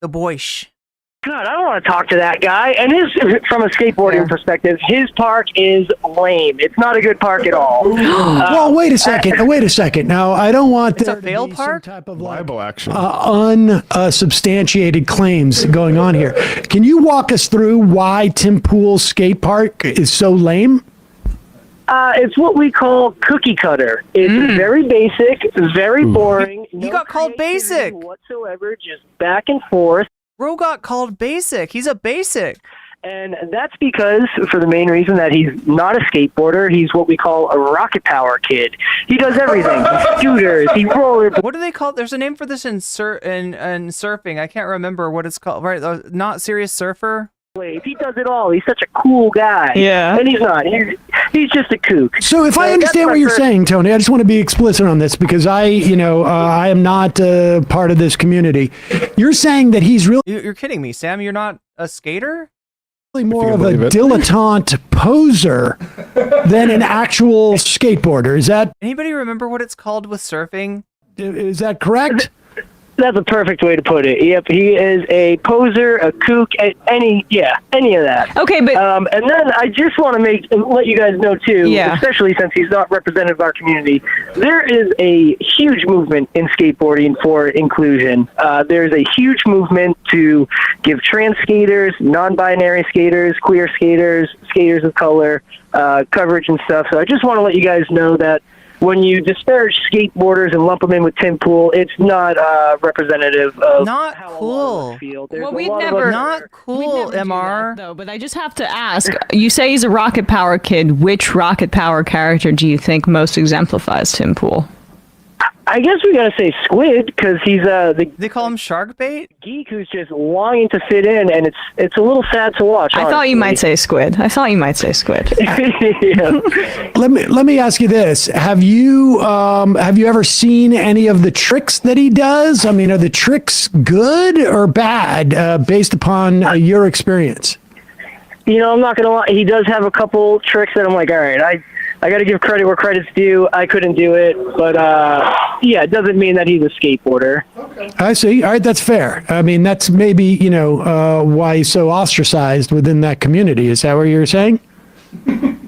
The boys. God, I don't want to talk to that guy. And from a skateboarding perspective, his park is lame. It's not a good park at all. Well, wait a second. Now, I don't want there to be some type of libel action. Unsubstantiated claims going on here. Can you walk us through why Tim Pool's skate park is so lame? It's what we call cookie cutter. It's very basic, very boring. He got called basic whatsoever, just back and forth. Bro got called basic. He's a basic. And that's because, for the main reason that he's not a skateboarder, he's what we call a rocket power kid. He does everything. Scooters, he roller. What do they call? There's a name for this in surfing. I can't remember what it's called. Right? Not serious surfer. He does it all. He's such a cool guy. Yeah. And he's not. He's just a kook. So if I understand what you're saying, Tony, I just want to be explicit on this because I am not part of this community. You're saying that he's really... You're kidding me, Sam. You're not a skater? More of a dilettante poser than an actual skateboarder. Is that... Anybody remember what it's called with surfing? Is that correct? That's a perfect way to put it. Yep, he is a poser, a kook, any of that. Okay, but and then I just want to let you guys know too, especially since he's not representative of our community. There is a huge movement in skateboarding for inclusion. There's a huge movement to give trans skaters, non-binary skaters, queer skaters, skaters of color coverage and stuff. So I just want to let you guys know that when you disparage skateboarders and lump them in with Tim Pool, it's not representative of not how cool. Feel. Well, we'd never not cool, MR. Though, but I just have to ask. You say he's a rocket power kid. Which rocket power character do you think most exemplifies Tim Pool? I guess we gotta say squid because he's They call him shark bait. geek who's just longing to fit in, and it's a little sad to watch. I thought you might say squid. Yeah. Let me ask you this: Have you ever seen any of the tricks that he does? I mean, are the tricks good or bad based upon your experience? You know, I'm not gonna lie. He does have a couple tricks that I'm like, all right, I got to give credit where credit's due. I couldn't do it, but yeah, it doesn't mean that he's a skateboarder. I see. All right, that's fair. I mean, that's maybe why he's so ostracized within that community. Is that what you're saying?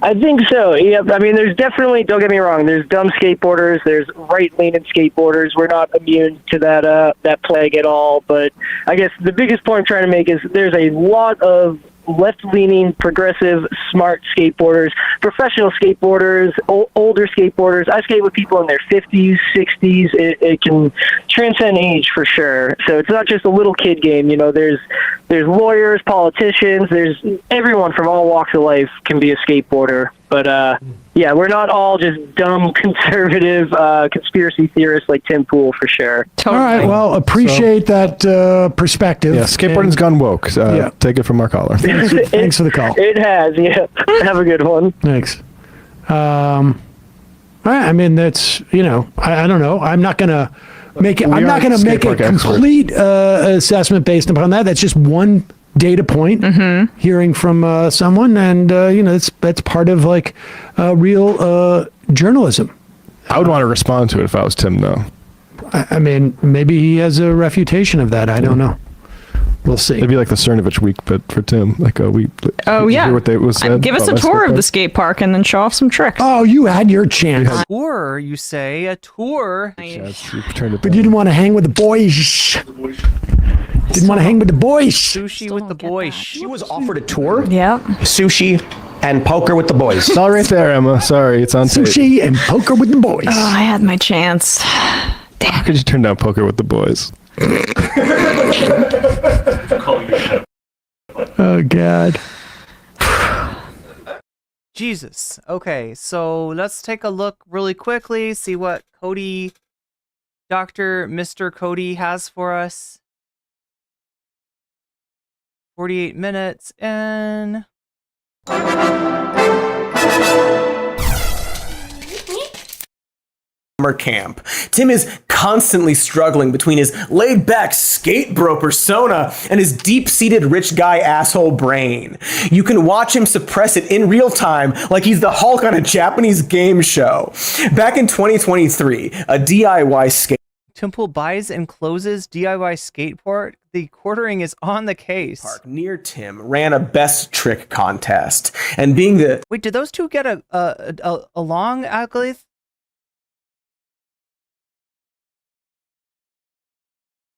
I think so. Yep. I mean, there's definitely. Don't get me wrong. There's dumb skateboarders. There's right-leaning skateboarders. We're not immune to that plague at all. But I guess the biggest point I'm trying to make is there's a lot of left-leaning, progressive, smart skateboarders, professional skateboarders, older skateboarders. I skate with people in their 50s, 60s. It can transcend age for sure. So it's not just a little kid game. You know, there's lawyers, politicians. There's everyone from all walks of life can be a skateboarder. But yeah, we're not all just dumb conservative conspiracy theorists like Tim Pool for sure. All right. Well, appreciate that perspective. Yeah, skateboarding's gone woke. Take it from our caller. Thanks for the call. It has. Yeah. Have a good one. Thanks. All right. I mean, that's I don't know. I'm not gonna make it. I'm not gonna make a complete assessment based upon that. That's just one data point, hearing from someone, and that's part of like real journalism. I would want to respond to it if I was Tim, though. I mean, maybe he has a refutation of that. I don't know. We'll see. It'd be like the Cernovich week, but for Tim, like we. Oh yeah. Hear what they was said Give us a tour of the skate park and then show off some tricks. Oh, you had your chance. A tour, you say? A tour? But you didn't want to hang with the boys. Didn't want to hang with the boys. Sushi with the boys. She was offered a tour. Yeah. Sushi and poker with the boys. It's all right there, Emma. Sorry, it's on tape. Sushi and poker with the boys. Oh, I had my chance. Damn. How could you turn down poker with the boys? Oh, God. Jesus. Okay, so let's take a look really quickly, see what Cody, Mr. Cody has for us. 48 minutes in. Summer camp. Tim is constantly struggling between his laid-back skate bro persona and his deep-seated rich guy asshole brain. You can watch him suppress it in real time like he's the Hulk on a Japanese game show. Back in 2023, a DIY skate Temple buys and closes DIY skateboard. The quartering is on the case. Park near Tim ran a best trick contest, and being the Wait, did those two get along, Aglaith?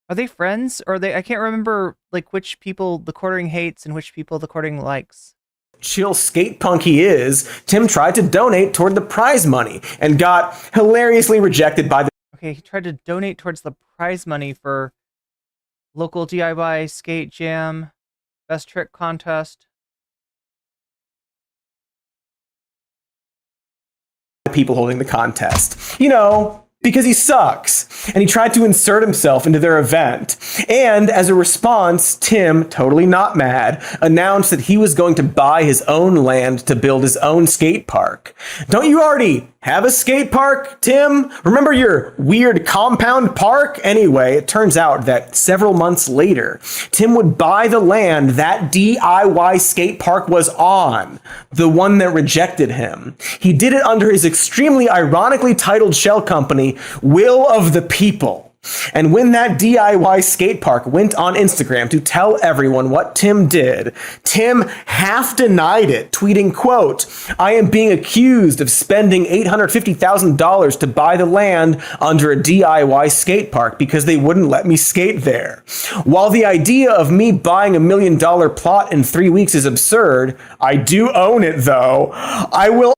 Are they friends? Or are they? I can't remember like which people the quartering hates and which people the quartering likes. chill skate punk he is, Tim tried to donate toward the prize money and got hilariously rejected by the. Okay, he tried to donate towards the prize money for local DIY skate jam, best trick contest. People holding the contest. You know, because he sucks. And he tried to insert himself into their event. And as a response, Tim, totally not mad, announced that he was going to buy his own land to build his own skate park. Don't you already have a skate park, Tim? Remember your weird compound park? Anyway, it turns out that several months later, Tim would buy the land that DIY skate park was on, the one that rejected him. He did it under his extremely ironically titled shell company, Will of the People. And when that DIY skate park went on Instagram to tell everyone what Tim did, Tim half denied it, tweeting, quote, "I am being accused of spending $850,000 to buy the land under a DIY skate park because they wouldn't let me skate there. While the idea of me buying $1 million plot in 3 weeks is absurd, I do own it though. I will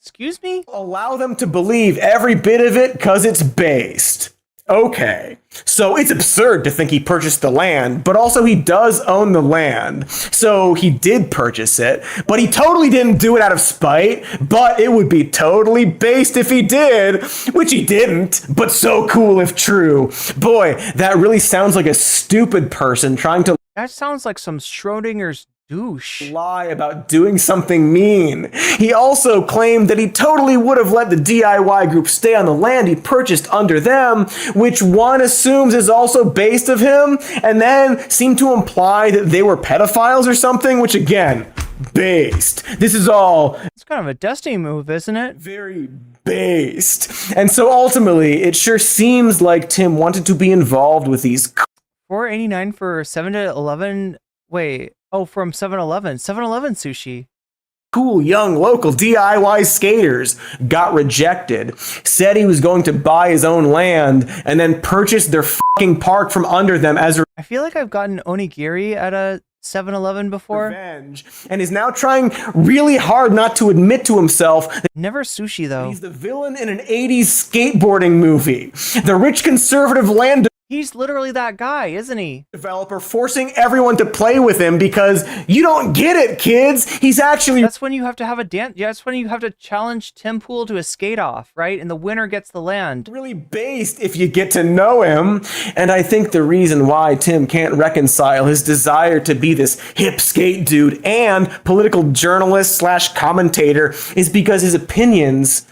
Excuse me? Allow them to believe every bit of it because it's based." Okay, so it's absurd to think he purchased the land, but also he does own the land. So he did purchase it, but he totally didn't do it out of spite, but it would be totally based if he did, which he didn't, but so cool if true. Boy, that really sounds like a stupid person trying to That sounds like some Schrodinger's douche. Lie about doing something mean. He also claimed that he totally would have let the DIY group stay on the land he purchased under them, which one assumes is also based of him, and then seemed to imply that they were pedophiles or something, which again, based. This is all... It's kind of a Destiny move, isn't it? Very based. And so ultimately, it sure seems like Tim wanted to be involved with these... $4.89 for 7 to 11. Wait. Oh, from 7-Eleven. 7-Eleven sushi. Cool young local DIY skaters got rejected, said he was going to buy his own land, and then purchased their fucking park from under them as a I feel like I've gotten onigiri at a 7-Eleven before. revenge, and is now trying really hard not to admit to himself that Never sushi, though. he's the villain in an 80s skateboarding movie. The rich conservative land He's literally that guy, isn't he? developer forcing everyone to play with him because you don't get it, kids. He's actually... That's when you have to have a dance. Yeah, that's when you have to challenge Tim Pool to a skate off, right? And the winner gets the land. really based if you get to know him. And I think the reason why Tim can't reconcile his desire to be this hip skate dude and political journalist / commentator is because his opinions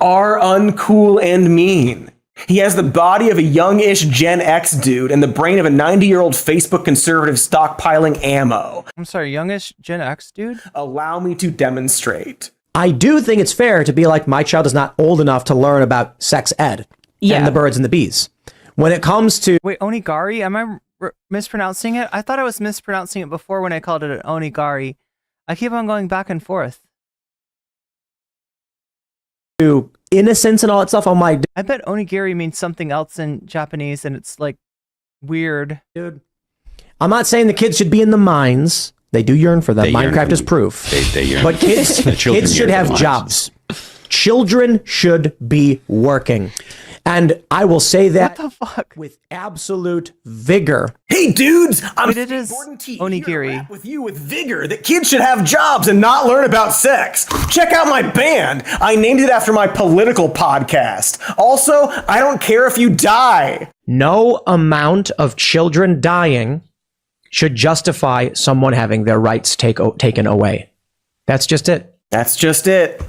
are uncool and mean. He has the body of a youngish Gen X dude and the brain of a 90-year-old Facebook conservative stockpiling ammo. I'm sorry, youngish Gen X dude? Allow me to demonstrate. I do think it's fair to be like, my child is not old enough to learn about sex ed and the birds and the bees. When it comes to... Wait, onigiri? Am I mispronouncing it? I thought I was mispronouncing it before when I called it an onigiri. I keep on going back and forth. To innocence and all that stuff, oh my... I bet onigiri means something else in Japanese and it's like weird. Dude, I'm not saying the kids should be in the mines. They do yearn for them. Minecraft is proof. They yearn. But kids, kids should have jobs. Children should be working. And I will say that What the fuck? with absolute vigor. Hey dudes, I'm It is onigiri. with you with vigor that kids should have jobs and not learn about sex. Check out my band. I named it after my political podcast. Also, I don't care if you die. No amount of children dying should justify someone having their rights taken away. That's just it. That's just it.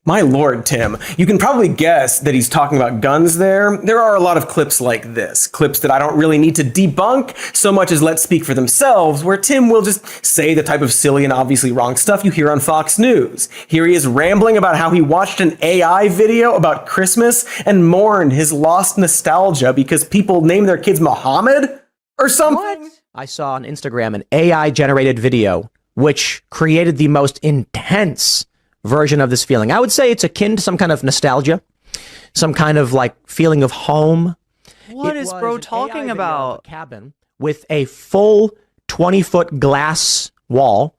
My lord, Tim, you can probably guess that he's talking about guns there. There are a lot of clips like this, clips that I don't really need to debunk so much as let speak for themselves, where Tim will just say the type of silly and obviously wrong stuff you hear on Fox News. Here he is rambling about how he watched an AI video about Christmas and mourned his lost nostalgia because people name their kids Muhammad or something. What? I saw on Instagram an AI-generated video which created the most intense version of this feeling. I would say it's akin to some kind of nostalgia, some kind of like feeling of home. What is bro talking about? A cabin with a full 20-foot glass wall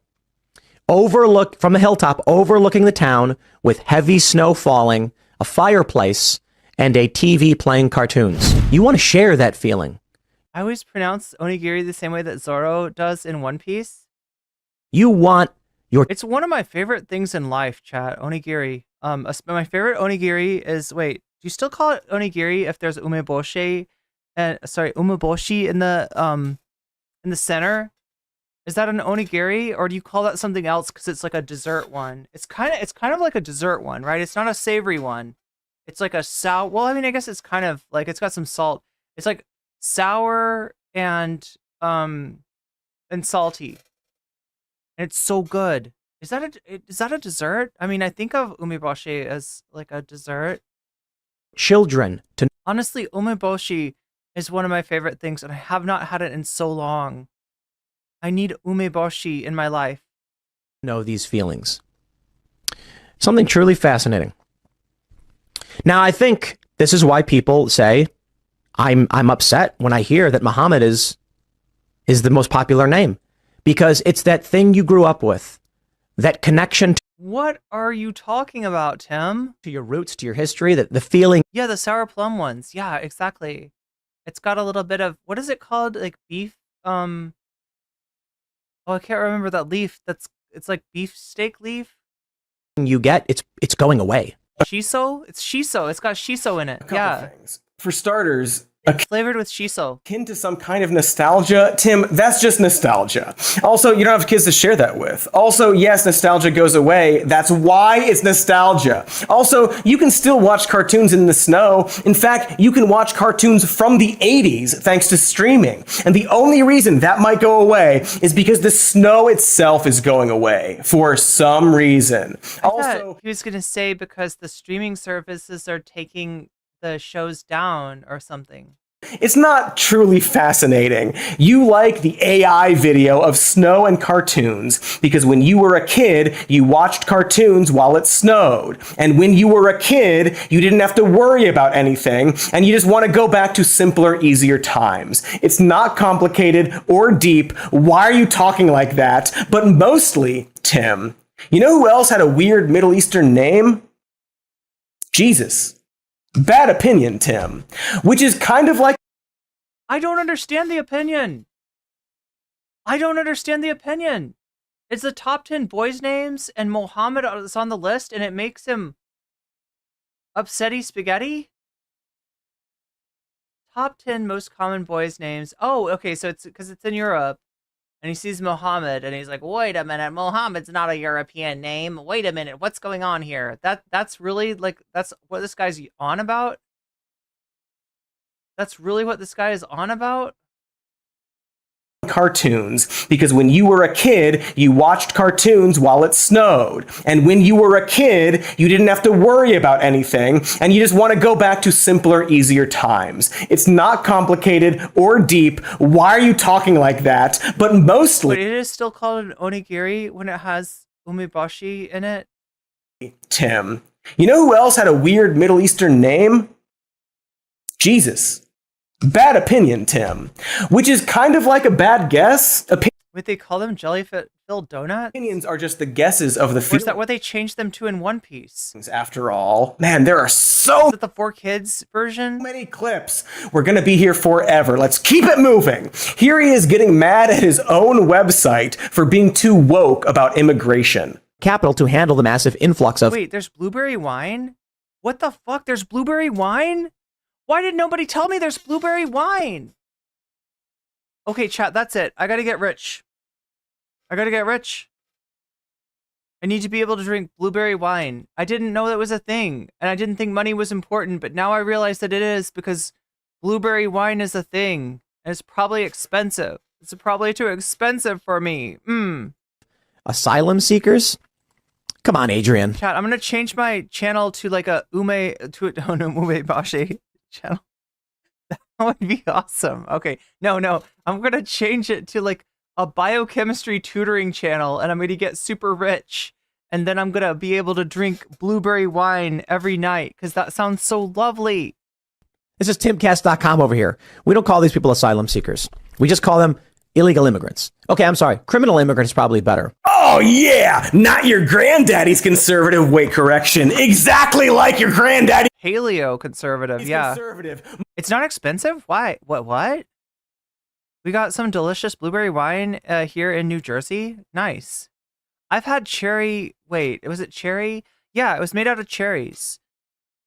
from the hilltop overlooking the town with heavy snow falling, a fireplace, and a TV playing cartoons. You want to share that feeling. I always pronounce onigiri the same way that Zoro does in One Piece. You want It's one of my favorite things in life, chat. Onigiri. My favorite onigiri is, wait, do you still call it onigiri if there's umeboshi in the center? Is that an onigiri, or do you call that something else because it's like a dessert one? It's kind of like a dessert one, right? It's not a savory one. It's like a sour. Well, I mean, I guess it's kind of like it's got some salt. It's like sour and salty. And it's so good. Is that a dessert? I mean, I think of umeboshi as like a dessert. Children to honestly, umeboshi is one of my favorite things, and I have not had it in so long. I need umeboshi in my life. Know these feelings. Something truly fascinating. Now, I think this is why people say I'm upset when I hear that Muhammad is the most popular name. Because it's that thing you grew up with, that connection to What are you talking about, Tim? To your roots, to your history, the feeling. Yeah, the sour plum ones. Yeah, exactly. It's got a little bit of, what is it called? Like beef, oh, I can't remember that leaf. It's like beef steak leaf. You get, it's going away. Shiso? It's shiso. It's got shiso in it. Yeah. Things. For starters, flavored with shiso. Akin to some kind of nostalgia. Tim, that's just nostalgia. Also, you don't have kids to share that with. Also, yes, nostalgia goes away. That's why it's nostalgia. Also, you can still watch cartoons in the snow. In fact, you can watch cartoons from the 80s thanks to streaming. And the only reason that might go away is because the snow itself is going away for some reason. Also, he was going to say because the streaming services are taking the shows down or something. It's not truly fascinating. You like the AI video of snow and cartoons because when you were a kid, you watched cartoons while it snowed. And when you were a kid, you didn't have to worry about anything, and you just want to go back to simpler, easier times. It's not complicated or deep. Why are you talking like that? But mostly, Tim, you know who else had a weird Middle Eastern name? Jesus. Bad opinion, Tim. Which is kind of like... I don't understand the opinion. I don't understand the opinion. It's the top 10 boys' names, and Mohammed is on the list, and it makes him upsetty spaghetti? Top 10 most common boys' names. Oh, okay, so it's because it's in Europe, and he sees Mohammed, and he's like, wait a minute, Mohammed's not a European name. Wait a minute, what's going on here? That's really, like, that's what this guy's on about? That's really what this guy is on about? Cartoons, because when you were a kid, you watched cartoons while it snowed. And when you were a kid, you didn't have to worry about anything, and you just want to go back to simpler, easier times. It's not complicated or deep. Why are you talking like that? But mostly... But it is still called an onigiri when it has umeboshi in it? Tim. You know who else had a weird Middle Eastern name? Jesus. Bad opinion, Tim. Which is kind of like a bad guess. Wait, they call them jelly-filled donuts? Opinions are just the guesses of the Or is that what they changed them to in One Piece? After all. Man, there are so... Is it the 4Kids version? Many clips. We're gonna be here forever. Let's keep it moving. Here he is getting mad at his own website for being too woke about immigration. Capital to handle the massive influx of... Wait, there's blueberry wine? What the fuck? There's blueberry wine? Why did nobody tell me there's blueberry wine? Okay, chat, that's it. I gotta get rich. I gotta get rich. I need to be able to drink blueberry wine. I didn't know that was a thing, and I didn't think money was important, but now I realize that it is because blueberry wine is a thing, and it's probably expensive. It's probably too expensive for me. Asylum seekers? Come on, Adrian. Chat, I'm gonna change my channel to like a umeboshi channel. That would be awesome. Okay, no, I'm gonna change it to like a biochemistry tutoring channel, and I'm gonna get super rich, and then I'm gonna be able to drink blueberry wine every night because that sounds so lovely. This is timcast.com over here. We don't call these people asylum seekers. We just call them illegal immigrants. Okay, I'm sorry. Criminal immigrants is probably better. Oh yeah, not your granddaddy's conservative. Wait, correction. Exactly like your granddaddy. Paleo conservative, He's yeah. Conservative. It's not expensive? Why? What? We got some delicious blueberry wine here in New Jersey. Nice. I've had cherry. Wait, was it cherry? Yeah, it was made out of cherries.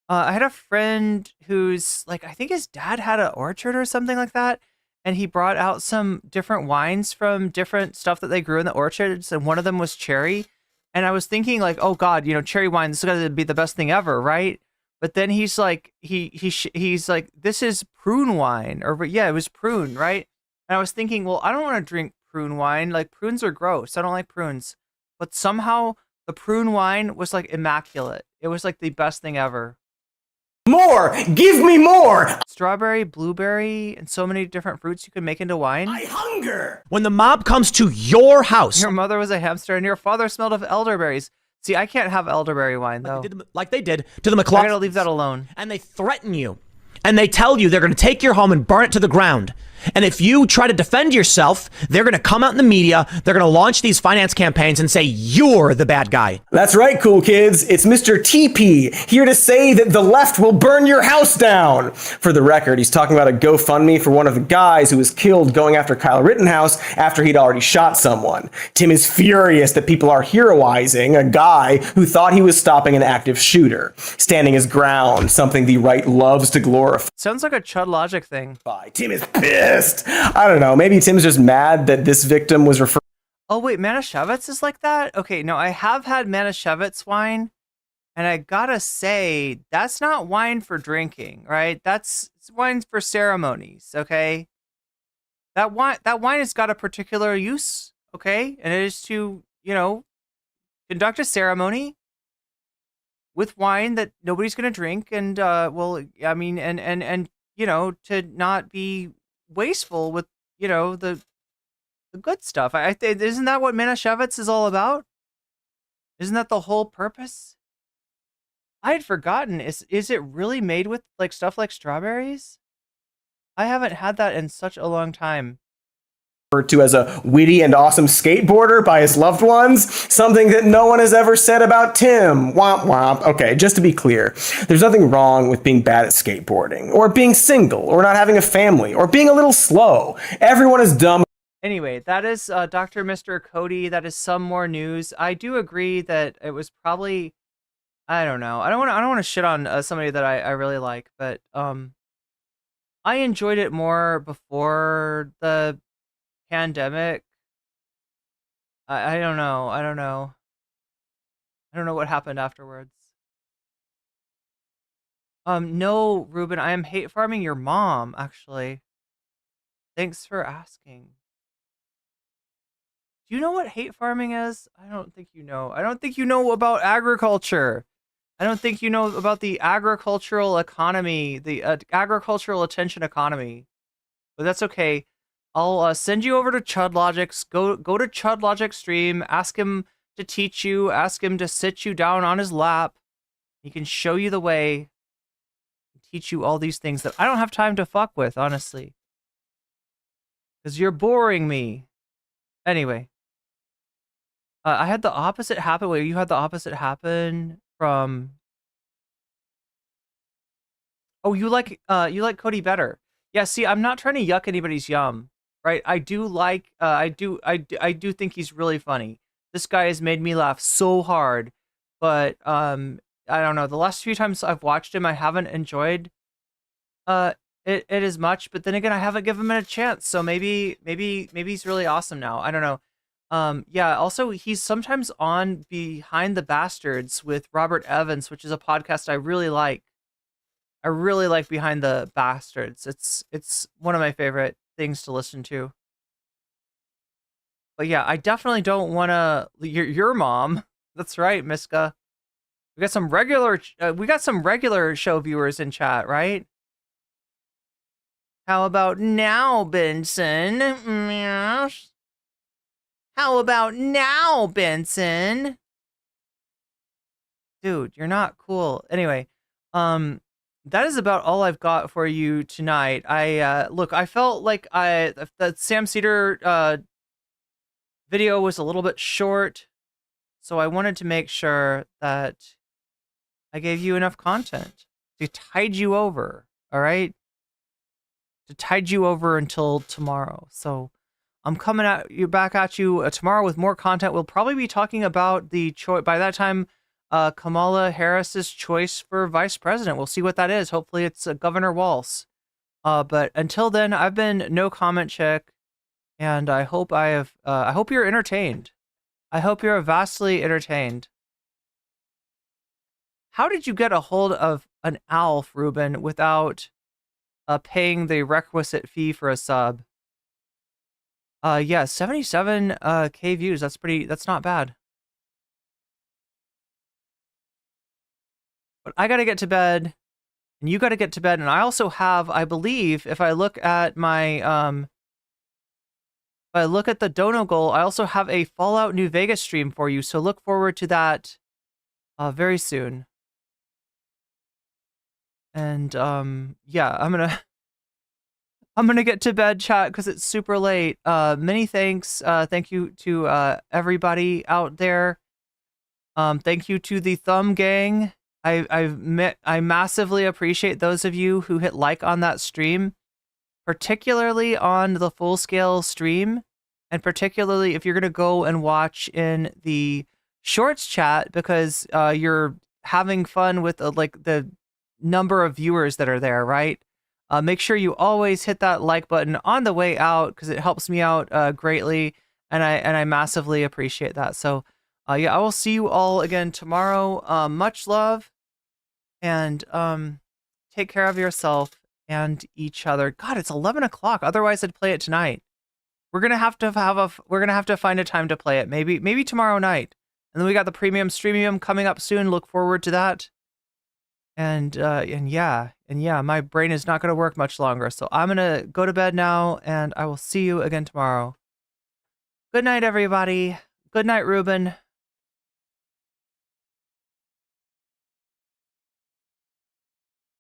I had a friend who's like, I think his dad had an orchard or something like that. And he brought out some different wines from different stuff that they grew in the orchards. And one of them was cherry. And I was thinking like, oh God, cherry wine, this is going to be the best thing ever, right? But then he's like, he's like, this is prune wine. Or yeah, it was prune, right? And I was thinking, well, I don't want to drink prune wine. Like prunes are gross. I don't like prunes. But somehow the prune wine was like immaculate. It was like the best thing ever. More! Give me more! Strawberry, blueberry, and so many different fruits you can make into wine. I hunger! When the mob comes to your house. Your mother was a hamster and your father smelled of elderberries. See, I can't have elderberry wine, though. Like they did to the McCloskey. I gotta leave that alone. And they threaten you. And they tell you they're going to take your home and burn it to the ground. And if you try to defend yourself, they're going to come out in the media. They're going to launch these finance campaigns and say you're the bad guy. That's right, cool kids. It's Mr. TP here to say that the left will burn your house down. For the record, he's talking about a GoFundMe for one of the guys who was killed going after Kyle Rittenhouse after he'd already shot someone. Tim is furious that people are heroizing a guy who thought he was stopping an active shooter, standing his ground, something the right loves to glorify. Sounds like a Chud Logic thing. Tim is pissed. I don't know. Maybe Tim's just mad that this victim was referred. Oh wait, Manischewitz is like that? Okay, no, I have had Manischewitz wine, and I gotta say, that's not wine for drinking, right? It's wine for ceremonies, okay? That wine has got a particular use, okay? And it is to, conduct a ceremony with wine that nobody's gonna drink, and to not be wasteful with, the good stuff. I think, isn't that what Manischewitz is all about? Isn't that the whole purpose? I had forgotten. Is it really made with like stuff like strawberries? I haven't had that in such a long time. Referred to as a witty and awesome skateboarder by his loved ones, something that no one has ever said about Tim. Womp womp. Okay, just to be clear, there's nothing wrong with being bad at skateboarding, or being single, or not having a family, or being a little slow. Everyone is dumb. Anyway, that is Dr. Mr. Cody. That is some more news. I do agree that it was probably, I don't know. I don't want to shit on somebody that I really like, but I enjoyed it more before the pandemic. I don't know. I don't know what happened afterwards. No, Ruben, I am hate farming your mom, actually. Thanks for asking. Do you know what hate farming is? I don't think you know. I don't think you know about agriculture. I don't think you know about the agricultural economy, the agricultural attention economy. But that's okay. I'll send you over to Chud Logic's. Go to Chud Logic's stream. Ask him to teach you. Ask him to sit you down on his lap. He can show you the way. Teach you all these things that I don't have time to fuck with, honestly. Because you're boring me. Anyway. I had the opposite happen. Wait, you had the opposite happen from... Oh, you like Cody better. Yeah, see, I'm not trying to yuck anybody's yum. Right, I do like, I do think he's really funny. This guy has made me laugh so hard, but I don't know. The last few times I've watched him, I haven't enjoyed it as much. But then again, I haven't given him a chance. So maybe he's really awesome now. I don't know. Yeah. Also, he's sometimes on Behind the Bastards with Robert Evans, which is a podcast I really like. I really like Behind the Bastards. It's one of my favorite things to listen to. But yeah, I definitely don't want to your mom. That's right, Miska. We got some regular show viewers in chat, right? How about now, Benson? Yes. How about now, Benson? Dude, you're not cool. Anyway, that is about all I've got for you tonight. I felt like the Sam Cedar video was a little bit short, so I wanted to make sure that I gave you enough content to tide you over, all right? To tide you over until tomorrow. So I'm coming back at you tomorrow with more content. We'll probably be talking about the choice by that time. Kamala Harris's choice for vice president. We'll see what that is. Hopefully it's Governor Walz. But until then, I've been nocommentchick, and I hope I hope you're entertained. I hope you're vastly entertained. How did you get a hold of an ALF, Ruben, without paying the requisite fee for a sub? Yeah, 77K views. That's not bad. But I gotta get to bed, and you gotta get to bed, and I also have, I believe, if I look at my, if I look at the dono goal, I also have a Fallout New Vegas stream for you, so look forward to that very soon. And, yeah, I'm I'm gonna get to bed, chat, because it's super late. Many thanks. Thank you to everybody out there. Thank you to the Thumb Gang. I massively appreciate those of you who hit like on that stream, particularly on the full scale stream, and particularly if you're gonna go and watch in the shorts chat because you're having fun with like the number of viewers that are there, right? Make sure you always hit that like button on the way out because it helps me out greatly, and I massively appreciate that. So yeah, I will see you all again tomorrow. Much love, and take care of yourself and each other. God, it's 11 o'clock. Otherwise, I'd play it tonight. We're gonna have to find a time to play it. Maybe tomorrow night. And then we got the premium streamium coming up soon. Look forward to that. And yeah, my brain is not gonna work much longer. So I'm gonna go to bed now, and I will see you again tomorrow. Good night, everybody. Good night, Ruben.